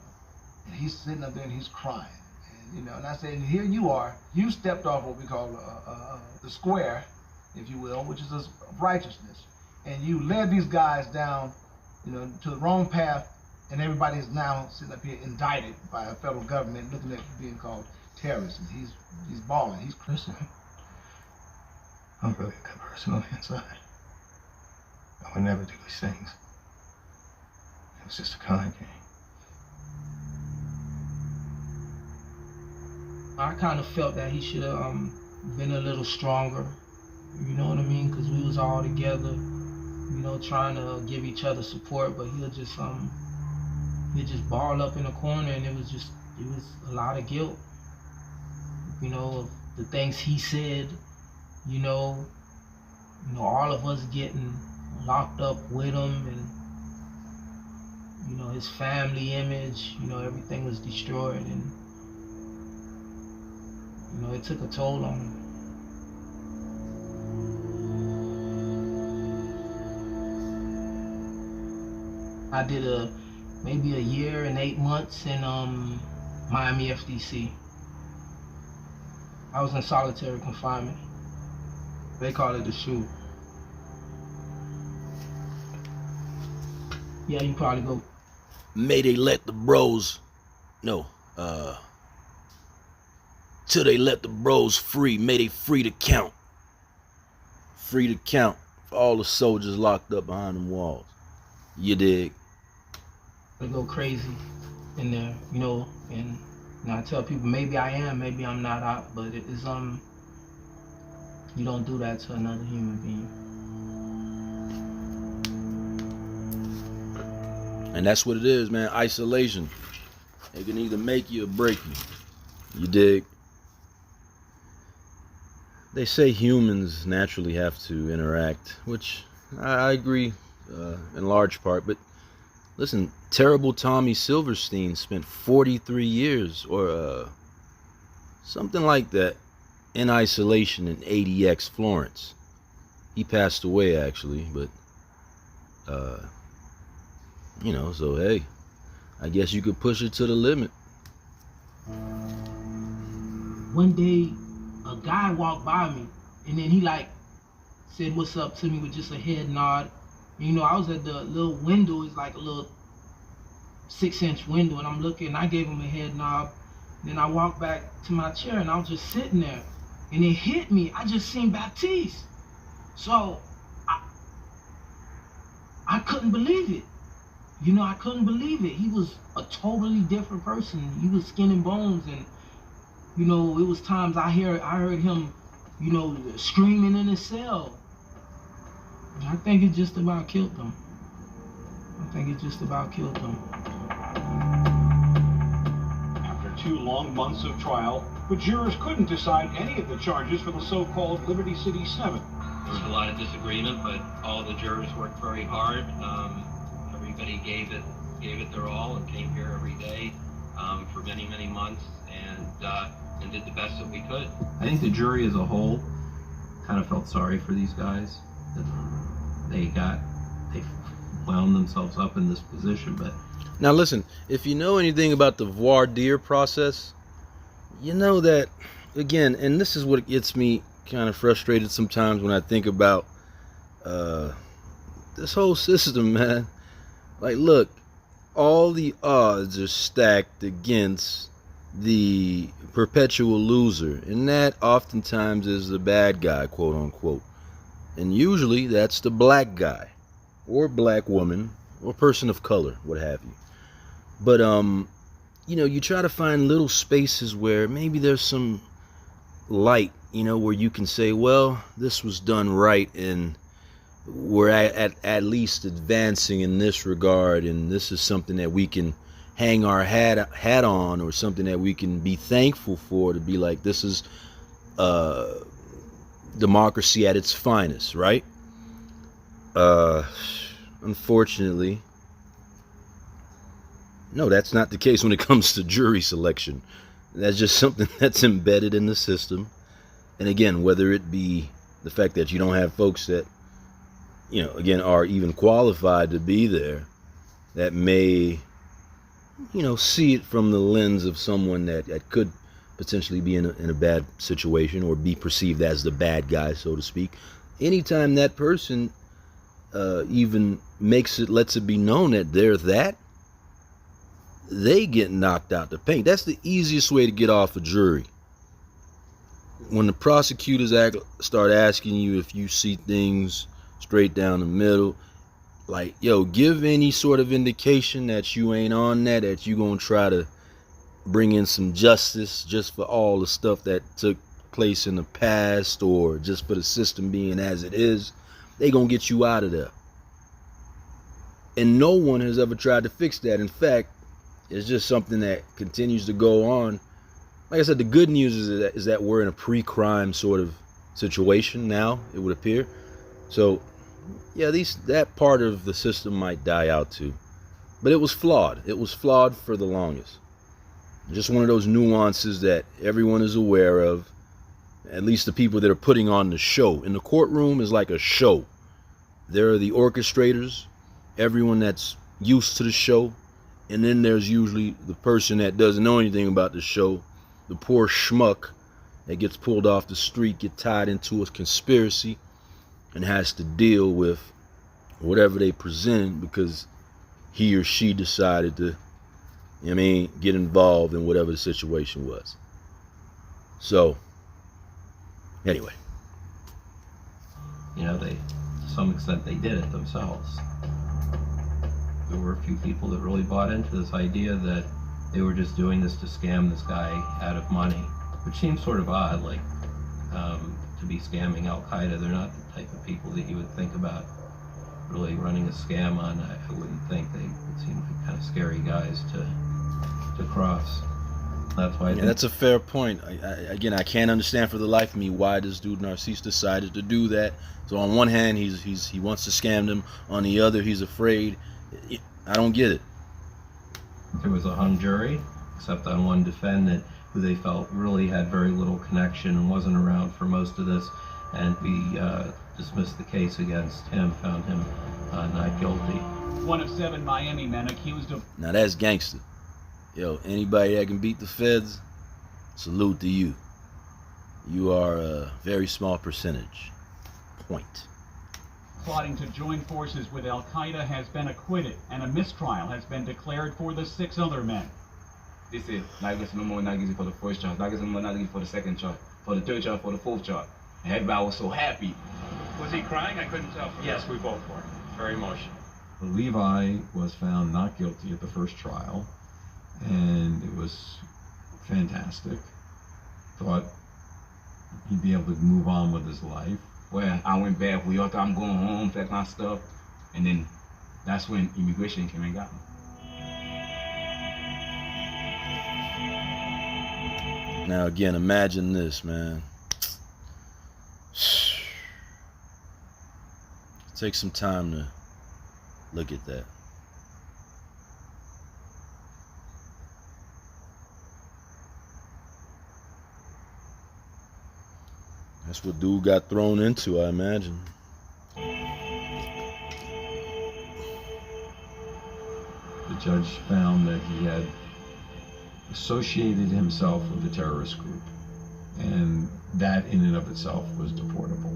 And he's sitting up there and he's crying. And, you know, and I said, and here you are. You stepped off what we call the square, if you will, which is of righteousness. and you led these guys down, to the wrong path, and everybody is now sitting up here indicted by a federal government, looking at being called terrorists. He's balling. He's Listen, I'm really a good person on the inside. I would never do these things. It was just a con game. I kind of felt that he should have been a little stronger. You know what I mean? Because we was all together, trying to give each other support. But he'd just ball up in the corner, and it was a lot of guilt. The things he said. All of us getting locked up with him, and his family image. Everything was destroyed, and it took a toll on him. I did maybe a year and 8 months in Miami FDC. I was in solitary confinement. They call it the SHU. Yeah, you probably go. May they let the bros, till they let the bros free. May they free to count. Free to count for all the soldiers locked up behind them walls. You dig? I go crazy in there, and I tell people maybe I am, maybe I'm not out, but it is you don't do that to another human being. And that's what it is, man. Isolation. It can either make you or break you. You dig? They say humans naturally have to interact, which I agree in large part. But listen, terrible Tommy Silverstein spent 43 years or something like that in isolation in ADX Florence. He passed away actually, but so hey, I guess you could push it to the limit. One day, a guy walked by me, and then he said what's up to me with just a head nod. I was at the little window. It's like a little 6-inch window, and I'm looking, and I gave him a head nod. Then I walked back to my chair, and I was just sitting there, and it hit me. I just seen Baptiste. So I couldn't believe it. I couldn't believe it. He was a totally different person. He was skin and bones, and it was times I heard him, screaming in his cell. I think it just about killed him. After 2 long months of trial, the jurors couldn't decide any of the charges for the so-called Liberty City 7. There was a lot of disagreement, but all the jurors worked very hard. Everybody gave it their all and came here every day for many, many months and did the best that we could. I think the jury as a whole kind of felt sorry for these guys. That they wound themselves up in this position. But now listen, if you know anything about the voir dire process, you know that, again, and this is what gets me kind of frustrated sometimes when I think about this whole system, man. Like, look, all the odds are stacked against the perpetual loser, and that oftentimes is the bad guy, quote unquote. And usually that's the black guy or black woman or person of color, what have you. But you try to find little spaces where maybe there's some light, where you can say, well, this was done right, and we're at least advancing in this regard, and this is something that we can hang our hat on, or something that we can be thankful for, to be like, this is democracy at its finest, right? Unfortunately, no, that's not the case when it comes to jury selection. That's just something that's embedded in the system. And again, whether it be the fact that you don't have folks that, again, are even qualified to be there, that may, see it from the lens of someone that could potentially be in a bad situation, or be perceived as the bad guy, so to speak. Anytime that person even lets it be known that they're that, they get knocked out the paint. That's the easiest way to get off a jury. When the prosecutors start asking you if you see things straight down the middle, like, yo, give any sort of indication that you ain't on that you gonna try to bring in some justice just for all the stuff that took place in the past, or just for the system being as it is, they gonna get you out of there. And no one has ever tried to fix that. In fact, it's just something that continues to go on. Like I said, the good news is that we're in a pre-crime sort of situation now, it would appear. So, yeah, that part of the system might die out too. But it was flawed. It was flawed for the longest. Just one of those nuances that everyone is aware of, at least the people that are putting on the show. In the courtroom is like a show. There are the orchestrators, everyone that's used to the show, and then there's usually the person that doesn't know anything about the show, the poor schmuck that gets pulled off the street, get tied into a conspiracy, and has to deal with whatever they present because he or she decided to, get involved in whatever the situation was. So, anyway. To some extent, they did it themselves. There were a few people that really bought into this idea that they were just doing this to scam this guy out of money, which seems sort of odd, to be scamming Al-Qaeda. They're not the type of people that you would think about really running a scam on. I wouldn't think. They would seem like kind of scary guys to cross. That's why. That's a fair point. I can't understand for the life of me why this dude Narcisse decided to do that. So on one hand, he wants to scam them. On the other, he's afraid. I don't get it. There was a hung jury, except on one defendant who they felt really had very little connection and wasn't around for most of this, and we dismissed the case against him, found him not guilty. One of 7 Miami men accused of... Now that's gangster. Yo, anybody that can beat the feds, salute to you. You are a very small percentage. Point. plotting to join forces with Al-Qaeda has been acquitted, and a mistrial has been declared for the 6 other men. They said, not guilty no more, not guilty for the first charge, not guilty no more, not guilty for the second charge, for the third charge, for the fourth charge. And everybody was so happy. Was he crying? I couldn't tell from Yes, we both were. Very emotional. Levi was found not guilty at the first trial, and it was fantastic. Thought he'd be able to move on with his life. Well, I went back, we all thought I'm going home, that kind of stuff, and then that's when immigration came and got me. Now again, imagine this, man. Take some time to look at that. That's what dude got thrown into, I imagine. The judge found that he had associated himself with a terrorist group, and that in and of itself was deportable.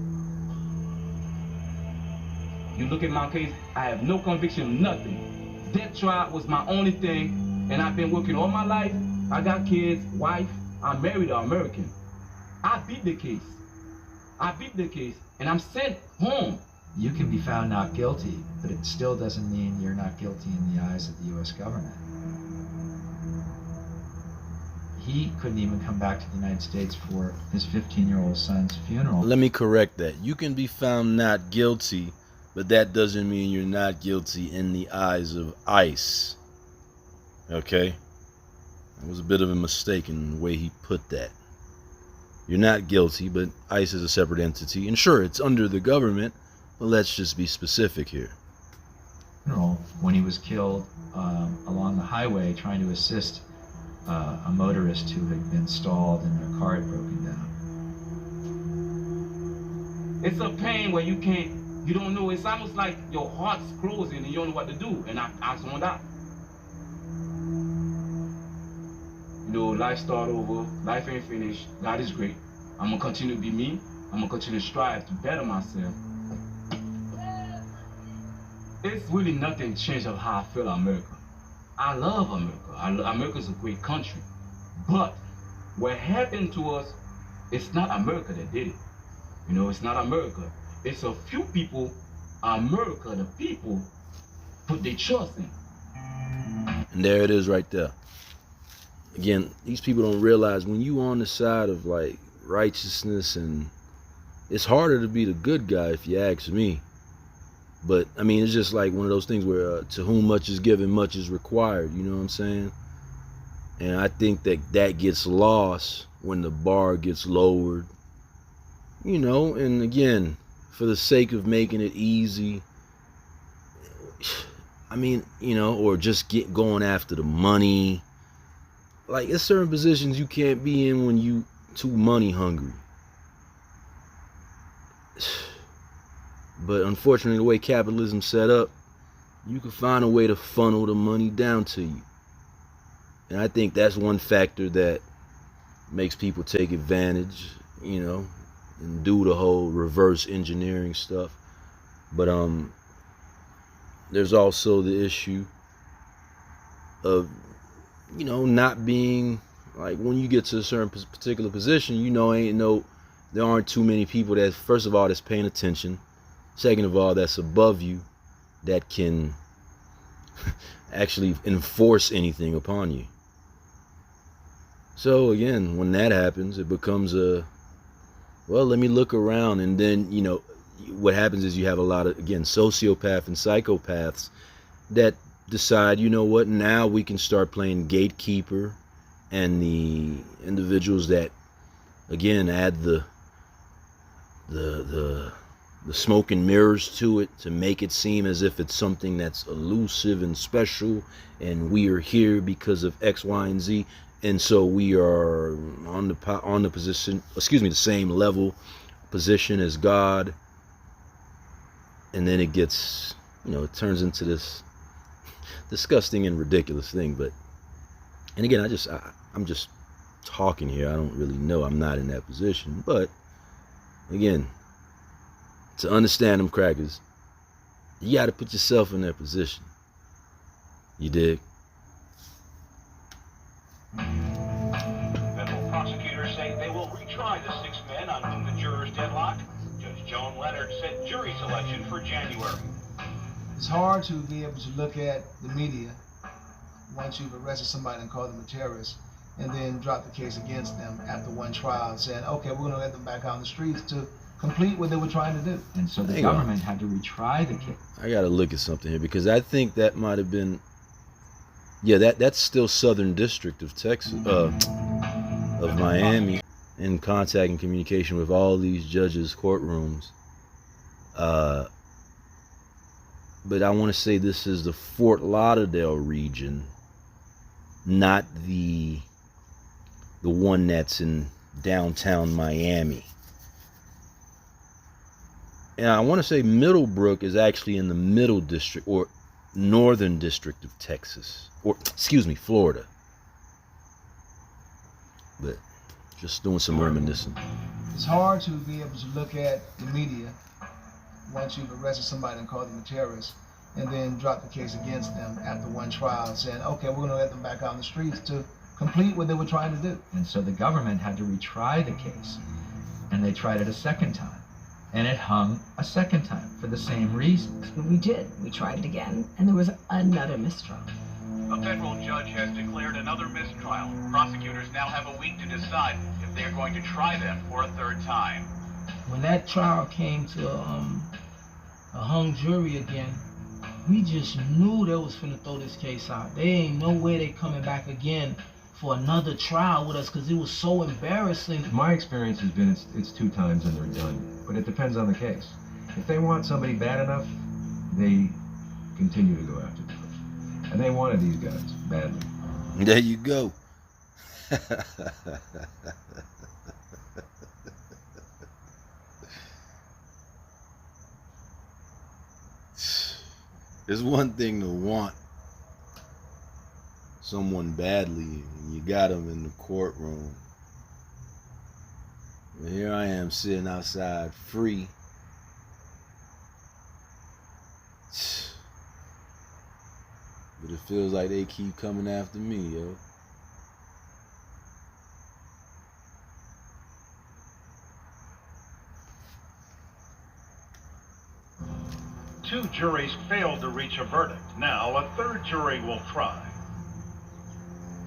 You look at my case, I have no conviction, nothing. Death trial was my only thing, and I've been working all my life. I got kids, wife, I'm married an American. I beat the case. I beat the case, and I'm sent home. You can be found not guilty, but it still doesn't mean you're not guilty in the eyes of the U.S. government. He couldn't even come back to the United States for his 15-year-old son's funeral. Let me correct that. You can be found not guilty, but that doesn't mean you're not guilty in the eyes of ICE. Okay? That was a bit of a mistake in the way he put that. You're not guilty, but ICE is a separate entity. And sure, it's under the government, but let's just be specific here. When he was killed along the highway trying to assist a motorist who had been stalled and their car had broken down. It's a pain where you don't know, it's almost like your heart's closing and you don't know what to do, and I zoned out. You know, life start over, life ain't finished, God is great. I'm gonna continue to be me, I'm gonna continue to strive to better myself. it's really nothing changed of how I feel about America. I love America. America's a great country. But what happened to us, it's not America that did it. You know, it's not America. It's a few people, America, the people, put their trust in. And there it is right there. Again, these people don't realize when you on the side of like righteousness, and it's harder to be the good guy if you ask me. But I mean, it's just like one of those things where to whom much is given, much is required. You know what I'm saying? And I think that gets lost when the bar gets lowered. You know, and again, for the sake of making it easy, I mean, you know, or just going after the money. Like, there's certain positions you can't be in when you too money hungry. But unfortunately, the way capitalism's set up, you can find a way to funnel the money down to you. And I think that's one factor that makes people take advantage, you know, and do the whole reverse engineering stuff. But there's also the issue of, you know, not being like, when you get to a certain particular position, you know, there aren't too many people that, first of all, that's paying attention. Second of all, that's above you that can actually enforce anything upon you. So again, when that happens, it becomes well, let me look around. And then, you know, what happens is you have a lot of, again, sociopaths and psychopaths that decide, you know what, now we can start playing gatekeeper, and the individuals that, again, add the smoke and mirrors to it to make it seem as if it's something that's elusive and special, and we are here because of X, Y, and Z, and so we are on the position, the same level position as God. And then it gets, you know, it turns into this disgusting and ridiculous thing. But, and again, I'm just talking here. I don't really know. I'm not in that position. But again, to understand them crackers, you got to put yourself in that position. You dig? Federal prosecutors say they will retry the 6 men on whom the jurors deadlocked. Judge Joan Leonard set jury selection for January. It's hard to be able to look at the media once you've arrested somebody and called them a terrorist, and then drop the case against them after one trial and saying, okay, we're going to let them back out on the streets to complete what they were trying to do. And so the government had to retry the case. I got to look at something here, because I think that might have been, yeah, that's still Southern District of Texas, of Miami, in contact and communication with all these judges' courtrooms. But I want to say this is the Fort Lauderdale region, not the one that's in downtown Miami. And I want to say Middlebrook is actually in the Middle District, or Northern District of Texas, or excuse me, Florida. But just doing some reminiscing. It's hard to be able to look at the media once you've arrested somebody and called them a terrorist, and then drop the case against them after one trial and saying, okay, we're going to let them back out on the streets to complete what they were trying to do. And so the government had to retry the case, and they tried it a second time. And it hung a second time for the same reasons. We did. We tried it again, and there was another mistrial. A federal judge has declared another mistrial. Prosecutors now have a week to decide if they're going to try them for a third time. When that trial came to a hung jury again, we just knew they was finna throw this case out. They ain't no way they coming back again for another trial with us, because it was so embarrassing. My experience has been it's 2 times and they're done. But it depends on the case. If they want somebody bad enough, they continue to go after them. And they wanted these guys badly. There you go. It's one thing to want someone badly, and you got them in the courtroom. And here I am sitting outside free. But it feels like they keep coming after me, yo. Two juries failed to reach a verdict. Now a third jury will try.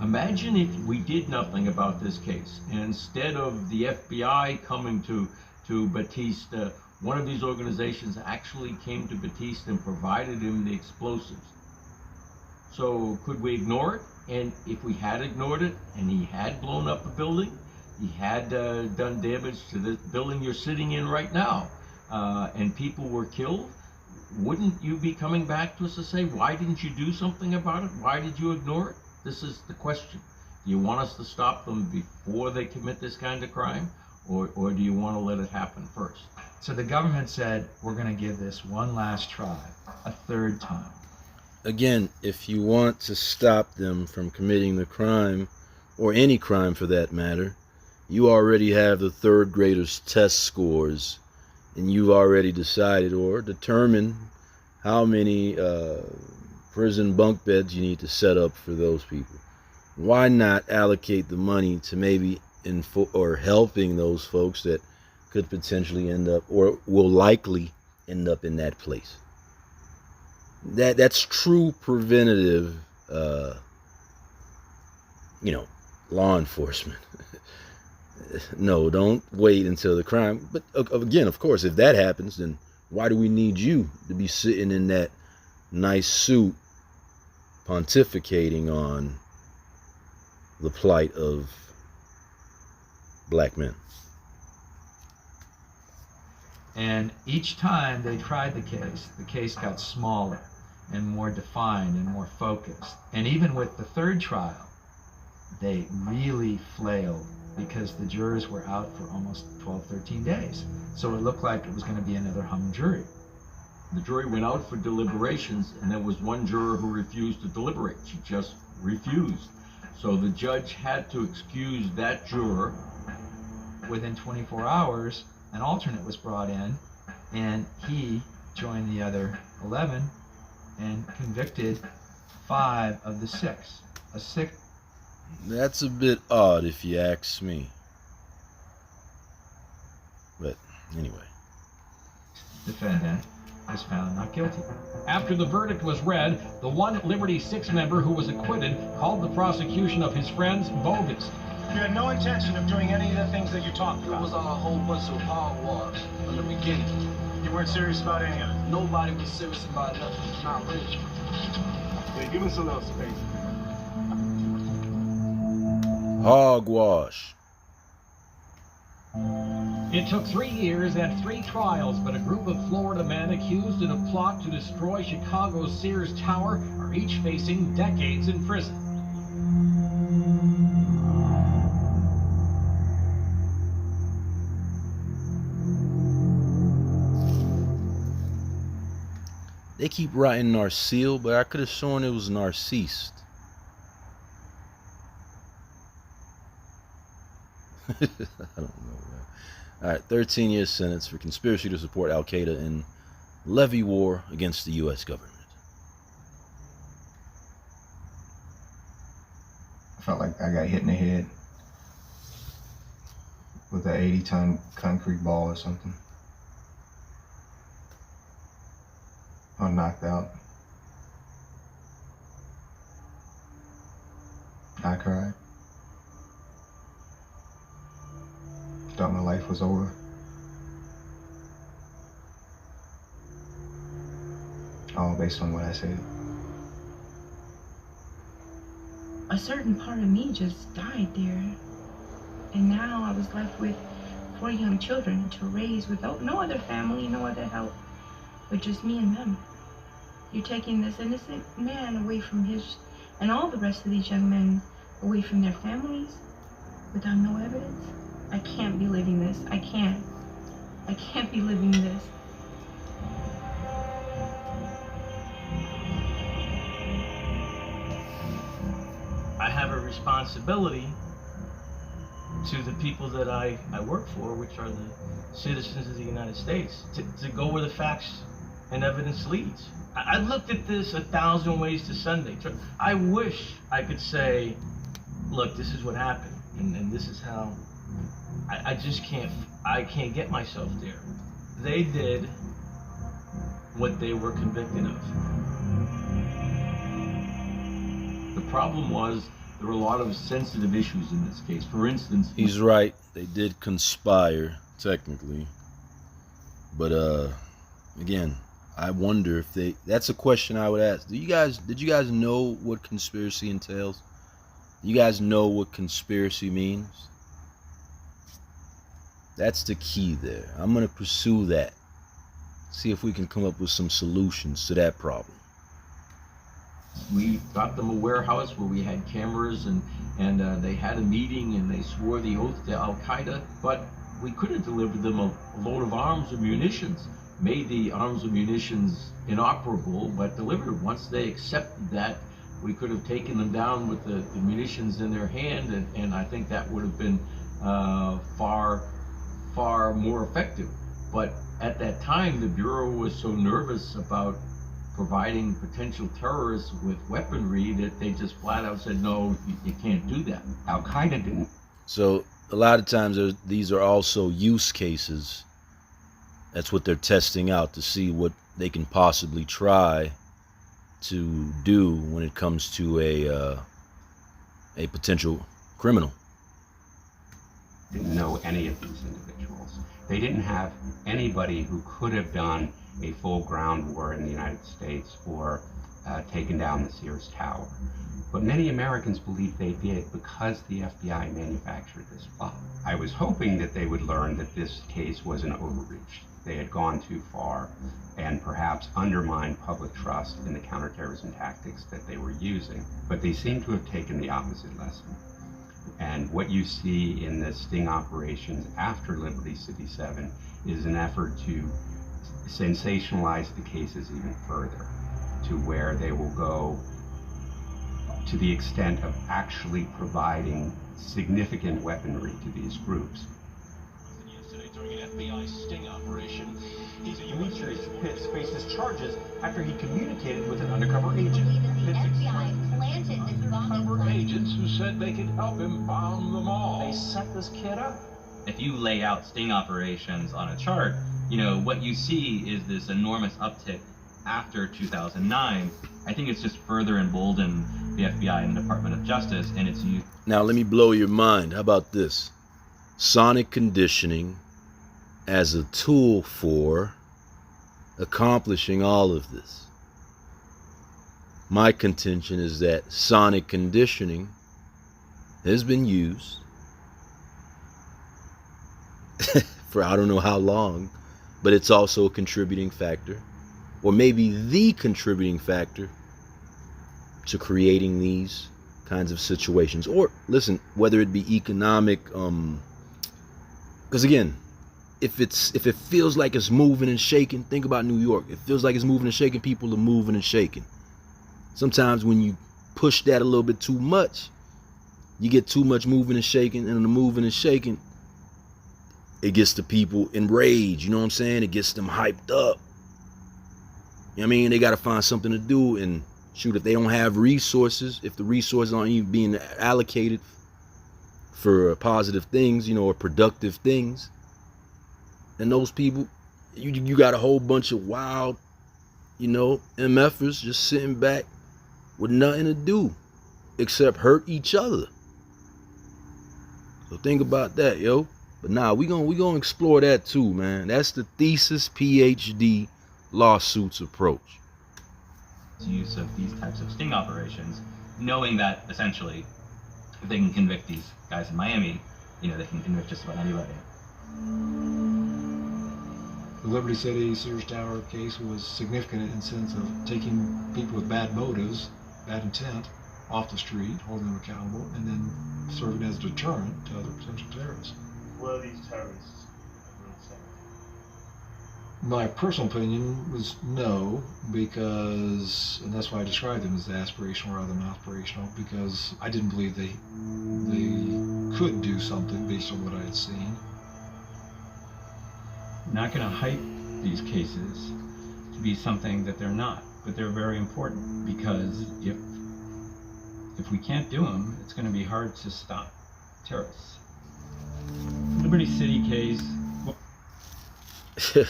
Imagine if we did nothing about this case, and instead of the FBI coming to Batista, one of these organizations actually came to Batista and provided him the explosives. So could we ignore it? And if we had ignored it, and he had blown up a building, he had done damage to the building you're sitting in right now, and people were killed, wouldn't you be coming back to us to say, why didn't you do something about it? Why did you ignore it? This is the question. Do you want us to stop them before they commit this kind of crime? Or do you want to let it happen first? So the government said, we're going to give this one last try, a third time. Again, if you want to stop them from committing the crime, or any crime for that matter, you already have the third graders' test scores, and you've already decided or determined how many prison bunk beds you need to set up for those people. Why not allocate the money to maybe or helping those folks that could potentially end up or will likely end up in that place? That's true preventative, law enforcement. No, don't wait until the crime. But again, of course, if that happens, then why do we need you to be sitting in that nice suit pontificating on the plight of black men? And each time they tried the case got smaller and more defined and more focused. And even with the third trial, they really flailed because the jurors were out for almost 12, 13 days. So it looked like it was going to be another hung jury. The jury went out for deliberations, and there was one juror who refused to deliberate. She just refused. So the judge had to excuse that juror. Within 24 hours, an alternate was brought in, and he joined the other 11 and convicted 5 of the 6. That's a bit odd if you ask me. But anyway. Defendant was found not guilty. After the verdict was read, the one Liberty 6 member who was acquitted called the prosecution of his friends bogus. You had no intention of doing any of the things that you talked about. It was on a whole bunch of hogwash from the beginning. You weren't serious about any of it. Nobody was serious about nothing. Not rich. Yeah, give us a little space. Hogwash. It took 3 years and 3 trials, but a group of Florida men accused in a plot to destroy Chicago's Sears Tower are each facing decades in prison. They keep writing Narcille, but I could have sworn it was Narcisse. I don't know. All right, 13-year sentence for conspiracy to support Al-Qaeda and levy war against the U.S. government. I felt like I got hit in the head with an 80-ton concrete ball or something. I was knocked out. I cried. Thought my life was over. All based on what I said. A certain part of me just died there. And now I was left with 4 young children to raise without no other family, no other help, but just me and them. You're taking this innocent man away from his, and all the rest of these young men away from their families without no evidence. I can't be living this. I can't. I can't be living this. I have a responsibility to the people that I work for, which are the citizens of the United States, to go where the facts and evidence leads. I've looked at this 1,000 ways to Sunday. I wish I could say, look, this is what happened, and this is how. I just can't. I can't get myself there. They did what they were convicted of. The problem was there were a lot of sensitive issues in this case. For instance, he's right. They did conspire, technically. But again, I wonder if they. That's a question I would ask. Did you guys know what conspiracy entails? Do you guys know what conspiracy means? That's the key there. I'm gonna pursue that. See if we can come up with some solutions to that problem. we got them a warehouse where we had cameras, and they had a meeting and they swore the oath to Al-Qaeda, but we could have delivered them a load of arms and munitions, made the arms and munitions inoperable, but delivered. Once they accepted that, we could have taken them down with the munitions in their hand, and I think that would have been far more effective. But at that time, the Bureau was so nervous about providing potential terrorists with weaponry that they just flat out said, no, you can't do that. Al-Qaeda didn't. So a lot of times these are also use cases. That's what they're testing out to see what they can possibly try to do when it comes to a potential criminal. Didn't know any of these individuals. They didn't have anybody who could have done a full ground war in the United States or taken down the Sears Tower. But many Americans believe they did because the FBI manufactured this plot. I was hoping that they would learn that this case was an overreach. They had gone too far and perhaps undermined public trust in the counterterrorism tactics that they were using. But they seem to have taken the opposite lesson. And what you see in the sting operations after Liberty City 7 is an effort to sensationalize the cases even further, to where they will go to the extent of actually providing significant weaponry to these groups. Yesterday during an FBI sting operation, Demetrius Pitts faces charges after he communicated with an undercover agent. The FBI planted this bomb. Undercover agents who said they could help him bomb them all. They set this kid up. If you lay out sting operations on a chart, you know, what you see is this enormous uptick after 2009. I think it's just further emboldened the FBI and the Department of Justice and its use. Now let me blow your mind. How about this? Sonic conditioning as a tool for accomplishing all of this. My contention is that sonic conditioning has been used for I don't know how long, but it's also a contributing factor, or maybe the contributing factor to creating these kinds of situations. Or listen, whether it be economic, because again, if it feels like it's moving and shaking, think about New York. It feels like it's moving and shaking. People are moving and shaking. Sometimes when you push that a little bit too much, you get too much moving and shaking, and the moving and shaking, it gets the people enraged. You know what I'm saying? It gets them hyped up. You know what I mean? They got to find something to do, and shoot, if they don't have resources, if the resources aren't even being allocated for positive things, you know, or productive things, then those people, you got a whole bunch of wild, you know, MFers just sitting back with nothing to do except hurt each other. So think about that, yo. But nah, we gonna explore that too, man. That's the thesis PhD lawsuits approach. Use of these types of sting operations, knowing that essentially, if they can convict these guys in Miami, you know, they can convict just about anybody. The Liberty City Sears Tower case was significant in the sense of taking people with bad motives, bad intent, off the street, holding them accountable, and then serving as a deterrent to other potential terrorists. Were these terrorists? My personal opinion was no, because, and that's why I described them as aspirational rather than aspirational, because I didn't believe they could do something based on what I had seen. Not going to hype these cases to be something that they're not, but they're very important, because if we can't do them, it's going to be hard to stop terrorists. Liberty City case. I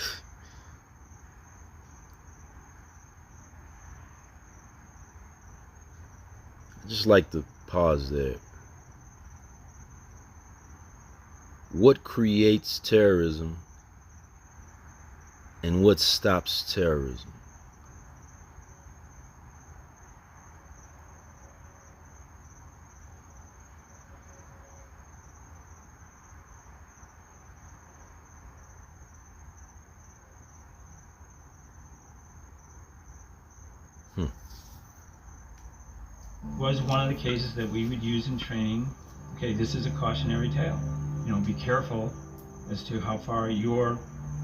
just like to pause there. What creates terrorism and what stops terrorism? Was one of the cases that we would use in training. Okay, this is a cautionary tale. You know, be careful as to how far your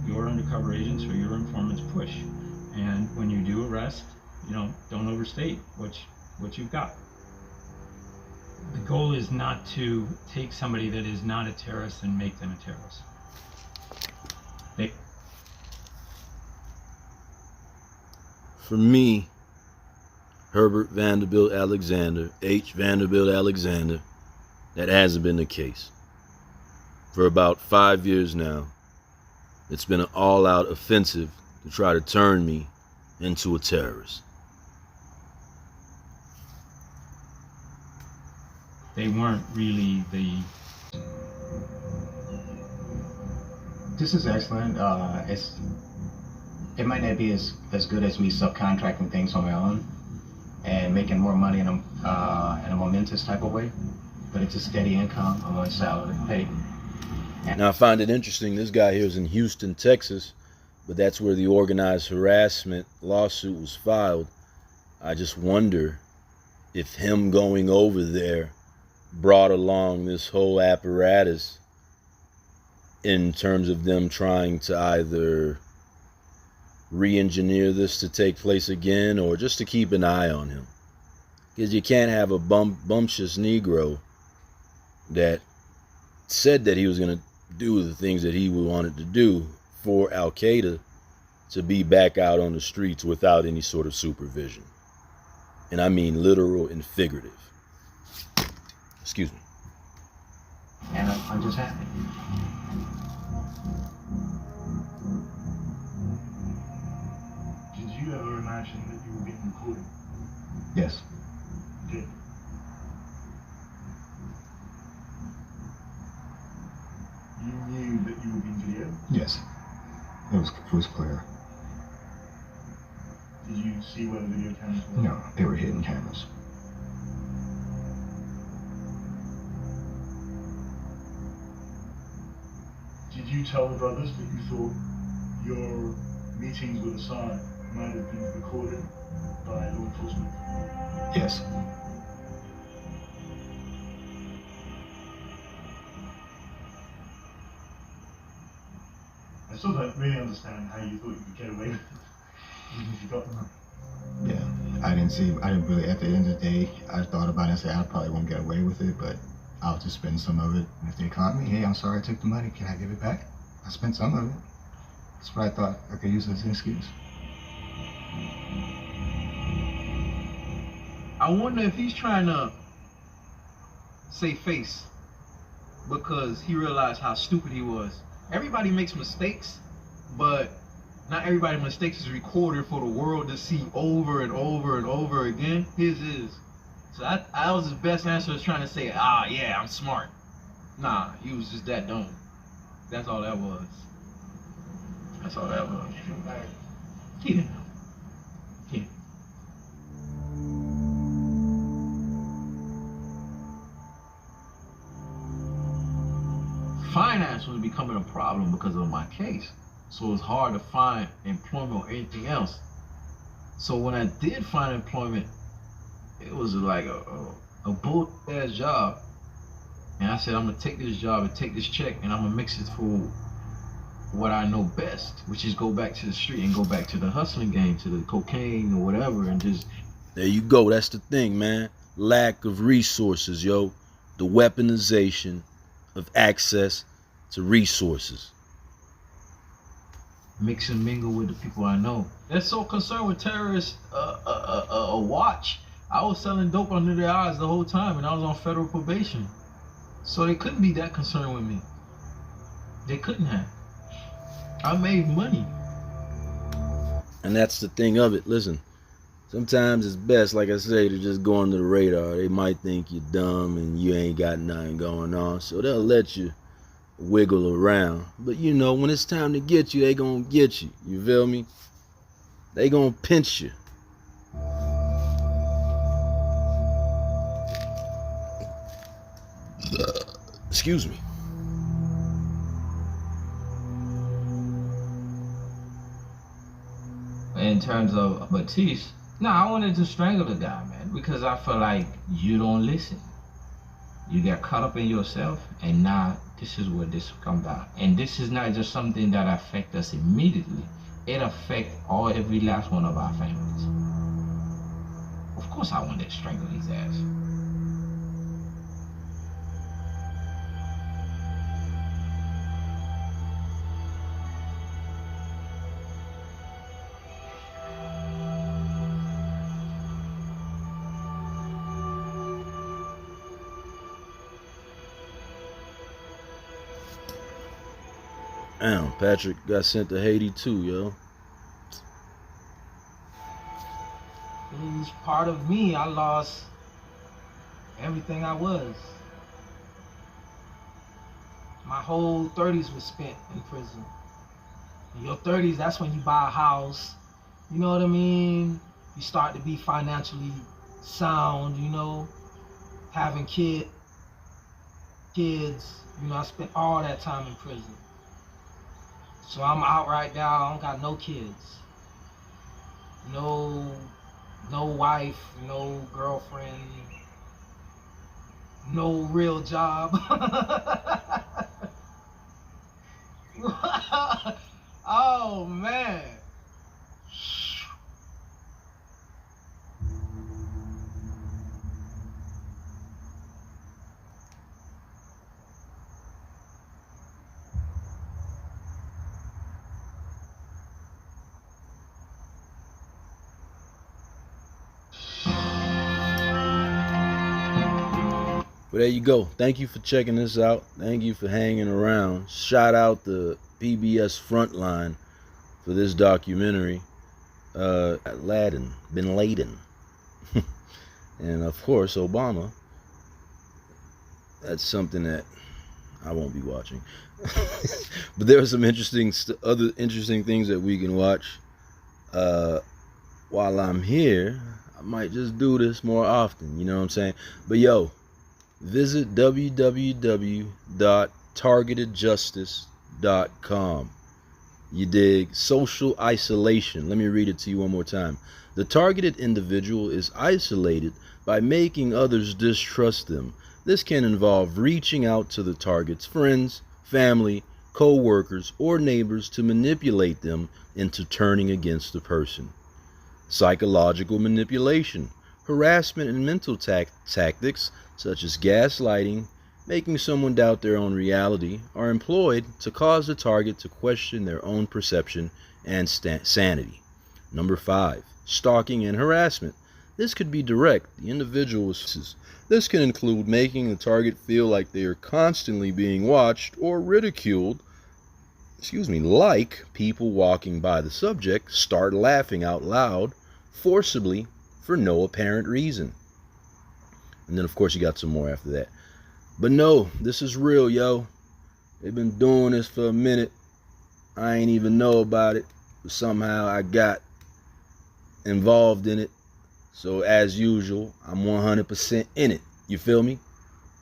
undercover agents or your informants push. And when you do arrest, you know, don't overstate what you've got. The goal is not to take somebody that is not a terrorist and make them a terrorist. For me, Herbert Vanderbilt Alexander, H. Vanderbilt Alexander, that hasn't been the case. For about 5 years now, it's been an all-out offensive to try to turn me into a terrorist. They weren't really the... This is excellent. It might not be as good as me subcontracting things on my own and making more money in a momentous type of way, but it's a steady income. I'm on salary pay. Now I find it interesting, this guy here is in Houston, Texas, but that's where the organized harassment lawsuit was filed. I just wonder if him going over there brought along this whole apparatus in terms of them trying to either re-engineer this to take place again or just to keep an eye on him. Because you can't have a bumptious Negro that said that he was going to do the things that he wanted to do for Al-Qaeda to be back out on the streets without any sort of supervision. And I mean literal and figurative. Excuse me. And I'm just happy. Did you ever imagine that you were being recorded? Yes. You did. You knew that you were being videoed? Yes. It was clear. Did you see where the video cameras were? No, they were hidden cameras. Did you tell the brothers that you thought your meetings with Assad might have been recorded by law enforcement? Yes. I still don't really understand how you thought you could get away with it, even if you got them. Yeah, I didn't really, at the end of the day, I thought about it and said, I probably won't get away with it, but I'll just spend some of it. And if they caught me, hey, I'm sorry I took the money, can I give it back? I spent some of it. That's what I thought I could use as an excuse. I wonder if he's trying to save face because he realized how stupid he was. Everybody makes mistakes, but not everybody's mistakes is recorded for the world to see over and over and over again. His is. So that was his best answer, was trying to say, yeah, I'm smart. Nah, he was just that dumb. That's all that was. That's all that was. He didn't know. He didn't. Finance was becoming a problem because of my case. So it was hard to find employment or anything else. So when I did find employment, it was like a bull-ass job. And I said, I'm gonna take this job and take this check and I'm gonna mix it for what I know best, which is go back to the street and go back to the hustling game, to the cocaine or whatever, and just... There you go, that's the thing, man. Lack of resources, yo. The weaponization of access to resources. mix and mingle with the people I know. They're so concerned with terrorists watch. I was selling dope under their eyes the whole time, and I was on federal probation. So they couldn't be that concerned with me. They couldn't have. I made money. And that's the thing of it. Listen, sometimes it's best, like I say, to just go under the radar. They might think you're dumb and you ain't got nothing going on, so they'll let you wiggle around. But you know, when it's time to get you, they gonna get you. You feel me? They gonna pinch you. Excuse me. In terms of Batiste, no, I wanted to strangle the guy, man, because I feel like you don't listen. You get caught up in yourself, and now this is where this comes out. And this is not just something that affects us immediately. It affects every last one of our families. Of course I wanted to strangle his ass. Damn, Patrick got sent to Haiti too, yo. He's part of me. I lost everything I was. My whole 30s was spent in prison. In your 30s, that's when you buy a house. You know what I mean? You start to be financially sound, you know, having kids. You know, I spent all that time in prison. So I'm out right now. I don't got no kids. No wife, no girlfriend, no real job. Oh man. But there you go. Thank you for checking this out. Thank you for hanging around. Shout out the PBS Frontline for this documentary. Bin Laden. And of course, Obama. That's something that I won't be watching. But there are some other interesting things that we can watch. While I'm here, I might just do this more often. You know what I'm saying? But yo, visit www.targetedjustice.com. You dig? Social isolation. Let me read it to you one more time. The targeted individual is isolated by making others distrust them. This can involve reaching out to the target's friends, family, co-workers, or neighbors to manipulate them into turning against the person. Psychological manipulation, harassment, and mental tactics such as gaslighting, making someone doubt their own reality, are employed to cause the target to question their own perception and sanity. Number 5, stalking and harassment. This could be direct. The individual This can include making the target feel like they are constantly being watched or ridiculed. Like people walking by the subject start laughing out loud, forcibly, for no apparent reason. And then, of course, you got some more after that. But no, this is real, yo. They've been doing this for a minute. I ain't even know about it. But somehow I got involved in it. So, as usual, I'm 100% in it. You feel me?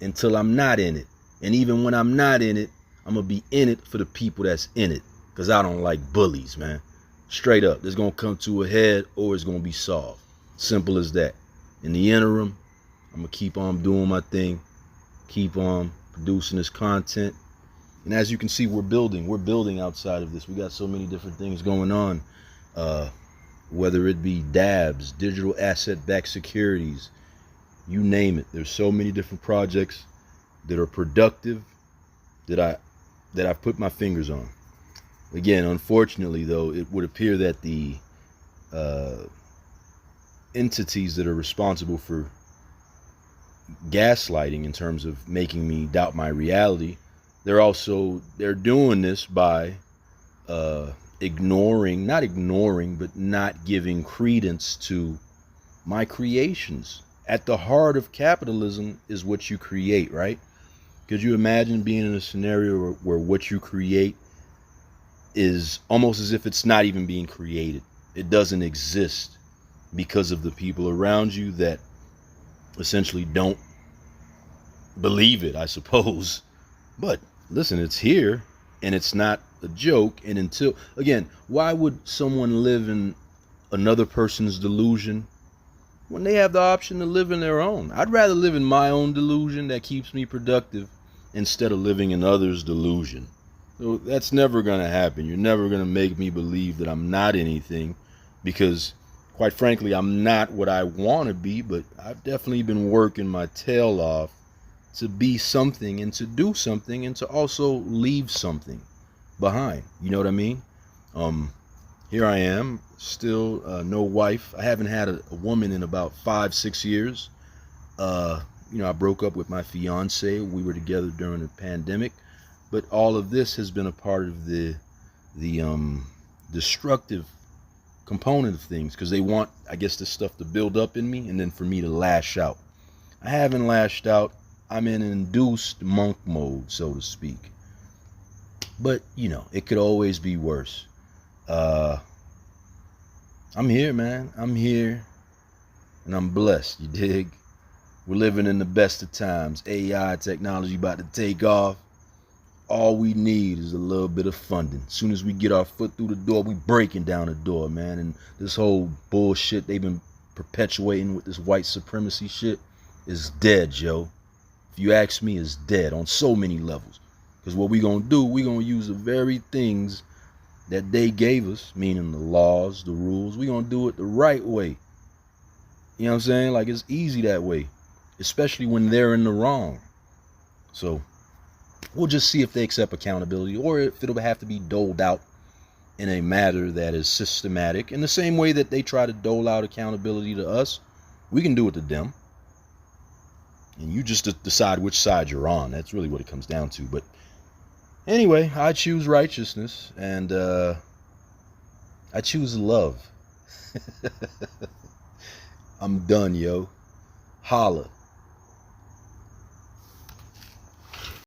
Until I'm not in it. And even when I'm not in it, I'm going to be in it for the people that's in it. Because I don't like bullies, man. Straight up. It's going to come to a head or it's going to be solved. Simple as that. In the interim, I'm going to keep on doing my thing. Keep on producing this content. And as you can see, we're building outside of this. We got so many different things going on. Whether it be DABs, digital asset-backed securities, you name it. There's so many different projects that are productive that I've put my fingers on. Again, unfortunately, though, it would appear that the entities that are responsible for gaslighting in terms of making me doubt my reality, they're doing this by not ignoring, but not giving credence to my creations. At the heart of capitalism is what you create, right? Could you imagine being in a scenario where what you create is almost as if it's not even being created? It doesn't exist because of the people around you that essentially don't believe it, I suppose. But listen, it's here and it's not a joke. And until, again, why would someone live in another person's delusion when they have the option to live in their own? I'd rather live in my own delusion that keeps me productive instead of living in others' delusion. So that's never going to happen. You're never going to make me believe that I'm not anything, because quite frankly, I'm not what I want to be, but I've definitely been working my tail off to be something and to do something and to also leave something behind. You know what I mean? Here I am, still no wife. I haven't had a woman in about 5-6 years. I broke up with my fiance. We were together during the pandemic, but all of this has been a part of the destructive component of things, because they want, I guess, this stuff to build up in me and then for me to lash out. I haven't lashed out. I'm in induced monk mode, so to speak. But, it could always be worse. I'm here, man. I'm here. And I'm blessed, you dig? We're living in the best of times. AI technology about to take off. All we need is a little bit of funding. As soon as we get our foot through the door, we breaking down the door, man. And this whole bullshit they've been perpetuating with this white supremacy shit is dead, yo. If you ask me, it's dead on so many levels. Because what we gonna do, we gonna use the very things that they gave us, meaning the laws, the rules. We gonna do it the right way. You know what I'm saying? Like, it's easy that way, especially when they're in the wrong. So we'll just see if they accept accountability, or if it'll have to be doled out in a matter that is systematic. In the same way that they try to dole out accountability to us, we can do it to them. And you just decide which side you're on. That's really what it comes down to. But anyway, I choose righteousness, and I choose love. I'm done, yo. Holla.